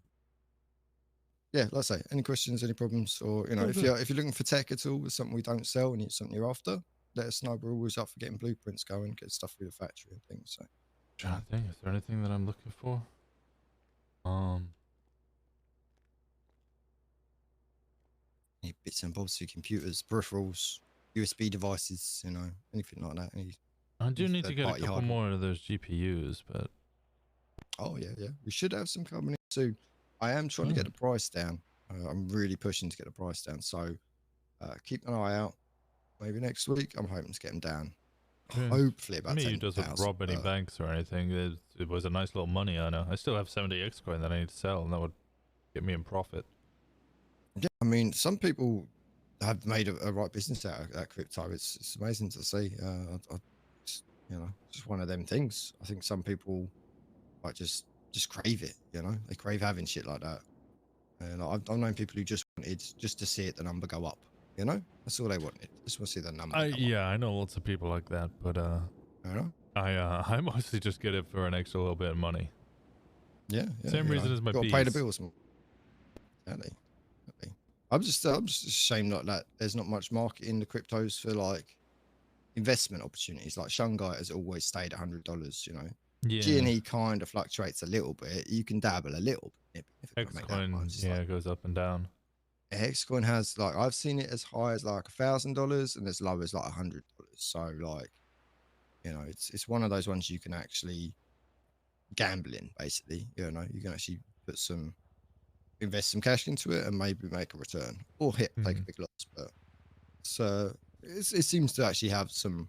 Yeah, like I say, any questions, any problems, or if you're looking for tech at all, it's something we don't sell and it's something you're after, let us know. We're always up for getting blueprints going, get stuff through the factory and things. So, trying to think, is there anything that I'm looking for? Any bits and bobs for computers, peripherals, USB devices, anything like that. I do need to get a couple more of those GPUs, but oh yeah, we should have some coming in soon. I am trying to get the price down. I'm really pushing to get the price down. So keep an eye out. Maybe next week. I'm hoping to get them down hopefully about Me, who 10,000. doesn't rob any banks or anything. It was a nice little money earner. I still have 70 X coin that I need to sell, and that would get me in profit. Yeah, I mean, some people have made a right business out of crypto. It's amazing to see. Just one of them things. I think some people like just crave it. They crave having shit like that. And I've known people who just wanted just to see the number go up. That's all they wanted. Just want to see the number. Go Yeah, I know lots of people like that, but I mostly just get it for an extra little bit of money. Yeah. Same reason as my got to bees. pay the bills. Exactly. I'm just ashamed that there's not much market in the cryptos for like investment opportunities. Like Shungai has always stayed $100. Yeah. G&E kind of fluctuates a little bit. You can dabble a little bit. Xcoin, it goes up and down. Xcoin has like I've seen it as high as like $1,000 and as low as like $100. So like, it's one of those ones you can actually gamble in. Basically, you can actually invest some cash into it and maybe make a return or take a big loss. But it seems to actually have some,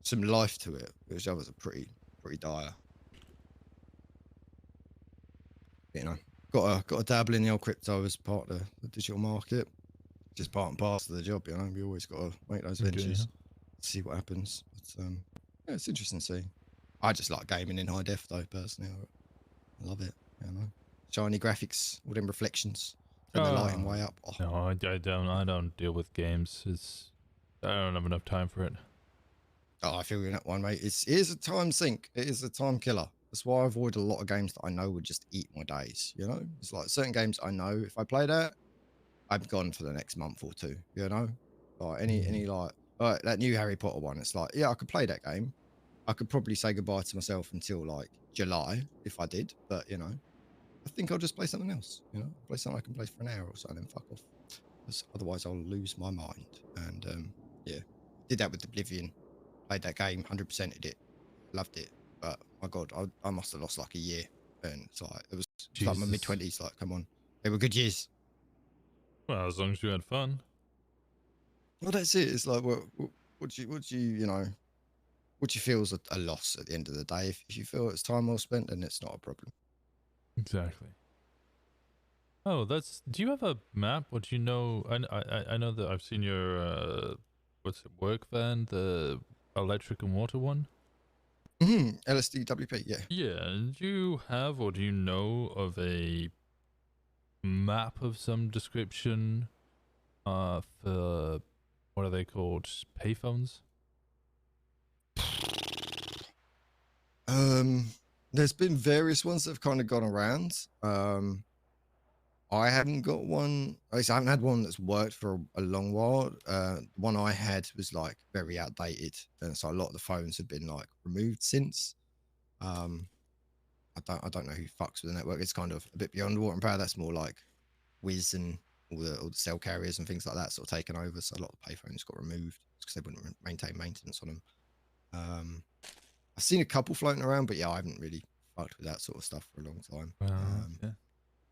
some life to it, which others are pretty dire. Got to dabble in the old crypto as part of the digital market. Just part and parcel of the job, We always got to make those ventures, see what happens. But it's interesting to see. I just like gaming in high def though, personally. I love it, Shiny graphics, all them reflections, and the lighting way up. Oh. No, I don't deal with games. I don't have enough time for it. Oh, I feel you in that one, mate. It is a time sink. It is a time killer. That's why I avoid a lot of games that I know would just eat my days. It's like certain games I know if I play that, I'm gone for the next month or two. Like any like that new Harry Potter one. It's like, yeah, I could play that game. I could probably say goodbye to myself until like July if I did, but I think I'll just play something else. Play something I can play for an hour or so, and then fuck off. Because otherwise, I'll lose my mind. And did that with Oblivion. Played that game, 100%ed it, loved it. But my God, I must have lost like a year. And it's like it was like my mid-20s. Like, come on, they were good years. Well, as long as you had fun. Well, that's it. It's like, what do you feel is a loss at the end of the day? If you feel it's time well spent, then it's not a problem. Exactly. Oh, do you have a map? What do you know? I know that I've seen your work van, the electric and water one. LSDWP, yeah. Yeah. Do you have or do you know of a map of some description for what are they called? Payphones? There's been various ones that have kind of gone around. I haven't got one. At least I haven't had one that's worked for a long while. The one I had was like very outdated, and so a lot of the phones have been like removed since. I don't know who fucks with the network. It's kind of a bit beyond water and power. That's more like Wiz and all the cell carriers and things like that sort of taken over. So a lot of the payphones got removed because they wouldn't maintain maintenance on them. I've seen a couple floating around, but yeah, I haven't really fucked with that sort of stuff for a long time. Yeah.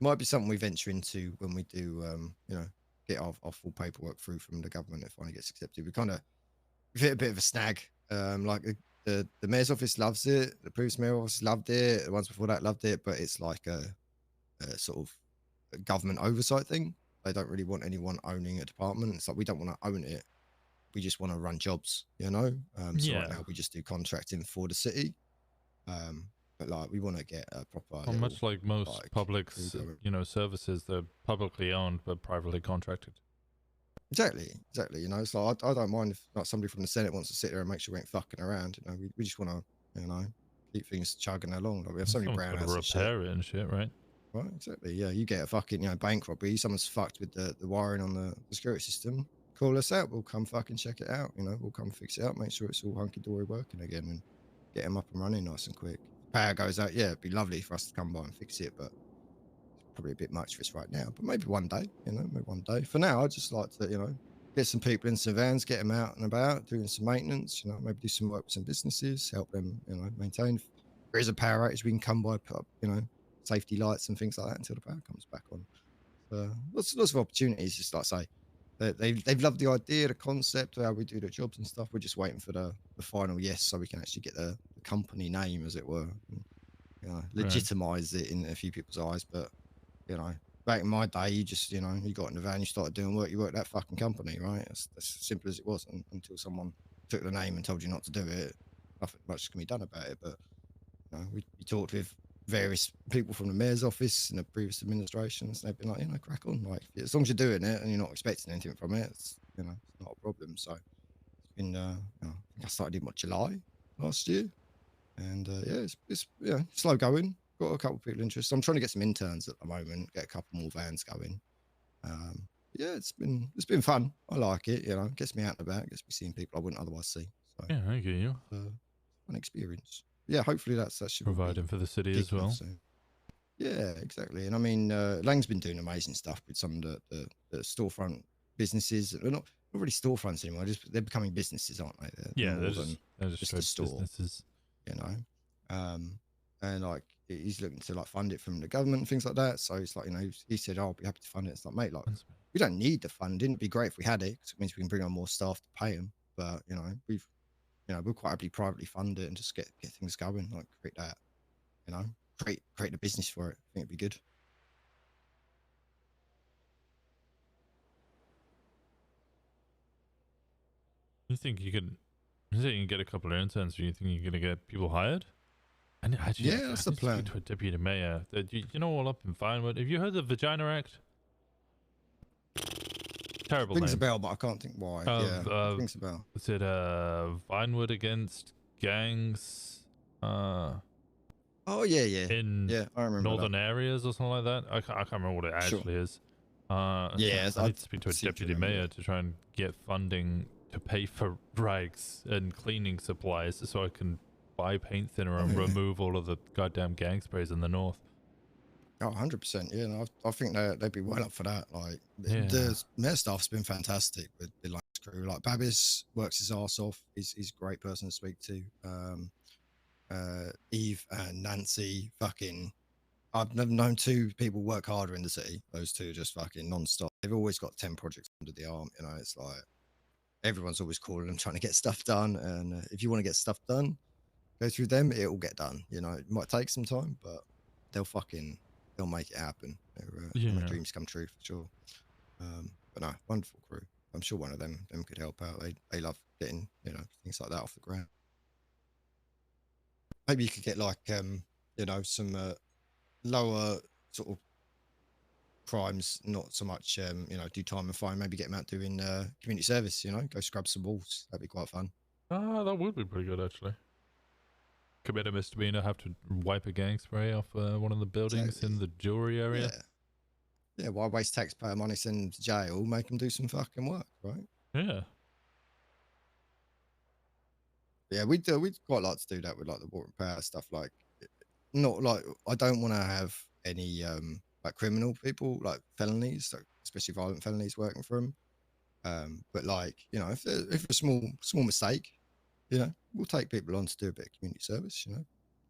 Might be something we venture into when we do, get our full paperwork through from the government. It finally gets accepted. We've hit a bit of a snag. Like the mayor's office loves it. The previous mayor's office loved it. The ones before that loved it, but it's like a sort of a government oversight thing. They don't really want anyone owning a department. It's like we don't want to own it. We just want to run jobs, So right now we just do contracting for the city. But like we want to get a proper. Well, much like most public, services, they're publicly owned but privately contracted. Exactly. It's like I don't mind if like somebody from the Senate wants to sit there and make sure we ain't fucking around. We just want to, keep things chugging along. Like we have so many brown houses. Repair it and shit, right? Right, exactly. Yeah, you get a fucking bank robbery. Someone's fucked with the wiring on the security system. Call us out. We'll come fucking check it out. We'll come fix it up, make sure it's all hunky dory working again, and get them up and running nice and quick. Power goes out. Yeah, it'd be lovely for us to come by and fix it, but it's probably a bit much for us right now. But maybe one day. Maybe one day. For now, I'd just like to, get some people in some vans, get them out and about, doing some maintenance. Maybe do some work with some businesses, help them, maintain. If there is a power outage, we can come by, put up, safety lights and things like that until the power comes back on. Lots of opportunities, just like I say. they've loved the idea, the concept, how we do the jobs and stuff. We're just waiting for the final yes, so we can actually get the company name, as it were, and, you know, legitimize it in a few people's eyes. But you know, back in my day, you just, you know, you got in the van, you started doing work, you worked that fucking company, right? That's as simple as it was, until someone took the name and told you not to do it. Nothing much can be done about it. But you know, we talked with various people from the mayor's office and the previous administrations, and they've been like, you know, crack on, like, as long as you're doing it and you're not expecting anything from it, it's, you know, it's not a problem. So it's been, you know, I think I started in July last year, and yeah, it's yeah, slow going. Got a couple of people interested. I'm trying to get some interns at the moment, get a couple more vans going. Yeah, it's been fun. I like it. You know, gets me out and about, gets me seeing people I wouldn't otherwise see. So yeah, I get you. Fun experience. Yeah, hopefully that should providing for the city as well. Soon. Yeah, exactly. And I mean, Lang's been doing amazing stuff with some of the storefront businesses. They're not really storefronts anymore. They're becoming businesses, aren't they? They're just a store. Businesses. You know, and like he's looking to like fund it from the government and things like that. So it's like, you know, he said, "Oh, I'll be happy to fund it." It's like, mate, like we don't need the funding. It'd be great if we had it, because it means we can bring on more staff to pay them. But you know, we'll quite happily privately fund it and just get things going, like create that, you know, create the business for it. I think it'd be good. You think you can get a couple of interns? Do you think you're gonna get people hired? And actually, yeah, that's the plan. To a deputy mayor, you know, all up in Vinewood. Have you heard of the Vagina Act? Terrible Rings name. a bell, but I can't think why. Yeah, rings a bell. Is it Vinewood against gangs? Oh yeah. In I remember northern areas or something like that. I can't remember what it actually is. Yeah, I need to speak to a deputy mayor to try and get funding to pay for rags and cleaning supplies, so I can buy paint thinner and remove all of the goddamn gang sprays in the north. Oh, 100%. Yeah, no, I think they'd be well up for that. Like, the mayor staff's been fantastic with the Lance crew. Like, Babis works his arse off. He's a great person to speak to. Eve and Nancy, fucking, I've never known two people work harder in the city. Those two just fucking non-stop. They've always got 10 projects under the arm. You know, it's like everyone's always calling them, trying to get stuff done. And if you want to get stuff done, go through them, it'll get done. You know, it might take some time, but they'll make it happen. Their dreams come true for sure. But no, wonderful crew. I'm sure one of them could help out. They love getting, you know, things like that off the ground. Maybe you could get like you know, some lower sort of crimes, not so much you know, do time and fine. Maybe get them out doing community service. You know, go scrub some walls. That'd be quite fun. That would be pretty good actually. Commit a misdemeanor, have to wipe a gang spray off one of the buildings in the jewelry area. Yeah, why waste taxpayer money, send them to jail, make them do some fucking work, right? Yeah. Yeah, we'd quite like to do that with like the water and power stuff. Like, not like, I don't want to have any like criminal people, like felonies, like especially violent felonies working for them. But like, you know, if a small mistake, you know, we'll take people on to do a bit of community service. You know,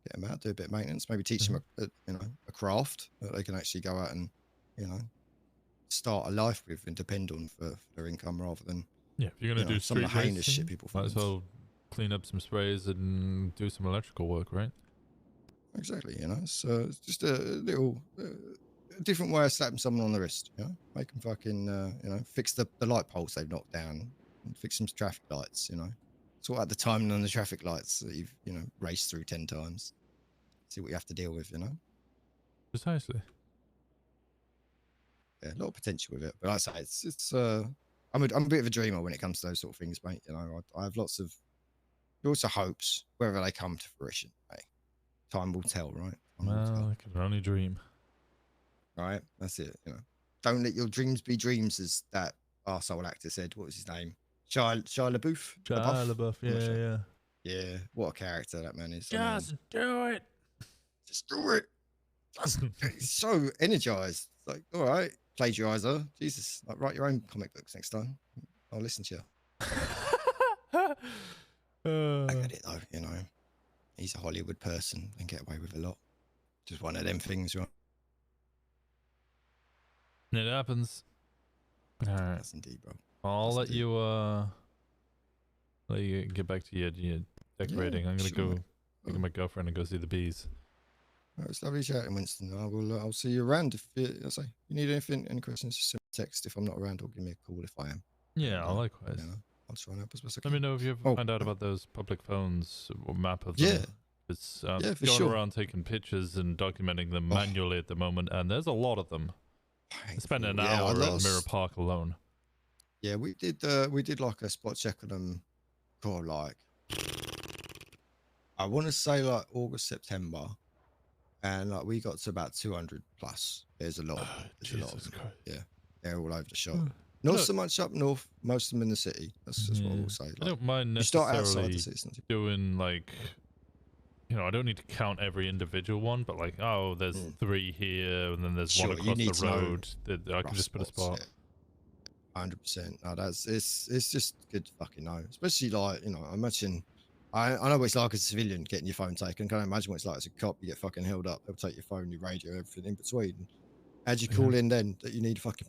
get them out, do a bit of maintenance, maybe teach them a craft that they can actually go out and, you know, start a life with and depend on for their income, rather than if you're gonna do some of the street heinous shit people might as well clean up some sprays and do some electrical work, right? Exactly, you know. So it's just a little different way of slapping someone on the wrist. You know, make them fucking you know, fix the light poles they've knocked down, and fix some traffic lights. You know, sort out the timing on the traffic lights that you've, you know, raced through 10 times. See what you have to deal with. You know, precisely. Yeah, a lot of potential with it, but like I say, it's I'm a bit of a dreamer when it comes to those sort of things, mate. You know, I have lots of hopes, whether they come to fruition. Hey, time will tell, right? Well, I can only dream. Right, that's it. You know, don't let your dreams be dreams, as that arsehole actor said. What was his name? Shia LaBeouf. Shia LaBeouf. Yeah. What a character that man is. Just do it. Just do it. He's so energized. Like, all right, plagiarizer. Jesus, like, write your own comic books next time. I'll listen to you. I get it though, you know. He's a Hollywood person and get away with a lot. Just one of them things, right? It happens. All right. Yes, indeed, bro. I'll Yes, let indeed. you get back to your decorating. I'm gonna sure, go mate. pick up my girlfriend and go see the bees. Well, it's lovely chatting, Winston. I'll see you around if you need anything, any questions, just send me a text. If I'm not around, or give me a call if I am. Yeah, likewise. You know, I'll try and help as best I Let can. me know if you ever find out about those public phones or map of them. Yeah. It's Yeah, for going sure. around taking pictures and documenting them manually at the moment, and there's a lot of them. I spent an Yeah, I hour at lost- Mirror Park alone. Yeah, we did like a spot check on them. God, like I want to say like August, September, and like we got to about 200 plus. There's a lot of them. There's a lot of them. Yeah, they're all over the shop. Not Look- so much up north. Most of them in the city. That's just what I Yeah. will say. I Like, don't mind you start necessarily outside the city. it's not too- doing like, I don't need to count every individual one, but like, oh, there's 3 here, and then there's Sure, one you across need the to know road that I can rough just put a spots, spot. 100%. No, it's just good to fucking know. Especially like, I imagine I know what it's like as a civilian getting your phone taken. Can't imagine what it's like as a cop. You get fucking held up. They'll take your phone, your radio, everything in between. How'd you call in then that you need to fucking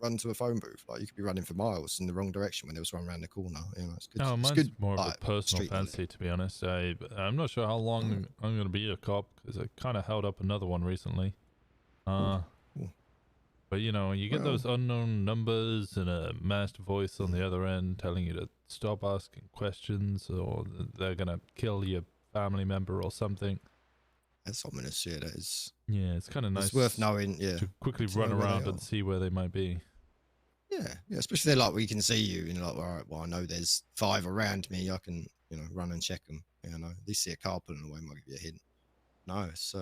run to a phone booth? Like you could be running for miles in the wrong direction when there was one around the corner. It's good. Oh, it's mine's good, more of a like, personal street knowledge. fancy, to be honest. I'm not sure how long I'm going to be a cop because I kind of held up another one recently. But you get those unknown numbers and a masked voice on the other end telling you to stop asking questions or they're going to kill your family member or something. That's ominous. Yeah, that is. Yeah, it's kind of nice. It's worth knowing. Yeah, to quickly to run know where they around are. and see where they might be. Yeah, especially they're like we can see you, and you're like, all right, well, I know there's 5 around me. I can, run and check them. At least see a car pulling away might give you a hint. No, it's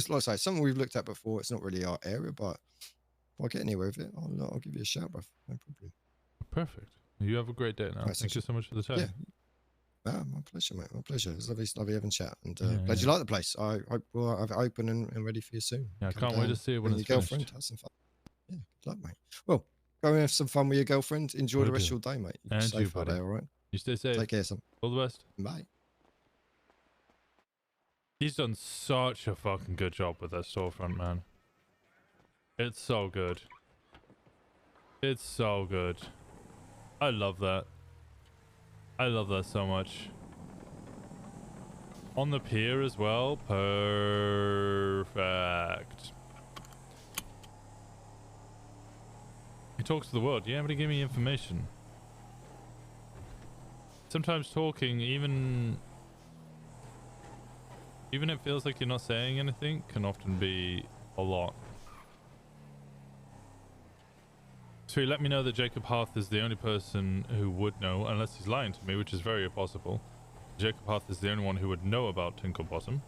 like I say, something we've looked at before. It's not really our area, but if I get anywhere with it, I'll give you a shout, bruv. No problem. Perfect. You have a great day now. Right, Thank you so much for the time. Yeah. My pleasure, mate. My pleasure. It's lovely having a chat. And Yeah, glad you like the place. I hope we'll have it open and ready for you soon. Yeah, I Come can't wait to down, see it when bring it's your girlfriend. finished. Have some fun. Yeah, good luck, mate. Well, go and have some fun with your girlfriend. Enjoy Will the rest do. of your day, mate. You be And safe you, out buddy. there, all right? You stay safe. Take care, son. All the best. Bye. He's done such a fucking good job with that storefront, man. It's so good. It's so good. I love that. I love that so much. On the pier as well. Perfect. He talks to the world. Yeah, but he gave me information. Sometimes talking, even it feels like you're not saying anything, can often be a lot. So he let me know that Jacob Hearth is the only person who would know, unless he's lying to me, which is very possible. Jacob Hearth is the only one who would know about Tinkle Blossom.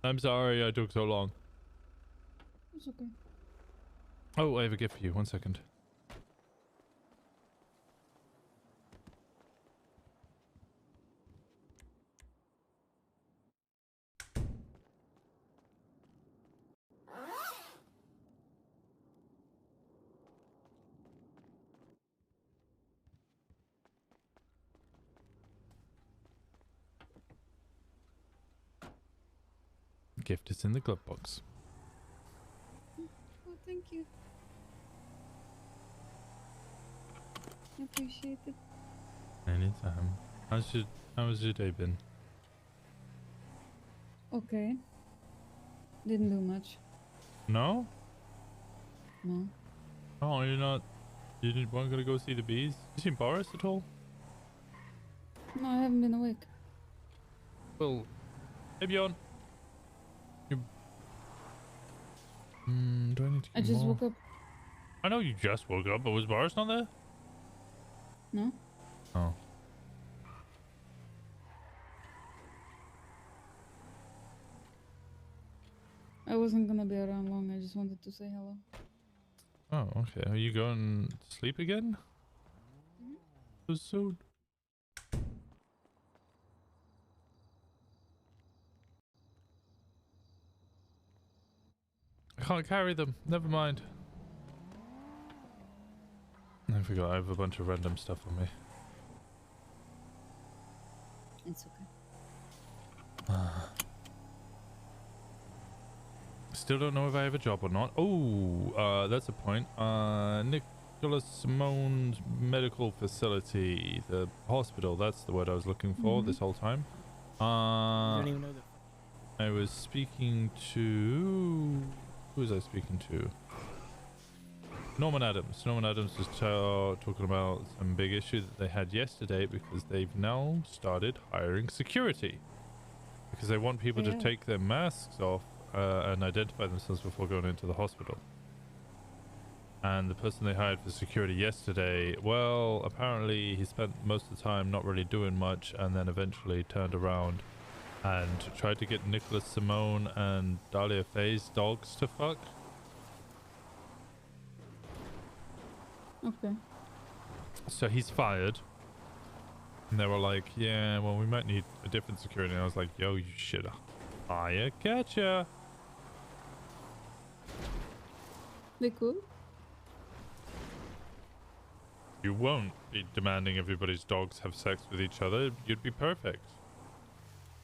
I'm sorry I took so long. It's okay. Oh, I have a gift for you. 1 second. Gift is in the glove box. Oh, thank you. I appreciate it. Anytime. How's your day been? Okay. Didn't do much. No? No. Oh, you weren't gonna go see the bees? You seen Boris at all? No, I haven't been awake. Well, hey Bjorn. Do I need to I get just more? woke up. I know you just woke up, but was Boris not there? No? Oh. I wasn't gonna be around long. I just wanted to say hello. Oh, okay. Are you going to sleep again? So soon. I can't carry them. Never mind. I forgot I have a bunch of random stuff on me. It's okay. Still don't know if I have a job or not. Oh, that's a point. Nicholas Simone's medical facility, the hospital. That's the word I was looking for this whole time. don't even know that. I was speaking to... Who was I speaking to? Norman Adams. Norman Adams was talking about some big issue that they had yesterday because they've now started hiring security. Because they want people to take their masks off and identify themselves before going into the hospital. And the person they hired for security yesterday, well, apparently he spent most of the time not really doing much and then eventually turned around and tried to get Nicholas Simone and Dahlia Faye's dogs to fuck. Okay. So he's fired. And they were like, yeah, well, we might need a different security. And I was like, yo, you should hire catcher. They could. You won't be demanding everybody's dogs have sex with each other. You'd be perfect.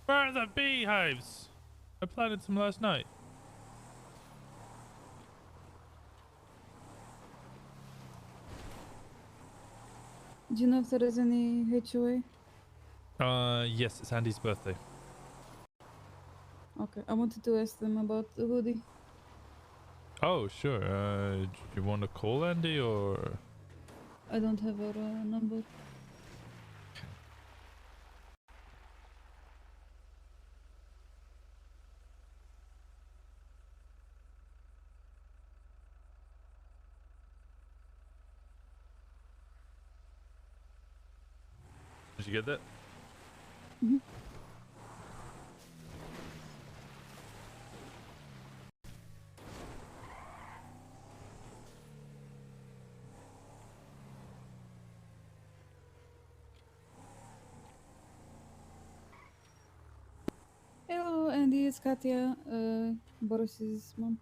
Where are the beehives? I planted some last night. Do you know if there is any HOA? Yes, it's Andy's birthday. Okay, I wanted to ask them about the hoodie. Oh, sure. Do you want to call Andy or? I don't have her number. Did you get that? Mm-hmm. Hello, Andy. It's Katya, Boris's mom.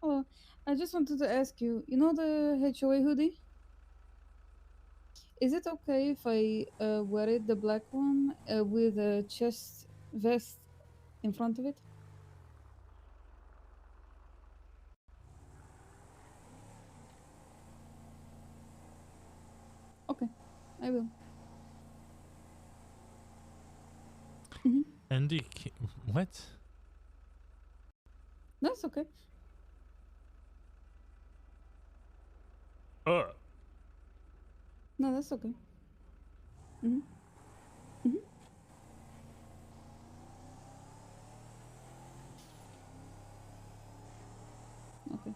Hello. I just wanted to ask you. You know the HOA hoodie? Is it okay if I wear it, the black one, with a chest vest in front of it? Okay, I will. Andy, what? That's okay. No, that's okay. Okay.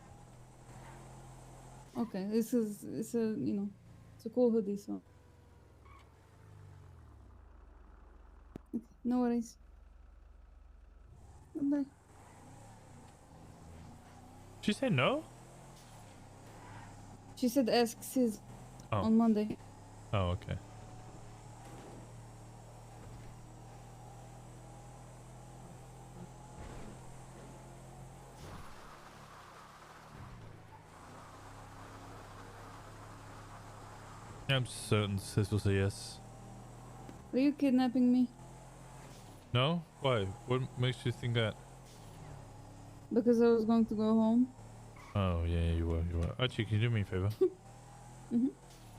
Okay, it's a it's a cool hoodie, so. Okay, no worries. Goodbye. She said no? She said ask Sis Oh. on Monday. Oh, okay. I'm certain Sis will say yes. Are you kidnapping me? No? Why? What makes you think that? Because I was going to go home. Oh, yeah, you were. Archie, can you do me a favor?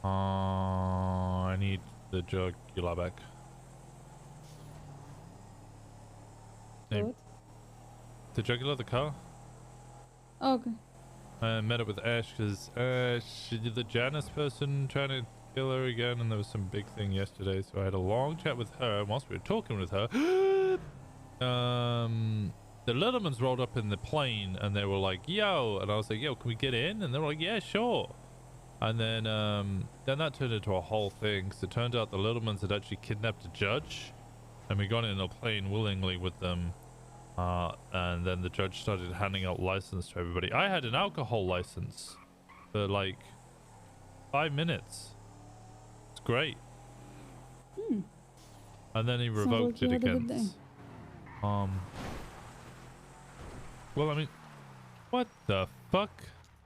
I need the jugular back. What? The jugular, the car? Oh, okay. I met up with Ash because the Janice person trying to kill her again, and there was some big thing yesterday, so I had a long chat with her. And whilst we were talking with her, the Littlemans rolled up in the plane and they were like, yo, and I was like, yo, can we get in? And they were like, yeah, sure. And then that turned into a whole thing, because it turned out the Littlemans had actually kidnapped a judge, and we got in a plane willingly with them. And then the judge started handing out license to everybody. I had an alcohol license for like 5 minutes. It's great. And then he revoked it again. Well, I mean, what the fuck?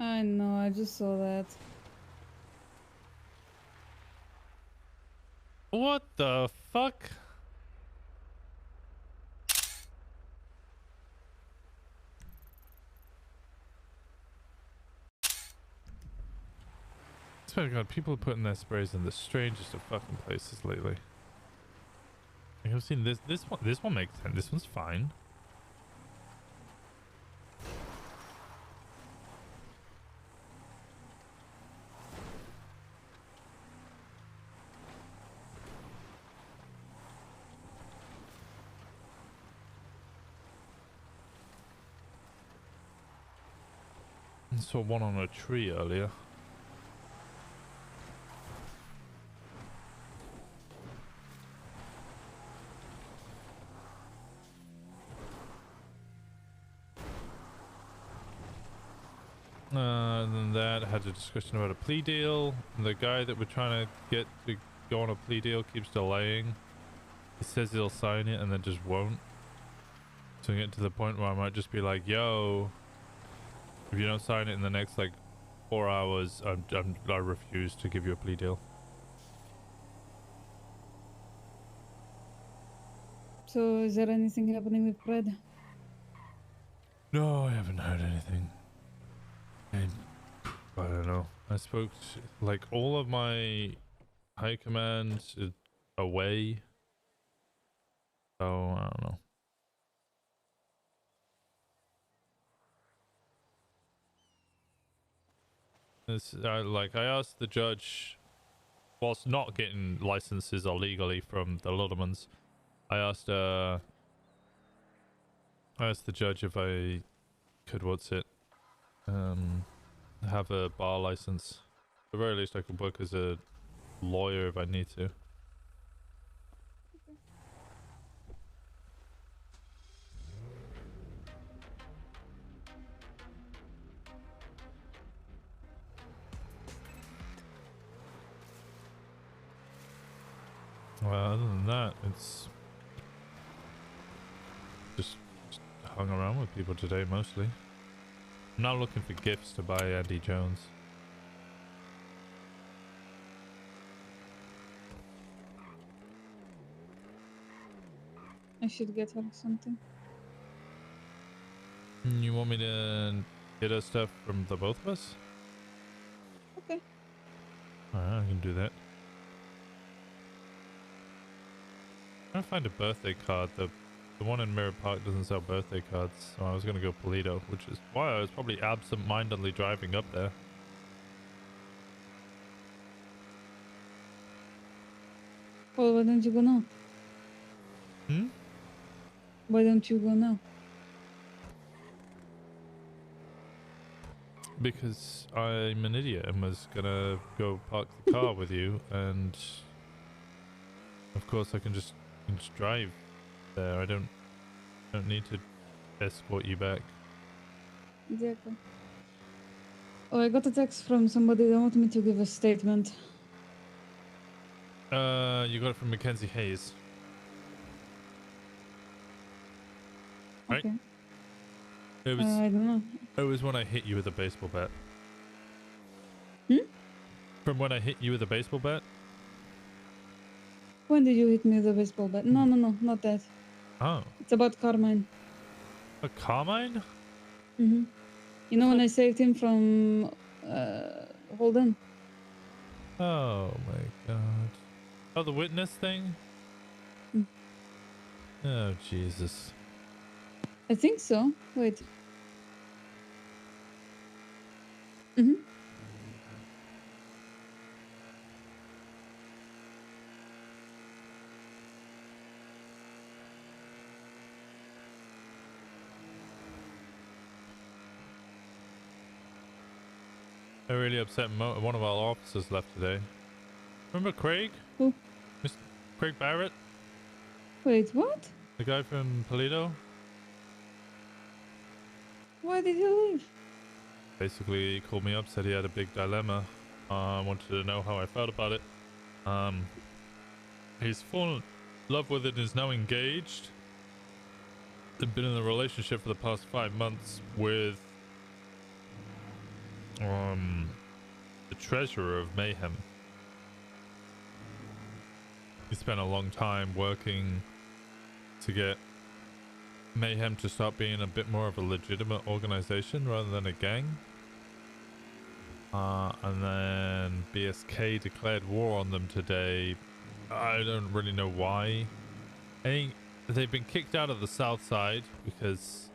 I know, I just saw that. What the fuck? swear to God, people are putting their sprays in the strangest of fucking places lately. Like I've seen this one makes sense. This one's fine. I saw one on a tree earlier. And then that had a discussion about a plea deal. The guy that we're trying to get to go on a plea deal keeps delaying. He says he'll sign it and then just won't. So we get to the point where I might just be like, yo, if you don't sign it in the next like 4 hours, I refuse to give you a plea deal. So is there anything happening with Fred? No, I haven't heard anything. I don't know. I spoke to, like, all of my high command is away. So I don't know. This, I asked the judge, whilst not getting licenses illegally from the Luddermans, I asked the judge if I could, have a bar license. At the very least, I could work as a lawyer if I need to. Well, other than that, it's just hung around with people today mostly. I'm now looking for gifts to buy Andy Jones. I should get her something. You want me to get us stuff from the both of us? Okay. Alright, I can do that. I'm trying to find a birthday card. The one in Mirror Park doesn't sell birthday cards, so I was gonna go Polito, which is why I was probably absent-mindedly driving up there. Well, why don't you go now? Hmm? Why don't you go now? Because I'm an idiot and was gonna go park the car with you, and of course I can just drive there. I don't need to escort you back. Exactly. Oh, I got a text from somebody. They want me to give a statement. You got it from Mackenzie Hayes. Right? Okay. It was, I don't know. it was when I hit you with a baseball bat. Hmm? From when I hit you with a baseball bat? When did you hit me with a baseball bat? No, not that. Oh. It's about Carmine. A Carmine? Mm-hmm. You know when I saved him from Holden? Oh my god. Oh, the witness thing? Mm. Oh, Jesus. I think so. Wait. Mm-hmm. I really upset one of our officers left today. Remember Craig? Who? Mr. Craig Barrett? Wait, what? The guy from Polito? Why did he leave? Basically, he called me up, said he had a big dilemma. Wanted to know how I felt about it. He's fallen in love with it and is now engaged. They've been in a relationship for the past 5 months with the treasurer of Mayhem. He spent a long time working to get Mayhem to start being a bit more of a legitimate organization rather than a gang. And then BSK declared war on them today. I don't really know why. I think they've been kicked out of the south side because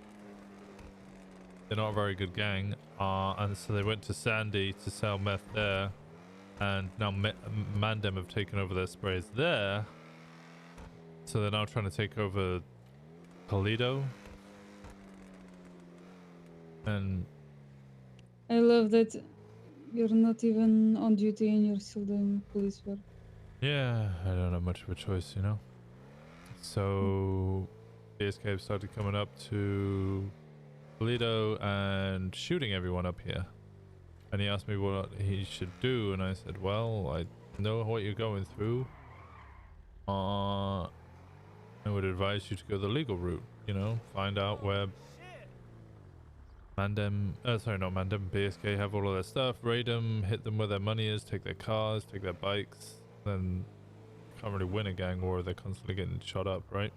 they're not a very good gang. And so they went to Sandy to sell meth there. And now Mandem have taken over their sprays there. So they're now trying to take over Toledo. And I love that you're not even on duty and you're still doing police work. yeah, I don't have much of a choice, you know. So BSK have started coming up to Toledo and shooting everyone up here. And he asked me what he should do, and I said, well, I know what you're going through. I would advise you to go the legal route, you know, find out where BSK have all of their stuff, raid them, hit them where their money is, take their cars, take their bikes. Then can't really win a gang war, they're constantly getting shot up, right?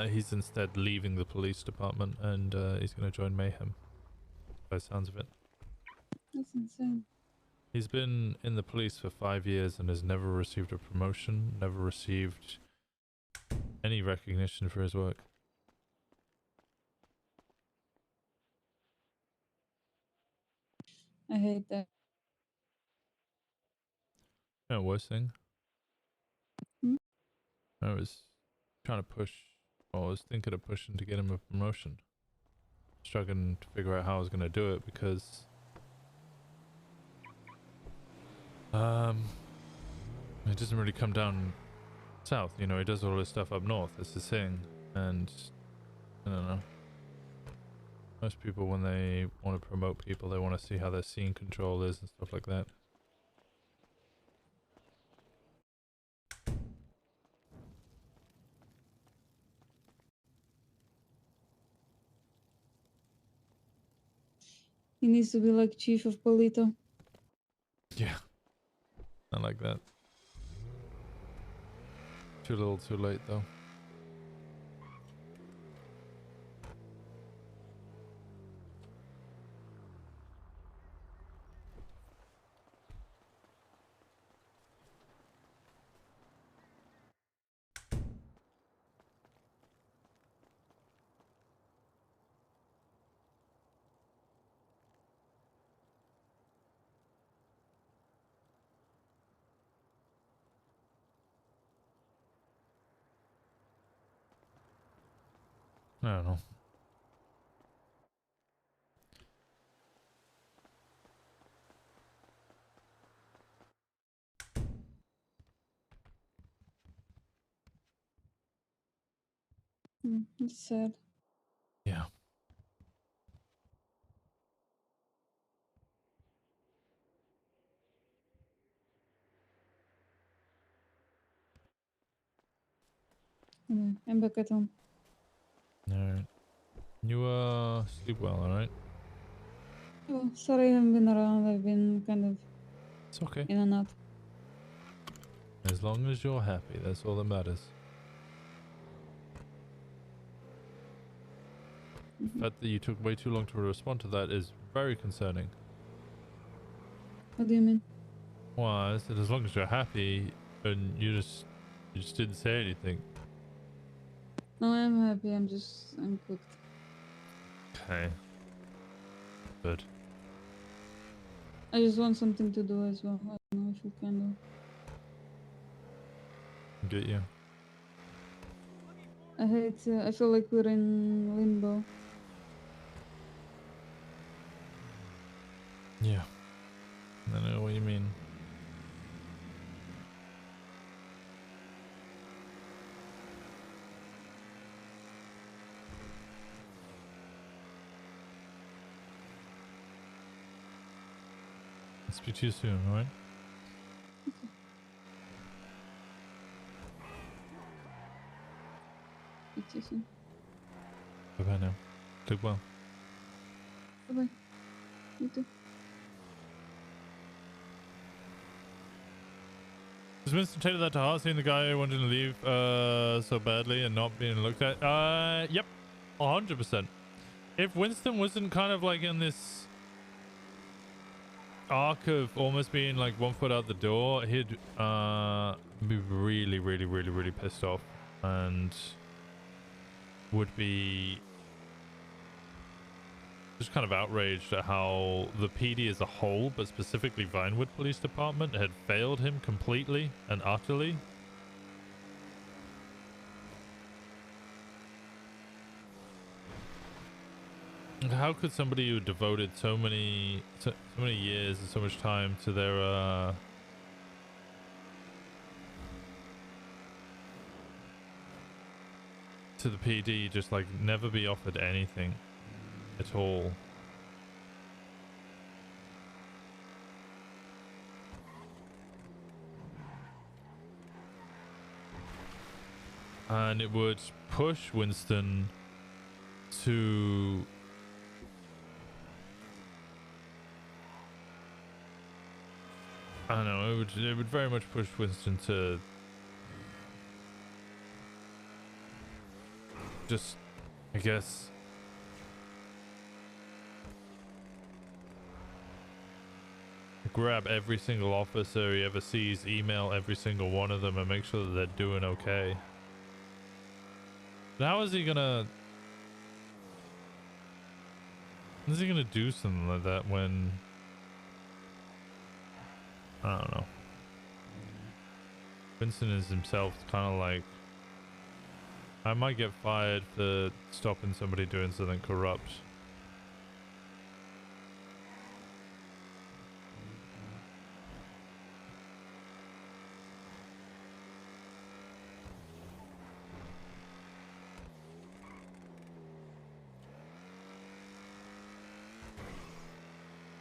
He's instead leaving the police department, and he's going to join Mayhem, by the sounds of it. That's insane. He's been in the police for 5 years and has never received a promotion, never received any recognition for his work. I hate that. You know, worst thing? Hmm? I was trying to push, well, I was thinking of pushing to get him a promotion. Struggling to figure out how I was going to do it because it doesn't really come down south, you know, he does all this stuff up north, it's his thing, and I don't know. Most people, when they want to promote people, they want to see how their scene control is and stuff like that. He needs to be like chief of Polito. Yeah. I like that. Too little, too late, though. I don't know. It's sad. Yeah. I'm back at home. Alright. You, sleep well, alright? Oh, sorry I haven't been around. I've been kind of It's okay. in and out. As long as you're happy, that's all that matters. The fact that you took way too long to respond to that is very concerning. What do you mean? Well, I said as long as you're happy, and you just didn't say anything. No, I'm happy. I'm cooked. Okay. Good. I just want something to do as well. I don't know if you can do. Get you. I feel like we're in limbo. Yeah. I know what you mean. I'll speak to you soon, alright? Speak to you soon. Bye bye now. Sleep well. Bye bye. You too. Does Winston take that to heart, seeing the guy who wanted to leave so badly and not being looked at? Yep. 100%. If Winston wasn't kind of like in this arc of almost being like 1 foot out the door, he'd be really pissed off and would be just kind of outraged at how the PD as a whole, but specifically Vinewood Police Department, had failed him completely and utterly. How could somebody who devoted so many years and so much time to their to the PD just like never be offered anything at all? And it would push Winston to I don't know, it would very much push Winston to just, I guess, grab every single officer he ever sees, email every single one of them and make sure that they're doing okay. But how is he gonna do something like that when, I don't know, Winston is himself kind of like, I might get fired for stopping somebody doing something corrupt.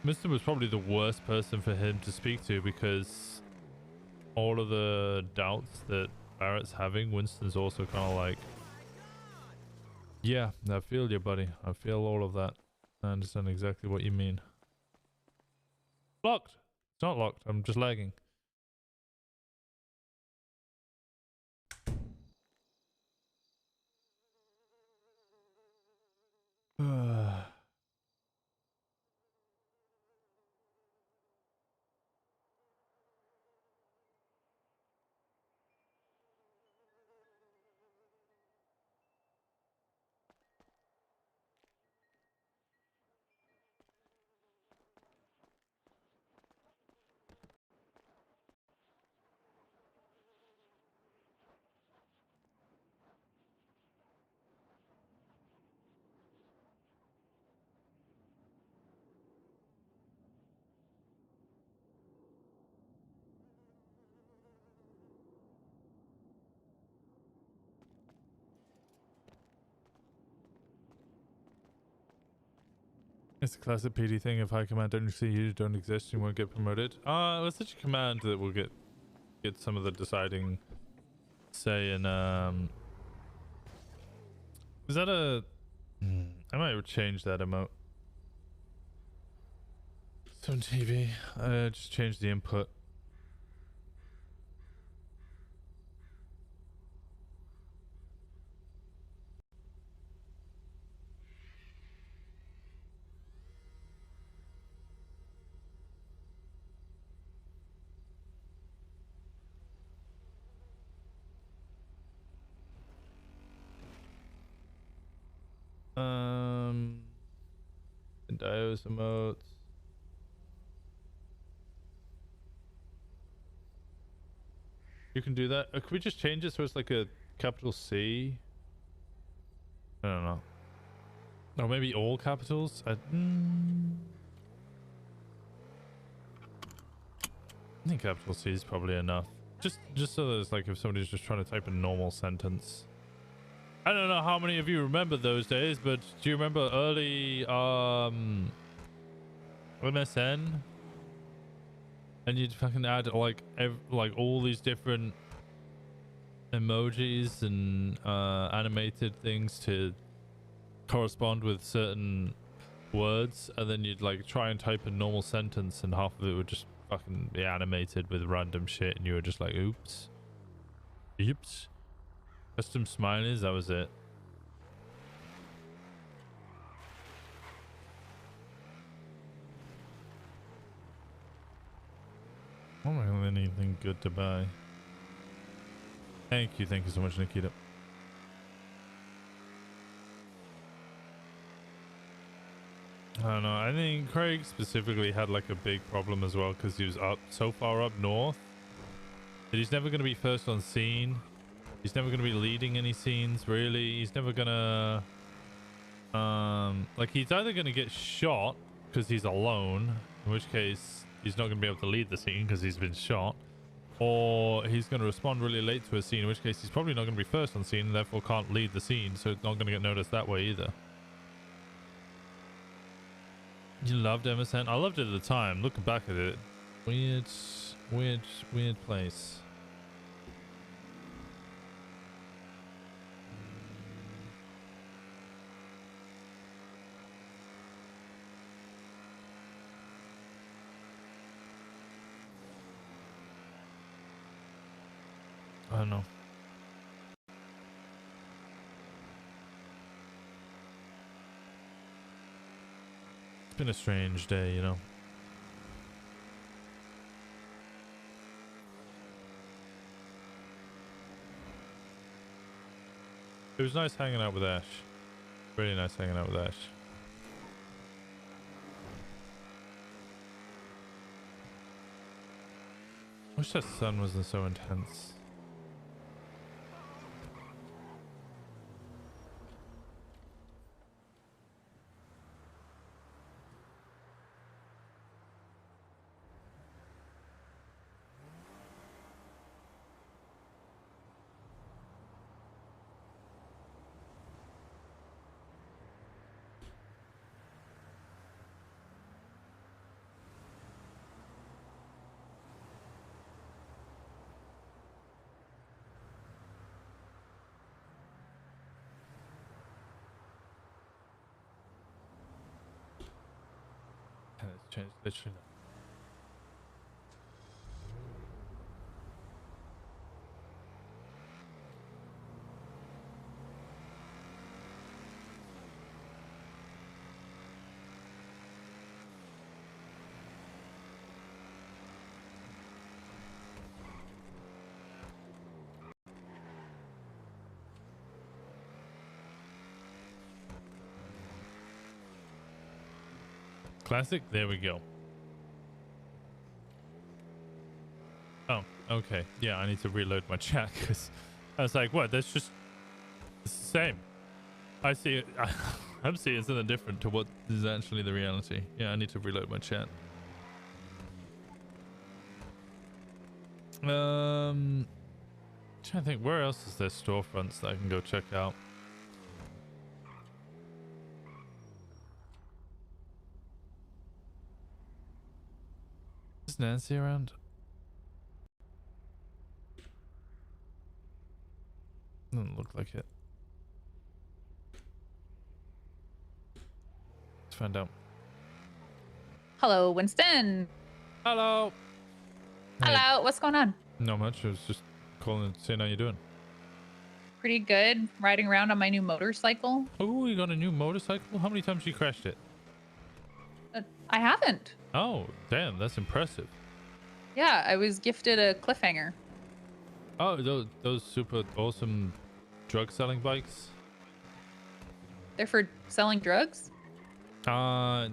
Winston was probably the worst person for him to speak to because all of the doubts that Barrett's having, Winston's also kind of like, yeah, I feel you, buddy. I feel all of that. I understand exactly what you mean. Locked. It's not locked. I'm just lagging. It's a classic PD thing. If high command don't see you, don't exist, you won't get promoted. It's such a command that will get some of the deciding say in is that a I might change that emote. So TV. Just change the input. And Dios emotes. You can do that. Could we just change it so it's like a capital C? I don't know. Or maybe all capitals? I think capital C is probably enough. Just so that it's like if somebody's just trying to type a normal sentence. I don't know how many of you remember those days, but do you remember early MSN? And you'd fucking add like all these different emojis and animated things to correspond with certain words, and then you'd like try and type a normal sentence and half of it would just fucking be animated with random shit and you were just like, oops. Custom smileys, that was it. I don't have anything good to buy. Thank you so much, Nikita. I don't know. I think Craig specifically had like a big problem as well because he was so far up north that he's never going to be first on scene. He's never going to be leading any scenes, really. He's never going to... like, he's either going to get shot because he's alone, in which case he's not going to be able to lead the scene because he's been shot, or he's going to respond really late to a scene, in which case he's probably not going to be first on scene and therefore can't lead the scene, so it's not going to get noticed that way either. You loved MSN? I loved it at the time. Looking back at it, weird place. I don't know. It's been a strange day, you know. It was nice hanging out with Ash. Really nice hanging out with Ash. Wish that sun wasn't so intense. It's changed literally. Classic, there we go. Oh, okay. Yeah, I need to reload my chat because I was like, what? That's just it's the same. I see it. I'm seeing something different to what is actually the reality. Yeah, I need to reload my chat. Trying to think, where else is there storefronts that I can go check out? Is Nancy around? Doesn't look like it. Let's find out. Hello, Winston. Hello. Hey. Hello. What's going on? Not much. I was just calling to see how you're doing. Pretty good. Riding around on my new motorcycle. Oh, you got a new motorcycle? How many times you crashed it? I haven't. Oh, damn. That's impressive. Yeah, I was gifted a cliffhanger. Oh, those super awesome drug selling bikes? They're for selling drugs? I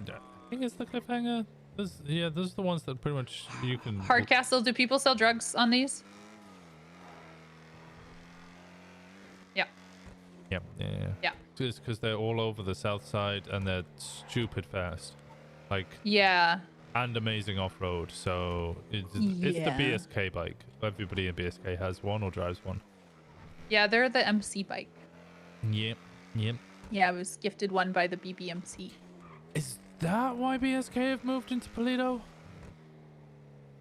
think it's the cliffhanger. Those are the ones that pretty much you can... Hardcastle, do people sell drugs on these? Yeah. Yeah. It's because they're all over the south side and they're stupid fast. Like... Yeah. And amazing off-road. So it's the BSK bike. Everybody in BSK has one or drives one. Yeah, they're the MC bike. Yep. Yeah, I was gifted one by the BBMC. Is that why BSK have moved into Toledo?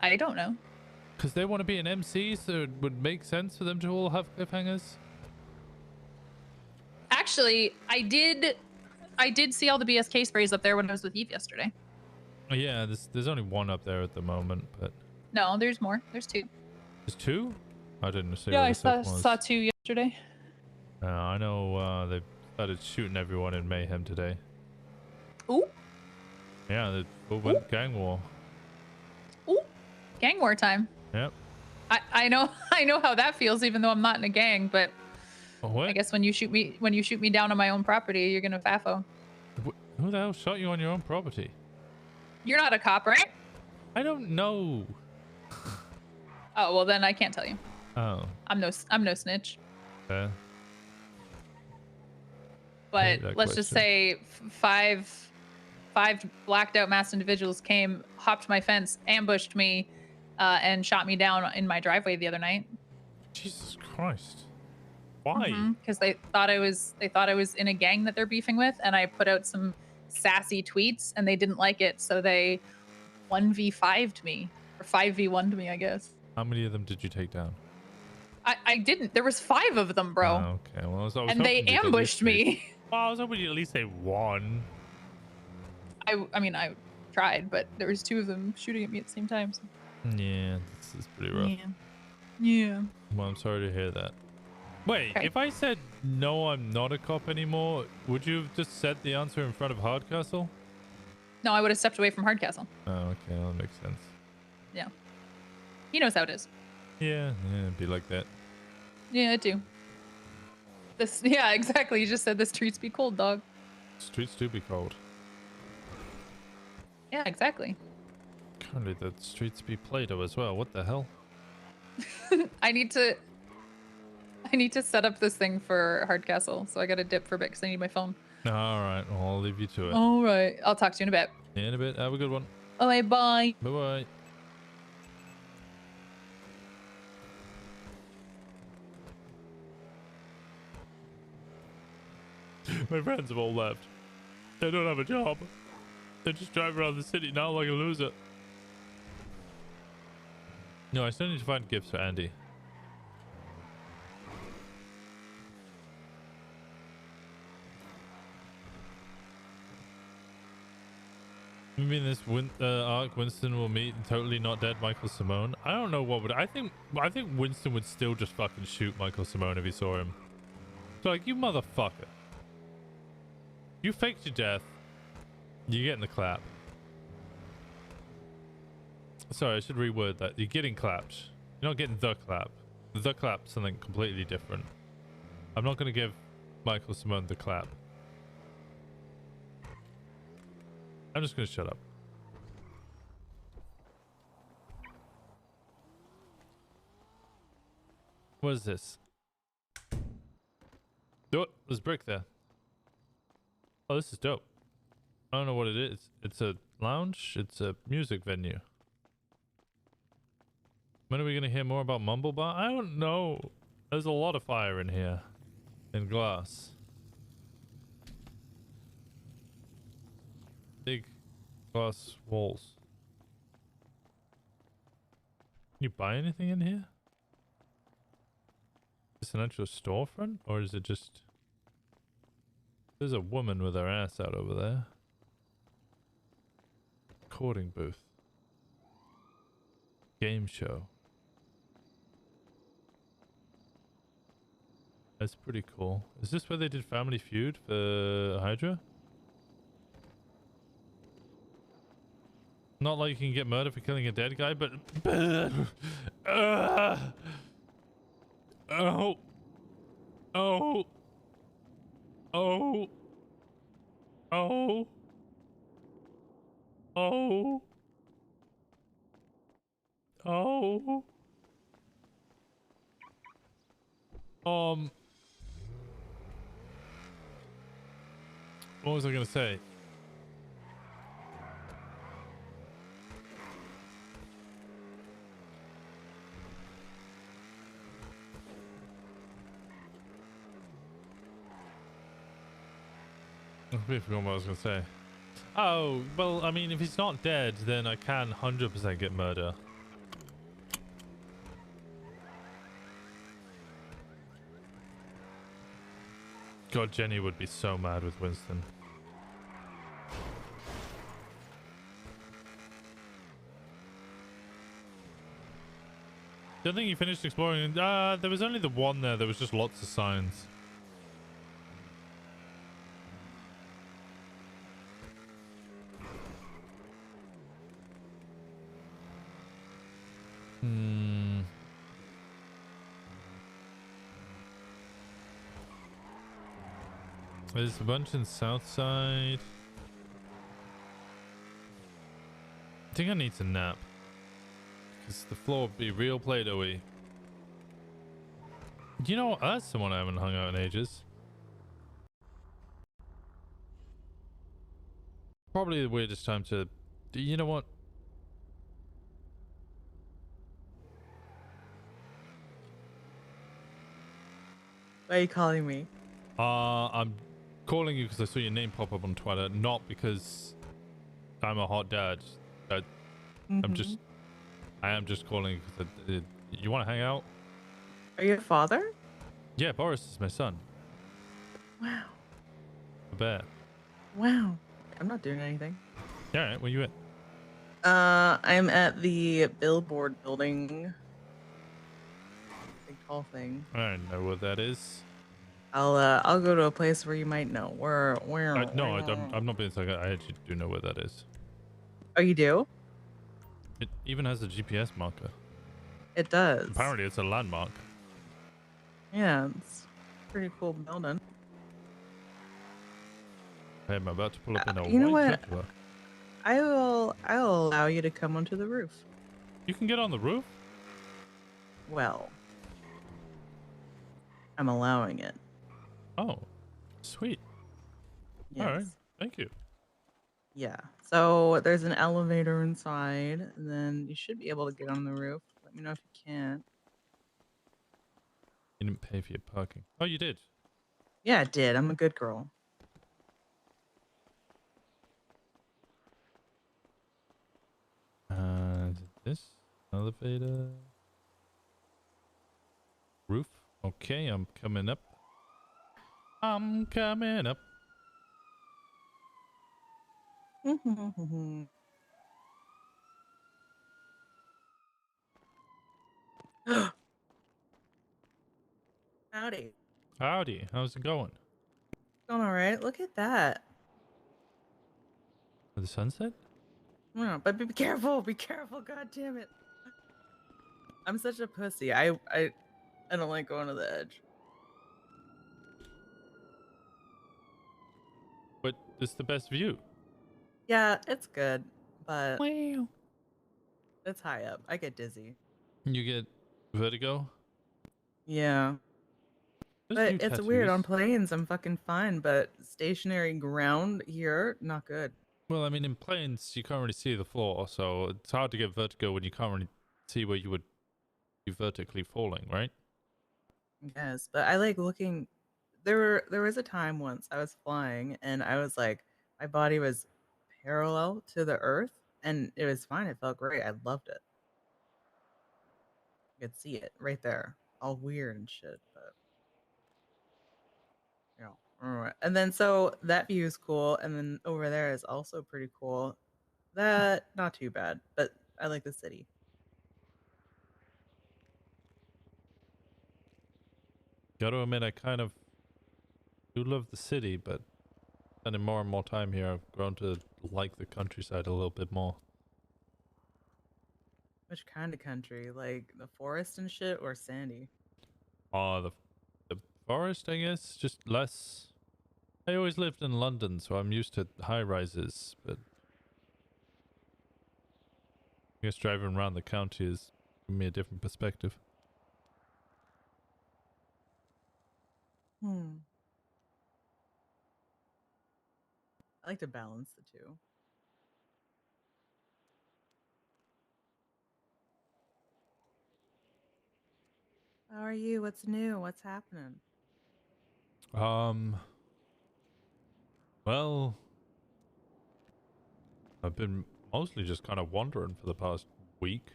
I don't know. Because they want to be an MC, so it would make sense for them to all have cliffhangers? Actually, I did see all the BSK sprays up there when I was with Eve yesterday. Yeah, there's only one up there at the moment, but... No, there's more. There's two. There's two? I didn't see. Yeah, I saw two yesterday. I know they started shooting everyone in Mayhem today. Ooh. Yeah, they all went gang war. Ooh. Gang war time. Yep. I know how that feels, even though I'm not in a gang. But what? I guess when you shoot me down on my own property, you're gonna FAFO. Who the hell shot you on your own property? You're not a cop, right? I don't know. Oh well, then I can't tell you. Oh. I'm no snitch. Fair. But let's just say five blacked out masked individuals came, hopped my fence, ambushed me, and shot me down in my driveway the other night. Jesus Christ. Why? Because they thought I was in a gang that they're beefing with, and I put out some sassy tweets, and they didn't like it, so they 1v5'd me, or 5v1'd me, I guess. How many of them did you take down? I didn't. There was 5 of them, bro. Oh, okay. Well, I was and they ambushed me. Well, I was hoping you'd at least say one. I mean, I tried, but there was 2 of them shooting at me at the same time. So. Yeah, this is pretty rough. Yeah. Well, I'm sorry to hear that. Wait, Okay. if I said no, I'm not a cop anymore, would you have just said the answer in front of Hardcastle? No, I would have stepped away from Hardcastle. Oh, okay, that makes sense. Yeah. He knows how it is. Yeah, it'd be like that. Yeah, I do. Yeah, exactly. You just said the streets be cold, dog. Streets do be cold. Yeah, exactly. Currently, the streets be Play-Doh as well. What the hell? I need to set up this thing for Hardcastle, so I got to dip for a bit because I need my phone. All right, well, I'll leave you to it. All right, I'll talk to you in a bit. In a bit. Have a good one. All right, bye. Bye-bye. My friends have all left. They don't have a job. They just drive around the city now like a loser. No, I still need to find gifts for Andy. You mean this arc Winston will meet totally not dead Michael Simone? I don't know what would I think Winston would still just fucking shoot Michael Simone if he saw him. So like, you motherfucker. You faked your death. You're getting the clap. Sorry, I should reword that. You're getting clapped. You're not getting the clap. The clap's something completely different. I'm not going to give Michael Simone the clap. I'm just going to shut up. What is this? Oh, there's brick there. Oh, this is dope. I don't know what it is. It's a lounge? It's a music venue. When are we going to hear more about Mumble Bar? I don't know. There's a lot of fire in here. And glass. Big glass walls. Can you buy anything in here? Is this an actual storefront? Or is it just... There's a woman with her ass out over there. Recording booth. Game show. That's pretty cool. Is this where they did Family Feud for Hydra? Not like you can get murdered for killing a dead guy, but... Oh. Oh. Oh. Oh. Oh. Oh. What was I gonna say? I forgot what I was gonna say. Oh, well, I mean, if he's not dead, then I can 100% get murder. God, Jenny would be so mad with Winston. Don't think you finished exploring. There was only the one there. There was just lots of signs. Hmm. There's a bunch in Southside. I think I need to nap. Because the floor would be real Play-Doh-y. You know what? That's someone I haven't hung out in ages. Probably the weirdest time to... You know what? Why are you calling me? I'm calling you because I saw your name pop up on Twitter, not because I'm a hot dad. I am just calling because you want to hang out? Are you a father? Yeah, Boris is my son. Wow. A bear. Wow. I'm not doing anything. Yeah, right, where you at? I'm at the billboard building. Big tall thing. I don't know what that is. I'll go to a place where you might know. No, I'm not being sarcastic. I actually do know where that is. Oh, you do? It even has a GPS marker. It does. Apparently, it's a landmark. Yeah, it's a pretty cool building. Hey, I'm about to pull up in a you know white what? Jaguar. I'll allow you to come onto the roof. You can get on the roof? Well, I'm allowing it. Oh, sweet. Yes. All right, thank you. Yeah. So there's an elevator inside, and then you should be able to get on the roof. Let me know if you can't. You didn't pay for your parking. Oh, you did? Yeah, it did. I'm a good girl. Is it this elevator? Roof? Okay, I'm coming up. I'm coming up. Howdy. Howdy, how's it going? Going all right. Look at that. The sunset? No, but be careful. Be careful. God damn it. I'm such a pussy. I don't like going to the edge. But it's the best view. Yeah, it's good, but wow, it's high up. I get dizzy. You get vertigo? Yeah. There's But new it's weird. On tattoos. planes, I'm fucking fine, but stationary ground here, not good. Well, I mean, in planes, you can't really see the floor, so it's hard to get vertigo when you can't really see where you would be vertically falling, right? Yes, but I like looking. There was a time once I was flying, and I was like, my body was parallel to the earth, and it was fine. It felt great. I loved it. You could see it right there, all weird and shit, but you know. And then so that view is cool, and then over there is also pretty cool. That not too bad, but I like the city. Gotta admit, I kind of do love the city, but spending more and more time here, I've grown to like the countryside a little bit more. Which kind of country? Like the forest and shit, or sandy? The forest, I guess, just less. I always lived in London, so I'm used to high rises, but I guess driving around the county is giving me a different perspective. I like to balance the two. How are you? What's new? What's happening? Well, I've been mostly just kind of wandering for the past week.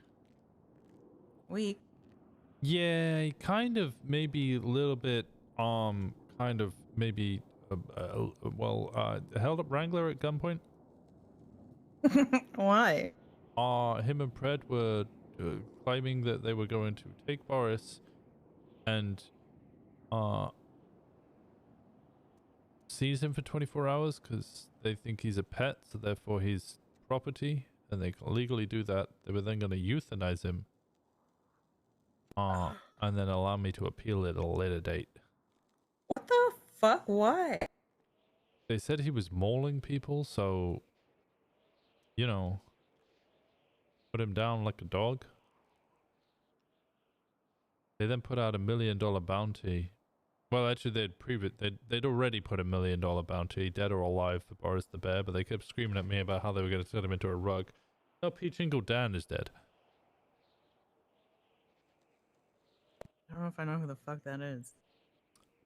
Week? Yeah, kind of, maybe a little bit, kind of, maybe, held up Wrangler at gunpoint. Why? Him and Pred were claiming that they were going to take Boris and, seize him for 24 hours because they think he's a pet, so therefore he's property, and they can legally do that. They were then going to euthanize him and then allow me to appeal it at a later date. What the fuck? Why? They said he was mauling people, so, you know, put him down like a dog. They then put out $1 million bounty. Well, actually, they'd already put $1 million bounty, dead or alive, for Boris the Bear, but they kept screaming at me about how they were going to turn him into a rug. No, Peach Ingle Dan is dead. I don't know if I know who the fuck that is.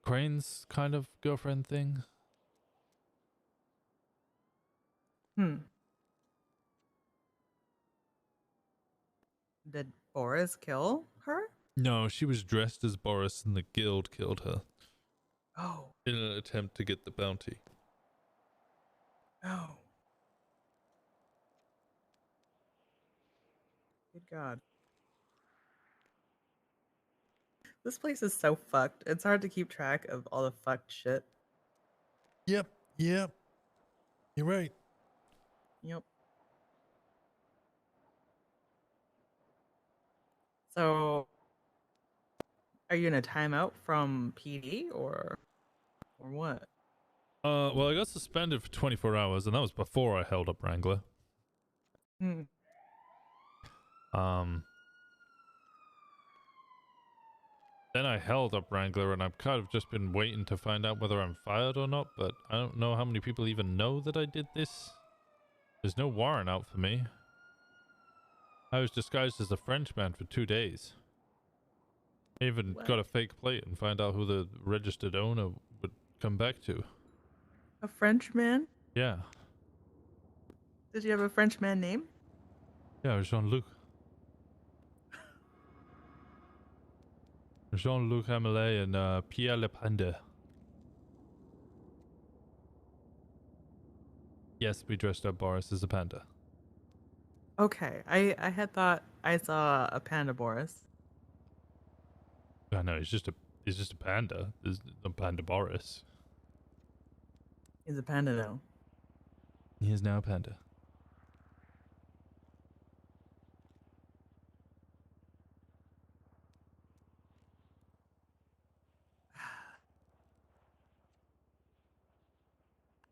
Crane's kind of girlfriend thing. Did Boris kill her? No, she was dressed as Boris and the guild killed her. Oh. In an attempt to get the bounty. Oh. Good God. This place is so fucked. It's hard to keep track of all the fucked shit. Yep. You're right. Yep. So, are you in a timeout from PD or what? Well, I got suspended for 24 hours, and that was before I held up Wrangler. Then I held up Wrangler, and I've kind of just been waiting to find out whether I'm fired or not, but I don't know how many people even know that I did this. There's no warrant out for me. I was disguised as a Frenchman for 2 days. I even got a fake plate and find out who the registered owner would come back to. A Frenchman? Yeah. Did you have a Frenchman name? Yeah, Jean-Luc. Jean-Luc Hamelet and Pierre Le Panda. Yes, we dressed up Boris as a panda. Okay, I had thought I saw a panda Boris. I know, he's just a panda. There's no Panda Boris. He's a panda now. He is now a panda.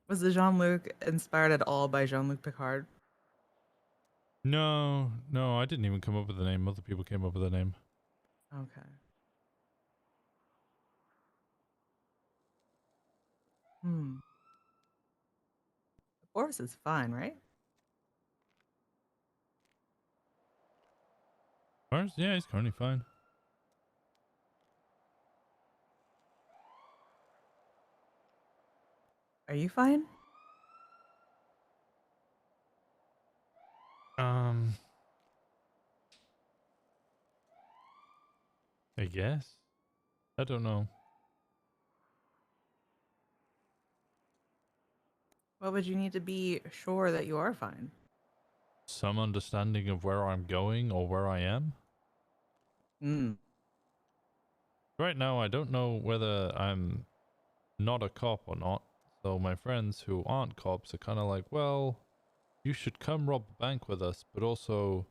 Was the Jean-Luc inspired at all by Jean-Luc Picard? No, I didn't even come up with the name. Other people came up with the name. Okay. Boris is fine, right? Boris? Yeah, he's currently fine. Are you fine? I guess. I don't know. What would you need to be sure that you are fine? Some understanding of where I'm going or where I am. Right now, I don't know whether I'm not a cop or not. So my friends who aren't cops are kind of like, well, you should come rob a bank with us, but also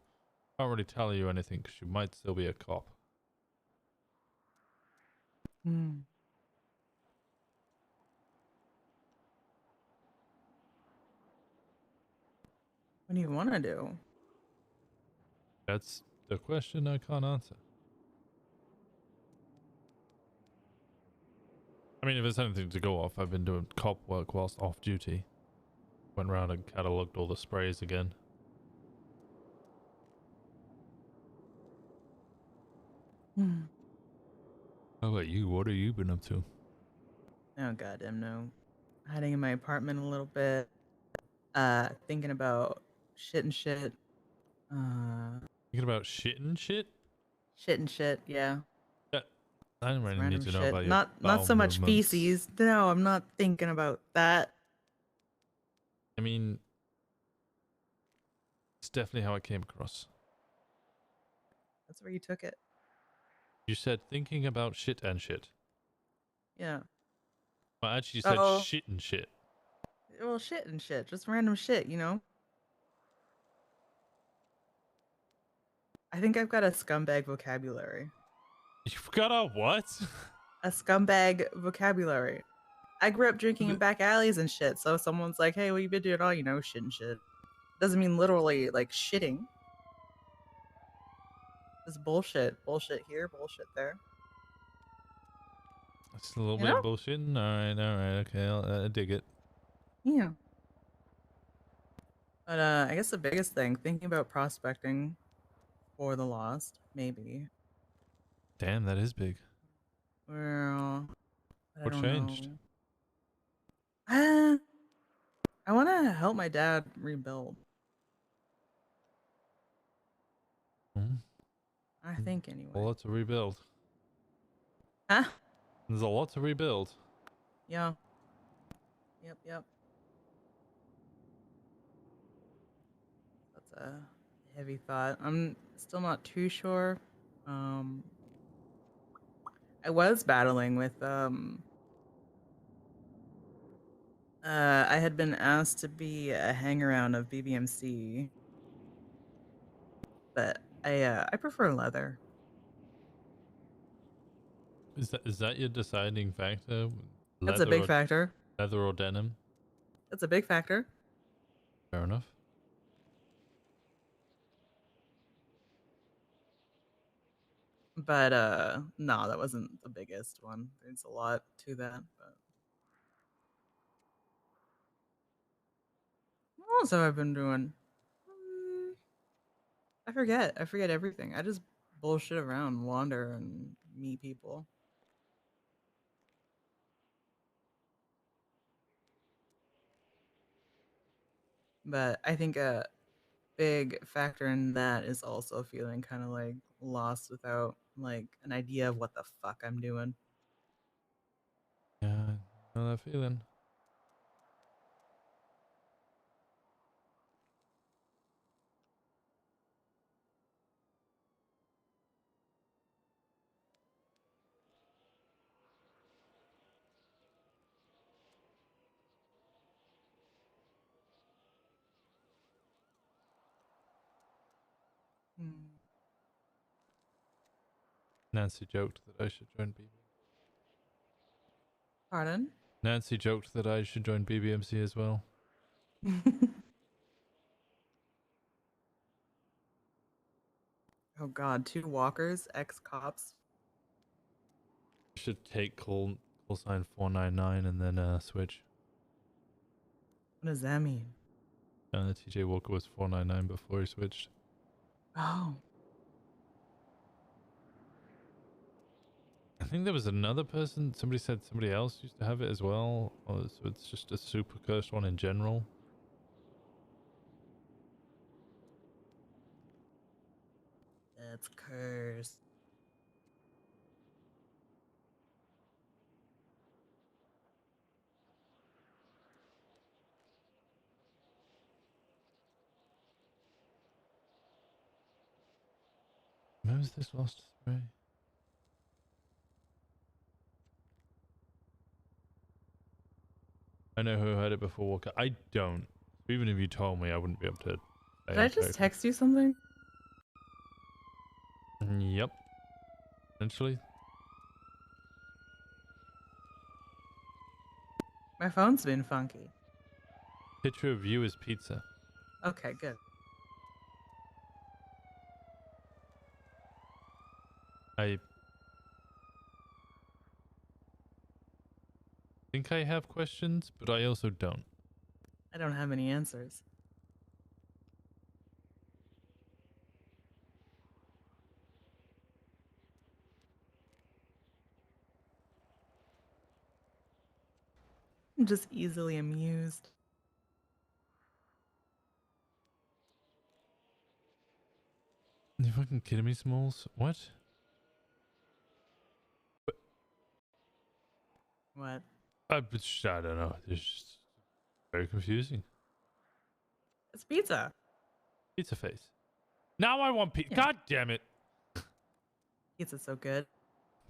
can't really tell you anything because you might still be a cop. What do you want to do? That's the question I can't answer. I mean, if there's anything to go off, I've been doing cop work whilst off duty. Went around and catalogued all the sprays again. How about you? What have you been up to? Oh goddamn no. Hiding in my apartment a little bit. Thinking about shit and shit. Thinking about shit and shit? Shit and shit, yeah. I don't really Random need to know shit. about your Not bowel so much movements. feces. No, I'm not thinking about that. I mean, it's definitely how I came across. That's where you took it. You said thinking about shit and shit. Yeah. Well, actually, you said Uh-oh. shit and shit. Well, shit and shit. Just random shit, you know? I think I've got a scumbag vocabulary. You've got a what? A scumbag vocabulary. I grew up drinking in back alleys and shit, so if someone's like, hey, what you been doing? Oh, you know, shit and shit. Doesn't mean literally, like, shitting. It's bullshit. Bullshit here, bullshit there. It's a little You bit know? bullshitting. All right, okay, I dig it. Yeah. But I guess the biggest thing, thinking about prospecting for the Lost, maybe. Damn, that is big. Well, I What don't changed? know. I want to help my dad rebuild. Hmm. I think anyway. A lot to rebuild. Huh? There's a lot to rebuild. Yeah. Yep. That's a heavy thought. I'm still not too sure. I was battling with I had been asked to be a hangaround of BBMC, but I prefer leather. Is that your deciding factor? That's a big factor. Leather or denim? That's a big factor. Fair enough. But no, that wasn't the biggest one. There's a lot to that. But what else have I been doing? I forget. I forget everything. I just bullshit around, wander, and meet people. But I think a big factor in that is also feeling kind of like lost without like an idea of what the fuck I'm doing. Yeah, I know that feeling. Nancy joked that I should join BBMC. Pardon? Nancy joked that I should join BBMC as well. Oh god, 2 walkers, ex-cops. Should take call sign 499 and then switch. What does that mean? TJ Walker was 499 before he switched. Oh. I think there was another person. Somebody said somebody else used to have it as well. So it's just a super cursed one in general. That's cursed. Where was this lost spray? I know who had it before Walker. I don't. Even if you told me, I wouldn't be able to. Did I just text you something? Yep. Essentially. My phone's been funky. Picture of you as pizza. Okay, good. I think I have questions, but I also don't. I don't have any answers. I'm just easily amused. You fucking kidding me, Smalls? What? What? I don't know. It's just very confusing. It's pizza. Pizza face. Now I want pizza. Yeah. God damn it. Pizza's so good.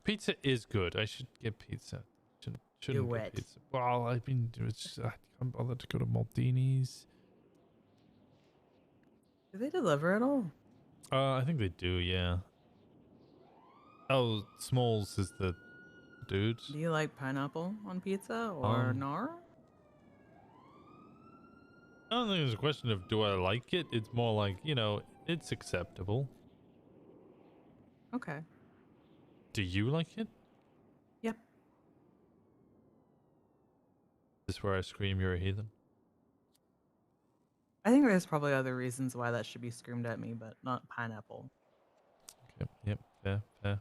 Pizza is good. I should get pizza. Shouldn't Do get it. pizza. Well, I mean, I can't bother to go to Maldini's. Do they deliver at all? I think they do, yeah. Oh, Smalls is the dude. Do you like pineapple on pizza or nar? I don't think it's a question of do I like it. It's more like, you know, it's acceptable. Okay. Do you like it? Yep. Is this where I scream you're a heathen? I think there's probably other reasons why that should be screamed at me, but not pineapple. Yep, fair, fair.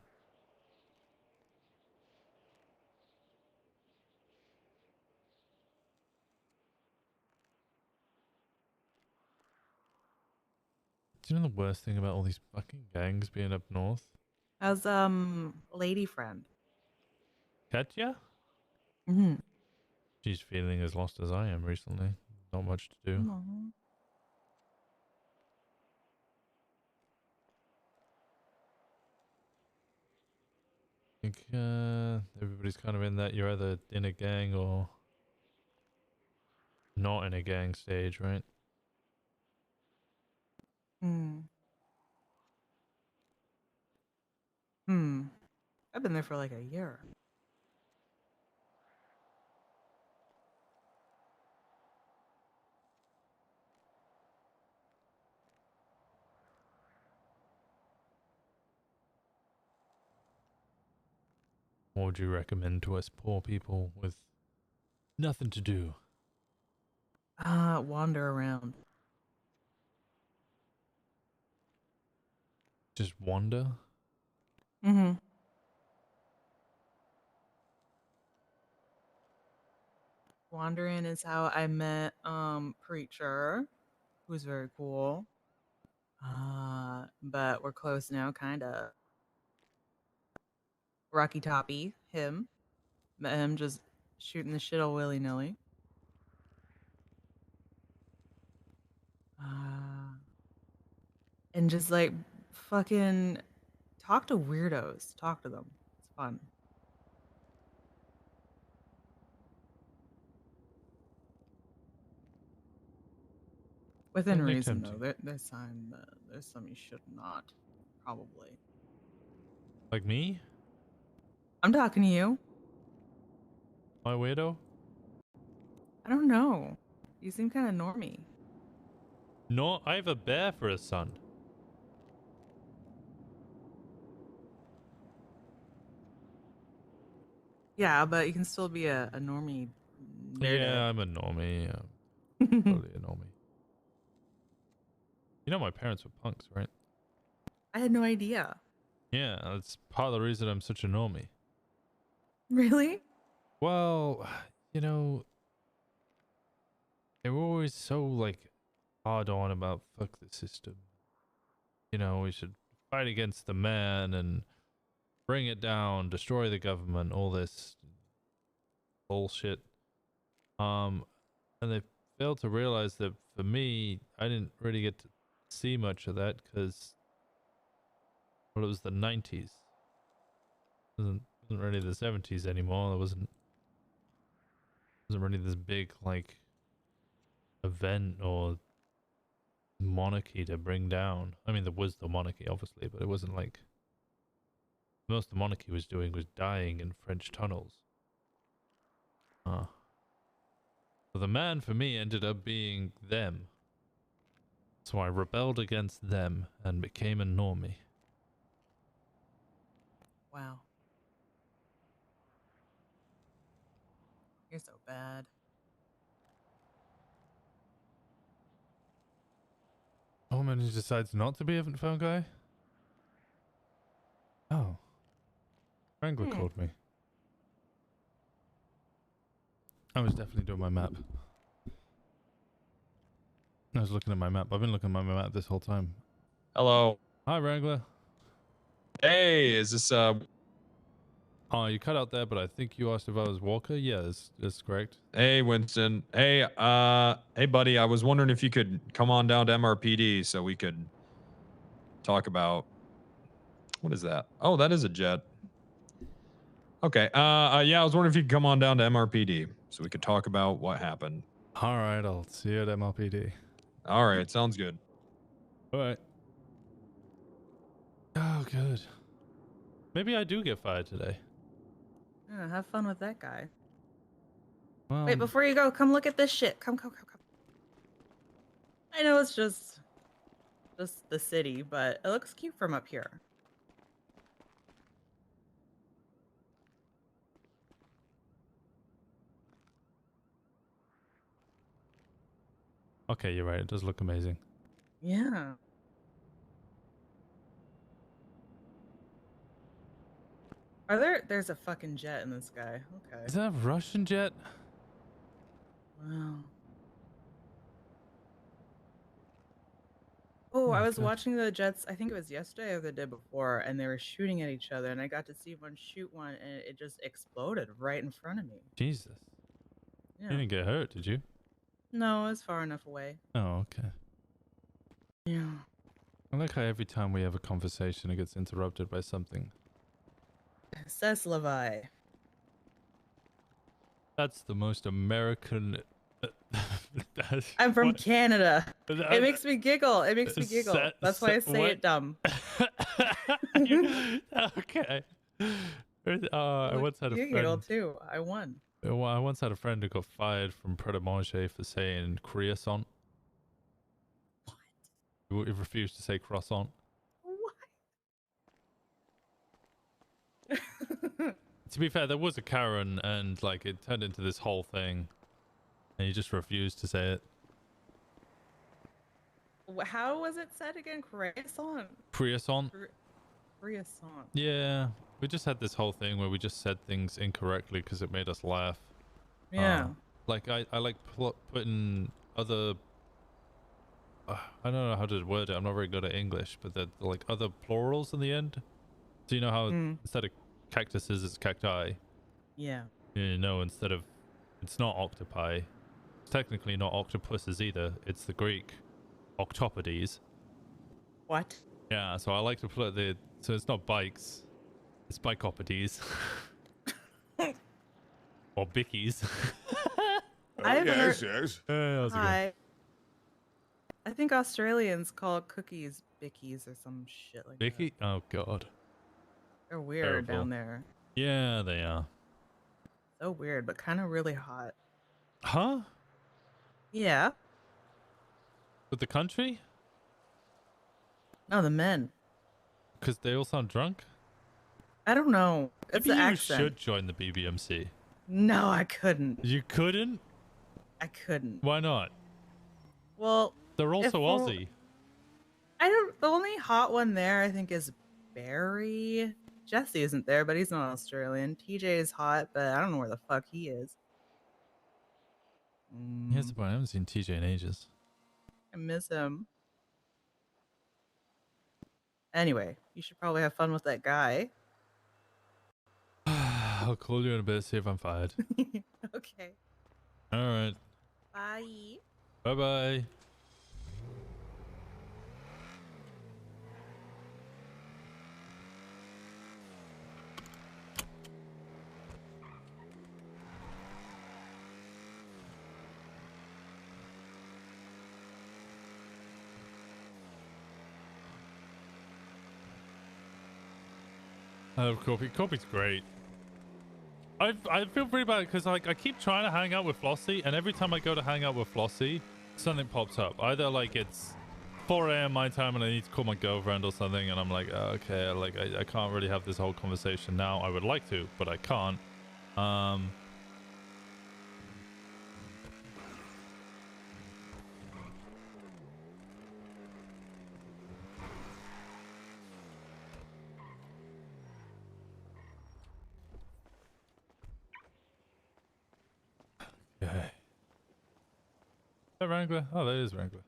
Do you know the worst thing about all these fucking gangs being up north? As lady friend. Katya? Mm-hmm. She's feeling as lost as I am recently. Not much to do. I think everybody's kind of in that you're either in a gang or not in a gang stage, right? I've been there for like a year. What would you recommend to us poor people with nothing to do? Wander around. Just wander? Mm-hmm. Wandering is how I met Preacher, who's very cool. But we're close now, kinda. Rocky Toppy, him. Met him just shooting the shit all willy-nilly. And just like fucking talk to weirdos. Talk to them. It's fun. Within Sounds like reason, though. tempting. There's some you should not. Probably. Like me? I'm talking to you. My weirdo? I don't know. You seem kind of normy. No, I have a bear for a son. Yeah, but you can still be a normie. Yeah, I'm a normie. Totally a normie. You know my parents were punks, right? I had no idea. Yeah, that's part of the reason I'm such a normie. Really? Well, you know, they were always so, like, hard on about fuck the system. You know, we should fight against the man and bring it down, destroy the government, all this bullshit. And they failed to realize that for me, I didn't really get to see much of that because, well, it was the 90s. It wasn't really the 70s anymore. There wasn't really this big, like, event or monarchy to bring down. I mean, there was the monarchy, obviously, but it wasn't like most the monarchy was doing was dying in French tunnels. So the man for me ended up being them. So I rebelled against them and became a normie. Wow. You're so bad. Oh man, he decides not to be a phone guy? Oh. Wrangler called me. I was definitely doing my map. I was looking at my map. I've been looking at my map this whole time. Hello. Hi, Wrangler. Hey, is this Oh, you cut out there, but I think you asked if I was Walker. Yeah, that's correct. Hey, Winston. Hey, hey, buddy. I was wondering if you could come on down to MRPD so we could talk about what is that? Oh, that is a jet. Okay. Yeah, I was wondering if you could come on down to MRPD so we could talk about what happened. All right, I'll see you at MRPD. All right, sounds good. All right. Oh, good. Maybe I do get fired today. Yeah, have fun with that guy. Well, Wait, before you go, come look at this shit. Come. I know it's just the city, but it looks cute from up here. okay, you're right. It does look amazing. Yeah. There's a fucking jet in the sky. Okay. Is that a Russian jet? Wow. Oh, I was watching the jets, I think it was yesterday or the day before, and they were shooting at each other, and I got to see one shoot one, and it just exploded right in front of me. Jesus. Yeah. You didn't get hurt, did you? No, it was far enough away. Oh, okay. Yeah. I like how every time we have a conversation, it gets interrupted by something. Says Levi. That's the most American. I'm from Canada. It makes me giggle. That's why I say it dumb. Okay. I once had a You friend. giggle too. I won. Well, I once had a friend who got fired from Pret a Manger for saying croissant. What? He refused to say croissant. To be fair, there was a Karen, and like it turned into this whole thing, and he just refused to say it. How was it said again? Croissant. Croissant. Croissant. Yeah, we just had this whole thing where we just said things incorrectly because it made us laugh. Yeah. Like I like putting other. I don't know how to word it. I'm not very good at English, but they're like other plurals in the end. So you know how instead of cactuses it's cacti. Yeah. You know, instead of it's not octopi. It's technically not octopuses either. It's the Greek octopodes. What? Yeah, so I like to put so it's not bikes, it's bikopodes. Or bickies. I've yes, heard... yes. How's it going? Hi. I think Australians call cookies bickies or some shit like that. Bicky? Oh god. They're weird Terrible. down there. Yeah, they are. So weird, but kind of really hot. Huh? Yeah. With the country? No, the men. Because they all sound drunk? I don't know. It's Maybe the you accent. should join the BBMC. No, I couldn't. You couldn't? I couldn't. Why not? Well, They're also if Aussie. I don't. The only hot one there, I think, is Barry. Jesse isn't there, but he's not Australian. TJ is hot, but I don't know where the fuck he is. Here's the point. I haven't seen TJ in ages. I miss him. Anyway, you should probably have fun with that guy. I'll call you in a bit, see if I'm fired. Okay. All right. Bye. Bye-bye. I love Corpy. Corpy's great. I feel pretty bad because like I keep trying to hang out with Flossie, and every time I go to hang out with Flossie, something pops up. Either like it's 4 a.m. my time and I need to call my girlfriend or something, and I'm like, oh, okay, like I can't really have this whole conversation now. I would like to, but I can't. Okay. Is that Wrangler? Oh, that is Wrangler.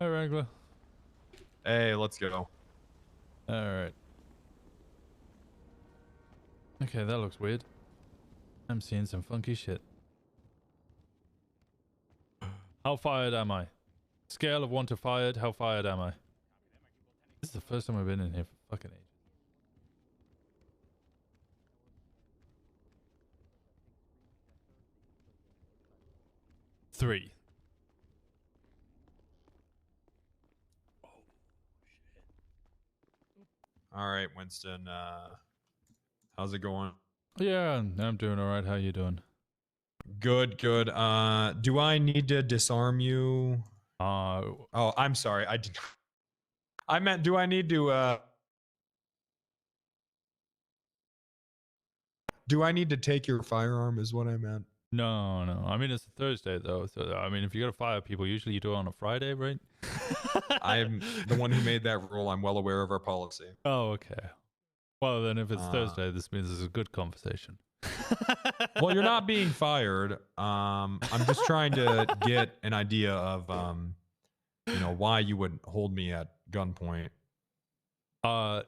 Hi, Wrangler. Hey, let's go. Alright. Okay, that looks weird. I'm seeing some funky shit. How fired am I? Scale of 1 to fired, how fired am I? This is the first time I've been in here for fucking ages. Three. Oh, shit. All right, Winston. How's it going? Yeah, I'm doing all right. How you doing? Good, good. Do I need to disarm you? Oh, I'm sorry. I did. I meant, do I need to? Do I need to take your firearm? Is what I meant. No, no. I mean, it's a Thursday though, so I mean, if you gotta fire people, usually you do it on a Friday, right? I'm the one who made that rule. I'm well aware of our policy. Oh, okay. Well, then if it's Thursday, this means it's a good conversation. Well, you're not being fired. I'm just trying to get an idea of, you know, why you would hold me at gunpoint. Well,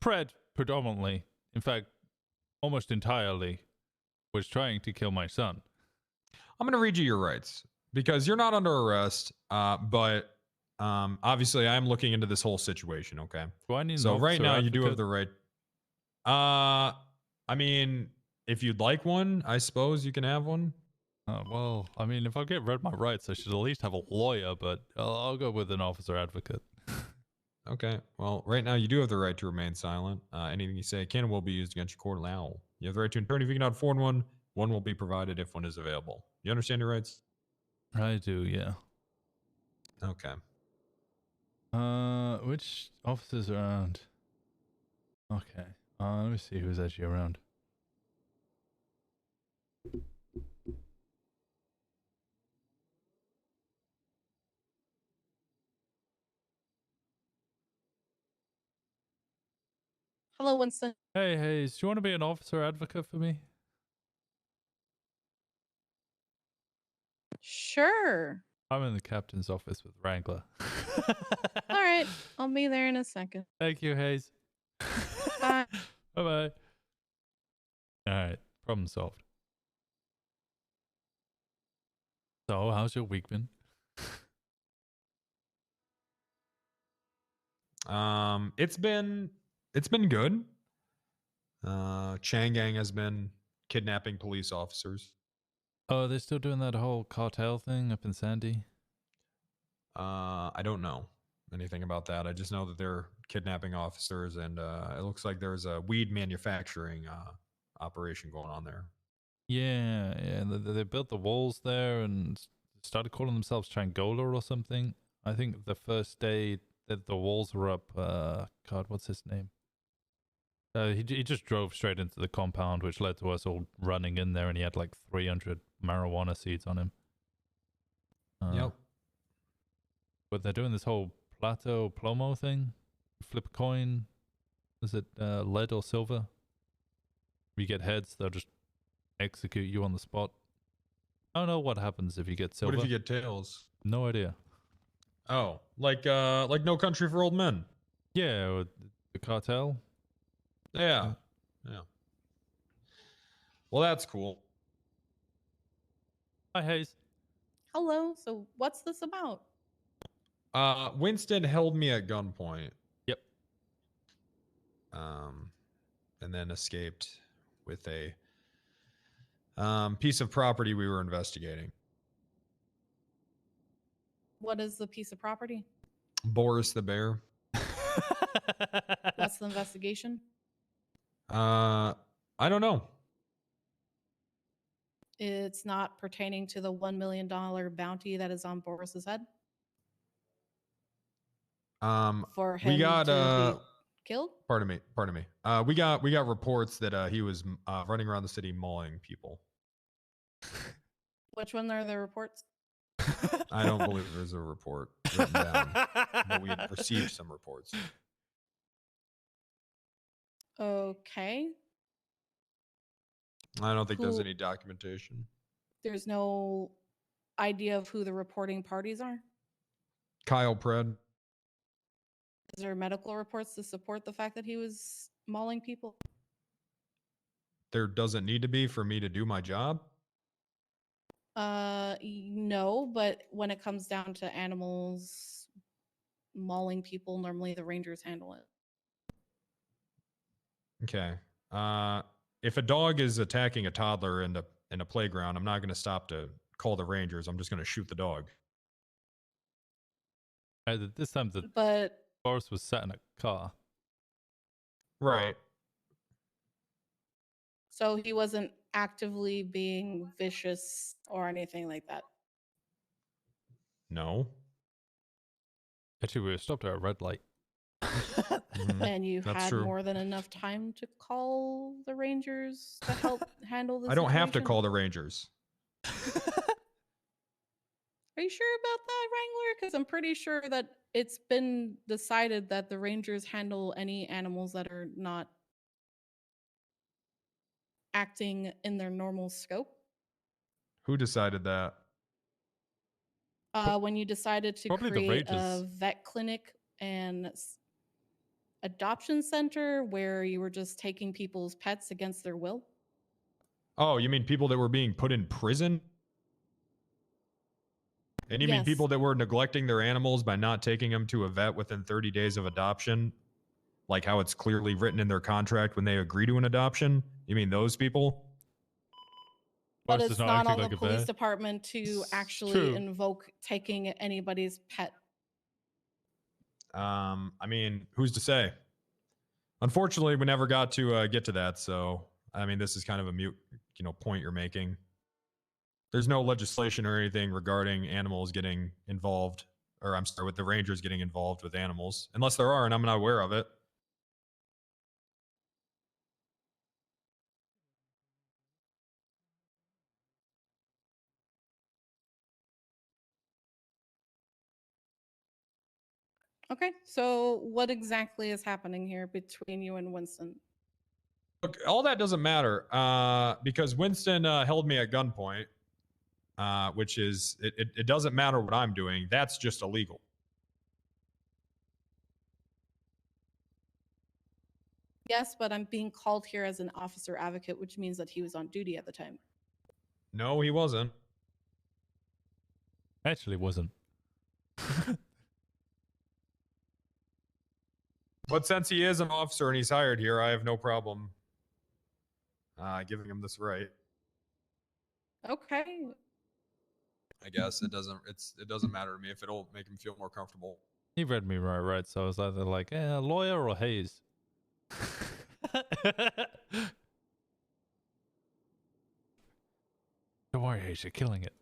Pred predominantly, in fact, almost entirely, was trying to kill my son. I'm going to read you your rights because you're not under arrest, but obviously I am looking into this whole situation, okay? Do I need so an right officer now you do have advocate? the right. I mean, if you'd like one, I suppose you can have one. Well, I mean, if I get read my rights, I should at least have a lawyer, but I'll go with an officer advocate. Okay. Well, right now you do have the right to remain silent. Anything you say can and will be used against your court of law. You have the right to an attorney if you cannot afford one. One will be provided if one is available. You understand your rights? I do, yeah. Okay. Which officers are around? Okay. Let me see who's actually around. Hello, Winston. Hey, Hayes, do you want to be an officer advocate for me? Sure. I'm in the captain's office with Wrangler. All right. I'll be there in a second. Thank you, Hayes. Bye. Bye-bye. All right, problem solved. So, how's your week been? It's been good. Chang Gang has been kidnapping police officers. Oh, they're still doing that whole cartel thing up in Sandy? I don't know anything about that. I just know that they're kidnapping officers, and it looks like there's a weed manufacturing operation going on there. Yeah, yeah. They built the walls there and started calling themselves Changola or something. I think the first day that the walls were up, God, what's his name? He just drove straight into the compound, which led to us all running in there, and he had like 300 marijuana seeds on him. Yep. But they're doing this whole Plato Plomo thing. Flip a coin. Is it lead or silver? If you get heads, they'll just execute you on the spot. I don't know what happens if you get silver. What if you get tails? No idea. Oh, like No Country for Old Men. Yeah, or the cartel. Yeah. Yeah. Well, that's cool. Hi, Hayes. Hello. So, what's this about? Winston held me at gunpoint. Yep. And then escaped with a piece of property we were investigating. What is the piece of property? Boris the bear. What's the investigation? I don't know. It's not pertaining to the $1 million bounty that is on Boris's head for him we got to be killed. Pardon me. We got reports that he was running around the city mauling people. Which one are the reports? I don't believe there's a report written down, but we had received some reports. Okay. I don't think there's any documentation. There's no idea of who the reporting parties are? Kyle Pred. Is there medical reports to support the fact that he was mauling people? There doesn't need to be for me to do my job. No, but when it comes down to animals mauling people, normally the rangers handle it. Okay. If a dog is attacking a toddler in a playground, I'm not going to stop to call the rangers. I'm just going to shoot the dog. This time But Boris was sat in a car. Right. So he wasn't actively being vicious or anything like that. No. Actually, we were stopped at a red light. And you That's had true. more than enough time to call the Rangers to help handle the I don't have to situation? call the Rangers. Are you sure about that, Wrangler? Because I'm pretty sure that it's been decided that the Rangers handle any animals that are not acting in their normal scope. Who decided that? When you decided to Probably the create a Rangers. vet clinic and adoption center where you were just taking people's pets against their will. Oh, you mean people that were being put in prison? And you mean Yes. people that were neglecting their animals by not taking them to a vet within 30 days of adoption? Like how it's clearly written in their contract when they agree to an adoption? You mean those people? But Boris it's is not acting on the like a police vet. department to actually true. invoke taking anybody's pet. I mean, who's to say? Unfortunately, we never got to get to that. So, I mean, this is kind of a mute, point you're making. There's no legislation or anything regarding animals getting involved, or I'm sorry, with the Rangers getting involved with animals, unless there are, and I'm not aware of it. Okay, so what exactly is happening here between you and Winston? Look, all that doesn't matter because Winston held me at gunpoint, which is, it doesn't matter what I'm doing. That's just illegal. Yes, but I'm being called here as an officer advocate, which means that he was on duty at the time. No, he wasn't. Actually, wasn't. But since he is an officer and he's hired here, I have no problem giving him this right. Okay. I guess it doesn't matter to me if it'll make him feel more comfortable. He read me right, so I was either like, lawyer or Hayes. Don't worry, Hayes, you're killing it.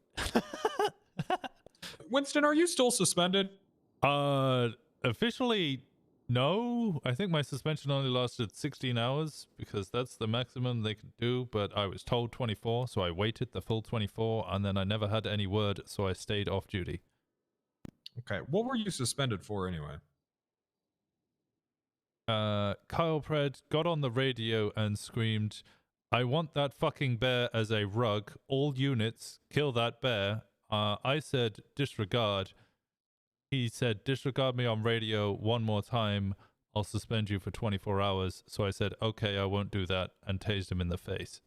Winston, are you still suspended? Officially, no. I think my suspension only lasted 16 hours because that's the maximum they could do, but I was told 24, so I waited the full 24, and then I never had any word, so I stayed off duty. Okay, what were you suspended for anyway? Kyle Pred got on the radio and screamed, "I want that fucking bear as a rug. All units, kill that bear." I said, disregard. He said, disregard me on radio one more time. I'll suspend you for 24 hours. So I said, okay, I won't do that, and tased him in the face.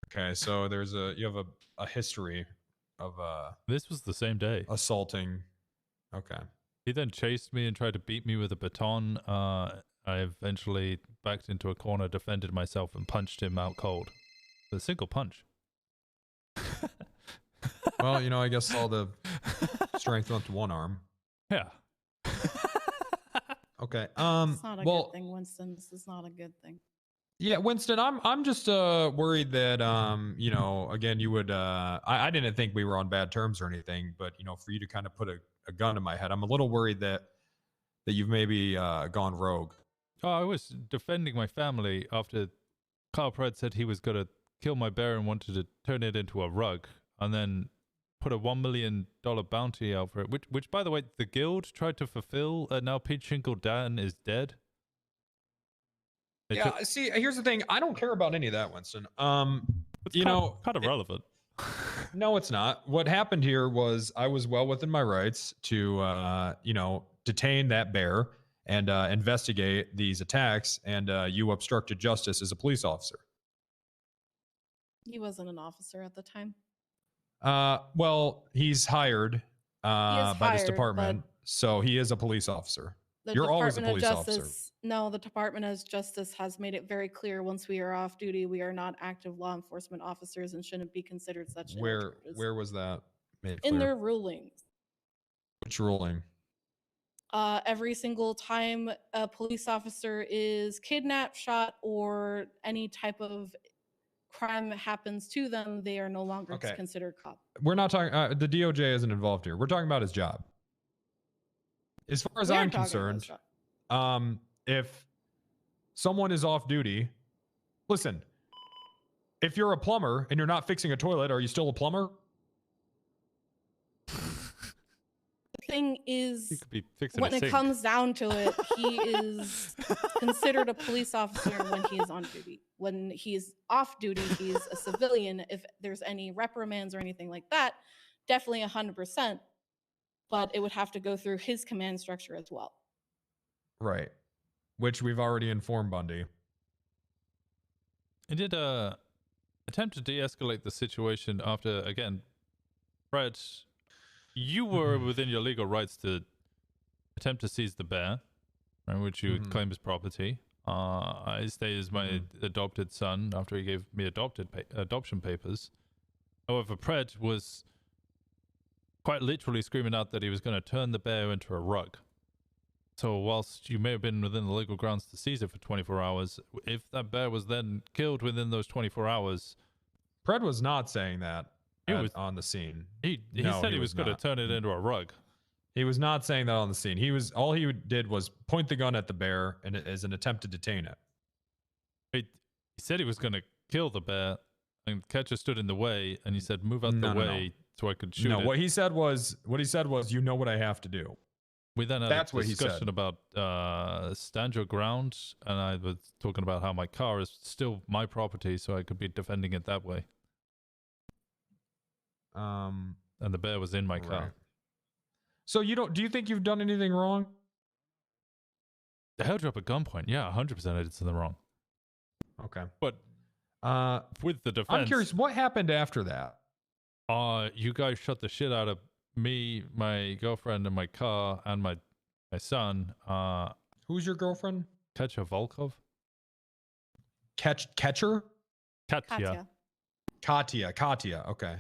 Okay, so you have a history of This was the same day. Assaulting. Okay. He then chased me and tried to beat me with a baton. I eventually backed into a corner, defended myself, and punched him out cold. With a single punch. Well, I guess all the strength went to one arm. Yeah. Okay. It's not a good thing, Winston. This is not a good thing. Yeah, Winston, I'm just worried that again, you would I didn't think we were on bad terms or anything, but for you to kind of put a gun to my head, I'm a little worried that you've maybe gone rogue. Oh, I was defending my family after Carl Pred said he was going to kill my bear and wanted to turn it into a rug, and then put a $1 million bounty out for it, which by the way, the guild tried to fulfill, and now Pete Shinkle Dan is dead. See, here's the thing. I don't care about any of that, Winston. It's kind of relevant. No, it's not. What happened here was I was well within my rights to, detain that bear and investigate these attacks, and you obstructed justice as a police officer. He wasn't an officer at the time. Well, he's hired by this department, so he is a police officer. You're always a police officer. No, the Department of Justice has made it very clear once we are off duty, we are not active law enforcement officers and shouldn't be considered such. Where was that made clear? In their rulings. Which ruling? every single time a police officer is kidnapped, shot, or any type of crime happens to them, they are no longer Okay. considered cop. We're not talking. The DOJ isn't involved here. We're talking about his job. As far as We are I'm talking about his concerned, if someone is off duty, listen. If you're a plumber and you're not fixing a toilet, are you still a plumber? The thing is, could be fixing when a it sink. comes down to it, he is considered a police officer when he is on duty. When he's off duty, he's a civilian. If there's any reprimands or anything like that, definitely 100%. But it would have to go through his command structure as well. Right. Which we've already informed Bundy. I did attempt to de-escalate the situation after, again, Fred, you were within your legal rights to attempt to seize the bear, right, which you claim as property. I stay as my adopted son after he gave me adoption papers. However, Pred was quite literally screaming out that he was going to turn the bear into a rug. So whilst you may have been within the legal grounds to seize it for 24 hours, if that bear was then killed within those 24 hours... Pred was not saying that on the scene. He said he was going to turn it into a rug. He was not saying that on the scene. All he did was point the gun at the bear and as an attempt to detain it. He said he was going to kill the bear, and Catcher stood in the way, and he said, "Move out the way so I could shoot it." No, what he said was, "You know what I have to do." We then had That's a what he discussion said. about stand your ground, and I was talking about how my car is still my property, so I could be defending it that way. And the bear was in my car. Right. So do you think you've done anything wrong? The held you up at gunpoint. Yeah, 100% I did something wrong. Okay. But with the defense, I'm curious, what happened after that? You guys shut the shit out of me, my girlfriend, and my car, and my son. Who's your girlfriend? Katya Volkov. Catcher? Katya. Katya. Okay.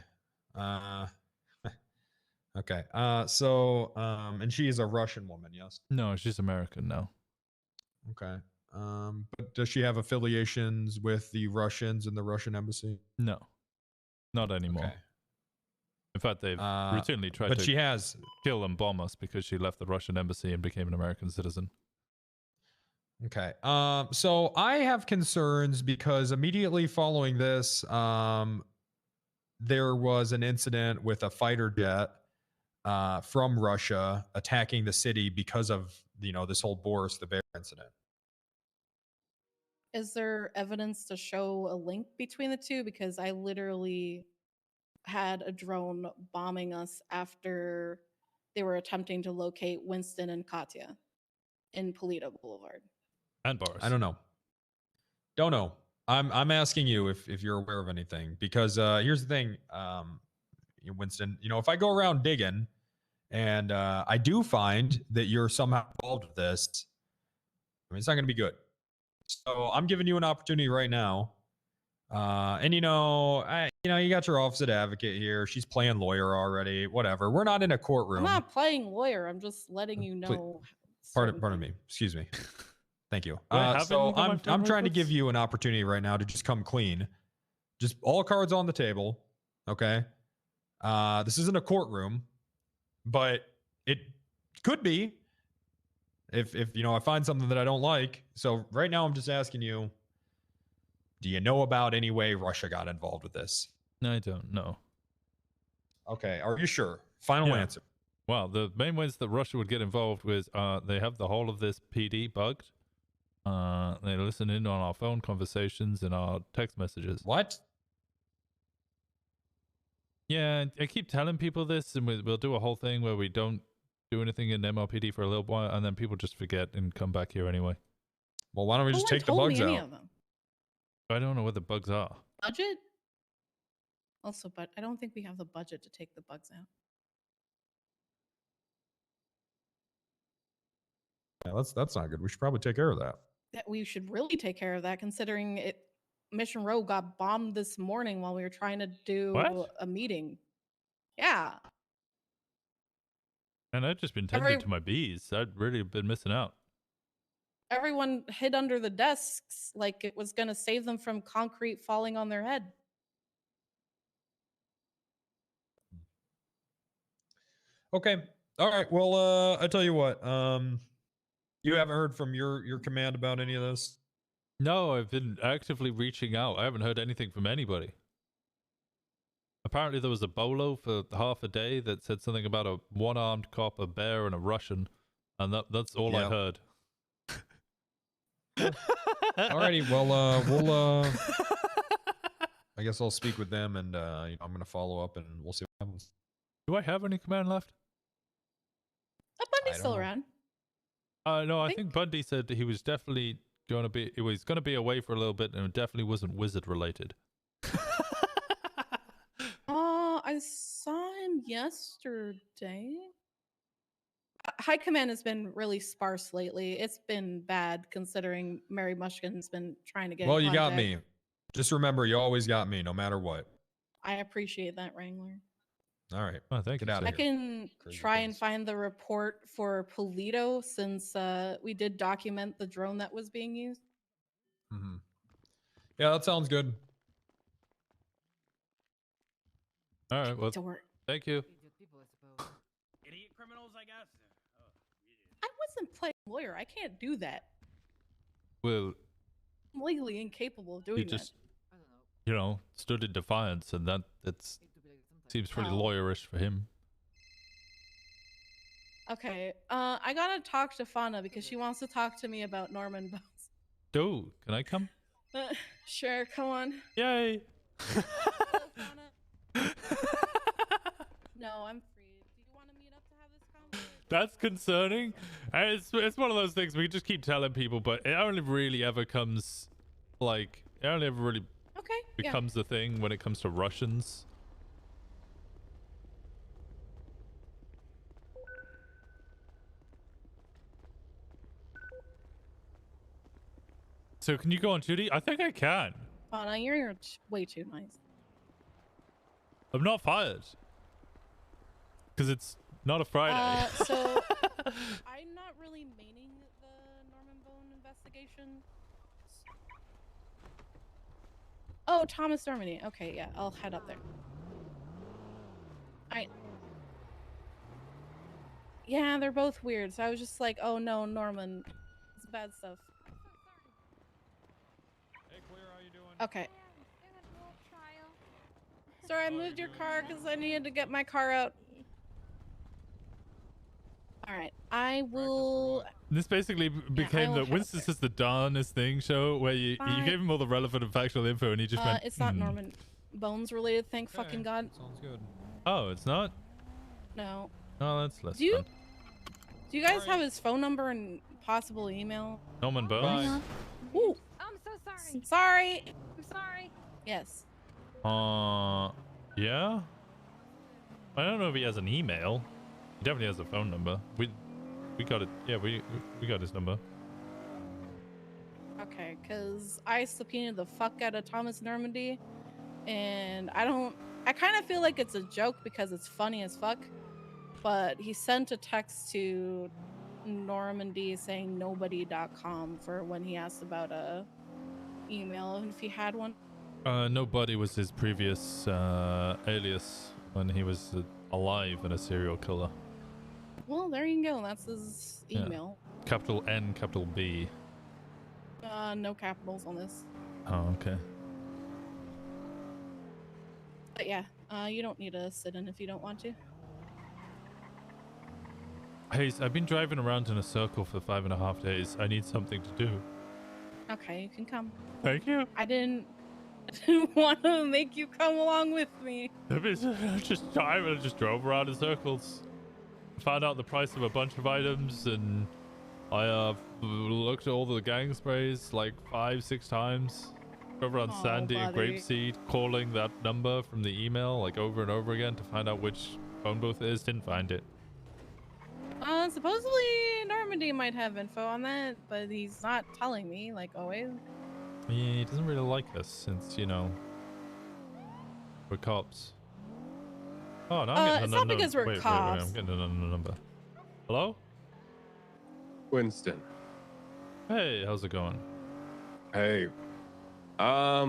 Okay. And she is a Russian woman, yes? No, she's American now. Okay. But does she have affiliations with the Russians and the Russian embassy? No, not anymore. Okay. In fact, they've routinely tried to kill and bomb us because she left the Russian embassy and became an American citizen. Okay. So I have concerns because immediately following this, there was an incident with a fighter jet from Russia attacking the city because of, this whole Boris the Bear incident. Is there evidence to show a link between the two? Because I literally had a drone bombing us after they were attempting to locate Winston and Katya in Polito Boulevard. And Boris. I don't know. Don't know. I'm asking you if you're aware of anything, because here's the thing, Winston. If I go around digging and I do find that you're somehow involved with this, it's not going to be good. So I'm giving you an opportunity right now. And you got your office at advocate here. She's playing lawyer already. Whatever. We're not in a courtroom. I'm not playing lawyer. I'm just letting you know. Pardon me. Excuse me. Thank you. I'm trying to give you an opportunity right now to just come clean. Just all cards on the table. Okay. This isn't a courtroom, but it could be if I find something that I don't like. So right now I'm just asking you, do you know about any way Russia got involved with this? No, I don't know. Okay. Are you sure? Final answer. Well, the main ways that Russia would get involved with, they have the whole of this PD bugged. They listen in on our phone conversations and our text messages. What? Yeah, I keep telling people this, and we'll do a whole thing where we don't do anything in MLPD for a little while, and then people just forget and come back here anyway. Well, why don't we just take the bugs out? I don't know what the bugs are. Budget? Also, but I don't think we have the budget to take the bugs out. Yeah, that's not good. We should probably take care of that. That we should really take care of that, considering Mission Row got bombed this morning while we were trying to do a meeting. Yeah. And I've just been tending to my bees. I'd really been missing out. Everyone hid under the desks like it was going to save them from concrete falling on their head. Okay. All right. Well, I tell you what. You haven't heard from your command about any of this? No, I've been actively reaching out. I haven't heard anything from anybody. Apparently there was a bolo for half a day that said something about a one-armed cop, a bear, and a Russian. And that's all I heard. Alrighty, well, we'll I guess I'll speak with them, and I'm gonna follow up, and we'll see what happens. Do I have any command left? Bundy's still around. No, I think Bundy said he was definitely going to be. He was going to be away for a little bit, and it definitely wasn't wizard related. I saw him yesterday. High Command has been really sparse lately. It's been bad considering Mary Mushkin's been trying to get. Well, in you got contact. me. Just remember, you always got me, no matter what. I appreciate that, Wrangler. All right. Oh, thank you. Get out of I here. can try and find the report for Polito since we did document the drone that was being used. Mm-hmm. Yeah, that sounds good. All right. Well, thank you. Idiot criminals, I guess. I wasn't playing lawyer. I can't do that. Well, I'm legally incapable of doing he just, stood in defiance, and it's seems pretty Oh. lawyerish for him. that. Okay. I gotta talk to Fauna because she wants to talk to me about Norman Bones. Dude, can I come? Sure, come on. Yay! No, I'm free. Do you want to meet up to have this conversation? That's concerning. It's one of those things we just keep telling people, but it only really ever comes, it only ever really becomes the thing when it comes to Russians. So can you go on duty? I think I can. Fauna, you're way too nice. I'm not fired. Because it's not a Friday. So I'm not really maining the Norman Bone investigation. Oh, Thomas Normandy. Okay, yeah, I'll head up there. Yeah, they're both weird. So I was just like, oh no, Norman, it's bad stuff. Hey, Clear, how you doing? Okay. Sorry, I moved your car because I needed to get my car out. All right, I will. This basically became will the head up Winston's just the darnest thing show where you gave him all the relevant and factual info and he just went, It's not Norman Bones related, thank fucking God. Sounds good. Oh, it's not? No. Oh, that's less Do you fun. do you guys have his phone number and possible email? Norman Bones? Ooh. I'm so sorry. Sorry. I'm sorry. Yes. Yeah? I don't know if he has an email. He definitely has a phone number. We got it. Yeah, we got his number. Okay, because I subpoenaed the fuck out of Thomas Normandy, and I kind of feel like it's a joke because it's funny as fuck, but he sent a text to Normandy saying nobody.com for when he asked about a email if he had one. Nobody was his previous alias when he was alive and a serial killer. Well, there you go. That's his Yeah. email. Capital N, capital B. No capitals on this. Oh, okay. But yeah, you don't need to sit in if you don't want to. Hey, I've been driving around in a circle for 5.5 days. I need something to do. Okay, you can come. Thank you. I didn't want to make you come along with me. I just drove around in circles. Found out the price of a bunch of items, and I looked at all the gang sprays like 5-6 times. Drove around Sandy and buddy. Grapeseed, calling that number from the email like over and over again to find out which phone booth it is. Didn't find it. Supposedly Normandy might have info on that, but he's not telling me, like always. Yeah, he doesn't really like us since, we're cops. Oh, no, I'm getting it's not because we're wait, cops. I'm getting another number. Hello? Winston. Hey, how's it going? Hey. I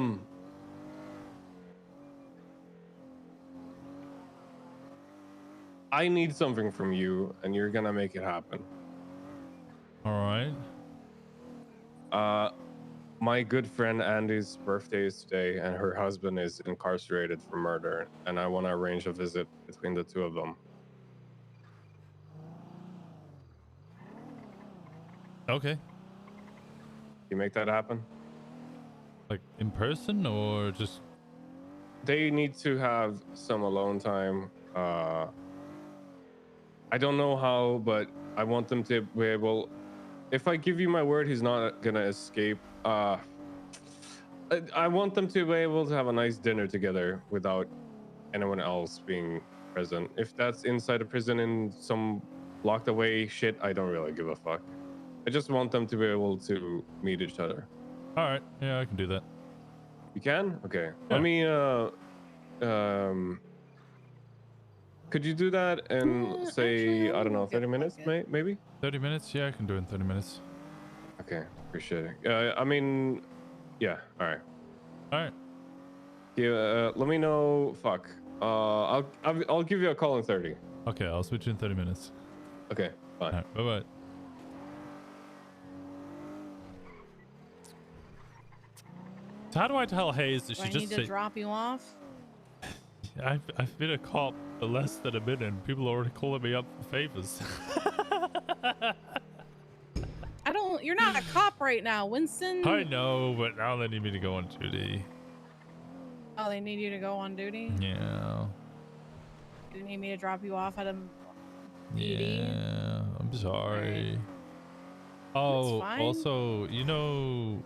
need something from you, and you're gonna make it happen. All right. My good friend Andy's birthday is today, and her husband is incarcerated for murder, and I want to arrange a visit between the two of them. Okay. You make that happen? Like in person or just? They need to have some alone time. I don't know how, but I want them to be able. If I give you my word, he's not gonna escape. I want them to be able to have a nice dinner together without anyone else being present. If that's inside a prison in some locked away shit, I don't really give a fuck. I just want them to be able to meet each other. All right. Yeah, I can do that. You can? Okay. Yeah. Let me could you do that in say, I don't know, 30 minutes maybe? 30 minutes? Yeah, I can do it in 30 minutes. Okay, appreciate it. I mean, yeah, all right. All right. Yeah, let me know. Fuck. I'll give you a call in 30. Okay, I'll switch in 30 minutes. Okay, bye. All right, bye-bye. So how do I tell Hayes that Do she I just need to drop you off? I've been a cop for less than a minute and people are already calling me up for favors. You're not a cop right now, Winston. I know, but now they need me to go on duty. Oh, they need you to go on duty? Yeah. They need me to drop you off at a Yeah, I'm sorry. Oh, fine. also, you know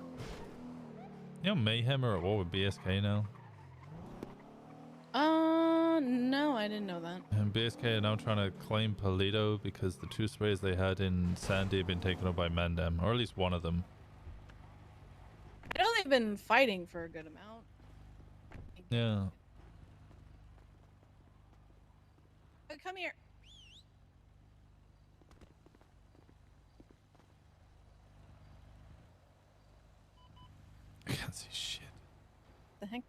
Mayhem are at war with BSK now? No, I didn't know that. And BSK are now trying to claim Polito because the two sprays they had in Sandy have been taken up by Mandem, or at least one of them. I know they've been fighting for a good amount. Yeah. Come here. I can't see shit. The heck?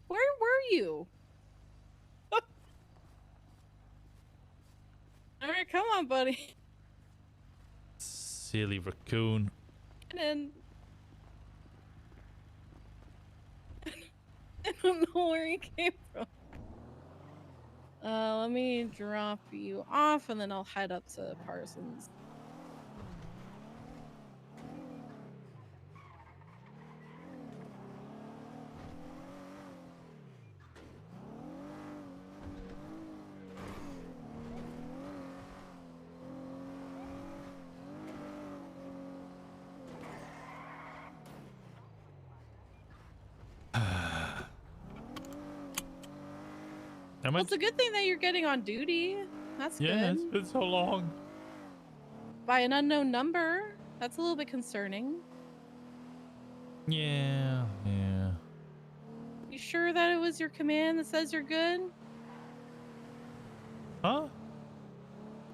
Where were you? All right, come on, buddy. Silly raccoon. And I don't know where he came from. Let me drop you off and then I'll head up to Parsons. Well, it's a good thing that you're getting on duty. That's Yeah, good. it's been so long. By an unknown number. That's a little bit concerning. Yeah. You sure that it was your command that says you're good? Huh?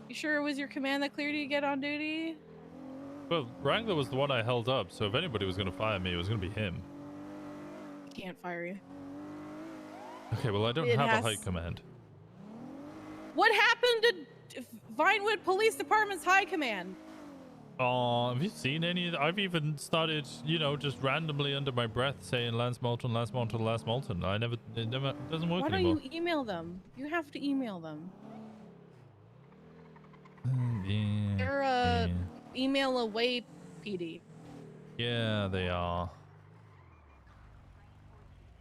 You sure it was your command that cleared you to get on duty? Well, Wrangler was the one I held up, so if anybody was going to fire me, it was going to be him. Can't fire you. Okay, well, I don't It have has- a high command. What happened to Vinewood Police Department's high command? Oh, have you seen any of that? I've even started, just randomly under my breath saying Lance Moulton, Lance Moulton, Lance Moulton. It doesn't work Why don't anymore. you email them? You have to email them. Yeah. They're a email away PD. Yeah, they are.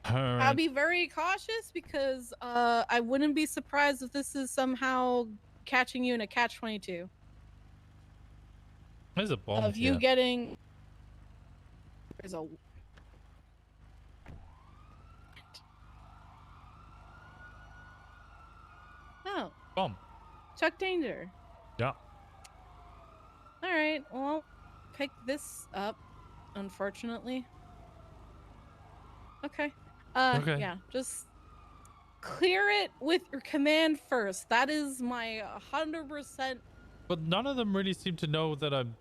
All I'll right. be very cautious because I wouldn't be surprised if this is somehow catching you in a catch-22. There's a bomb Of you here. getting... There's a... Oh. Bomb. Chuck Danger. Yeah. Alright, well, pick this up, unfortunately. Okay. Okay. Yeah, just clear it with your command first. That is my 100%. But none of them really seem to know that I'm...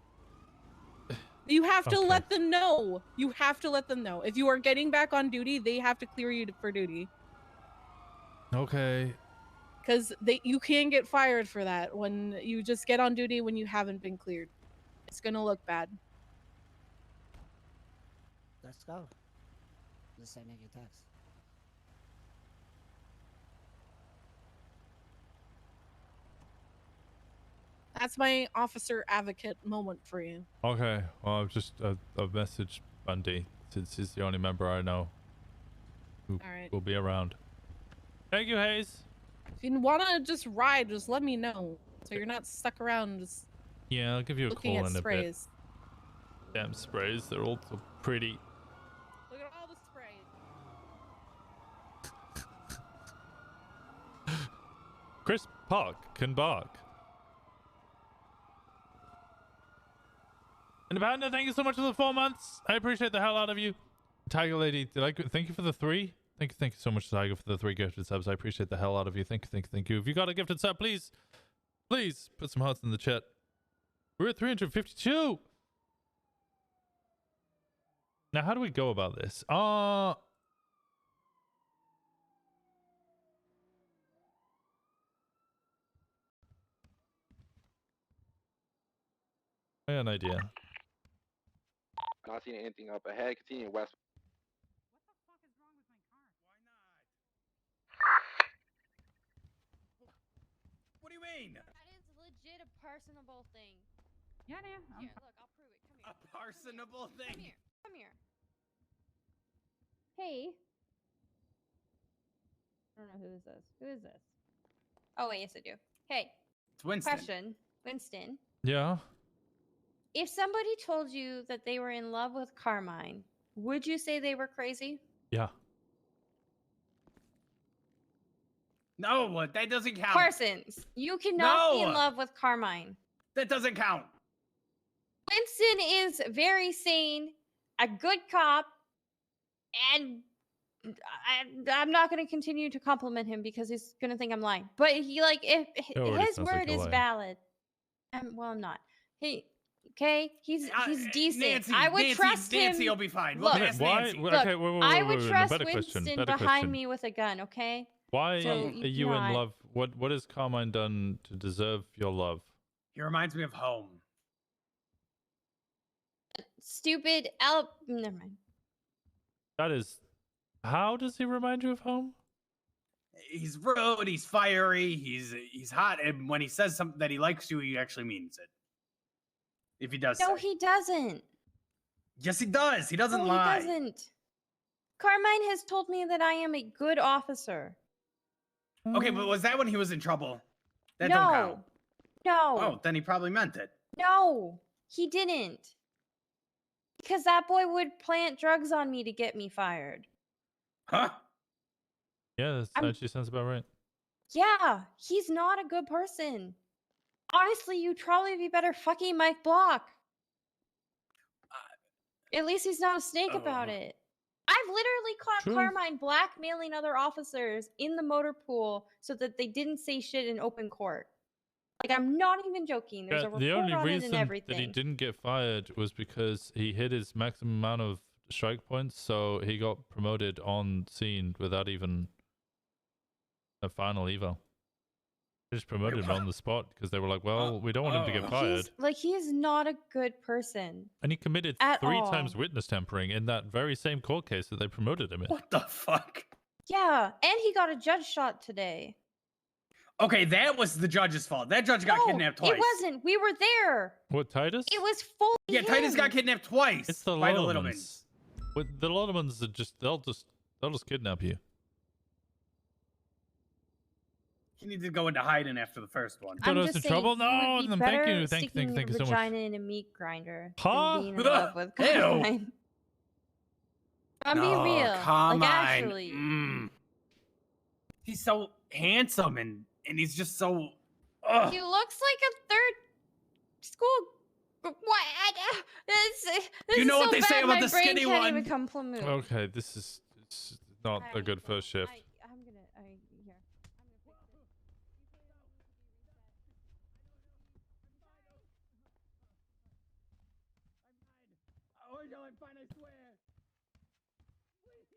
You have to Okay. let them know. You have to let them know. If you are getting back on duty, they have to clear you for duty. Okay. Because you can get fired for that when you just get on duty when you haven't been cleared. It's gonna look bad. Let's go. Just sending you text. That's my officer advocate moment for you. Okay. Well, I've just I've messaged Bundy since he's the only member I know who will be around. Thank you, Hayes. If you want to just ride, just let me know. So you're not stuck around just Yeah, I'll give you a looking call at in a bit. sprays. Damn sprays, they're all so pretty. Look at all the sprays. Chris Park can bark. And Panda, thank you so much for the 4 months. I appreciate the hell out of you. Tiger Lady, thank you for the 3. Thank you so much, Tiger, for the 3 gifted subs. I appreciate the hell out of you. Thank you. If you got a gifted sub, please put some hearts in the chat. We're at 352. Now, how do we go about this? I got an idea. Not seeing anything up ahead. Continue west. What do you mean? That is legit a personable thing. Yeah, Here, look, I'll prove it. Come here. A personable thing. Come here. Come here. Hey. I don't know who is this. Who is this? Oh wait, yes I do. Hey. It's Winston. Question, Winston. Yeah. If somebody told you that they were in love with Carmine, would you say they were crazy? Yeah. No, that doesn't count. Parsons, you cannot be in No! love with Carmine. That doesn't count. Winston is very sane, a good cop, and I'm not going to continue to compliment him because he's going to think I'm lying. But if already his sounds like word you're is lying. valid, well, I'm not. He's decent. Nancy, I would trust him. Nancy will be fine. Look, We'll ask Nancy. look, Okay, wait, I would wait, trust better Winston question. behind me with a gun. Okay. Why So are you cannot- in love? What has Carmine done to deserve your love? He reminds me of home. Stupid. Never mind. That is, how does he remind you of home? He's rude. He's fiery. He's hot. And when he says something that he likes you, he actually means it. If he does. No, say. he doesn't. Yes, he does. He doesn't No, lie. He doesn't. Carmine has told me that I am a good officer. Okay, but was that when he was in trouble? That no. don't count. No. Oh, then he probably meant it. No, he didn't. Because that boy would plant drugs on me to get me fired. Huh? Yeah, that actually sounds about right. Yeah, he's not a good person. Honestly, you'd probably be better fucking Mike Block. At least he's not a snake about it. I've literally caught True. Carmine blackmailing other officers in the motor pool so that they didn't say shit in open court. Like, I'm not even joking. There's a report The only on it reason and everything. that he didn't get fired was because he hit his maximum amount of strike points, so he got promoted on scene without even a final eval. They just promoted him on the spot because they were like, well, we don't want him to get fired. He's not a good person. And he committed At 3 all. times witness tampering in that very same court case that they promoted him in. What the fuck? Yeah, and he got a judge shot today. Okay, that was the judge's fault. That judge got kidnapped twice. It wasn't. We were there. What, Titus? It was fully Yeah, Titus him. got kidnapped twice It's the by the Littlemans. Littlemans. With the Littlemans are just they'll just kidnap you. He needed to go into hiding after the first one. Got us in trouble? No, you would be thank better you, thank sticking you your so much. vagina in a meat grinder Huh? than being in love with Ew. Carmine. I'm being real. Carmine. Like, actually. He's so handsome and he's just so. Ugh. He looks like a third school. What? This You know is what so they say bad, about my the brain skinny can't one? even compliment. Okay, this is not a good first shift. I'm fine, I swear. Please.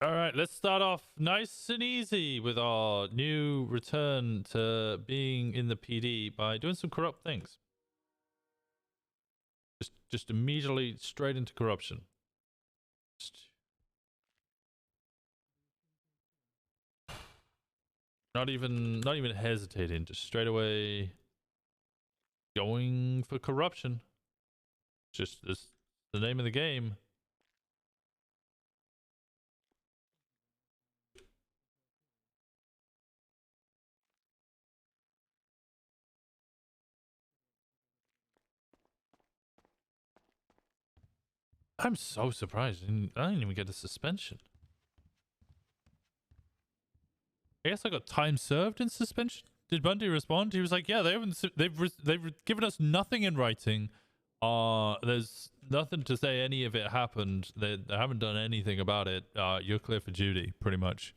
All right, let's start off nice and easy with our new return to being in the PD by doing some corrupt things. Just immediately straight into corruption. Not even hesitating, just straight away going for corruption. Just this the name of the game. I'm so surprised. I didn't even get a suspension. I guess I got time served in suspension. Did Bundy respond? He was like, "Yeah, they've given us nothing in writing. There's nothing to say any of it happened. They haven't done anything about it. You're clear for duty, pretty much."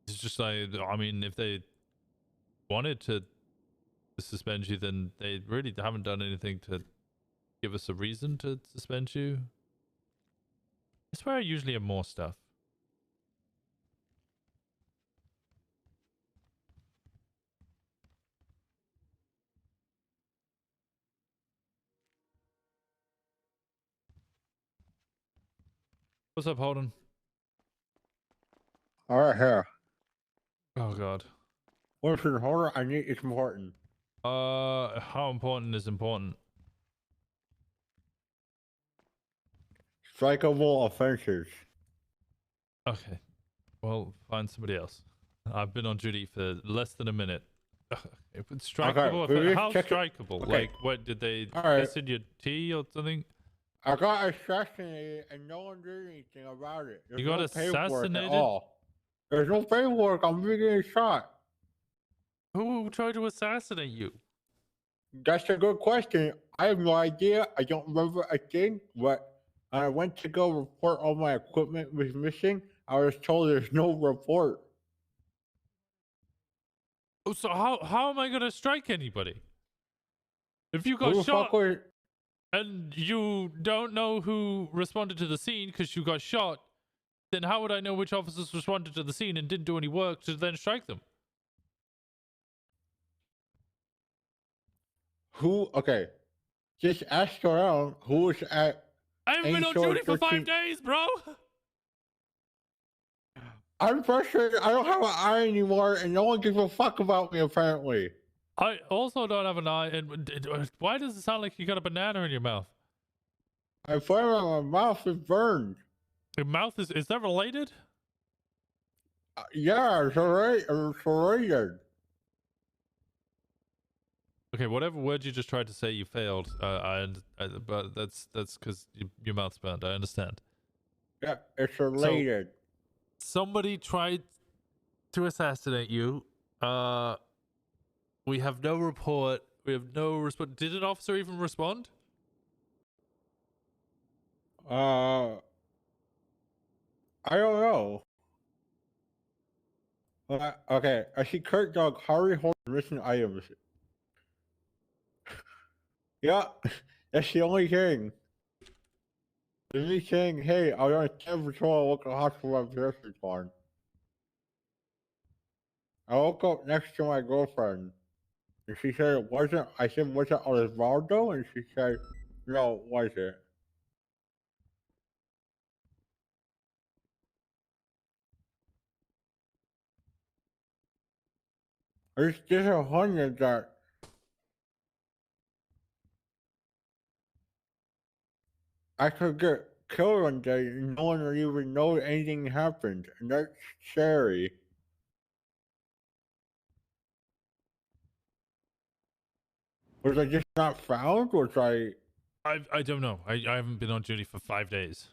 It's just like, I mean, if they wanted to suspend you, then they really haven't done anything to give us a reason to suspend you. I swear I usually have more stuff. What's up, Holden? All right, here. Oh God. Winston, hold on. I need. It's important. How important is important? Strikeable offenses. Okay. Well, find somebody else. I've been on duty for less than a minute. If it's strikeable, Okay, how check it. strikeable? Okay. Like, what did they All right. acid your tea or something? I got assassinated and no one did anything about it. There's You got no paperwork assassinated? at all. There's no paperwork. I'm getting shot. Who tried to assassinate you? That's a good question. I have no idea. I don't remember a thing. But I went to go report all my equipment was missing. I was told there's no report. Oh, so how am I gonna strike anybody? If you Who got the shot fuck was? and you don't know who responded to the scene because you got shot, then how would I know which officers responded to the scene and didn't do any work to then strike them? Who? Okay. Just ask around who was at. I haven't been on duty for 5 days, bro. I'm frustrated. I don't have an eye anymore, and no one gives a fuck about me. Apparently. I also don't have an eye, and why does it sound like you got a banana in your mouth? I find my mouth is burned. Your mouth is that related? Yeah, it's alright. It's related. Okay, whatever word you just tried to say, you failed. But that's because your mouth's burned. I understand. Yeah, it's related. Somebody tried to assassinate you. We have no report. We have no response. Did an officer even respond? I don't know. Okay, I see Kurt Dog, Harry Horn, missing items. Yeah, that's the only thing. Is me saying, hey, I was on 10 patrol at local hospital at Pearson Farm. I woke up next to my girlfriend, and she said it wasn't. I said, was it Osvaldo? And she said, no, was it? There's disappointed that I could get killed one day and no one would even know anything happened, and that's scary. Was I just not found? Was I don't know. I haven't been on duty for 5 days.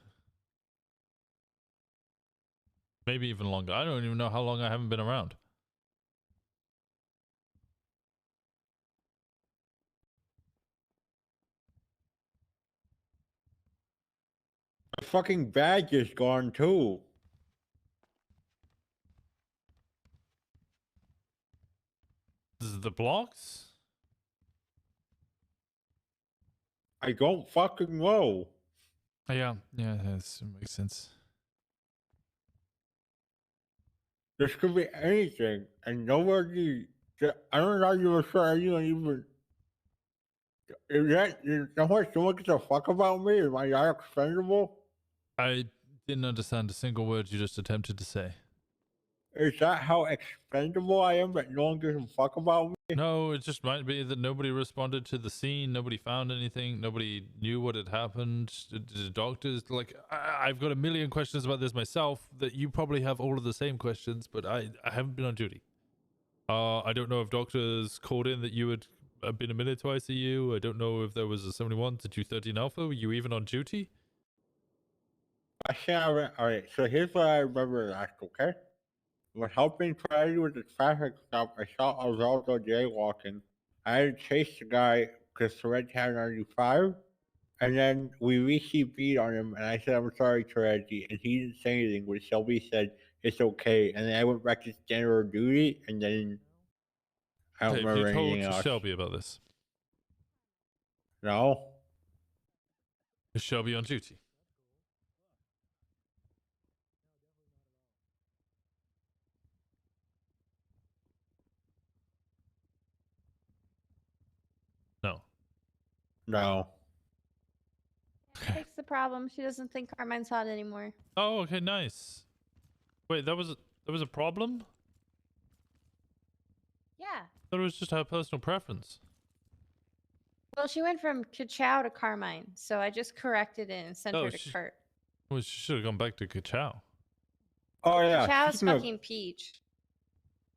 Maybe even longer. I don't even know how long I haven't been around. The fucking badge is gone too. The blocks? I don't fucking know. Yeah, that makes sense. This could be anything, and nobody. I don't know you were sure anyone even. Is that someone gives a fuck about me? Am I not expendable? I didn't understand a single word you just attempted to say. Is that how expendable I am that no one gives a fuck about me? No, it just might be that nobody responded to the scene, nobody found anything, nobody knew what had happened. The doctors, like, I've got a million questions about this myself that you probably have all of the same questions, but I haven't been on duty. I don't know if doctors called in that you had been admitted to ICU. I don't know if there was a 71 to 213 Alpha. Were you even on duty? I can't. Alright, so here's what I remember last, okay? I was helping Freddy with the traffic stop. I saw Osvaldo jaywalking. I had to chase the guy because Fred had 95. And then we re-CP'd on him, and I said, I'm sorry, Reggie. And he didn't say anything, but Shelby said, it's okay. And then I went back to general duty, and then I don't Okay, remember you told anything else. Shelby about this. No. Is Shelby on duty? No. No. Fix the problem. She doesn't think Carmine's hot anymore. Oh, okay, nice. Wait, that was a problem? Yeah. I thought it was just her personal preference. Well, she went from Kachow to Carmine, so I just corrected it and sent her to Kurt. Well, she should have gone back to Kachow. Oh yeah. Kachow's fucking Peach.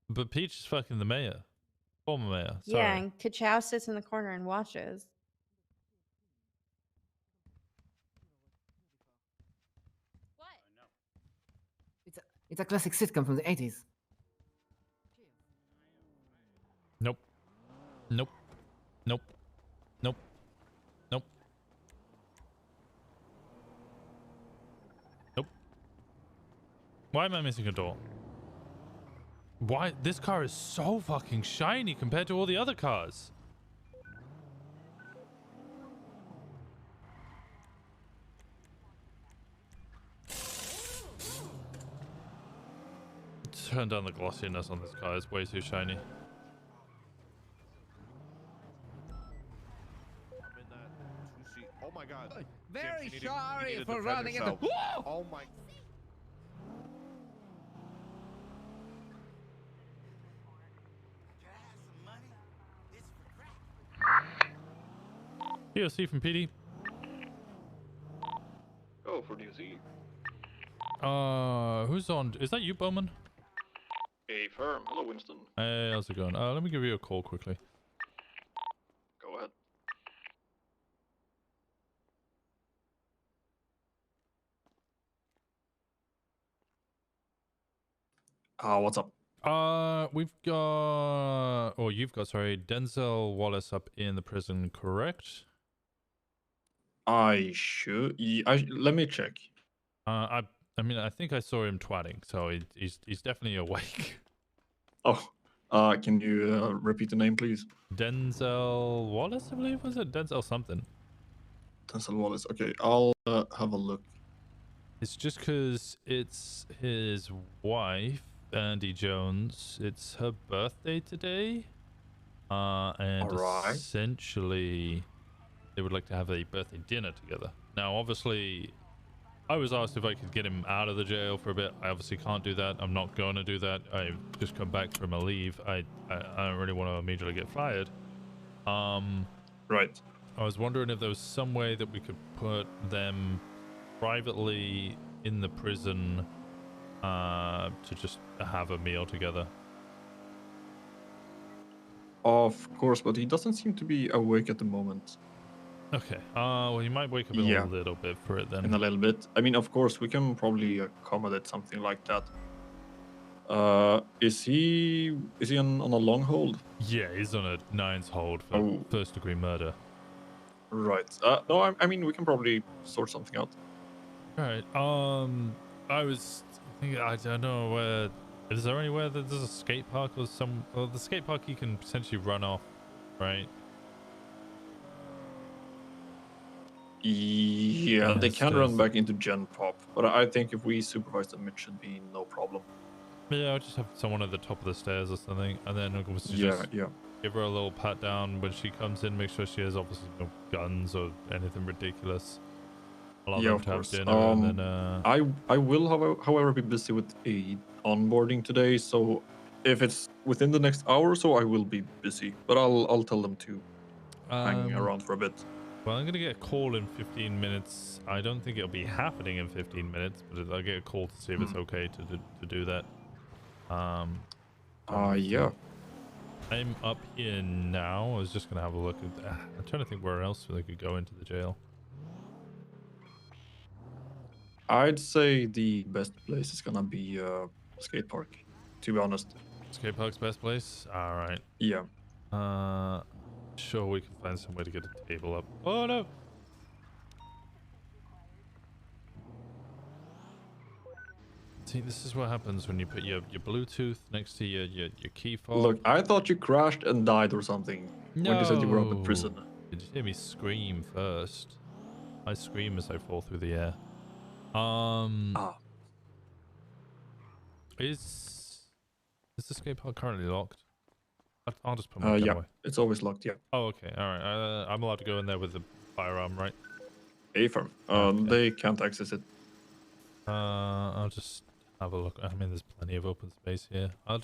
But Peach is fucking the mayor. Former mayor. Sorry. Yeah, and Kachow sits in the corner and watches. It's a classic sitcom from the 80s. Nope. Nope. Nope. Nope. Nope. Nope. Why am I missing a door? Why? This car is so fucking shiny compared to all the other cars. Turn down the glossiness on this car. It's way too shiny. Oh my god. Very James, you sorry need to for defend running into. yourself. Oh my. POC from PD. Oh, for DOC. Who's on? Is that you, Bowman? A firm. Hello, Winston. Hey, how's it going? Let me give you a call quickly. Go ahead. What's up? We've got, or you've got, sorry, Denzel Wallace up in the prison, correct? I should. Let me check. I mean, I think I saw him twatting, so he's definitely awake. Oh, can you repeat the name, please? Denzel Wallace, I believe, was it? Denzel something. Denzel Wallace. Okay, I'll have a look. It's just because it's his wife, Andy Jones. It's her birthday today. And Alright. essentially, they would like to have a birthday dinner together. Now, obviously, I was asked if I could get him out of the jail for a bit. I obviously can't do that. I'm not going to do that. I've just come back from a leave. I don't really want to immediately get fired. Right. I was wondering if there was some way that we could put them privately in the prison to just have a meal together. Of course, but he doesn't seem to be awake at the moment. Okay. Well, he might wake up in a little bit for it then. In a little bit. I mean, of course, we can probably accommodate something like that. Is he on a long hold? Yeah, he's on a 9's hold for first-degree murder. Right. No, I mean, we can probably sort something out. Right. I was thinking. I don't know where. Is there anywhere that there's a skate park or some? Well, the skate park you can potentially run off, right? Yeah, they can stairs. run back into Gen Pop, but I think if we supervise them, it should be no problem. Yeah, I'll just have someone at the top of the stairs or something, and then obviously Yeah, just yeah. give her a little pat down when she comes in. Make sure she has obviously no guns or anything ridiculous. Allow Yeah, them of to have course. dinner, and then I will, however, be busy with a onboarding today, so if it's within the next hour or so, I will be busy. But I'll tell them to hang around for a bit. Well, I'm gonna get a call in 15 minutes. I don't think it'll be happening in 15 minutes, but I'll get a call to see if it's okay to do that. Yeah. I'm up here now. I was just gonna have a look at. I'm trying to think where else they could go into the jail. I'd say the best place is gonna be skate park, to be honest. Skate park's best place. All right. Yeah. Sure, we can find some way to get a table up. Oh no. See, this is what happens when you put your Bluetooth next to your key fob. Look, I thought you crashed and died or something when you said you were up in prison. Did you hear me scream first? I scream as I fall through the air. Is the skate park currently locked? I'll just put my gun Yeah, away. it's always locked. Yeah. Oh, okay. All right. I'm allowed to go in there with the firearm, right? Affirm. They can't access it. I'll just have a look. I mean, there's plenty of open space here. I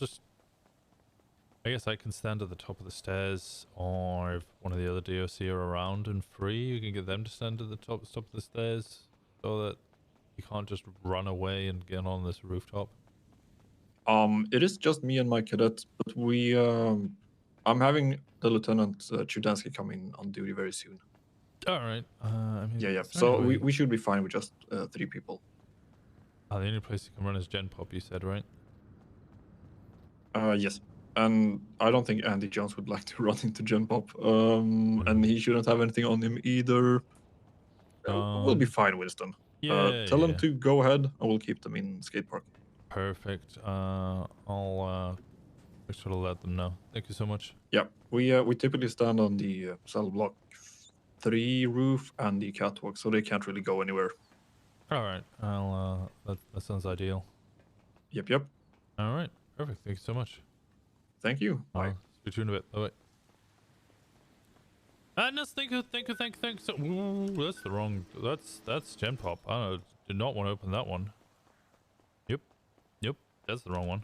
guess I can stand at the top of the stairs, or if one of the other DOC are around and free, you can get them to stand at the top of the stairs, so that you can't just run away and get on this rooftop. It is just me and my cadet, but we I'm having the Lieutenant Chudansky come in on duty very soon. All right. I mean, Yeah. So we should be fine with just 3 people. The only place you can run is Gen Pop, you said, right? Yes. And I don't think Andy Jones would like to run into Gen Pop. And he shouldn't have anything on him either. We'll be fine, Winston. Tell him to go ahead, and we'll keep them in skate park. Perfect. I'll make sure to let them know. Thank you so much. Yeah, we typically stand on the cell block 3 roof and the catwalk, so they can't really go anywhere. All right. That sounds ideal. Yep. All right. Perfect. Thank you so much. Thank you. Bye. Speak to you in a bit. Bye. No, thank you. So, ooh, that's the wrong. That's Gen Pop. I did not want to open that one. Yep. That's the wrong one.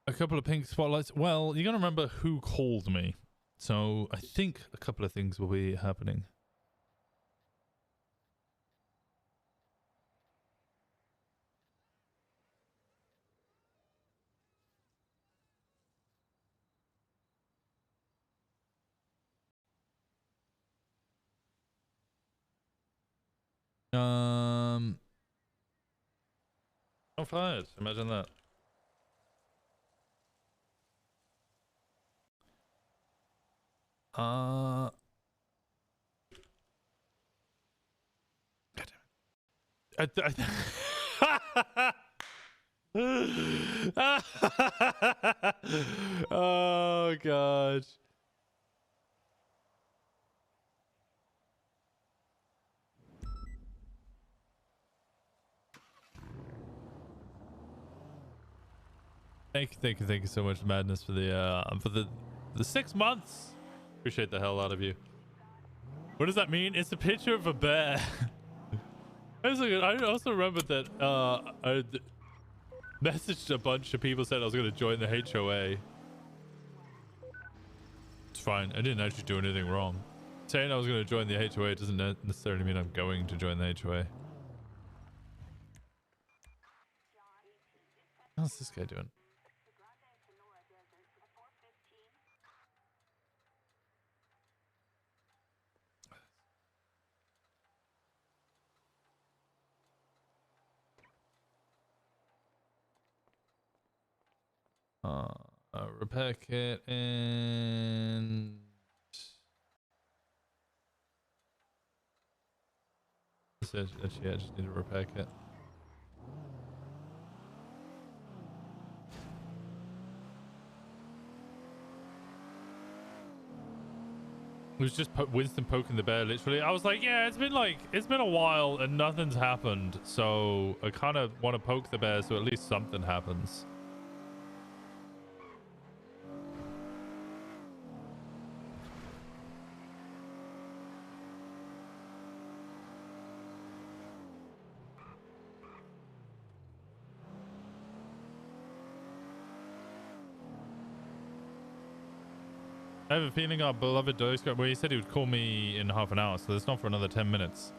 A couple of pink spotlights. Well, you gotta remember who called me. So I think a couple of things will be happening. I'm fired. Imagine that. God damn it. Oh god. Thank you so much, Madness, for the 6 months. Appreciate the hell out of you. What does that mean? It's a picture of a bear. I also remember that I messaged a bunch of people, said I was going to join the HOA. It's fine. I didn't actually do anything wrong. Saying I was going to join the HOA doesn't necessarily mean I'm going to join the HOA. How's this guy doing? Repair kit and actually, I just need a repair kit. It was just Winston poking the bear, literally. I was like, yeah, it's been a while and nothing's happened. So I kind of want to poke the bear so at least something happens. I have a feeling our beloved Dose got, well, he said he would call me in half an hour, so it's not for another 10 minutes.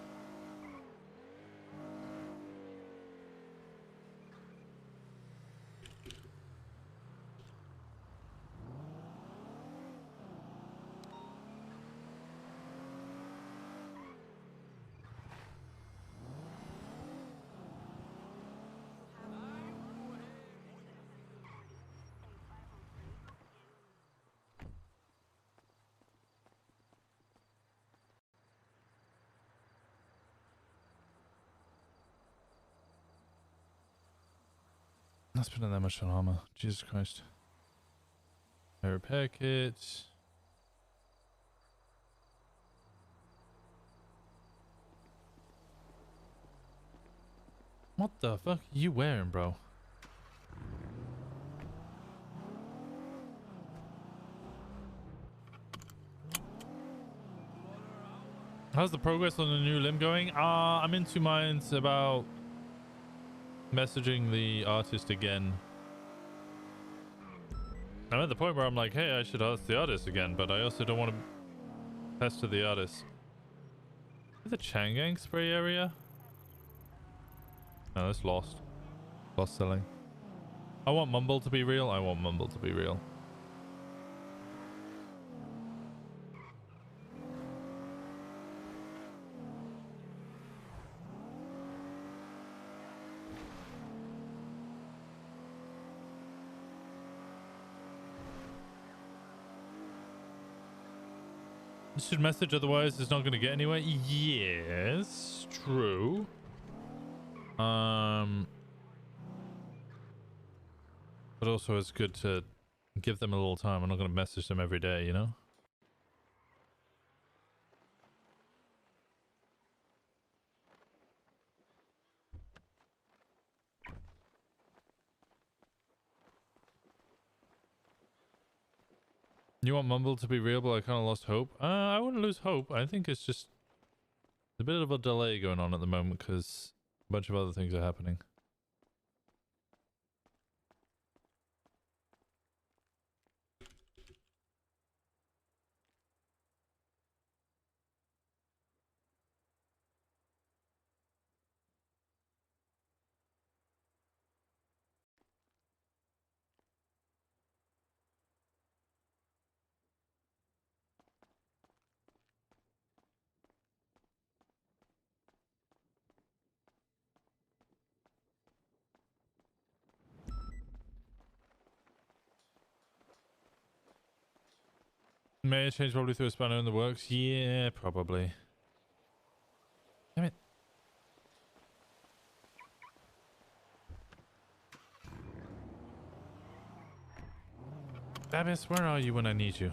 Not spending that much on armor. Jesus Christ. A repair kit. What the fuck are you wearing, bro? How's the progress on the new limb going? I'm in 2 minds about messaging the artist again. I'm at the point where I'm like, hey, I should ask the artist again, but I also don't want to pester the artist. The Changang spray area? No, that's lost. Lost selling. I want Mumble to be real. I want Mumble to be real. Should message, otherwise it's not going to get anywhere. Yes, true. But also it's good to give them a little time. I'm not going to message them every day, you know? You want Mumble to be real, but I kind of lost hope. I wouldn't lose hope. I think it's just a bit of a delay going on at the moment because a bunch of other things are happening. May have changed probably through a spanner in the works. Yeah, probably. Damn it. Babis, where are you when I need you?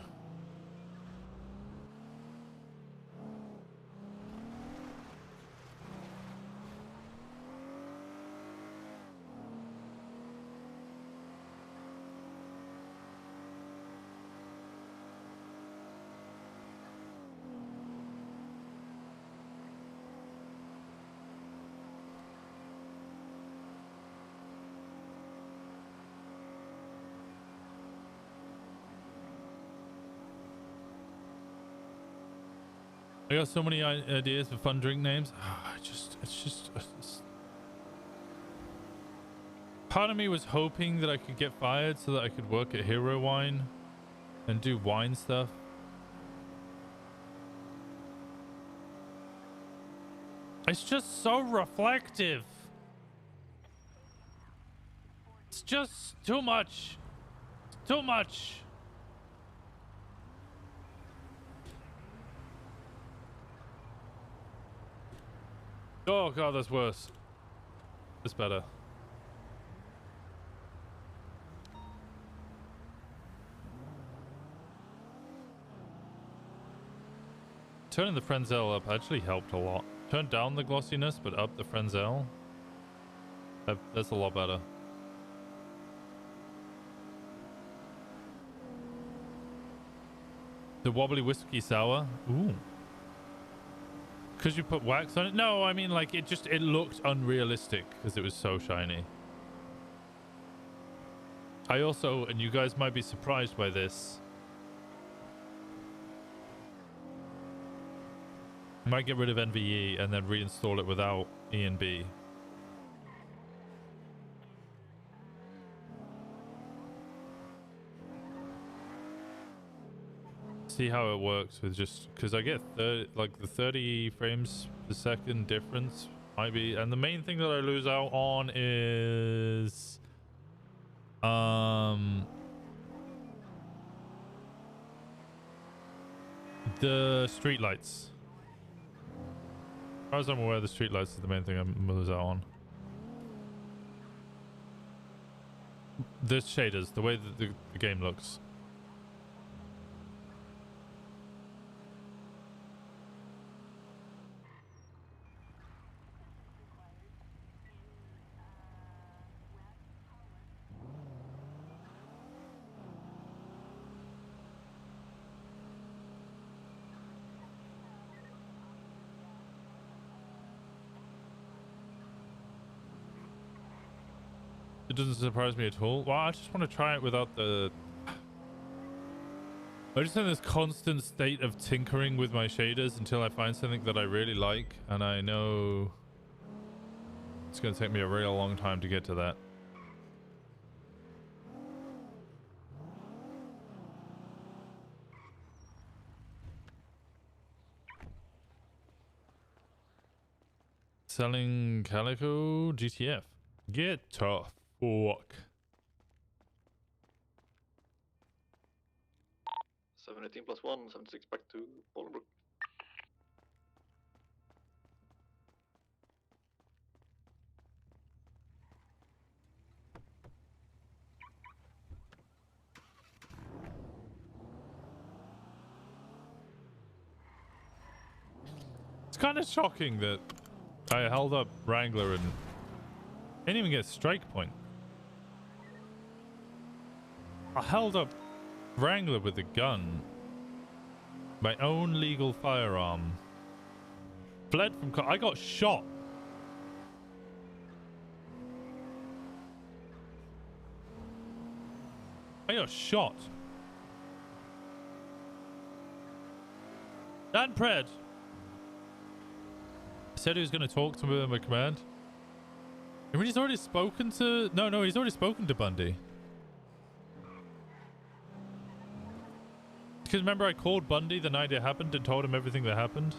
I got so many ideas for fun drink names. Part of me was hoping that I could get fired so that I could work at Hero Wine and do wine stuff. It's just so reflective. It's just too much. Too much. Oh god, that's worse. It's better. Turning the Frenzel up actually helped a lot. Turn down the glossiness, but up the Frenzel. That's a lot better. The wobbly whiskey sour. Ooh. Because you put wax on it? No, I mean like it looked unrealistic because it was so shiny. I also, and you guys might be surprised by this, might get rid of NVE and then reinstall it without E and B. See how it works with just because I get like the 30 frames per second difference might be, and the main thing that I lose out on is the street lights. As far as I'm aware, the street lights is the main thing I lose out on. The shaders, the way that the game looks. It doesn't surprise me at all. Well, I just want to try it without the... I just in this constant state of tinkering with my shaders until I find something that I really like, and I know it's going to take me a real long time to get to that. Selling Calico GTF. Get tough. Fuck. 718 plus 1, 76 back to Bolingbrook. It's kind of shocking that I held up Wrangler and didn't even get a strike point. I held up Wrangler with a gun. My own legal firearm. Fled from... I got shot. I got shot. Dan Pred said he was going to talk to me in my command. I mean, he's already spoken to... No, he's already spoken to Bundy. Because remember I called Bundy the night it happened and told him everything that happened?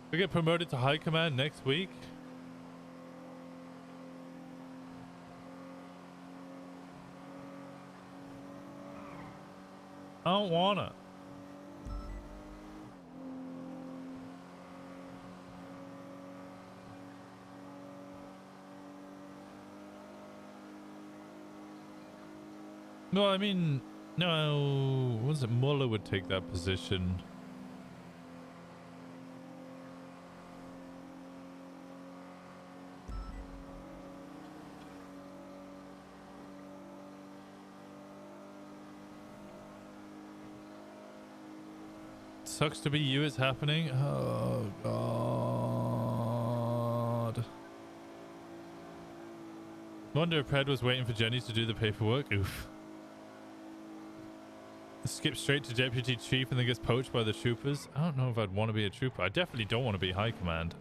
We get promoted to high command next week. I don't wanna. No, I mean, no, was it Muller would take that position? Sucks to be you is happening. Oh god. Wonder if Pred was waiting for Jenny to do the paperwork. Oof. Skip straight to deputy chief and then gets poached by the troopers. I don't know if I'd want to be a trooper. I definitely don't want to be high command.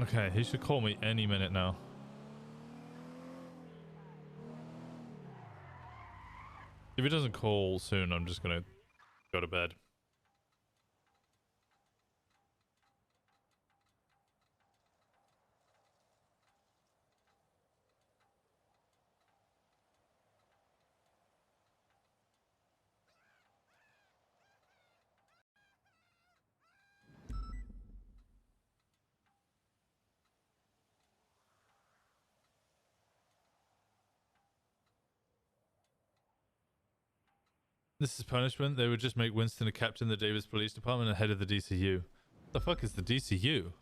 Okay, he should call me any minute now. If he doesn't call soon, I'm just gonna go to bed. This is punishment. They would just make Winston a captain of the Davis Police Department and head of the DCU. The fuck is the DCU?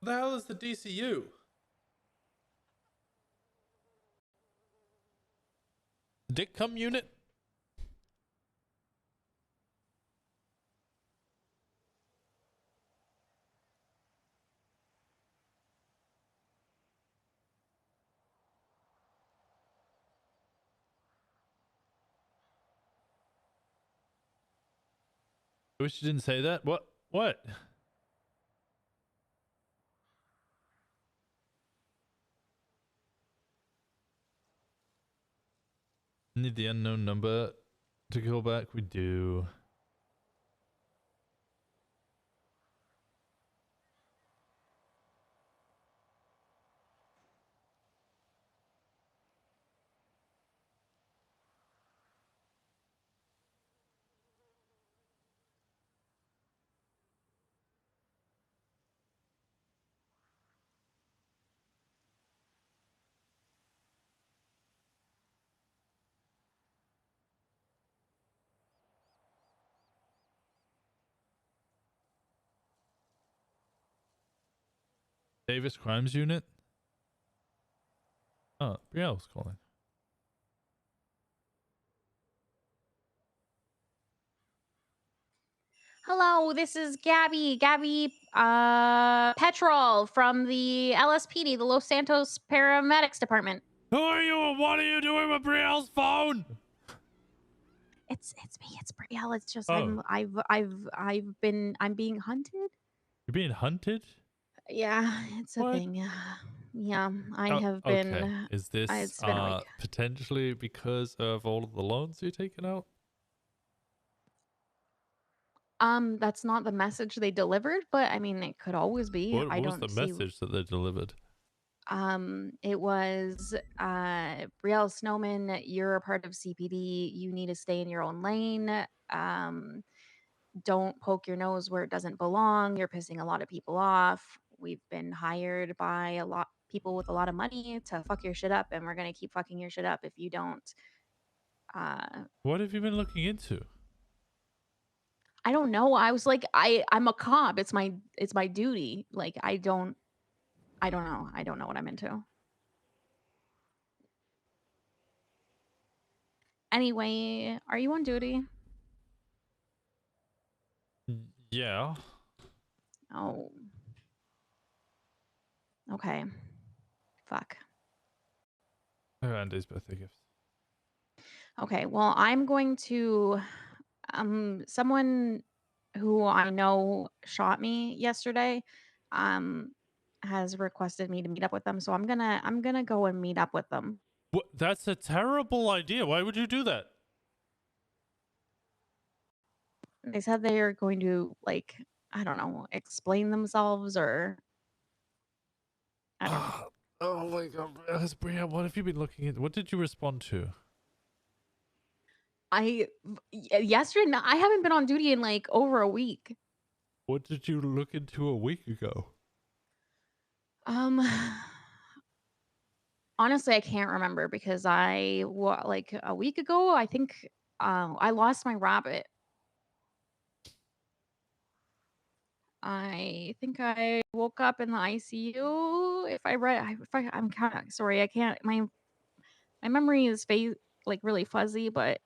What the hell is the DCU? Dick cum unit? I wish you didn't say that. What? What? Need the unknown number to call back? We do. Davis Crimes Unit? Oh, Brielle's calling. Hello, this is Gabby Petrol from the LSPD, the Los Santos Paramedics Department. Who are you and what are you doing with Brielle's phone? It's me, it's Brielle. It's just Oh. I'm being hunted. You're being hunted? Yeah, it's a What? thing. Yeah, I Oh, have okay. been. Is this It's been a week. potentially because of all of the loans you're taking out? That's not the message they delivered, but I mean, it could always be. What I was don't the see. message that they delivered? It was Brielle Snowman, you're a part of CPD. You need to stay in your own lane. Don't poke your nose where it doesn't belong. You're pissing a lot of people off. We've been hired by a lot people with a lot of money to fuck your shit up, and we're gonna keep fucking your shit up if you don't. What have you been looking into? I don't know. I was like, I'm a cop. It's my duty. Like I don't know. I don't know what I'm into. Anyway, are you on duty? Yeah. Oh. Okay. Fuck. Oh, Andy's birthday gift. Okay, well, I'm going to someone who I know shot me yesterday has requested me to meet up with them, so I'm going to go and meet up with them. What? That's a terrible idea. Why would you do that? They said they are going to like, I don't know, explain themselves or I don't know. Oh my god, Bria, what have you been looking at? What did you respond to? Yesterday I haven't been on duty in like over a week. What did you look into a week ago? Honestly, I can't remember because like a week ago, I think I lost my rabbit. I think I woke up in the ICU. I'm kind of sorry. I can't. My memory is like really fuzzy, but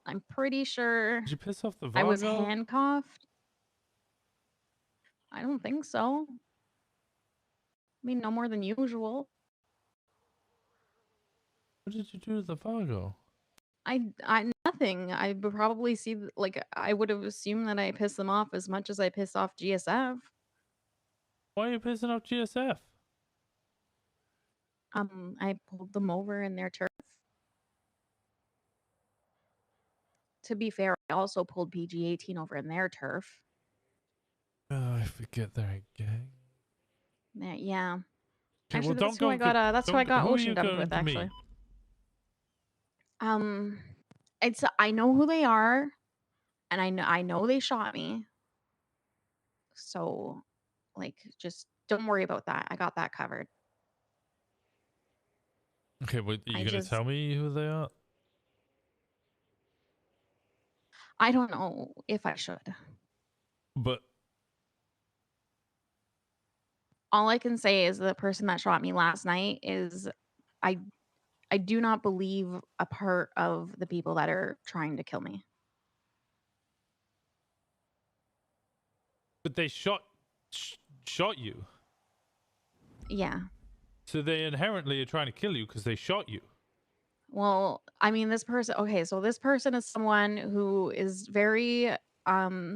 I'm pretty sure Did you piss off the I was Vargo? handcuffed. I don't think so. I mean, no more than usual. What did you do to the Vargo? I nothing. I would probably see like I would have assumed that I pissed them off as much as I pissed off GSF. Why are you pissing off GSF? I pulled them over in their turf. To be fair, I also pulled PG-18 over in their turf. Oh, I forget they're a gang. Yeah. Okay, Actually, well, that's who I got. That's who I got ocean gunned with. Actually. I know who they are, and I know they shot me. So, like, just don't worry about that. I got that covered. Okay, well, are you gonna tell me who they are? I don't know if I should. But All I can say is the person that shot me last night is I do not believe a part of the people that are trying to kill me. But they shot you. Yeah. So they inherently are trying to kill you because they shot you. Well, I mean, this person. Okay, so this person is someone who is very. I don't.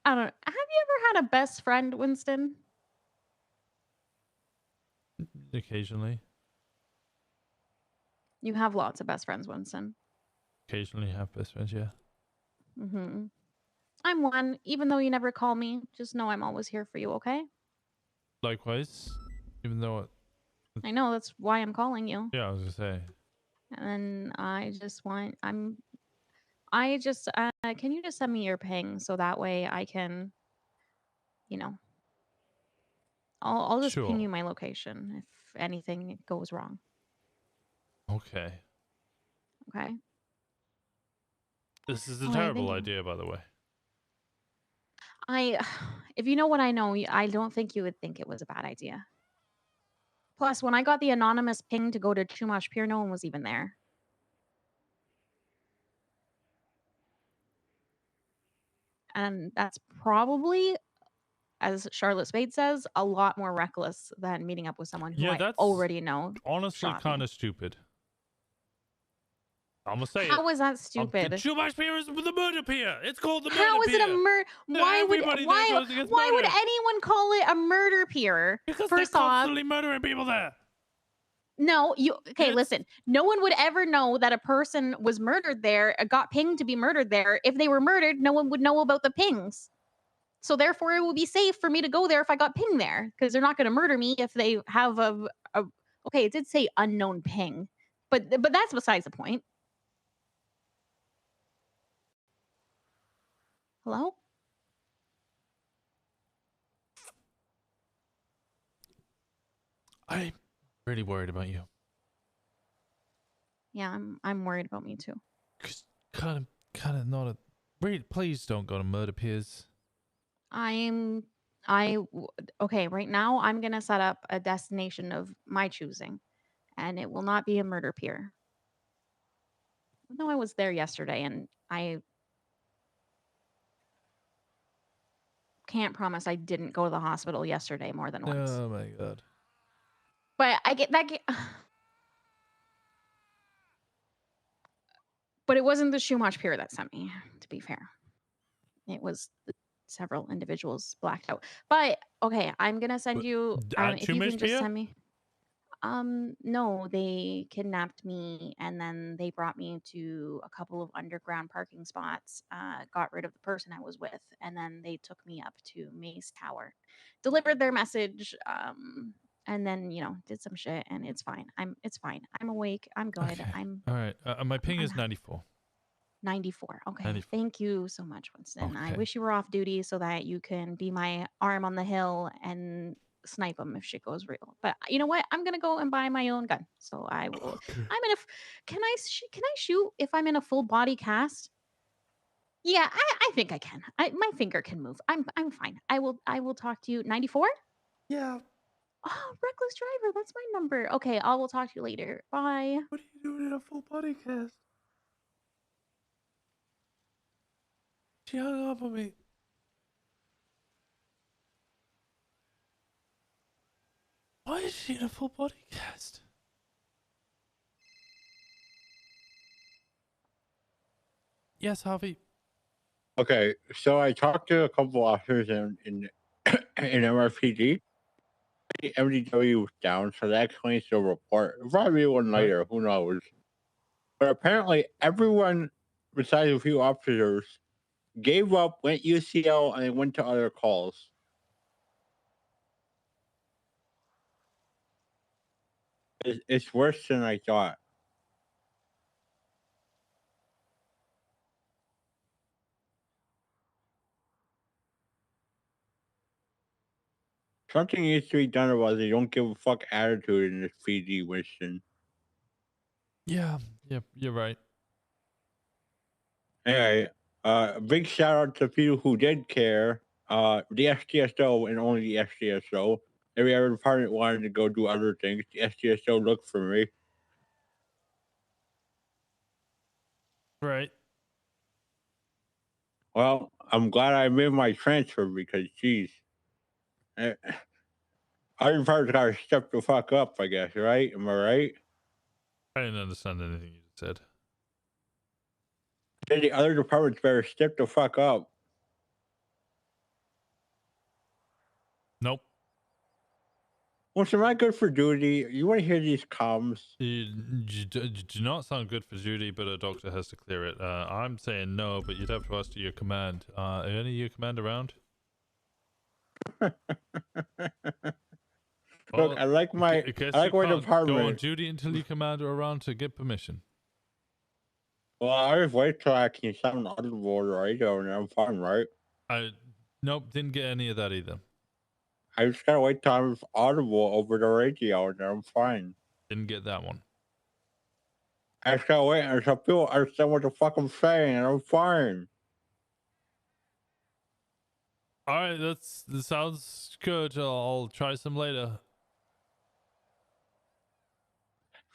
Have you ever had a best friend, Winston? Occasionally. You have lots of best friends, Winston. Occasionally have best friends, yeah. Mm-hmm. I'm one. Even though you never call me, just know I'm always here for you. Okay? Likewise, even though I know that's why I'm calling you. yeah, I was gonna say. And I just want. Can you just send me your ping so that way I can, I'll just ping you my location if anything goes wrong. Okay. Okay. This is a All right, terrible thank you. idea, by the way. If you know what I know, I don't think you would think it was a bad idea. Plus, when I got the anonymous ping to go to Chumash Pier, no one was even there. And that's probably, as Charlotte Spade says, a lot more reckless than meeting up with someone who Yeah, I that's already know. honestly kind of stupid. I'm gonna say How it. is that stupid? The Chumash Pier is the murder pier. It's called the murder How pier. is it a murder? Why would anyone call it a murder pier? Because First they're off, constantly murdering people there. no, listen. No one would ever know that a person was murdered there, got pinged to be murdered there. If they were murdered, no one would know about the pings. So therefore, it would be safe for me to go there if I got pinged there, because they're not going to murder me if they have okay, it did say unknown ping, but that's besides the point. Hello? I'm really worried about you. Yeah, I'm worried about me too. Kind of not a. Really, please don't go to murder piers. Okay, right now I'm gonna set up a destination of my choosing, and it will not be a murder pier. No, I was there yesterday, and I can't promise I didn't go to the hospital yesterday more than once. Oh my god. But I get that. But it wasn't the Shumash Pier that sent me, to be fair. It was several individuals blacked out. But okay, I'm gonna send you if you can just send me. No, they kidnapped me and then they brought me to a couple of underground parking spots, got rid of the person I was with, and then they took me up to Mace Tower, delivered their message, and then, did some shit, and it's fine. It's fine. I'm awake. I'm good. Okay. I'm All right. My ping is 94. 94. Okay. 94. Thank you so much, Winston. I Okay. wish you were off duty so that you can be my arm on the hill and snipe them if shit goes real. But you know what? I'm gonna go and buy my own gun. So I will. Okay. Can I shoot if I'm in a full body cast? Yeah, I think I can. My finger can move. I'm fine. I will talk to you. 94? Yeah. Oh, reckless driver. That's my number. Okay, I will talk to you later. Bye. What are you doing in a full body cast? She hung up on me. Why is she in a full body cast? Yes, Harvey. Okay, so I talked to a couple officers in MRPD. The MDW was down, so that explains the report. Probably one later, who knows? But apparently, everyone besides a few officers gave up, went UCL, and they went to other calls. It's worse than I thought. Something needs to be done about the don't give a fuck attitude in this PD, Winston. Yeah, you're right. Anyway, a big shout out to people who did care. The STSO and only the STSO. Every other department wanted to go do other things. The STSO looked for me. Right. Well, I'm glad I made my transfer because, geez. Other departments gotta step the fuck up, I guess, right? Am I right? I didn't understand anything you just said. Then the other departments better step the fuck up. Nope. Well, am I good for duty? You want to hear these comms? You do not sound good for duty, but a doctor has to clear it. I'm saying no, but you'd have to ask your command. Are any of your command around? Look, I like my department. Go on duty until your command are around to get permission. Well, I just wait till I can sound audible radio and I'm fine, right? Nope, didn't get any of that either. I just gotta wait till I'm audible over the radio and I'm fine. Didn't get that one. I just gotta wait until people understand what the fuck I'm saying and I'm fine. All right, that sounds good. I'll try some later.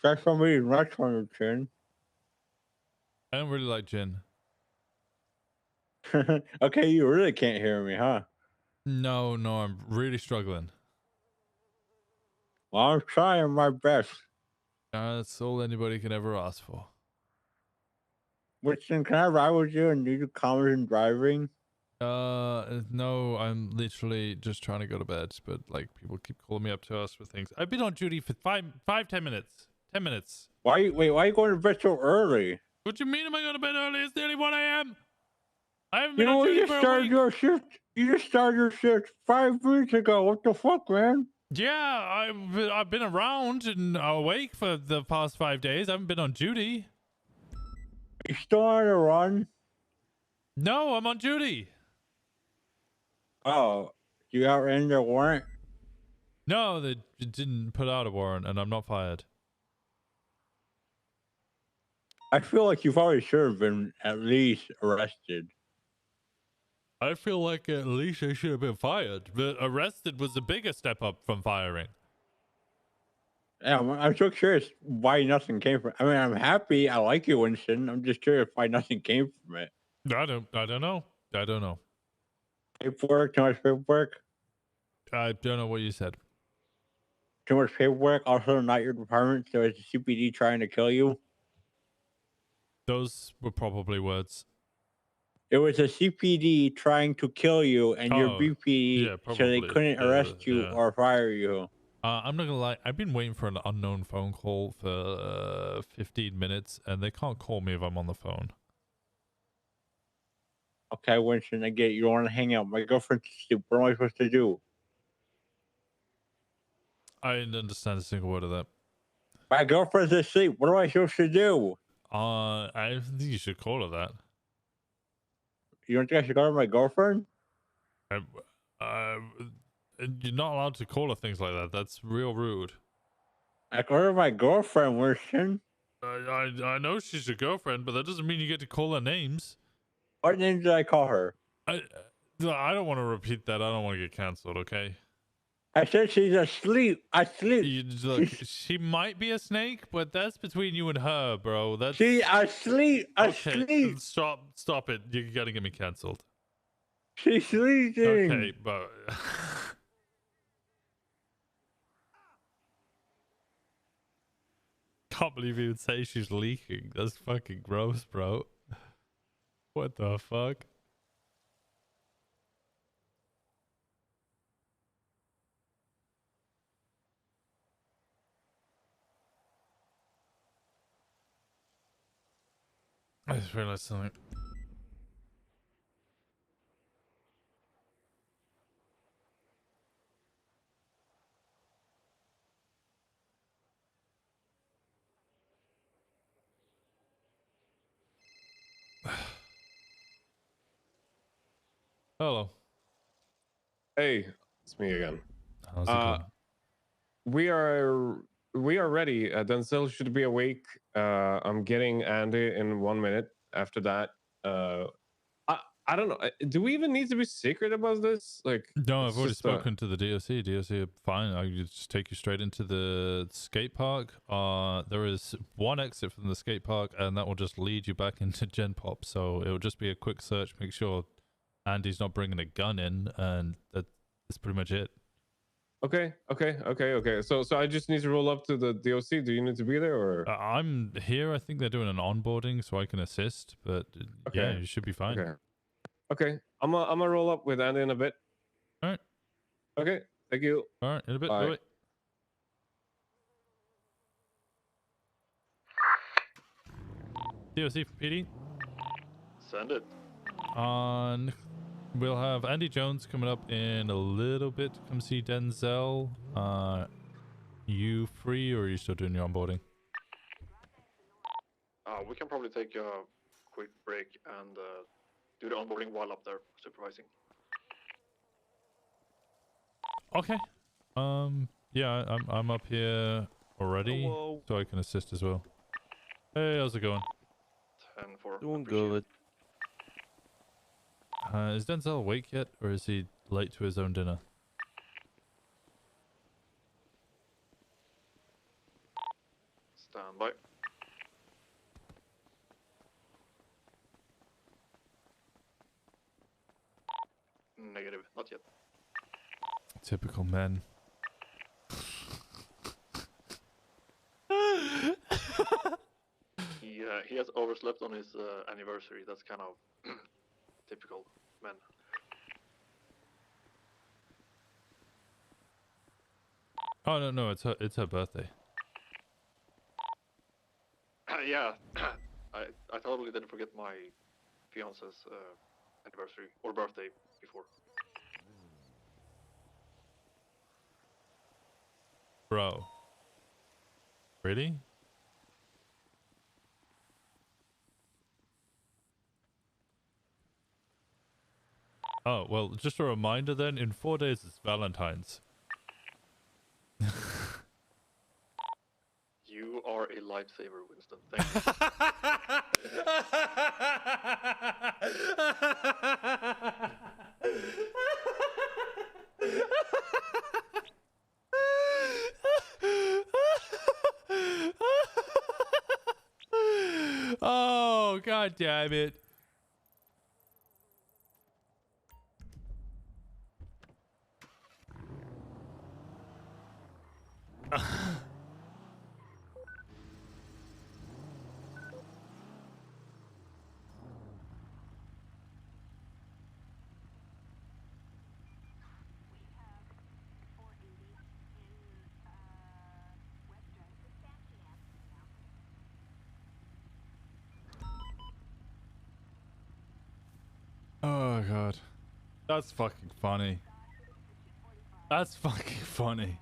Try somebody's nuts on your chin. I don't really like gin. Okay, you really can't hear me, huh? No, I'm really struggling. Well, I'm trying my best. That's all anybody can ever ask for. Winston, can I ride with you and do the commerce and driving? No, I'm literally just trying to go to bed, but like people keep calling me up to ask for things. I've been on duty for 10 minutes. 10 minutes. Why are you going to bed so early? What do you mean am I going to bed early? It's nearly 1 a.m. I haven't been You know, on duty you for just a started week. your shift. You just started your shift 5 minutes ago. What the fuck, man? Yeah, I've been around and awake for the past 5 days. I haven't been on duty. You still on a run? No, I'm on duty. Oh, you outran the warrant? No, they didn't put out a warrant, and I'm not fired. I feel like you probably should have been at least arrested. I feel like at least I should have been fired, but arrested was the biggest step up from firing. Yeah, I'm so curious why nothing came from. I mean, I'm happy. I like you, Winston. I'm just curious why nothing came from it. I don't know. Paperwork, too much paperwork. I don't know what you said. Too much paperwork. Also, not your department. So it's a CPD trying to kill you. Those were probably words. It was a CPD trying to kill you, and your BPD, yeah, so they probably. couldn't arrest you Yeah. or fire you. I'm not gonna lie. I've been waiting for an unknown phone call for 15 minutes, and they can't call me if I'm on the phone. Okay, Winston, I get it. You don't want to hang out. My girlfriend's asleep. What am I supposed to do? I didn't understand a single word of that. My girlfriend's asleep. What am I supposed to do? I think you should call her that. You don't think I should call her my girlfriend? You're not allowed to call her things like that. That's real rude. I call her my girlfriend, Winston. I know she's your girlfriend, but that doesn't mean you get to call her names. What name did I call her? I don't want to repeat that. I don't want to get cancelled, okay? I said she's asleep. Asleep. Look, she might be a snake, but that's between you and her, bro. That's She asleep. okay. Asleep. Stop it. You gotta get me cancelled. She's sleeping. Okay, but can't believe you would say she's leaking. That's fucking gross, bro. What the fuck? I just realized something. Hello. Hey, it's me again. How's it going? We are ready. Denzel should be awake. I'm getting Andy in 1 minute. After that, I don't know. Do we even need to be secret about this? Like, No, it's I've already just, spoken to the DOC. DOC are fine. I can just take you straight into the skate park. There is one exit from the skate park, and that will just lead you back into Gen Pop. So it will just be a quick search. Make sure Andy's not bringing a gun in, and that's pretty much it. Okay. So I just need to roll up to the DOC. Do you need to be there or? I'm here. I think they're doing an onboarding, so I can assist. But yeah, you should be fine. Okay. I'm gonna roll up with Andy in a bit. All right. Okay. Thank you. All right. In a bit. Bye. Bye. DOC for PD. Send it. On. We'll have Andy Jones coming up in a little bit to come see Denzel. You free or are you still doing your onboarding? We can probably take a quick break and do the onboarding while up there supervising. Okay. Yeah, I'm up here already, so I can assist as well. Hey, how's it going? 10-4. Doing good. Is Denzel awake yet, or is he late to his own dinner? Stand by. Negative, not yet. Typical men. He has overslept on his anniversary. That's kind of typical men. Oh no, it's her birthday. Yeah, I totally didn't forget my fiance's anniversary or birthday before. Bro. Really? Oh, well, just a reminder then, in 4 days it's Valentine's. You are a lifesaver, Winston. Thank Oh, god damn it. Oh god. That's fucking funny. That's fucking funny.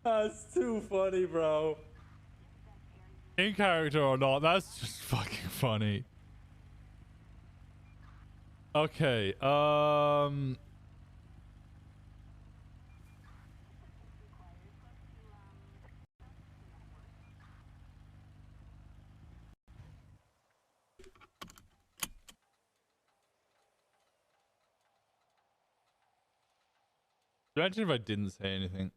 That's too funny, bro. In character or not, that's just fucking funny. Okay, Imagine if I didn't say anything.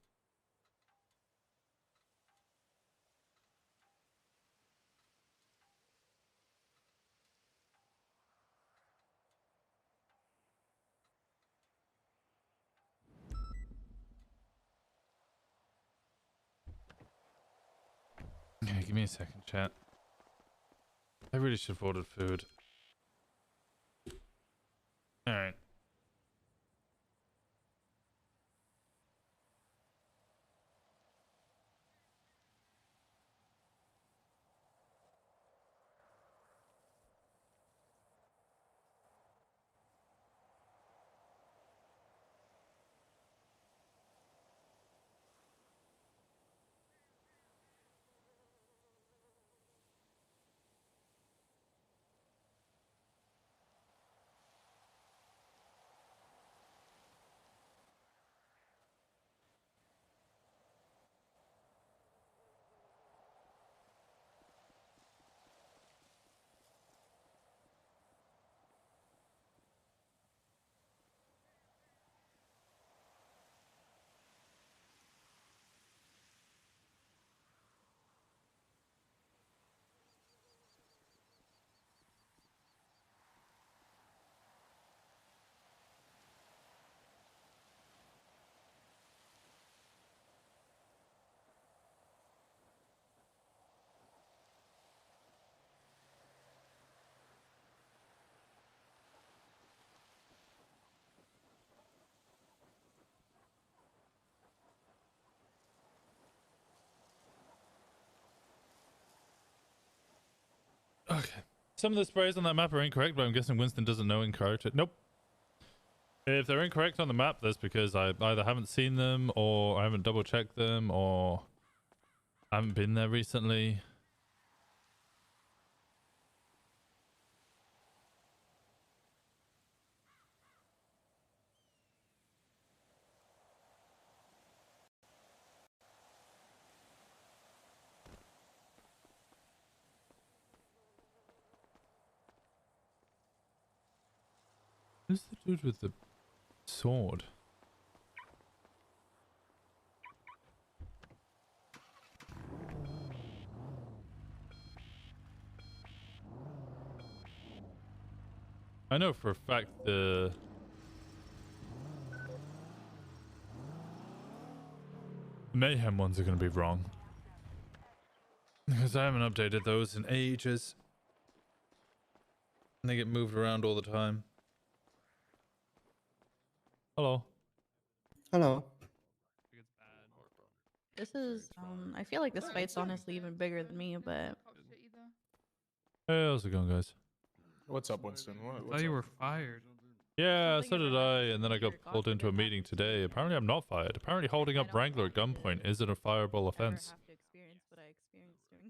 Okay, give me a second, chat. I really should have ordered food. Alright. Okay. Some of the sprays on that map are incorrect, but I'm guessing Winston doesn't know incorrect. Nope. If they're incorrect on the map, that's because I either haven't seen them or I haven't double checked them or I haven't been there recently. Who's the dude with the sword? I know for a fact the Mayhem ones are going to be wrong. Because I haven't updated those in ages. And they get moved around all the time. Hello. Hello. This is, I feel like this fight's honestly even bigger than me, but... Hey, how's it going, guys? What's up, Winston? I thought you were fired. Yeah, so did I, and then I got pulled into a meeting today. Apparently I'm not fired. Apparently holding up Wrangler at gunpoint isn't a fireable offense.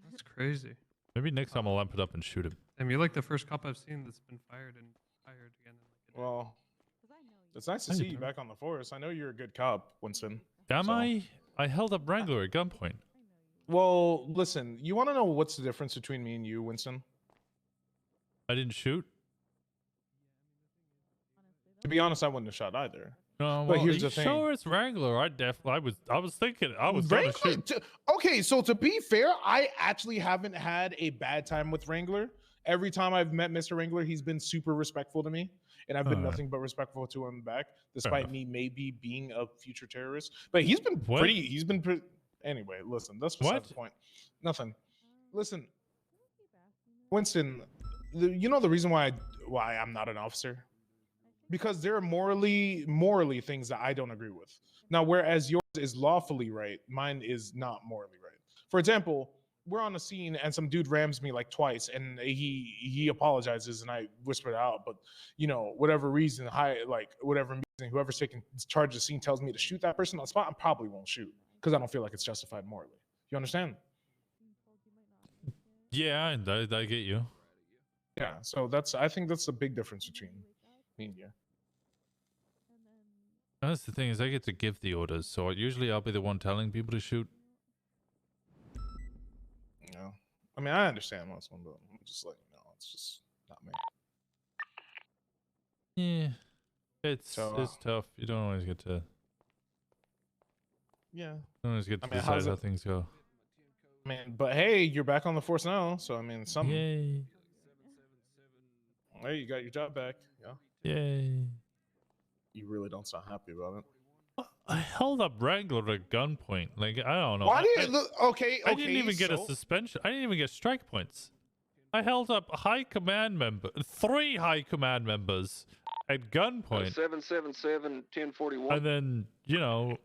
That's crazy. Maybe next time I'll lamp it up and shoot him. Damn, you're like the first cop I've seen that's been fired and hired again. Well, it's nice to see you back on the force. I know you're a good cop, Winston. Am I? I held up Wrangler at gunpoint. Well, listen, you want to know what's the difference between me and you, Winston? I didn't shoot? To be honest, I wouldn't have shot either. No, but well, here's the thing. Sure, it's Wrangler. I was thinking I was going to shoot. Okay, so to be fair, I actually haven't had a bad time with Wrangler. Every time I've met Mr. Wrangler, he's been super respectful to me, and I've been nothing but respectful to him back, despite me maybe being a future terrorist. But he's been pretty. He's been pretty. Anyway, listen, that's beside the point. Nothing. Listen, Winston, you know the reason why I'm not an officer? Because there are morally things that I don't agree with. Now, whereas yours is lawfully right, mine is not morally right. For example, we're on a scene and some dude rams me like twice, and he apologizes, and I whisper it out. But you know, whatever reason, whoever's taking charge of the scene tells me to shoot that person on the spot, I probably won't shoot because I don't feel like it's justified morally. You understand? Yeah, I get you. Yeah, so I think that's the big difference between me and you. That's the thing, is I get to give the orders, so usually I'll be the one telling people to shoot. Yeah, I mean, I understand most one, but I'm just letting you know, it's just not me. Yeah, it's tough. You don't always get to Yeah. Always get to I mean, decide how's how it? things go. I mean, but hey, you're back on the force now, so I mean, something. Yay. Hey, you got your job back. Yeah. Yay. You really don't sound happy about it. I held up Wrangler at gunpoint. Like, I don't know. Why do you look? Okay, I didn't even get a so- suspension. I didn't even get strike points. I held up high command member, 3 high command members at gunpoint, 777-1041. and then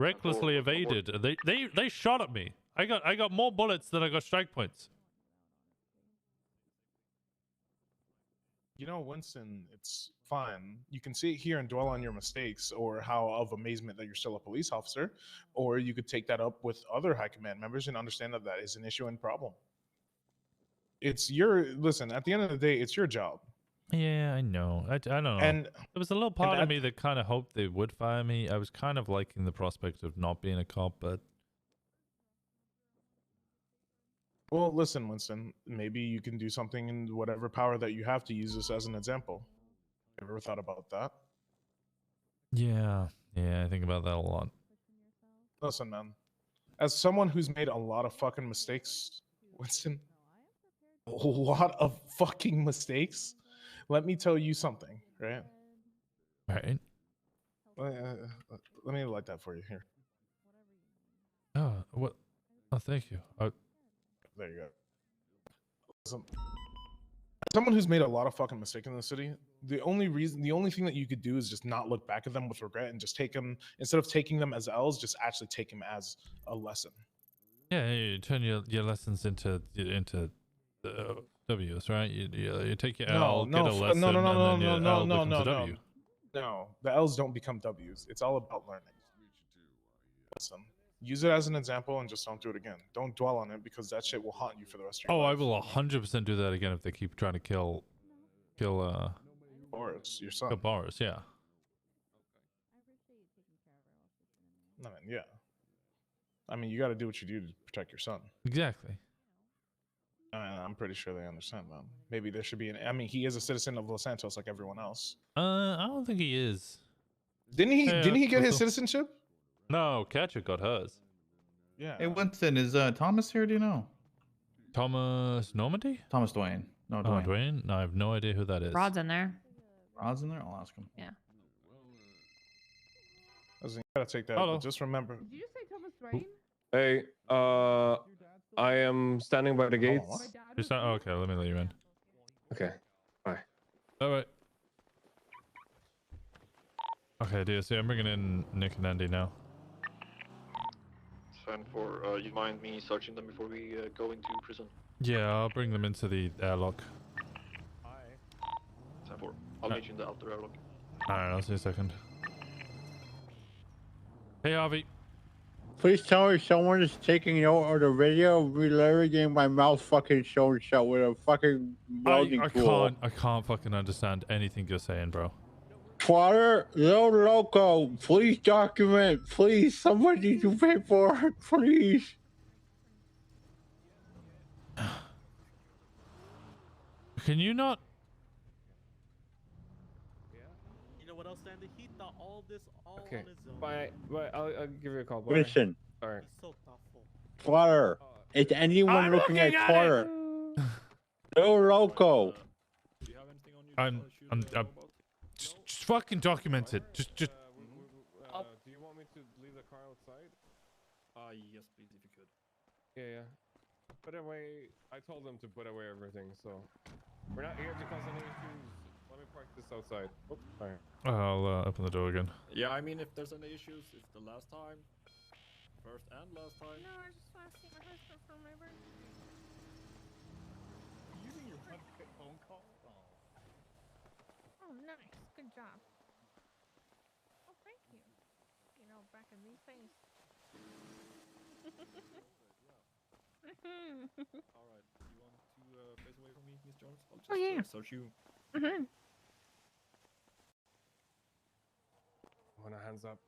recklessly evaded. They shot at me. I got more bullets than I got strike points. You know, Winston, it's fine. You can sit here and dwell on your mistakes or how of amazement that you're still a police officer, or you could take that up with other high command members and understand that that is an issue and problem. Listen, at the end of the day, it's your job. Yeah, I know. I don't know. And there was a little part of me that kind of hoped they would fire me. I was kind of liking the prospect of not being a cop, but well, listen, Winston, maybe you can do something in whatever power that you have to use this as an example. Ever thought about that? yeah, I think about that a lot. Listen, man, as someone who's made a lot of fucking mistakes, Winston, a lot of fucking mistakes, let me tell you something, right? Right. Let me light that for you here. Oh, what? Oh, thank you. There you go. Listen, as someone who's made a lot of fucking mistakes in the city, the only thing that you could do is just not look back at them with regret and just take them, instead of taking them as L's, just actually take them as a lesson. Yeah, you turn your lessons into W's, right? You take your L, get a lesson, and then your L becomes a W. No, the L's don't become W's. It's all about learning. Listen, use it as an example and just don't do it again. Don't dwell on it because that shit will haunt you for the rest of your life. I will 100% do that again if they keep trying to kill Boris, your son. Kill Boris, yeah. I mean, yeah. I mean, you got to do what you do to protect your son. Exactly. I'm pretty sure they understand that. Maybe there should be I mean, he is a citizen of Los Santos like everyone else. I don't think he is. Didn't he get his citizenship? No, Catcher got hers. Yeah. Hey, Winston, is Thomas here? Do you know? Thomas Normandy? Thomas Dwayne. No, Oh, Dwayne. Dwayne? No, I have no idea who that is. Rod's in there. Rod's in there? I'll ask him. Yeah. You gotta take that. Hello. But just remember. Did you say Thomas Rain? Hey, I am standing by the gates. Okay, let me let you in. Okay, bye. All right. Okay, DSC, I'm bringing in Nick and Andy now. Sign for, you mind me searching them before we go into prison? Yeah, I'll bring them into the airlock. Sign for. I'll meet you in the outer airlock. Alright, I'll see you a second. Hey, Avi. Please tell me someone is taking note of the video of me literally getting my mouth fucking shown shut with a fucking welding tool. I can't fucking understand anything you're saying, bro. Twatter, Lil Loco, please document. Please, somebody do paperwork, please. Can you not? You know what else, Sandy? He thought all this all Okay, on his own. bye. I'll give you a call. Bye. Listen, All right. So thoughtful. Twatter, is anyone I'm looking at looking at Twatter? Lil Loco. I'm just fucking document it. Just. Do you want me to leave the car outside? Yes, please, if you could. Yeah. Put away. I told them to put away everything, so we're not here to cause any issues. Let me park this outside. Oops. All right. I'll open the door again. Yeah, I mean, if there's any issues, it's the last time. First and last time. No, I just want to see my husband for my birthday. Using your phone call? Oh, nice. Good job. Oh, thank you. You know, back in these days. All right. You want to face away from me, Miss Jones? I'll just Oh, yeah. search you. Mm-hmm. I want a hands up.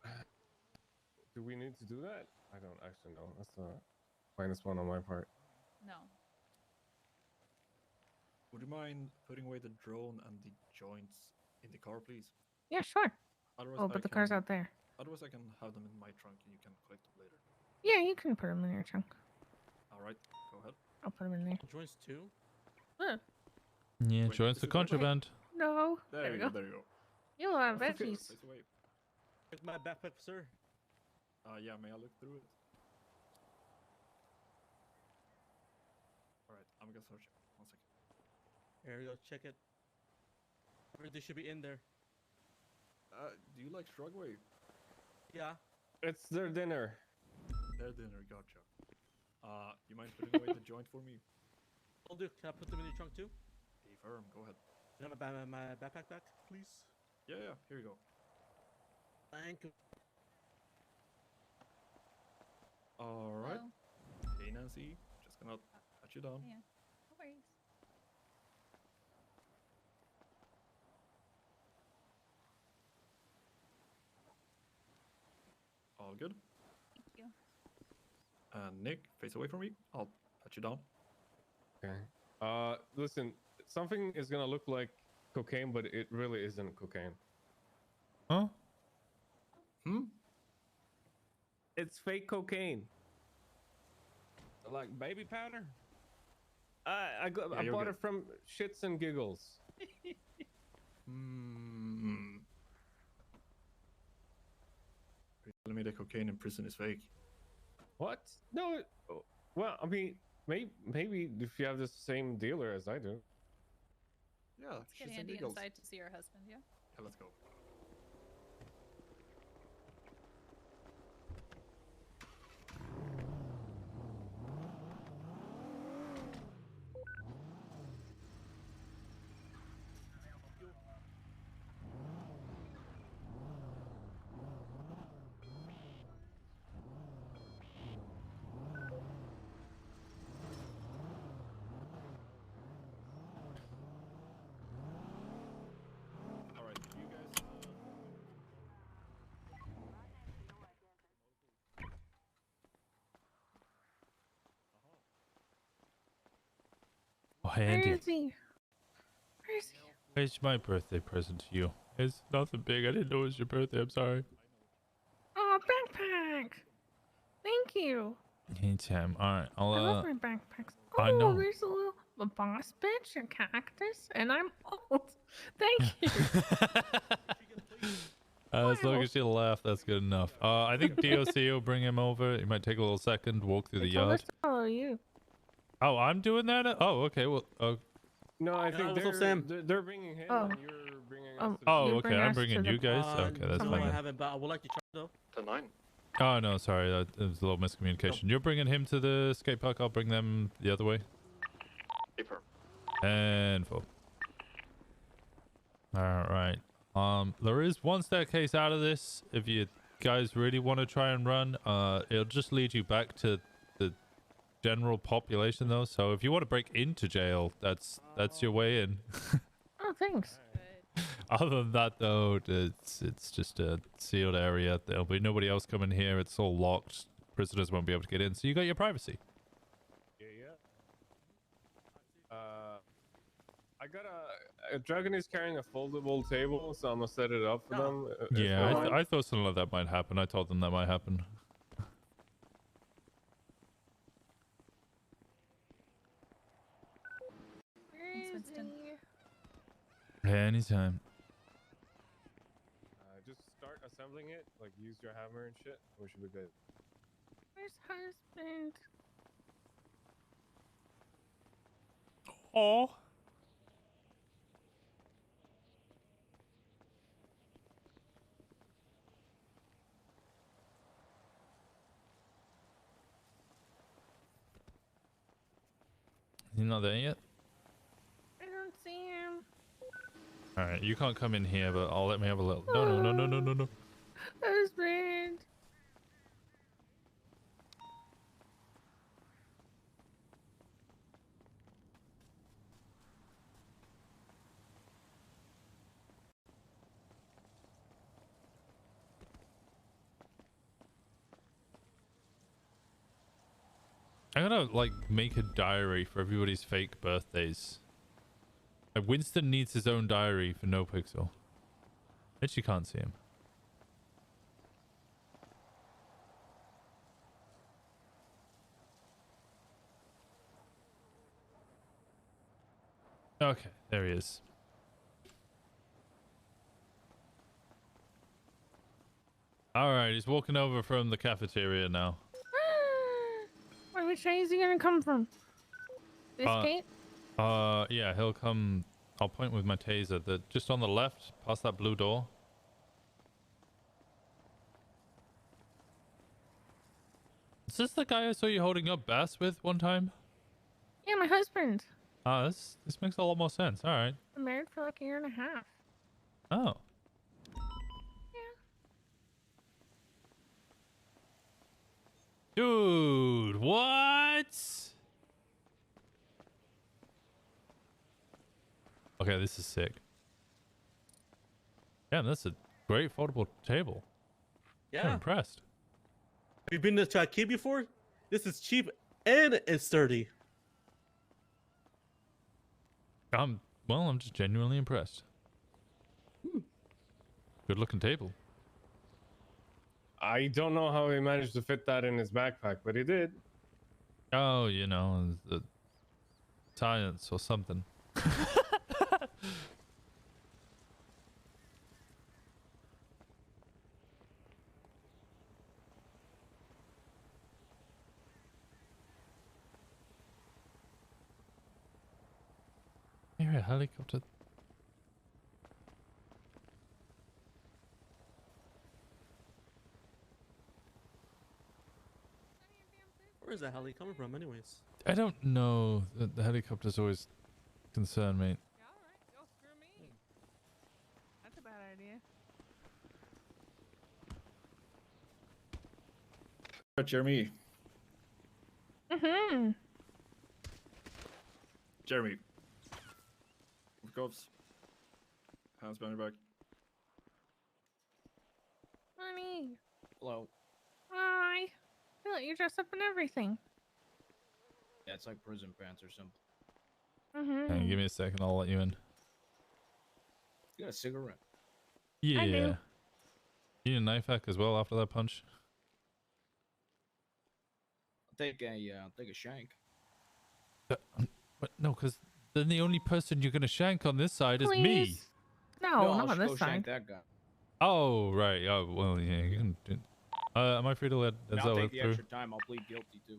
Do we need to do that? I don't actually know. That's the -1 on my part. No. Would you mind putting away the drone and the joints in the car, please? Yeah, sure. Otherwise, Oh, I but the car's can- out there. Otherwise, I can have them in my trunk and you can collect them later. Yeah, you can put them in your trunk. All right, go ahead. I'll put them in there. Joints too. Huh. Yeah, Wait, joins is the it right? contraband. No. There you go. There you go. You have Face veggies. away. Check my backpack, sir. Yeah, may I look through it? All right, I'm gonna search it. 1 second. Here you go. Check it. Everything should be in there. Do you like Shrugway? Yeah. It's their dinner. Their dinner, gotcha. You mind putting away the joint for me? I'll do. Can I put them in your trunk too? Okay, firm. Go ahead. Can I have my backpack back, please? Yeah, here you go. Thank you. All right. Hello. Hey, Nancy. Just gonna pat you down. Yeah. No worries. All good. Thank you. And Nick, face away from me. I'll pat you down. Okay. Listen, something is gonna look like cocaine, but it really isn't cocaine. Huh? It's fake cocaine. Like baby powder. I bought it from Shits and Giggles. You're telling me the cocaine in prison is fake? What? No. Well, I mean, maybe if you have the same dealer as I do. Yeah, Let's get Andy inside to see her husband, yeah? Yeah, let's go. Oh, hey, Where Andy. is he? Where is he? It's my birthday present to you. It's nothing big. I didn't know it was your birthday. I'm sorry. Oh, backpack. Thank you. Anytime. All right. I love my backpacks. I know. There's a boss bitch, a cactus, and I'm old. Thank you. As long as you laugh, that's good enough. I think DOC will bring him over. He might take a little second, walk through the Told us yard. to follow you. Oh, I'm doing that? Oh, okay. Well, No, I think what's up, Sam? they're bringing him, Oh. and you're bringing us. oh, you okay. bring I'm us to bringing the- you guys. Okay, that's no, fine. I then. haven't, but I would like to try though. To 9. Oh, no, sorry. That it was a little miscommunication. You're bringing him to the skate park. I'll bring them the other way. Paper. And full. All right. There is one staircase out of this. If you guys really want to try and run, it'll just lead you back to the general population, though. So if you want to break into jail, that's your way in. Oh, thanks. Other than that, though, it's just a sealed area. There'll be nobody else coming here. It's all locked. Prisoners won't be able to get in, so you got your privacy. Yeah. I got a dragon is carrying a foldable table, so I'm gonna set it up for them. Yeah, I thought something like that might happen. I told them that might happen. Thanks, Winston. Anytime. Just start assembling it. Like use your hammer and shit. We should be good. Where's husband? Oh. He's not there yet? I don't see him. Alright, you can't come in here, but I'll let me have a little. No. Husband. I'm gonna like make a diary for everybody's fake birthdays. Like Winston needs his own diary for NoPixel. Bet you can't see him. Okay, there he is. All right, he's walking over from the cafeteria now. Which way is he gonna come from? This gate? Yeah, he'll come. I'll point with my taser. Just on the left, past that blue door. Is this the guy I saw you holding up Bass with one time? Yeah, my husband. This makes a lot more sense. All right. I'm married for like a year and a half. Oh. Dude, what? Okay, this is sick. Damn, that's a great foldable table. I'm Yeah. impressed. Have you been to Ikea before? This is cheap and it's sturdy. Well, I'm just genuinely impressed. Good looking table. I don't know how he managed to fit that in his backpack, but he did. Oh, you know, the science or something. Here, a helicopter. Where's that heli coming from, anyways? I don't know. The helicopters always concern me. That's a bad idea. Jeremy. Mm-hmm. Jeremy. Cuffs. Hands behind your back. Honey. Hello. Hi. I let you dress up and everything. Yeah, it's like prison pants or something. Mm-hmm. Hang on, give me a second. I'll let you in. You got a cigarette? Yeah. I do. You need a knife hack as well after that punch? I'll take a shank. What? No, because then the only person you're going to shank on this side is me. Please. No, I'll not on go this shank side. that guy. Oh, right. Oh, well, yeah. You can do... am I free to let And I'll Denzel take the through? extra time. I'll plead guilty too.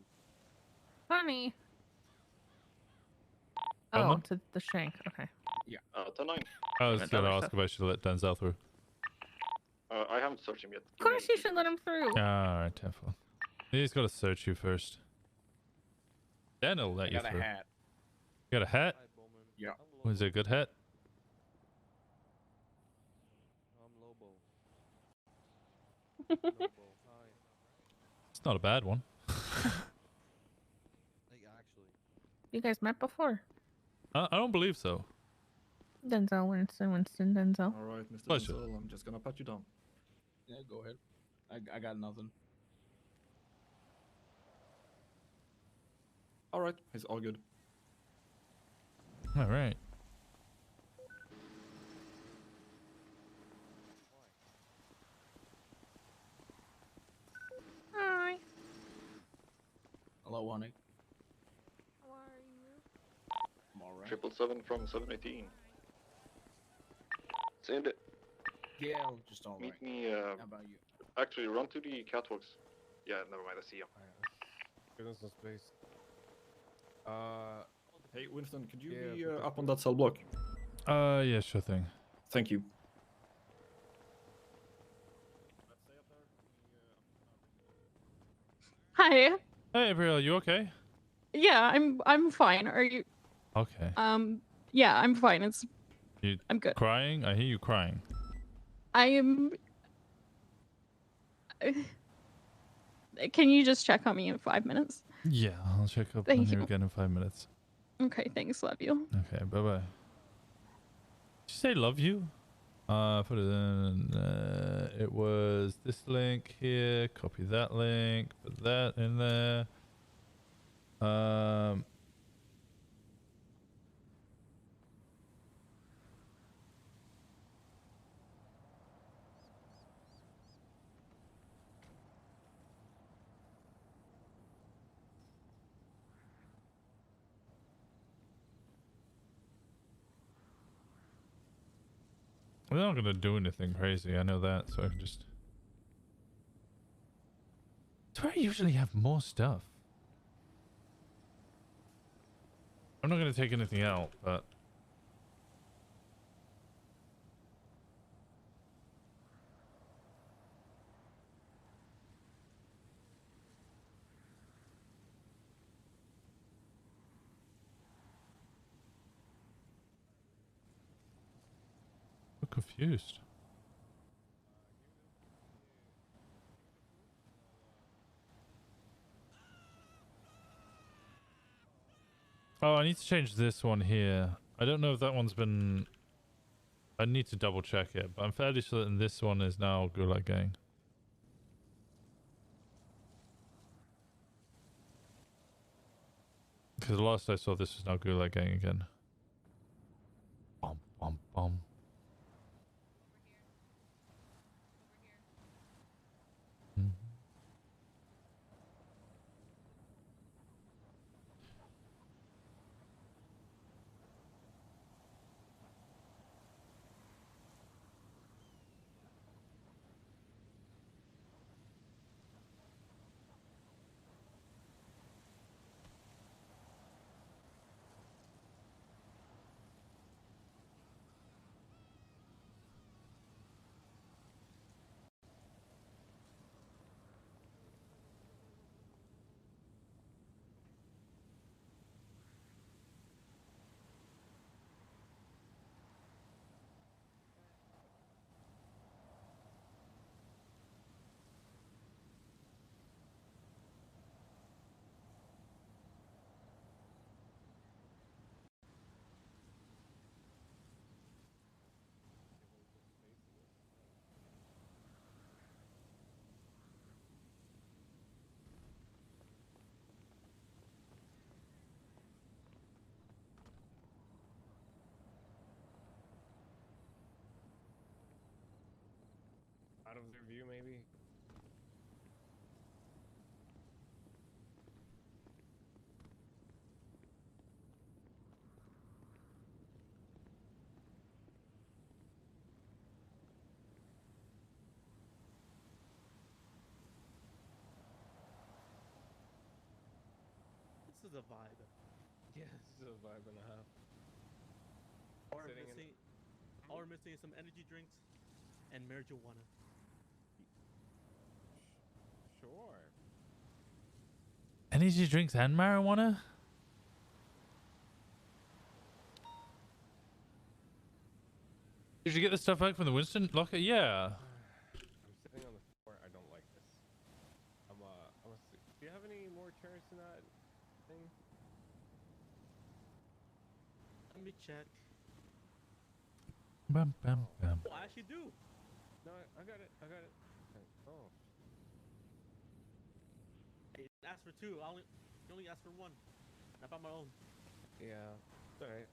Honey. Come Oh, on. to the shank. Okay. Yeah. 10-9. I was That's going to other ask stuff. if I should let Denzel through. I haven't searched him yet. Of course you should let him through. Alright, 10-4. He's got to search you first. Then he'll let I you got a through. hat. You got a hat? Yeah. Was it a good hat? It's not a bad one. You guys met before? I don't believe so. Denzel, Winston, Denzel. All right, Mr. Pleasure. Denzel, I'm just gonna pat you down. Yeah, go ahead. I got nothing. All right, it's all good. All right. Hi. Hello, honey. How are you? I'm all right. 777 from 718. Send it. Yeah, just all right. Meet me. How about you? Actually, run to the catwalks. Yeah, never mind. I see you. Goodness of space. Hey, Winston, could you Yeah, be but up on that cell block? Yeah, sure thing. Thank you. Hi. Hey, April, you okay? Yeah, I'm fine. Are you? Okay. Yeah, I'm fine. You I'm good. crying? I hear you crying. I am. Can you just check on me in 5 minutes? Yeah, I'll check up Thank on you you. again in 5 minutes. Okay, thanks. Love you. Okay, bye-bye. Did you say love you? Put it in. It was this link here. Copy that link. Put that in there. We're not gonna do anything crazy. I know that, so I can just. It's where I usually have more stuff. I'm not gonna take anything out, but. I'm confused. Oh, I need to change this one here. I don't know if that one's been... I need to double check it, but I'm fairly certain this one is now Gulag Gang. Because the last I saw this was now Gulag Gang again. Bum, bum, bum. Out of their view, maybe. This is a vibe. Yeah, this is a vibe and a half. All Sitting in- all we're missing is some energy drinks and marijuana. Sure. Energy drinks and marijuana? Did you get the stuff back from the Winston locker? Yeah. I'm sitting on the floor. I don't like this. Do you have any more chairs in that thing? Let me check. Bam, bam, bam. Oh, I actually do. No, I got it. I got it. Okay. Oh. Hey, ask for two. You only ask for one. I bought my own. Yeah. It's alright.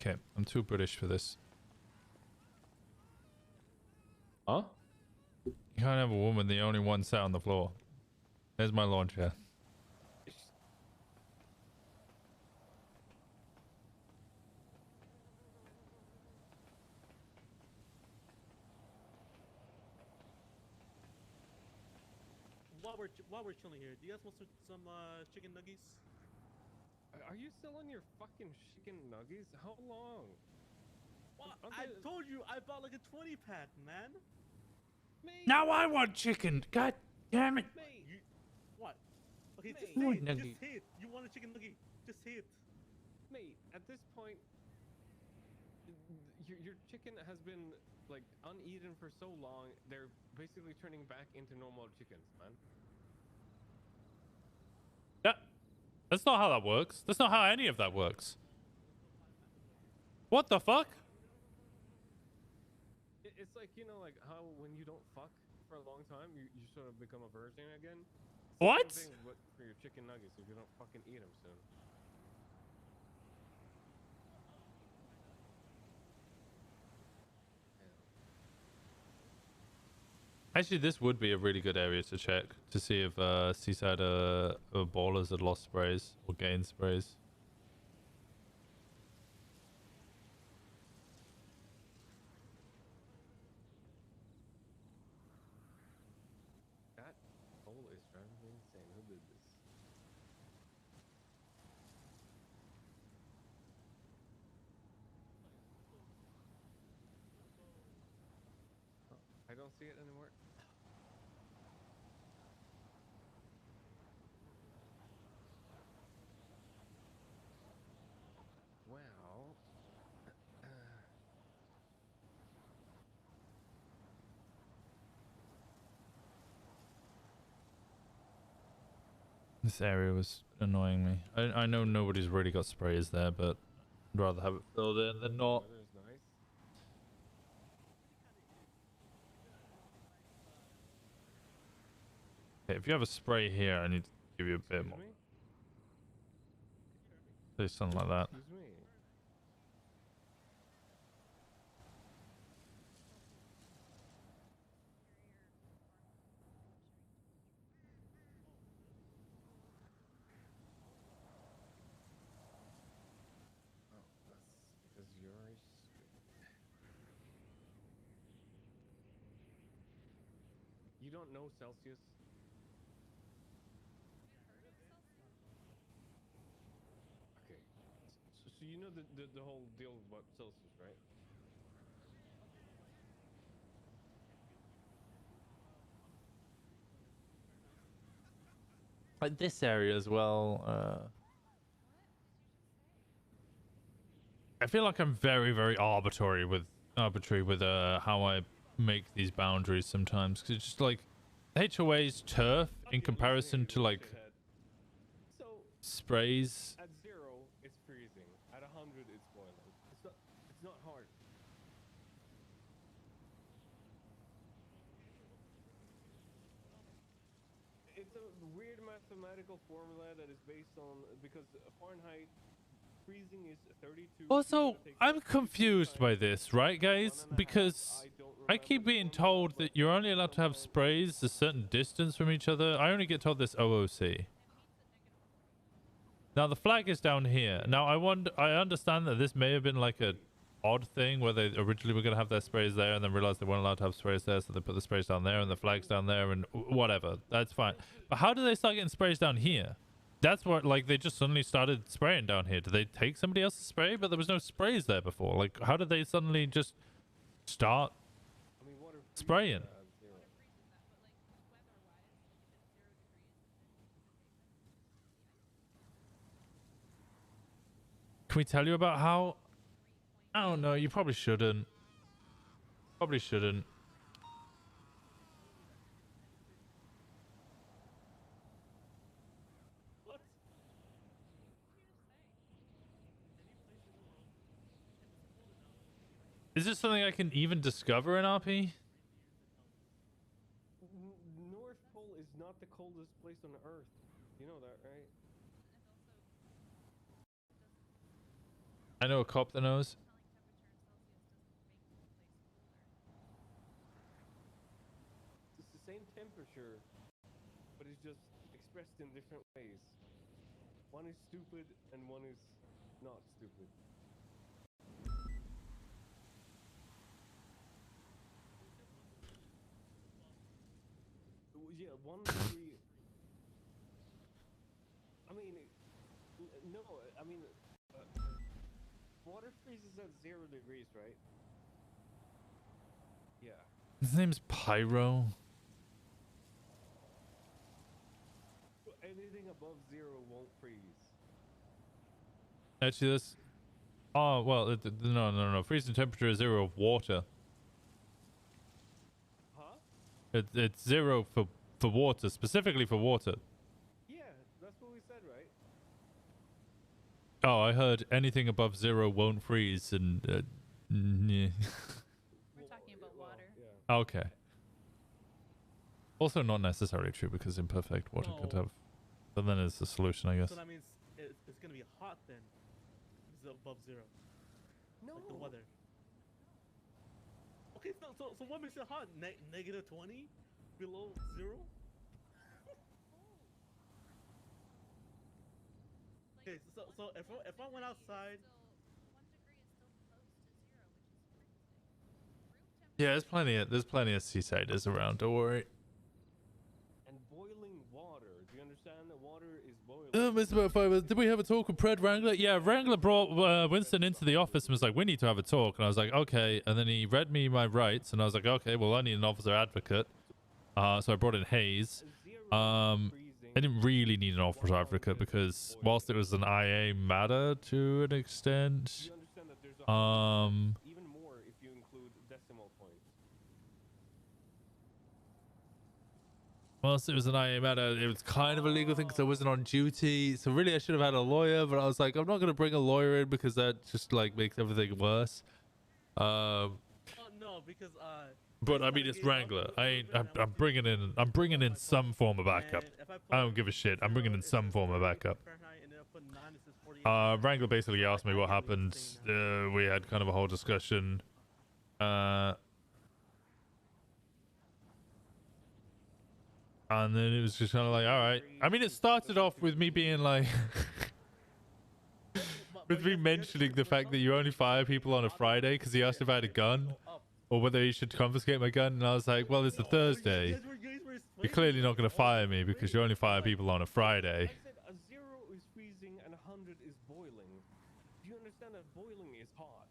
Okay, I'm too British for this. Huh? You can't have a woman, the only one sat on the floor. There's my lawn chair. While we're chilling here, do you guys want some chicken nuggets? Are you still on your fucking chicken nuggets? How long? Well, I told you I bought like a 20 pack, man. Mate. Now I want chicken. God damn it. Mate. What? Okay, just Mate. say it. Nugget. Just say it. You want a chicken nugget? Just say it. Mate, at this point, your chicken has been like uneaten for so long. They're basically turning back into normal chickens, man. Yeah. That's not how that works. That's not how any of that works. What the fuck? It's like, you know, like how when you don't fuck for a long time, you sort of become a virgin again. What? Same thing for your chicken nuggets if you don't fucking eat them soon. Actually, this would be a really good area to check to see if Seaside ballers had lost sprays or gained sprays. That hole is driving me insane. Who did this? Oh, I don't see it anymore. Well, This area was annoying me. I know nobody's really got sprays there, but I'd rather have it filled in than not. weather's nice. Okay, if you have a spray here, I need to give you a bit more. Do something like that. Excuse me. Oh, that's because you're stupid. You don't know Celsius? Okay. So you know the whole deal about Celsius, right? Like this area as well. I feel like I'm very arbitrary with how I make these boundaries sometimes, because it's just like HOA's turf in comparison to like sprays. At 0, it's freezing. At 100, it's boiling. It's not hard. It's a weird mathematical formula that is based on, because Fahrenheit freezing is 32. Also, I'm confused by this, right, guys? Because I keep being told that you're only allowed to have sprays a certain distance from each other. I only get told this OOC. Now the flag is down here. Now I understand that this may have been like a odd thing where they originally were going to have their sprays there and then realized they weren't allowed to have sprays there, so they put the sprays down there and the flags down there and whatever. That's fine. But how do they start getting sprays down here? That's what, like, they just suddenly started spraying down here. Did they take somebody else's spray? But there was no sprays there before. Like, how did they suddenly just start spraying? Can we tell you about how? I don't know. You probably shouldn't. Probably shouldn't. Is this something I can even discover in RP? North Pole is not the coldest place on Earth. You know that, right? I know a cop that knows. It's the same temperature, but it's just expressed in different ways. One is stupid and one is not stupid. Yeah, 1 degree. I mean, no, I mean, water freezes at 0 degrees, right? Yeah. His name's Pyro. Anything above 0 won't freeze. Actually, this. Oh well, no. Freezing temperature is 0 of water. Huh? It's 0 for water, specifically for water. Yeah, that's what we said, right? Oh, I heard anything above 0 won't freeze, and yeah. We're talking about water. Okay. Also, not necessarily true because imperfect water could have. But then it's the solution, I guess. So that means it's gonna be hot then. It's above 0. No. Like the weather. Okay, so what makes it hot? Negative 20? below 0? Okay, so if I went outside, Yeah, there's plenty of seasiders around. Don't worry. And boiling water. Do you understand that water is boiling? Mr. Fiber, did we have a talk with Pred Wrangler? Yeah, Wrangler brought Winston into the office and was like, we need to have a talk. And I was like, okay. And then he read me my rights. And I was like, okay, well, I need an officer advocate. So I brought in Hayes. I didn't really need an officer advocate because whilst it was an IA matter to an extent, Do you understand that there's even more if you include decimal points? whilst it was an IA matter, it was kind of a legal thing because I wasn't on duty. So really I should have had a lawyer, but I was like, I'm not going to bring a lawyer in because that just like makes everything worse. no, because But I mean, it's Wrangler. I'm bringing in some form of backup. I don't give a shit. I'm bringing in some form of backup. Wrangler basically asked me what happened. We had kind of a whole discussion. And then it was just kind of like, all right. I mean, it started off with me being like, with me mentioning the fact that you only fire people on a Friday because he asked if I had a gun or whether he should confiscate my gun. And I was like, well, it's a Thursday. You're clearly not going to fire me because you only fire people on a Friday. I said a 0 is freezing and 100 is boiling. Do you understand that boiling is hot?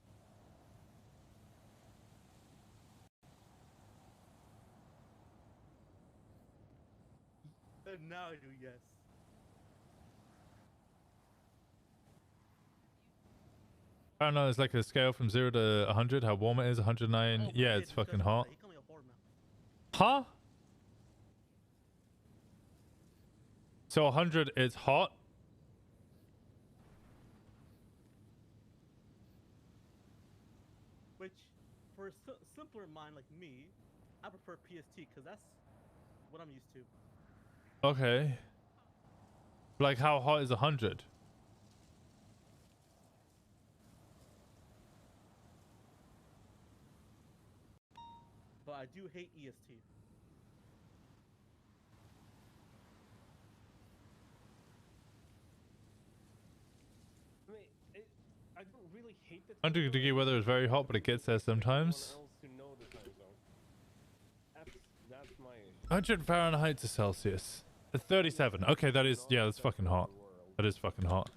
now I do, yes. I don't know, it's like a scale from 0 to 100, how warm it is, 109. Yeah, it's fucking hot. Huh? So 100 is hot? Which, for a simpler mind like me, I prefer PST because that's what I'm used to. Okay. Like how hot is 100? But I do hate EST. I mean, I don't really hate the 100 degree weather is very hot, but it gets there sometimes. That's my 100 Fahrenheit to Celsius. 37. Okay, that is, yeah, that's fucking hot. That is fucking hot.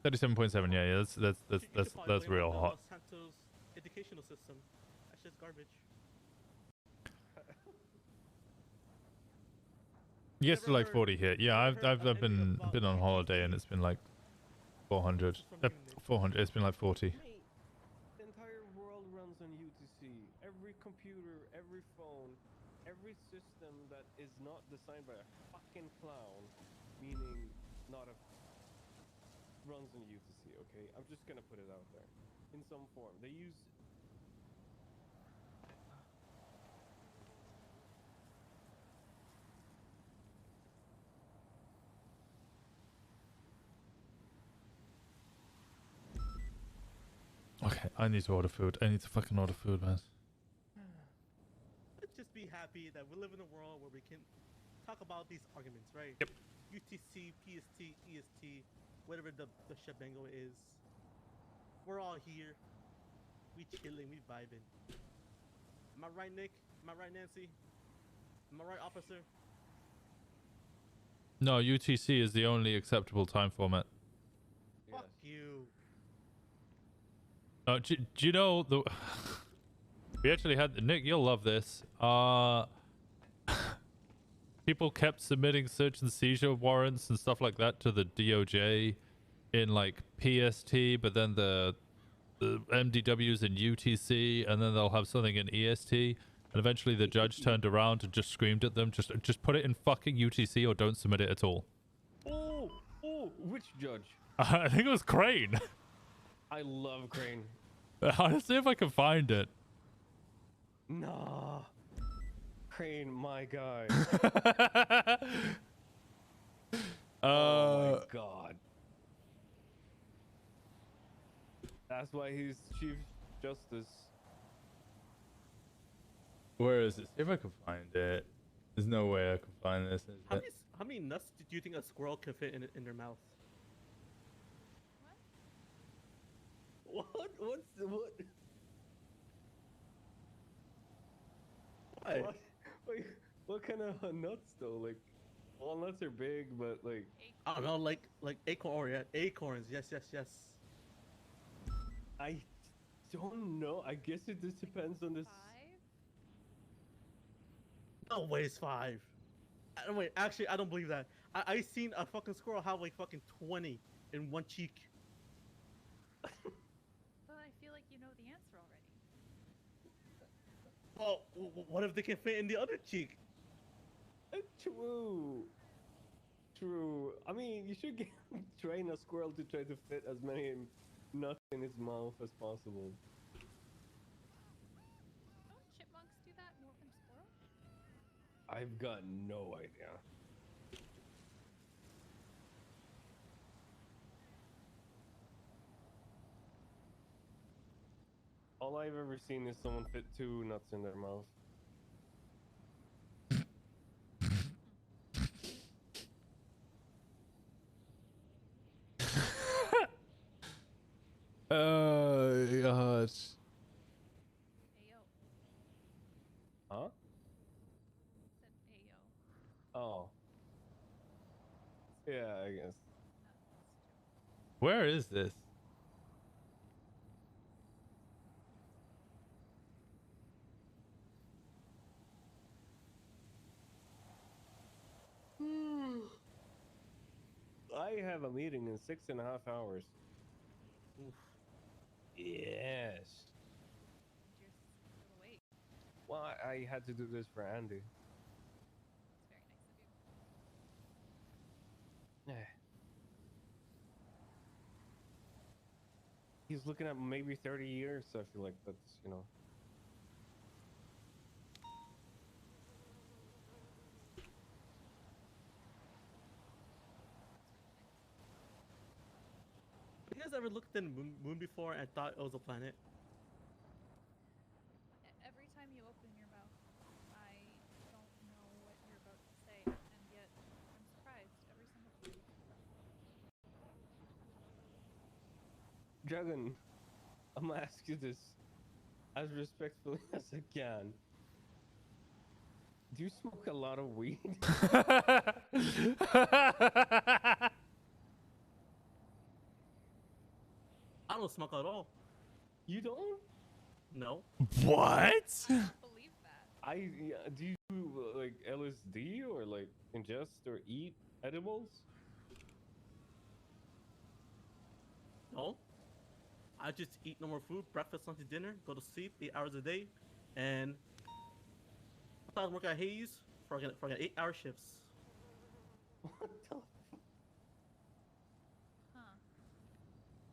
37.7. Yeah, that's real hot. Santos educational system. That's just garbage. It gets to like 40 here. Yeah, I've been on holiday and it's been like 400. 400. It's been like 40. The entire world runs on UTC. Every computer, every phone, every system that is not designed by a fucking clown, meaning not a, runs on UTC. Okay, I'm just gonna put it out there in some form. They use. Okay, I need to order food. I need to fucking order food, man. Let's just be happy that we live in a world where we can talk about these arguments, right? Yep. UTC, PST, EST, whatever the shebango is. We're all here. We chilling, we vibing. Am I right, Nick? Am I right, Nancy? Am I right, officer? No, UTC is the only acceptable time format. Fuck you. Do you know the? We actually had Nick. You'll love this. People kept submitting search and seizure warrants and stuff like that to the DOJ in like PST, but then the MDWs in UTC, and then they'll have something in EST. And eventually the judge turned around and just screamed at them, just put it in fucking UTC or don't submit it at all. Oh, which judge? I think it was Crane. I love Crane. I'll see if I can find it. Nah. Crane, my guy. Oh my god. That's why he's Chief Justice. Where is it? See if I can find it. There's no way I can find this. Is How it? many nuts do you think a squirrel can fit in their mouth? What? What? Why? What kind of nuts though? Like, walnuts are big, but like. I don't know, like acorns. Yes. I don't know. I guess it just depends on this. No way, it's 5. Wait, actually, I don't believe that. I seen a fucking squirrel have like fucking 20 in one cheek. But I feel like you know the answer already. Well, what if they can fit in the other cheek? True. I mean, you should train a squirrel to try to fit as many nuts in its mouth as possible. Don't chipmunks do that more than squirrels? I've got no idea. All I've ever seen is someone fit 2 nuts in their mouth. God. Huh? Oh. Yeah, I guess. Where is this? I have a meeting in 6.5 hours. Oof. Yes. Well, I had to do this for Andy. Yeah. He's looking at maybe 30 years, so I feel like that's, you know. Have you guys ever looked at the moon before and thought it was a planet? Every time you open your mouth, I don't know what you're about to say, and yet I'm surprised every single time. Dragon, I'm gonna ask you this as respectfully as I can. Do you smoke a lot of weed? I don't smoke at all. You don't? No. What? Do you do like LSD or like ingest or eat edibles? No. I just eat normal food, breakfast, lunch, and dinner, go to sleep 8 hours a day, and sometimes work at Hayes for like 8-hour shifts.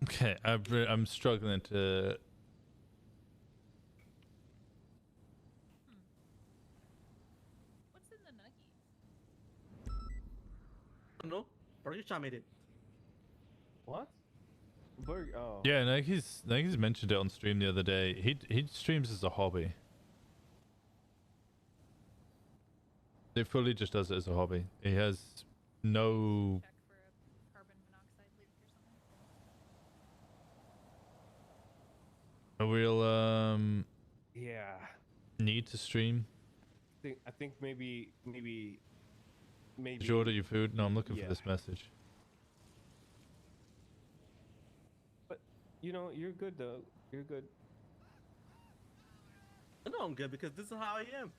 Okay, I'm struggling to. What's in the nuggies? I don't know. Burger Shot made it. What? Burger? Oh. Yeah, Nike's mentioned it on stream the other day. He streams as a hobby. He fully just does it as a hobby. He has no. Check for a carbon monoxide leak or something. A real Yeah. need to stream. I think maybe. Did you order your food? No, I'm looking for this message. But you know, you're good though. You're good. I know I'm good because this is how I am.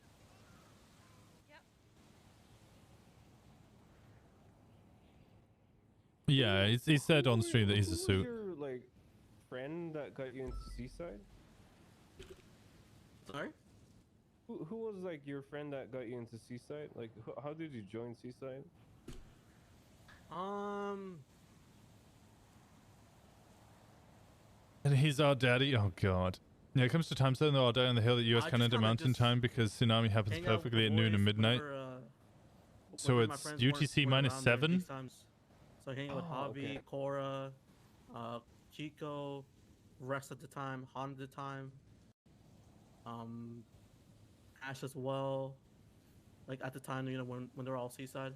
Yeah, he said on stream that he's a Who suit. was your like friend that got you into Seaside? Sorry? Who was like your friend that got you into Seaside? Like, how did you join Seaside? And he's our daddy. Oh god. Yeah, it comes to time zone. They're all down on the hill at US Canada Mountain Time because tsunami happens hang out with perfectly the at noon and boys midnight. So whenever my it's friends UTC weren't minus around during 7. these times. So hanging out with Oh, Hobby, okay. Cora, Chico, rest at the time, Han at the time, hash as well. Like at the time, you know, when they're all seaside.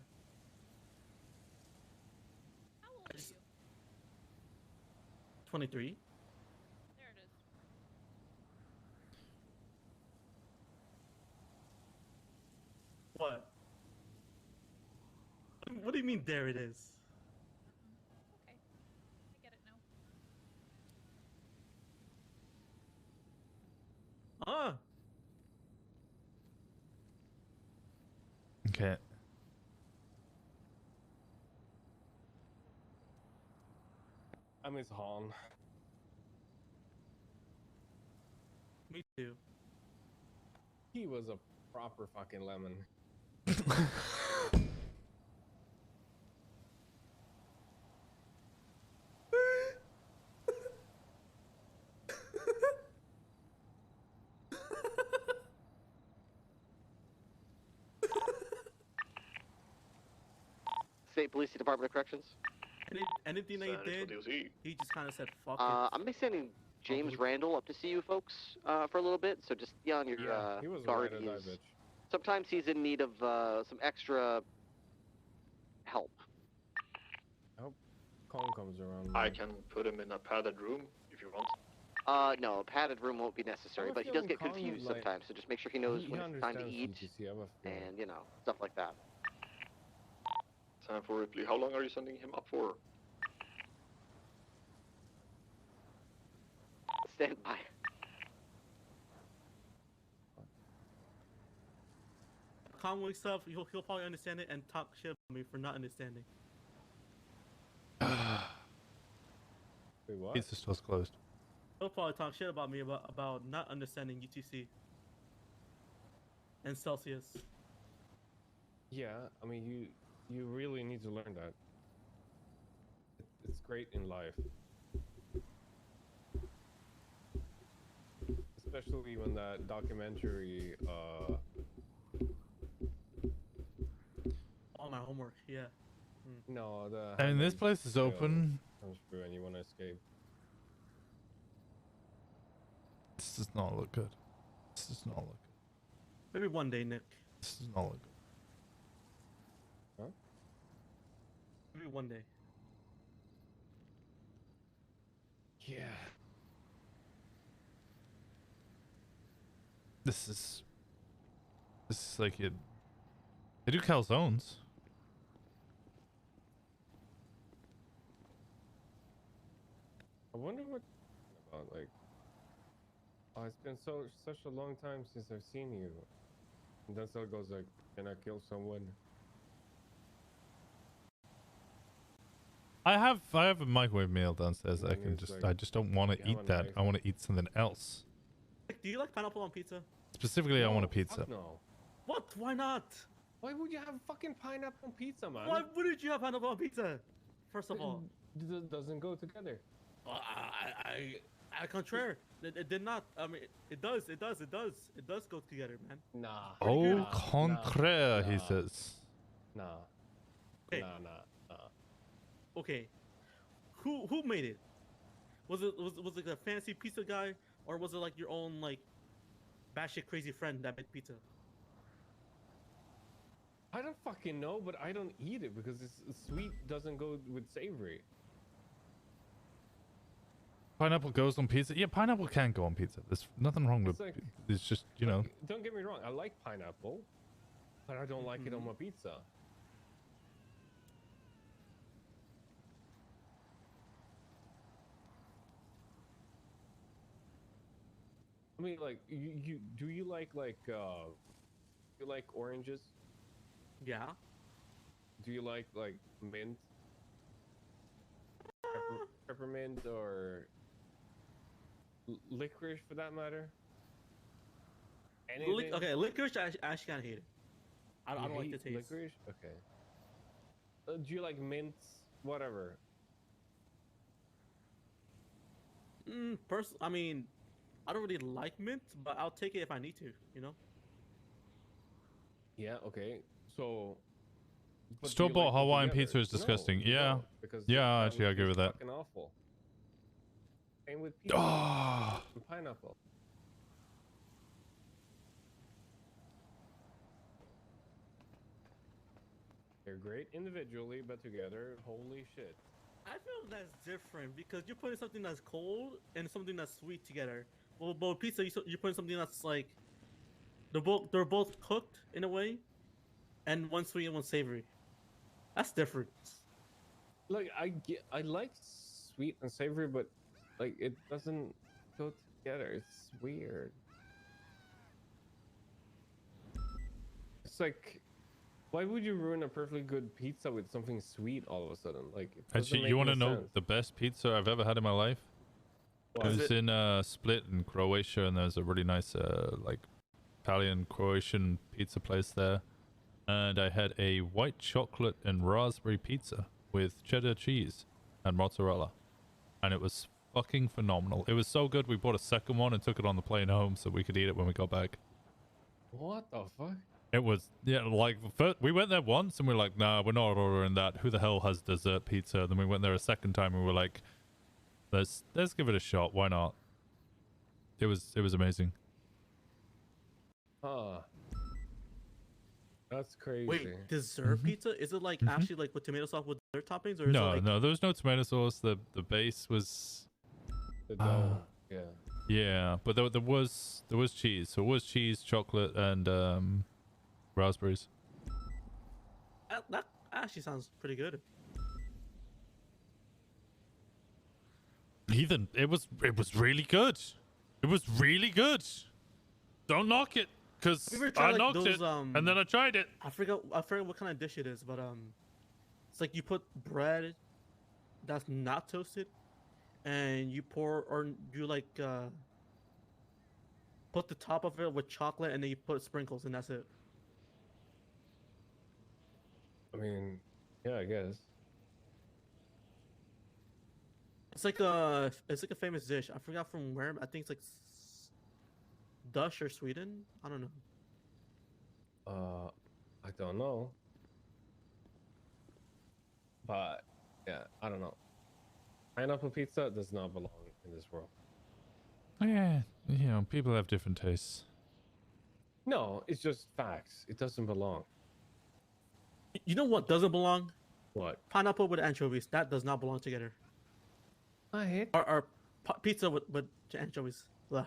How old are you? 23. There it is. What? What do you mean? There it is. Okay. I get it now. Ah. Okay. I miss Han. Me too. He was a proper fucking lemon. State Police Department of Corrections. Anything that he did, he just kind of said, fuck it. I'm sending James Randall up to see you folks for a little bit, so just be on your he was a guard. ride or die bitch. Sometimes he's in need of some extra help. I hope Kong comes around. I can put him in a padded room if you want. No, a padded room won't be necessary, but he does get confused sometimes, so just make sure he knows when it's time to eat, and, you know, stuff like that. Time for Ripley. How long are you sending him up for? Stand by. Conway stuff, he'll probably understand it and talk shit about me for not understanding. Wait, what? Pizza store's closed. He'll probably talk shit about me about not understanding UTC and Celsius. Yeah, I mean, you really need to learn that. It's great in life. Especially when that documentary, All my homework, yeah. No, the... And this place is open. Comes through and you want to escape. This does not look good. This does not look good. Maybe one day, Nick. This does not look good. Huh? Maybe one day. Yeah. This is like it. They do calzones. I wonder what about, like, oh, it's been such a long time since I've seen you. And then Cell goes like, can I kill someone? I have a microwave meal downstairs. And I then can he's just like, I just don't want to "You have eat a that. knife?" I want to eat something else. Do you like pineapple on pizza? Specifically, I want a pizza. Fuck no. What? Why not? Why would you have fucking pineapple on pizza, man? Why wouldn't you have pineapple on pizza? First of all, It doesn't go together. I contraire. It did not. I mean, it does go together, man. Nah. Au contraire, he nah. says. Nah. Okay. Nah. Okay. Who made it? Was it like a fancy pizza guy, or was it like your own like batshit crazy friend that made pizza? I don't fucking know, but I don't eat it because it's sweet doesn't go with savory. Pineapple goes on pizza. Yeah, pineapple can go on pizza. There's nothing wrong with. It's like- It's just, you know. Don't get me wrong, I like pineapple, but I don't like it on my pizza. I mean, like, you like you like oranges? Yeah. Do you like mint, peppermint, or licorice for that matter? Anything? Okay, licorice. I actually kind of hate it. I don't like the hate taste. licorice. Okay. Do you like mint? Whatever. I mean, I don't really like mint, but I'll take it if I need to. You know. Yeah. Okay. So. but do you Store-bought like them Hawaiian together? pizza is disgusting. No, Yeah. because Yeah, that actually, I would agree be with that. Fucking awful. Same with pizza. Oh. And pineapple. They're great individually, but together, holy shit. I feel that's different because you're putting something that's cold and something that's sweet together. Well, but pizza, you're putting something that's like they're both cooked in a way, and one sweet and one savory. That's different. Like I like sweet and savory, but like it doesn't go together. It's weird. It's like, why would you ruin a perfectly good pizza with something sweet all of a sudden? Like, it doesn't Actually, make you want to any know sense. the best pizza I've ever had in my life? What? It was in Split in Croatia, and there's a really nice like Italian Croatian pizza place there. And I had a white chocolate and raspberry pizza with cheddar cheese and mozzarella, and it was fucking phenomenal. It was so good we bought a second one and took it on the plane home so we could eat it when we got back. What the fuck? It was, yeah, like first, we went there once and we were like, nah, we're not ordering that. Who the hell has dessert pizza? And then we went there a second time and we were like, let's give it a shot. Why not? It was amazing. Huh. That's crazy. Wait, dessert pizza? Is it like actually like with tomato sauce with dessert toppings, or is No, it like... no, there was no tomato sauce. The base was the dough. Yeah. Yeah, but there was cheese. So it was cheese, chocolate, and raspberries. That actually sounds pretty good. Ethan, it was really good. It was really good. Don't knock it, because Have you ever I tried, like, knocked those, it and then I tried it. I forgot what kind of dish it is, but it's like you put bread that's not toasted, and you pour, or you like put the top of it with chocolate, and then you put sprinkles, and that's it. I mean, yeah, I guess. It's like a famous dish. I forgot from where. I think it's like Dutch or Sweden. I don't know. I don't know. But yeah, I don't know. Pineapple pizza does not belong in this world. Yeah, you know, people have different tastes. No, it's just facts. It doesn't belong. You know what doesn't belong? What? Pineapple with anchovies. That does not belong together. I hate. Or pizza with anchovies. Blah.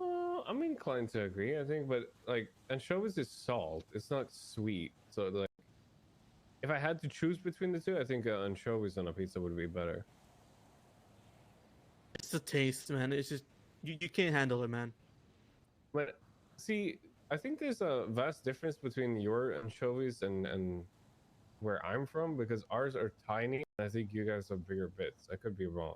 I'm inclined to agree, I think, but like anchovies is salt. It's not sweet. So like, if I had to choose between the two, I think anchovies on a pizza would be better. It's the taste, man. It's just you can't handle it, man. But see, I think there's a vast difference between your anchovies and where I'm from, because ours are tiny. And I think you guys have bigger bits. I could be wrong.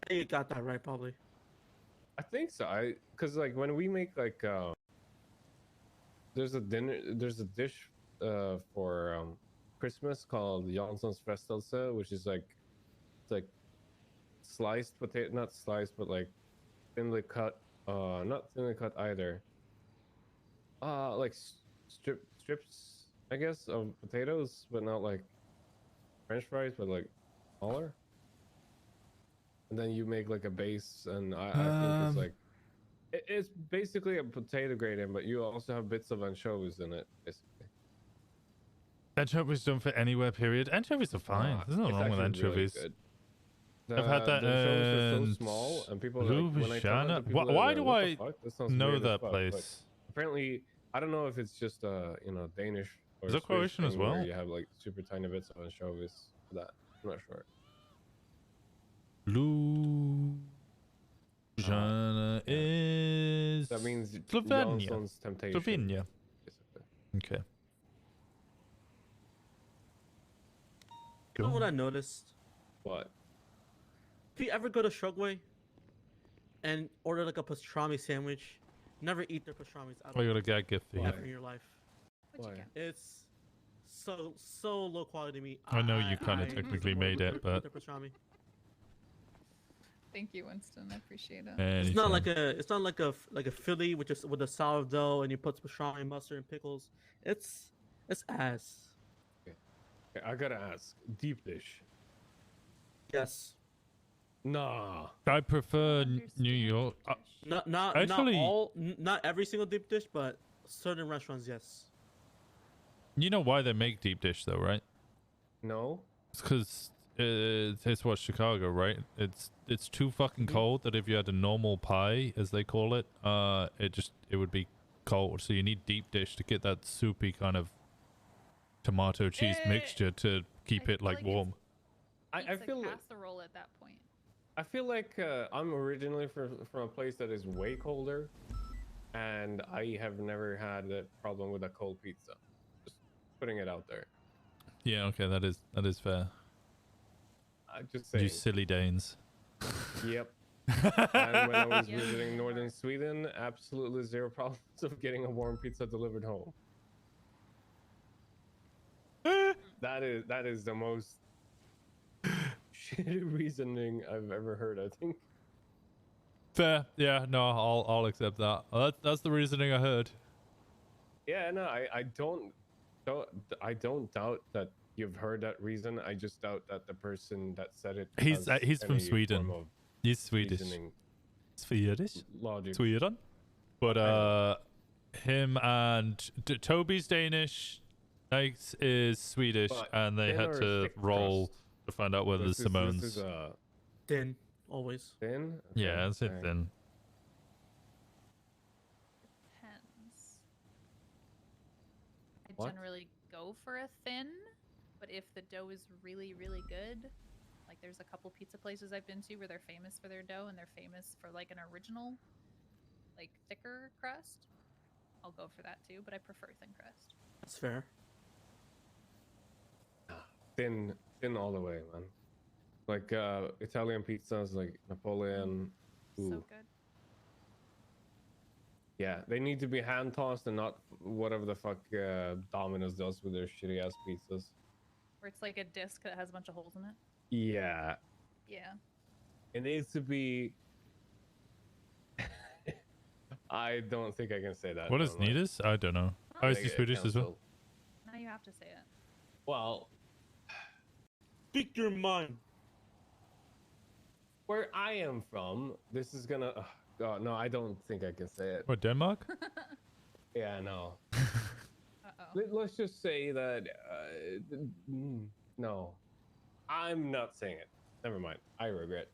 I think you got that right, probably. I think so. Because like when we make like there's a dish for Christmas called Jansson's Frestelse, which is like, it's like sliced potato, not sliced, but like thinly cut, not thinly cut either. Like strips, I guess, of potatoes, but not like French fries, but like smaller. And then you make like a base, and I think it's like it's basically a potato grating, but you also have bits of anchovies in it, basically. Anchovies don't fit anywhere, period. Anchovies are fine. There's nothing wrong with anchovies. Really I've had that in so small, and people like, when I tell them, people why are do like, I "What the fuck? That sounds know weird as that fuck," place? but apparently, I don't know if it's just you know, Danish or Is it Swedish Croatian as thing where well? you have like super tiny bits of anchovies for that. I'm not sure. Ljubljana is That means Slovenia. Jansson's Temptation. Slovenia. Basically. Okay. You know what I noticed? What? If you ever go to Shrugway and order like a pastrami sandwich, never eat their pastrami's out I got a gag gift for you. ever in your life. Why? It's so low quality meat. I know you kind of technically made it, but their pastrami. Thank you, Winston. I appreciate it. It's not like a Philly with a sourdough and you put pastrami, mustard, and pickles. It's ass. I gotta ask, deep dish? Yes. Nah. I prefer New York. Not Actually, not every single deep dish, but certain restaurants, yes. you know why they make deep dish though, right? No. It's because it's what Chicago, right? It's too fucking cold that if you had a normal pie, as they call it, it would be cold. So you need deep dish to get that soupy kind of tomato cheese mixture to keep it like warm. I feel like casserole at that point. I feel like I'm originally from a place that is way colder, and I have never had a problem with a cold pizza. Just putting it out there. Yeah, okay, that is fair. I just say You silly Danes. Yep. And when I was visiting northern Sweden, absolutely zero problems of getting a warm pizza delivered home. that is the most shitty reasoning I've ever heard, I think. Fair. Yeah, no, I'll accept that. That's the reasoning I heard. Yeah, no, I don't doubt that you've heard that reason. I just doubt that the person that said it He's has from any Sweden. form of He's Swedish. reasoning, Swedish? logic. Sweden? But him and Toby's Danish, Nate's is Swedish, But and they thin had or to thick roll crust? to find out whether This the is Simone's. Thin, always. Thin? Yeah, it's alright. thin. Depends. I What? generally go for a thin, but if the dough is really, really good, like there's a couple pizza places I've been to where they're famous for their dough and they're famous for like an original, like thicker crust, I'll go for that too, but I prefer thin crust. That's fair. Thin all the way, man. Like Italian pizzas, like Napoleon. Ooh. So good. Yeah, they need to be hand tossed and not whatever the fuck Domino's does with their shitty ass pizzas. Where it's like a disc that has a bunch of holes in it. Yeah, Yeah. it needs to be. I don't think I can say that. What is don't I? Nidus? I don't know. Oh, is he Swedish as well? Now you have to say it. Well, speak your mind. Where I am from, this is gonna. God, no, I don't think I can say it. What, Denmark? Yeah, no. Uh-oh. Let's just say that. No, I'm not saying it. Never mind. I regret.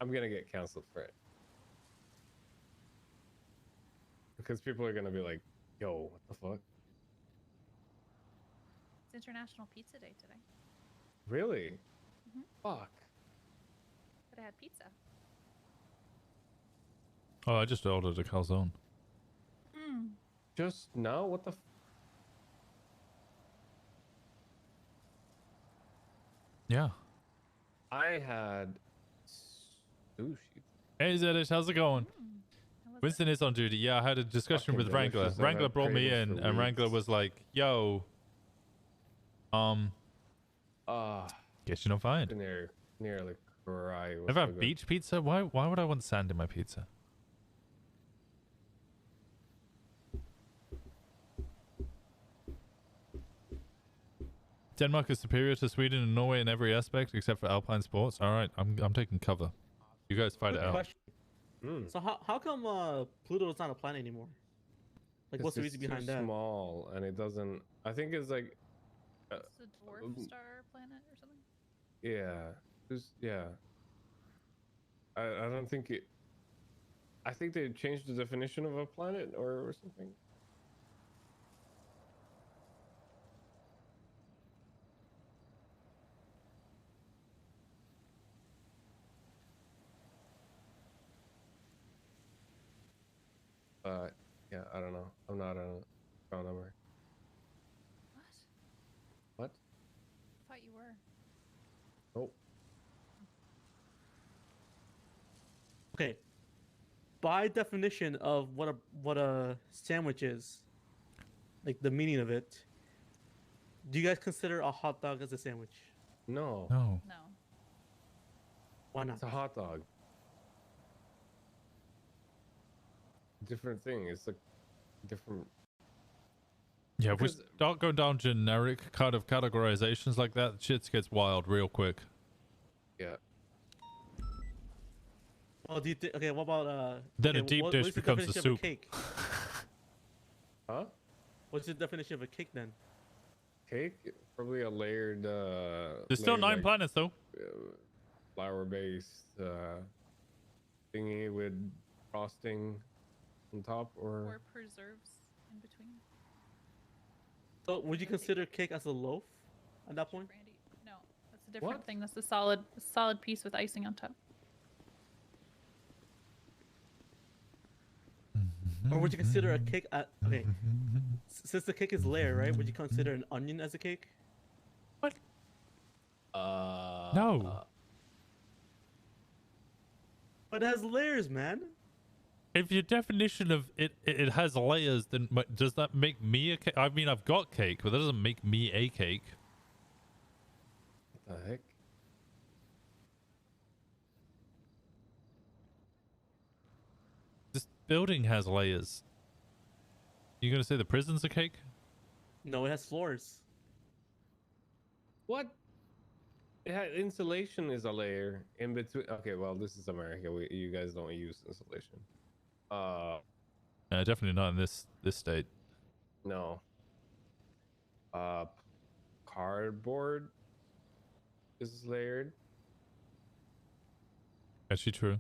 I'm gonna get canceled for it. Because people are gonna be like, yo, what the fuck? It's International Pizza Day today. Really? Mhm. Fuck. But I had pizza. Oh, I just ordered a calzone. Just now? What the? Yeah. I had sushi. Hey Zedish, how's it going? Winston is on duty. Yeah, I had a discussion Fucking with Wrangler. delicious. I've Wrangler had brought me cravings in, for and Wrangler weeks. was like, "Yo, guess you're not fired." Nearly cry. It was Ever so had good. beach pizza? Why would I want sand in my pizza? Denmark is superior to Sweden and Norway in every aspect except for alpine sports. All right, I'm taking cover. You guys fight it Quick out. question. So how come Pluto is not a planet anymore? Like, what's the reason behind that? It's small, and it doesn't. I think it's like. It's a dwarf star planet or something? Yeah. Yeah. I don't think it. I think they changed the definition of a planet or something. Yeah, I don't know. I'm not a astronomer. What? I thought you were. Oh. Okay. By definition of what a sandwich is, like the meaning of it, do you guys consider a hot dog as a sandwich? No. No. No. Why not? It's a hot dog. Different thing. It's like different. Yeah, we start going down generic kind of categorizations like that, shit gets wild real quick. Yeah. Oh, do you think? Okay, what about Then okay, a deep what dish is the becomes a definition of soup. cake? Huh? What's the definition of a cake then? Cake? Probably a layered. There's still 9 planets though. Flour-based thingy with frosting on top, Or preserves in between. So, would you consider cake as a loaf at that point? No, that's a different thing. That's a solid piece with icing on top. Or would you consider a cake? Okay, since the cake is layered, right? Would you consider an onion as a cake? What? No. But it has layers, man. If your definition of it has layers, then does that make me a cake? I mean, I've got cake, but that doesn't make me a cake. What the heck? This building has layers. You gonna say the prison's a cake? No, it has floors. What? Insulation is a layer in between. Okay, well, this is America. You guys don't use insulation. Definitely not in this state. No. Cardboard is layered. Actually true.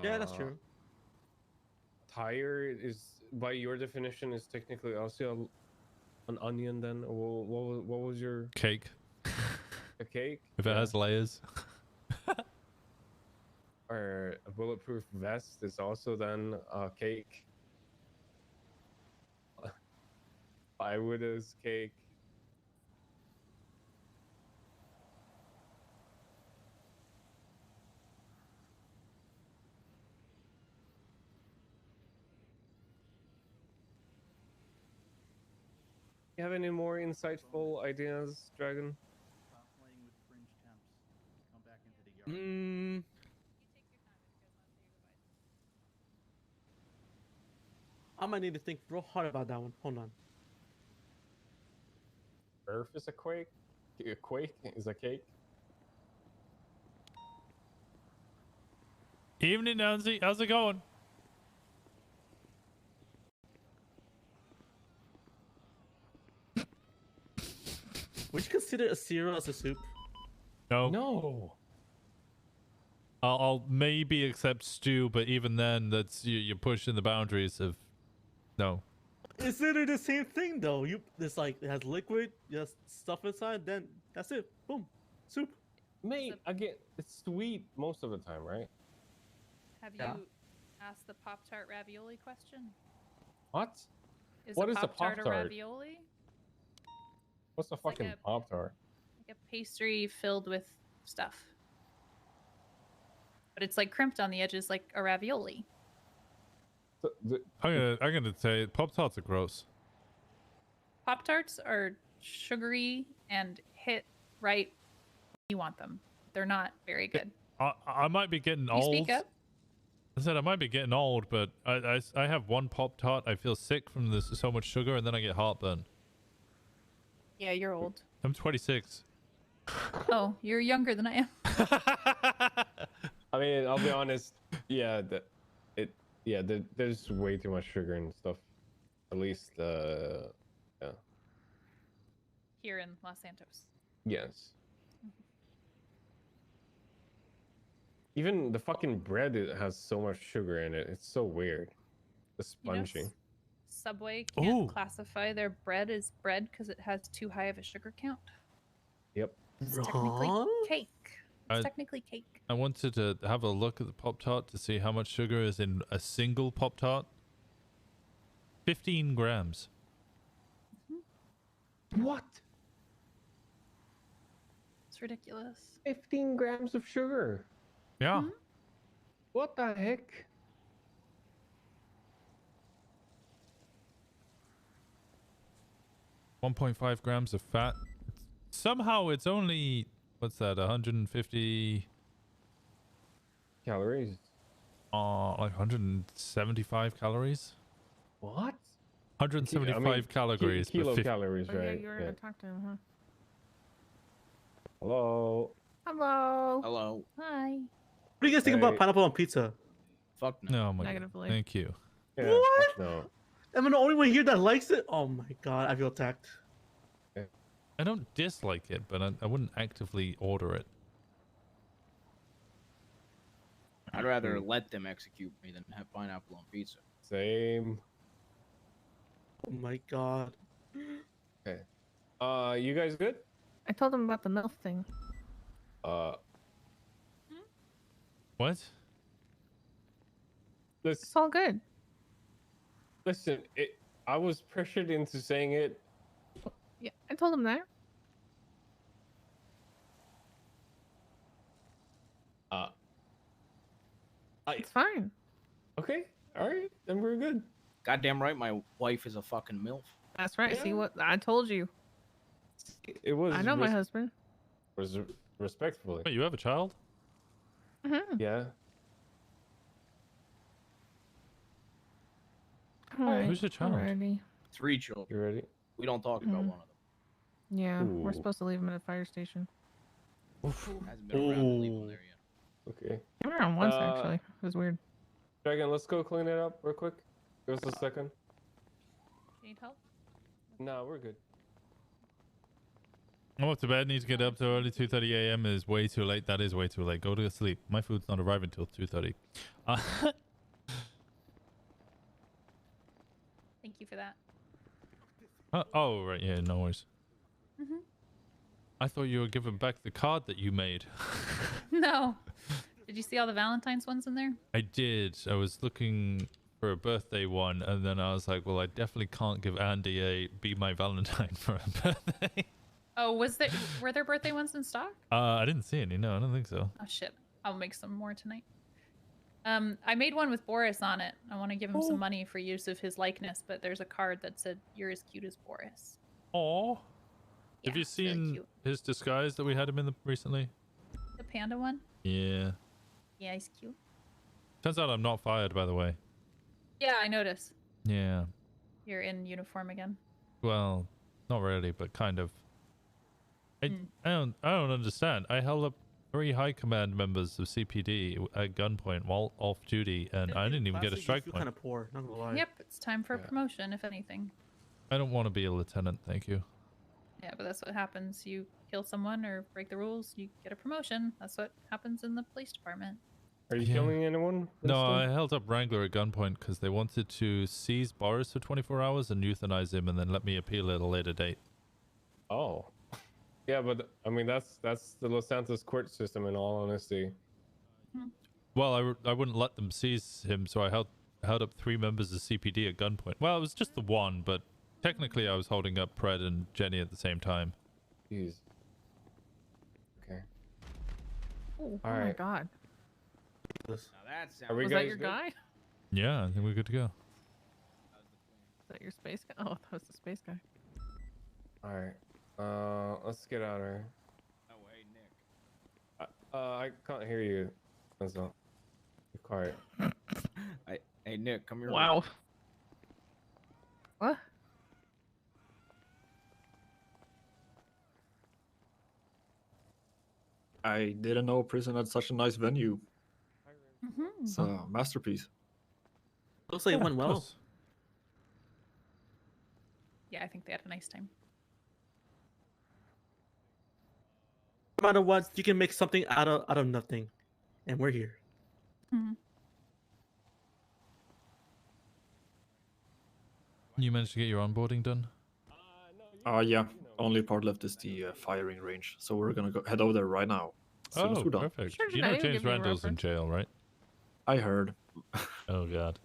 Yeah, that's true. Tire is, by your definition, is technically also an onion. Then, what was your cake? A cake? If it has layers. Or a bulletproof vest is also then a cake. Plywood is cake. You have any more insightful ideas, Dragon? I might need to think real hard about that one. Hold on. Earth is a quake. A quake is a cake. Evening, Nancy. How's it going? Would you consider a cereal as a soup? No. No. I'll maybe accept stew, but even then, that's you're pushing the boundaries of no. It's literally the same thing though. It's like it has liquid, just stuff inside. Then that's it. Boom, soup. Mate, again, it's sweet most of the time, right? Have you asked the Pop-Tart ravioli question? What? What is a Pop-Tart a Pop-Tart? ravioli? What's a fucking Pop-Tart? Like a pastry filled with stuff. But it's like crimped on the edges like a ravioli. I'm gonna say Pop-Tarts are gross. Pop-Tarts are sugary and hit right when you want them. They're not very good. I might be getting You old. speak up. I said I might be getting old, but I have one Pop-Tart. I feel sick from this so much sugar, and then I get heartburn. Yeah, you're old. I'm 26. Oh, you're younger than I am. I mean, I'll be honest. Yeah, there's way too much sugar and stuff. At least, yeah. Here in Los Santos. Yes. Even the fucking bread, it has so much sugar in it. It's so weird. The spongy. Subway can't classify their bread as bread because it has too high of a sugar count. Yep. It's technically cake. It's technically cake. I wanted to have a look at the Pop-Tart to see how much sugar is in a single Pop-Tart. 15 grams. What? It's ridiculous. 15 grams of sugar. Yeah. What the heck? .5 grams of fat. Somehow it's only, what's that, 150 calories. Like 175 calories. What? 175 calories. but Kilocalories, Oh, yeah, right? you were gonna talk to him, huh? Hello. Hello. Hello. Hi. What do you guys think about pineapple on pizza? Fuck no. Oh my Negatively. God. Thank you. Yeah, What? fuck no. Am I the only one here that likes it? Oh my god, I feel attacked. I don't dislike it, but I wouldn't actively order it. I'd rather let them execute me than have pineapple on pizza. Same. Oh my god. Okay. You guys good? I told him about the MILF thing. What? It's all good. Listen, I was pressured into saying it. Yeah, I told him that. It's fine. Okay. All right. Then we're good. Goddamn right, my wife is a fucking MILF. That's right. See what I told you. It was. I know my husband. Was respectfully. Wait, you have a child? Mm-hmm. Yeah. Who's your child? Alrighty. 3 children. You ready? We don't talk about one of them. Yeah, we're Ooh. supposed to leave him at a fire station. Hasn't been around to leave him there yet. Okay. Came around once actually. It was weird. Dragon, let's go clean it up real quick. Give us a second. Need help? No, we're good. I'm off to bed. Need to get up so early. 2:30 a.m. is way too late. That is way too late. Go to sleep. My food's not arriving until 2:30. Thank you for that. Oh, right. Yeah, no worries. Mhm. I thought you were giving back the card that you made. No. Did you see all the Valentine's ones in there? I did. I was looking for a birthday one, and then I was like, well, I definitely can't give Andy a Be My Valentine for a birthday. Oh, were there birthday ones in stock? I didn't see any. No, I don't think so. Oh shit. I'll make some more tonight. I made one with Boris on it. I want to give him some money for use of his likeness, but there's a card that said, "You're as cute as Boris." Aw. Have you seen his disguise that we had him in recently? The panda one? Yeah. Yeah, he's cute. Turns out I'm not fired, by the way. Yeah, I noticed. Yeah. You're in uniform again. Well, not really, but kind of. I don't understand. I held up 3 high command members of CPD at gunpoint while off duty, and I didn't even get a strike point. Kind of poor, not gonna lie. Yep, it's time for a promotion, if anything. I don't want to be a lieutenant, thank you. Yeah, but that's what happens. You kill someone or break the rules, you get a promotion. That's what happens in the police department. Are you killing anyone? No, I Winston? held up Wrangler at gunpoint because they wanted to seize Boris for 24 hours and euthanize him and then let me appeal at a later date. Oh. Yeah, but I mean that's the Los Santos court system. In all honesty. Well, I wouldn't let them seize him, so I held up 3 members of CPD at gunpoint. Well, it was just the one, but technically I was holding up Pred and Jenny at the same time. Jeez. Okay. Oh, All my right. god. Now that sounds. Are we Was guys that your good? guy? Is Yeah, I think we're good to go. that your space guy? Oh, that was the space guy. All right. Let's get out of here. Oh, hey, Nick. I can't hear you. That's all. Be quiet. Hey, Nick, come here. Wow. What? I didn't know prison had such a nice venue. It's Mm-hmm. a masterpiece. Looks like it went well. Yeah, I think they had a nice time. No matter what, you can make something out of nothing, and we're here. You managed to get your onboarding done? Yeah. Only part left is the firing range. So we're gonna head over there right now. As soon as Oh, we're done. perfect. Sure, You know I'll James give you a Randall's in reference. jail, right? I heard. Oh god.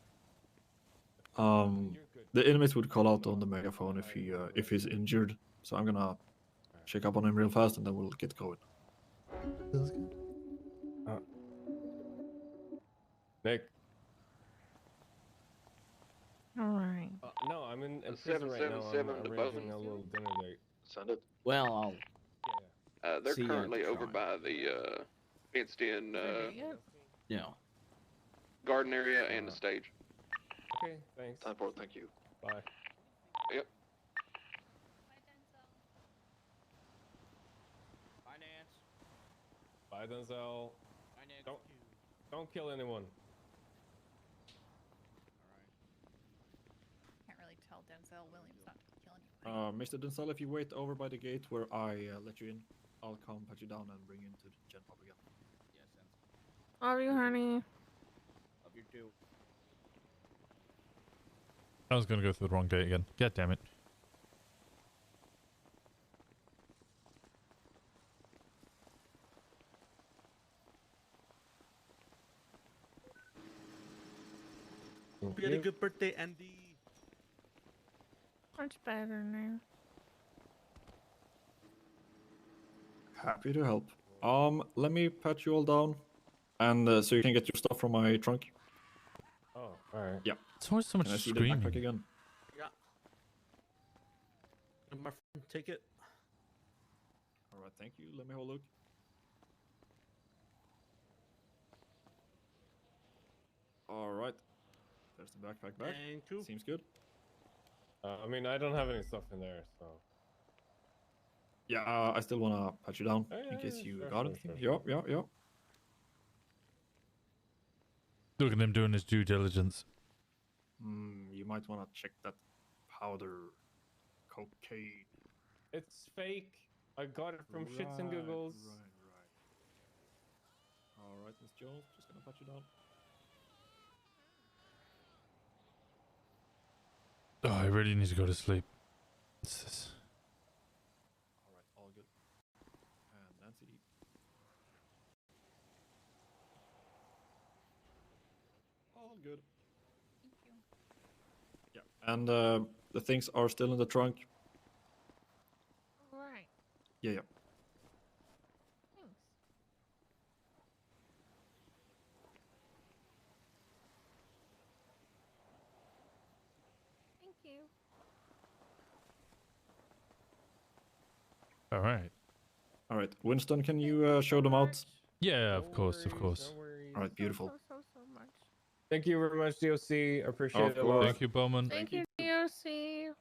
The inmate would call out on the megaphone if he's injured. So I'm gonna check up on him real fast and then we'll get going. Nick. All right. No, I'm in prison right now. I'm 777 to arranging Bozeman. a little dinner date. Send it. Well, I'll. They're See you at currently the over trial. by the fenced-in. Yeah. garden area and the stage. Okay, thanks. 10-4, thank you. Bye. Yep. Bye, Denzel. Don't kill anyone. Can't really tell Denzel Williams not to kill anyone. Mr. Denzel, if you wait over by the gate where I let you in, I'll come pat you down and bring you into the gen pop again. Love you, honey. Love you too. I was gonna go through the wrong gate again. God damn it. You had a good birthday, Andy. Much better now. Happy to help. Let me pat you all down, and so you can get your stuff from my trunk. Oh, alright. Yeah. It's always so much Can I see the screaming. backpack again? Yeah. My friend, take it. All right, thank you. Let me have a look. All right. There's the backpack back. Thank you. Seems good. I mean, I don't have any stuff in there, so. Yeah, I still wanna pat you down in case you got anything. Yeah. Look at him doing his due diligence. You might wanna check that powder cocaine. It's fake. I got it from shits and giggles. Right. All right, Miss Jones, just gonna pat you down. Oh, I really need to go to sleep. What's this? All right, all good. And Nancy. All good. Thank you. Yeah, and the things are still in the trunk. Right. Yeah. Thanks. Thank you. All right. All right, Winston, can you show them out? Yeah, of course. All right, beautiful. So much. Thank you very much, DOC. Appreciate it a lot. Thank you, Bowman. Thank you, DOC.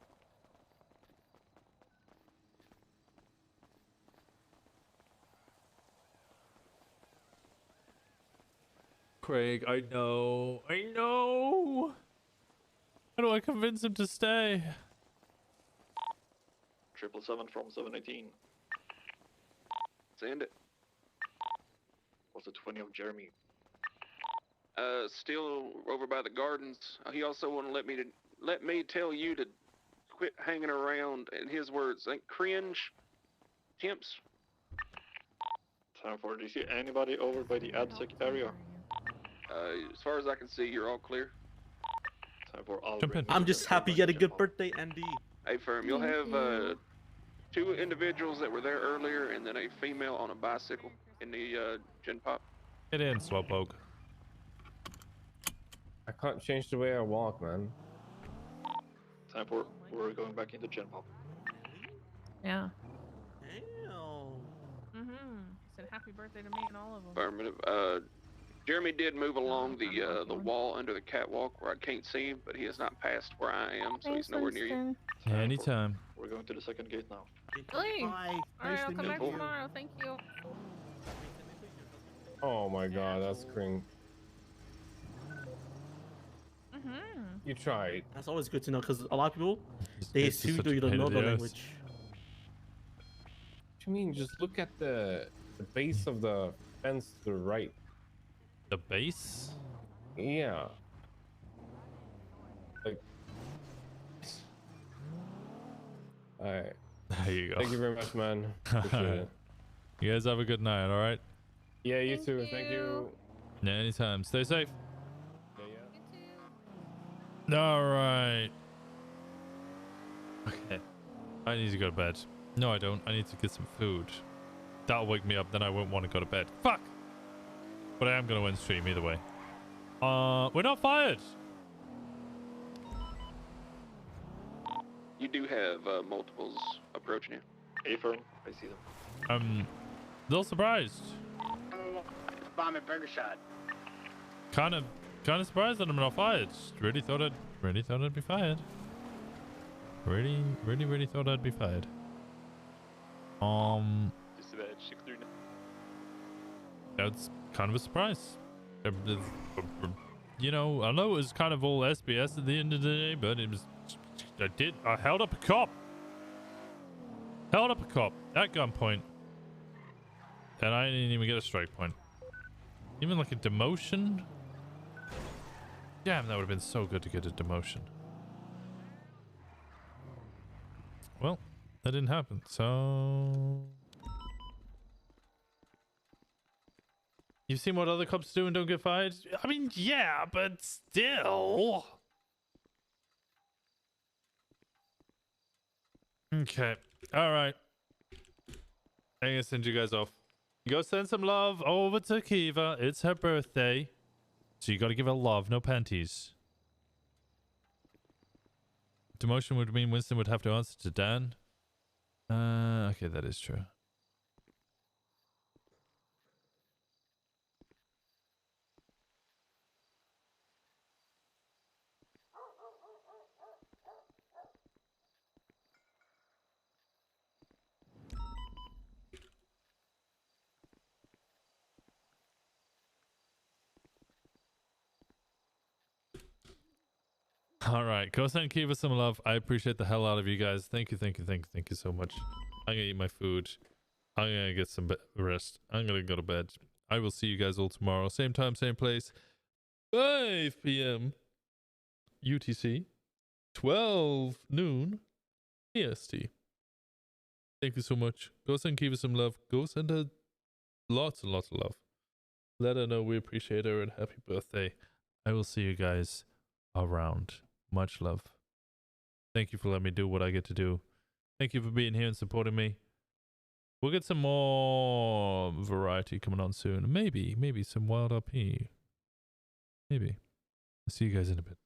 Craig, I know. How do I convince him to stay? 777 from 718. Send it. What's the 20 of Jeremy? Still over by the gardens. He also want to let me tell you to quit hanging around. In his words, like cringe, chimps. Time for. Do you see anybody over by the AdSec area? As far as I can see, you're all clear. Time for. I'll Jump in. I'm just happy you had a good birthday, Andy. Hey, firm, you'll have 2 individuals that were there earlier, and then a female on a bicycle in the gen pop. Get in, Slowpoke. I can't change the way I walk, man. Time for. We're going back into gen pop. Yeah. Damn. He said happy birthday to me and all of them. Affirmative. Jeremy did move along the wall under the catwalk where I can't see him, but he has not passed where I am, so he's nowhere near you. Anytime. We're going to the second gate now. Really? Bye. Alright, I'll to come meet back you. tomorrow. Thank you. Oh my god, that's cring. You tried. That's always good to know because a lot of people they It's just assume such you a don't pain know in the the ass. language. What do you mean? Just look at the base of the fence to the right. The base? Yeah. Like. Alright. There you go. Thank you very much, man. Appreciate it. You guys have a good night, alright? Yeah, you too. Thank you. Yeah, anytime. Stay safe. Yeah. Alright. Okay. I need to go to bed. No, I don't. I need to get some food. That'll wake me up, then I won't want to go to bed. Fuck! But I am going to win stream either way. We're not fired! You do have multiples approaching you. A-firm, I see them. A little surprised. Bomb and burger shot. Kind of kind of surprised that I'm not fired. Really thought I'd be fired. Really thought I'd be fired. Just about check through now. That's kind of a surprise. You know, I know it was kind of all SBS at the end of the day, but it was. I held up a cop. At gunpoint. And I didn't even get a strike point. Even like a demotion? Damn, that would have been so good to get a demotion. Well, that didn't happen, so... You've seen what other cops do and don't get fired? I mean, yeah, but still... Okay. Alright. I'm gonna send you guys off. Go send some love over to Kiva. It's her birthday. So you gotta give her love, no panties. Demotion would mean Winston would have to answer to Dan. Okay, that is true. All right, go send Kiva some love. I appreciate the hell out of you guys. Thank you so much. I'm gonna eat my food. I'm gonna get some rest. I'm gonna go to bed. I will see you guys all tomorrow. Same time, same place. 5 p.m. UTC. 12 noon EST. Thank you so much. Go send Kiva some love. Go send her lots and lots of love. Let her know we appreciate her and happy birthday. I will see you guys around. Much love. Thank you for letting me do what I get to do. Thank you for being here and supporting me. We'll get some more variety coming on soon. Maybe some wild RP. Maybe. I'll see you guys in a bit.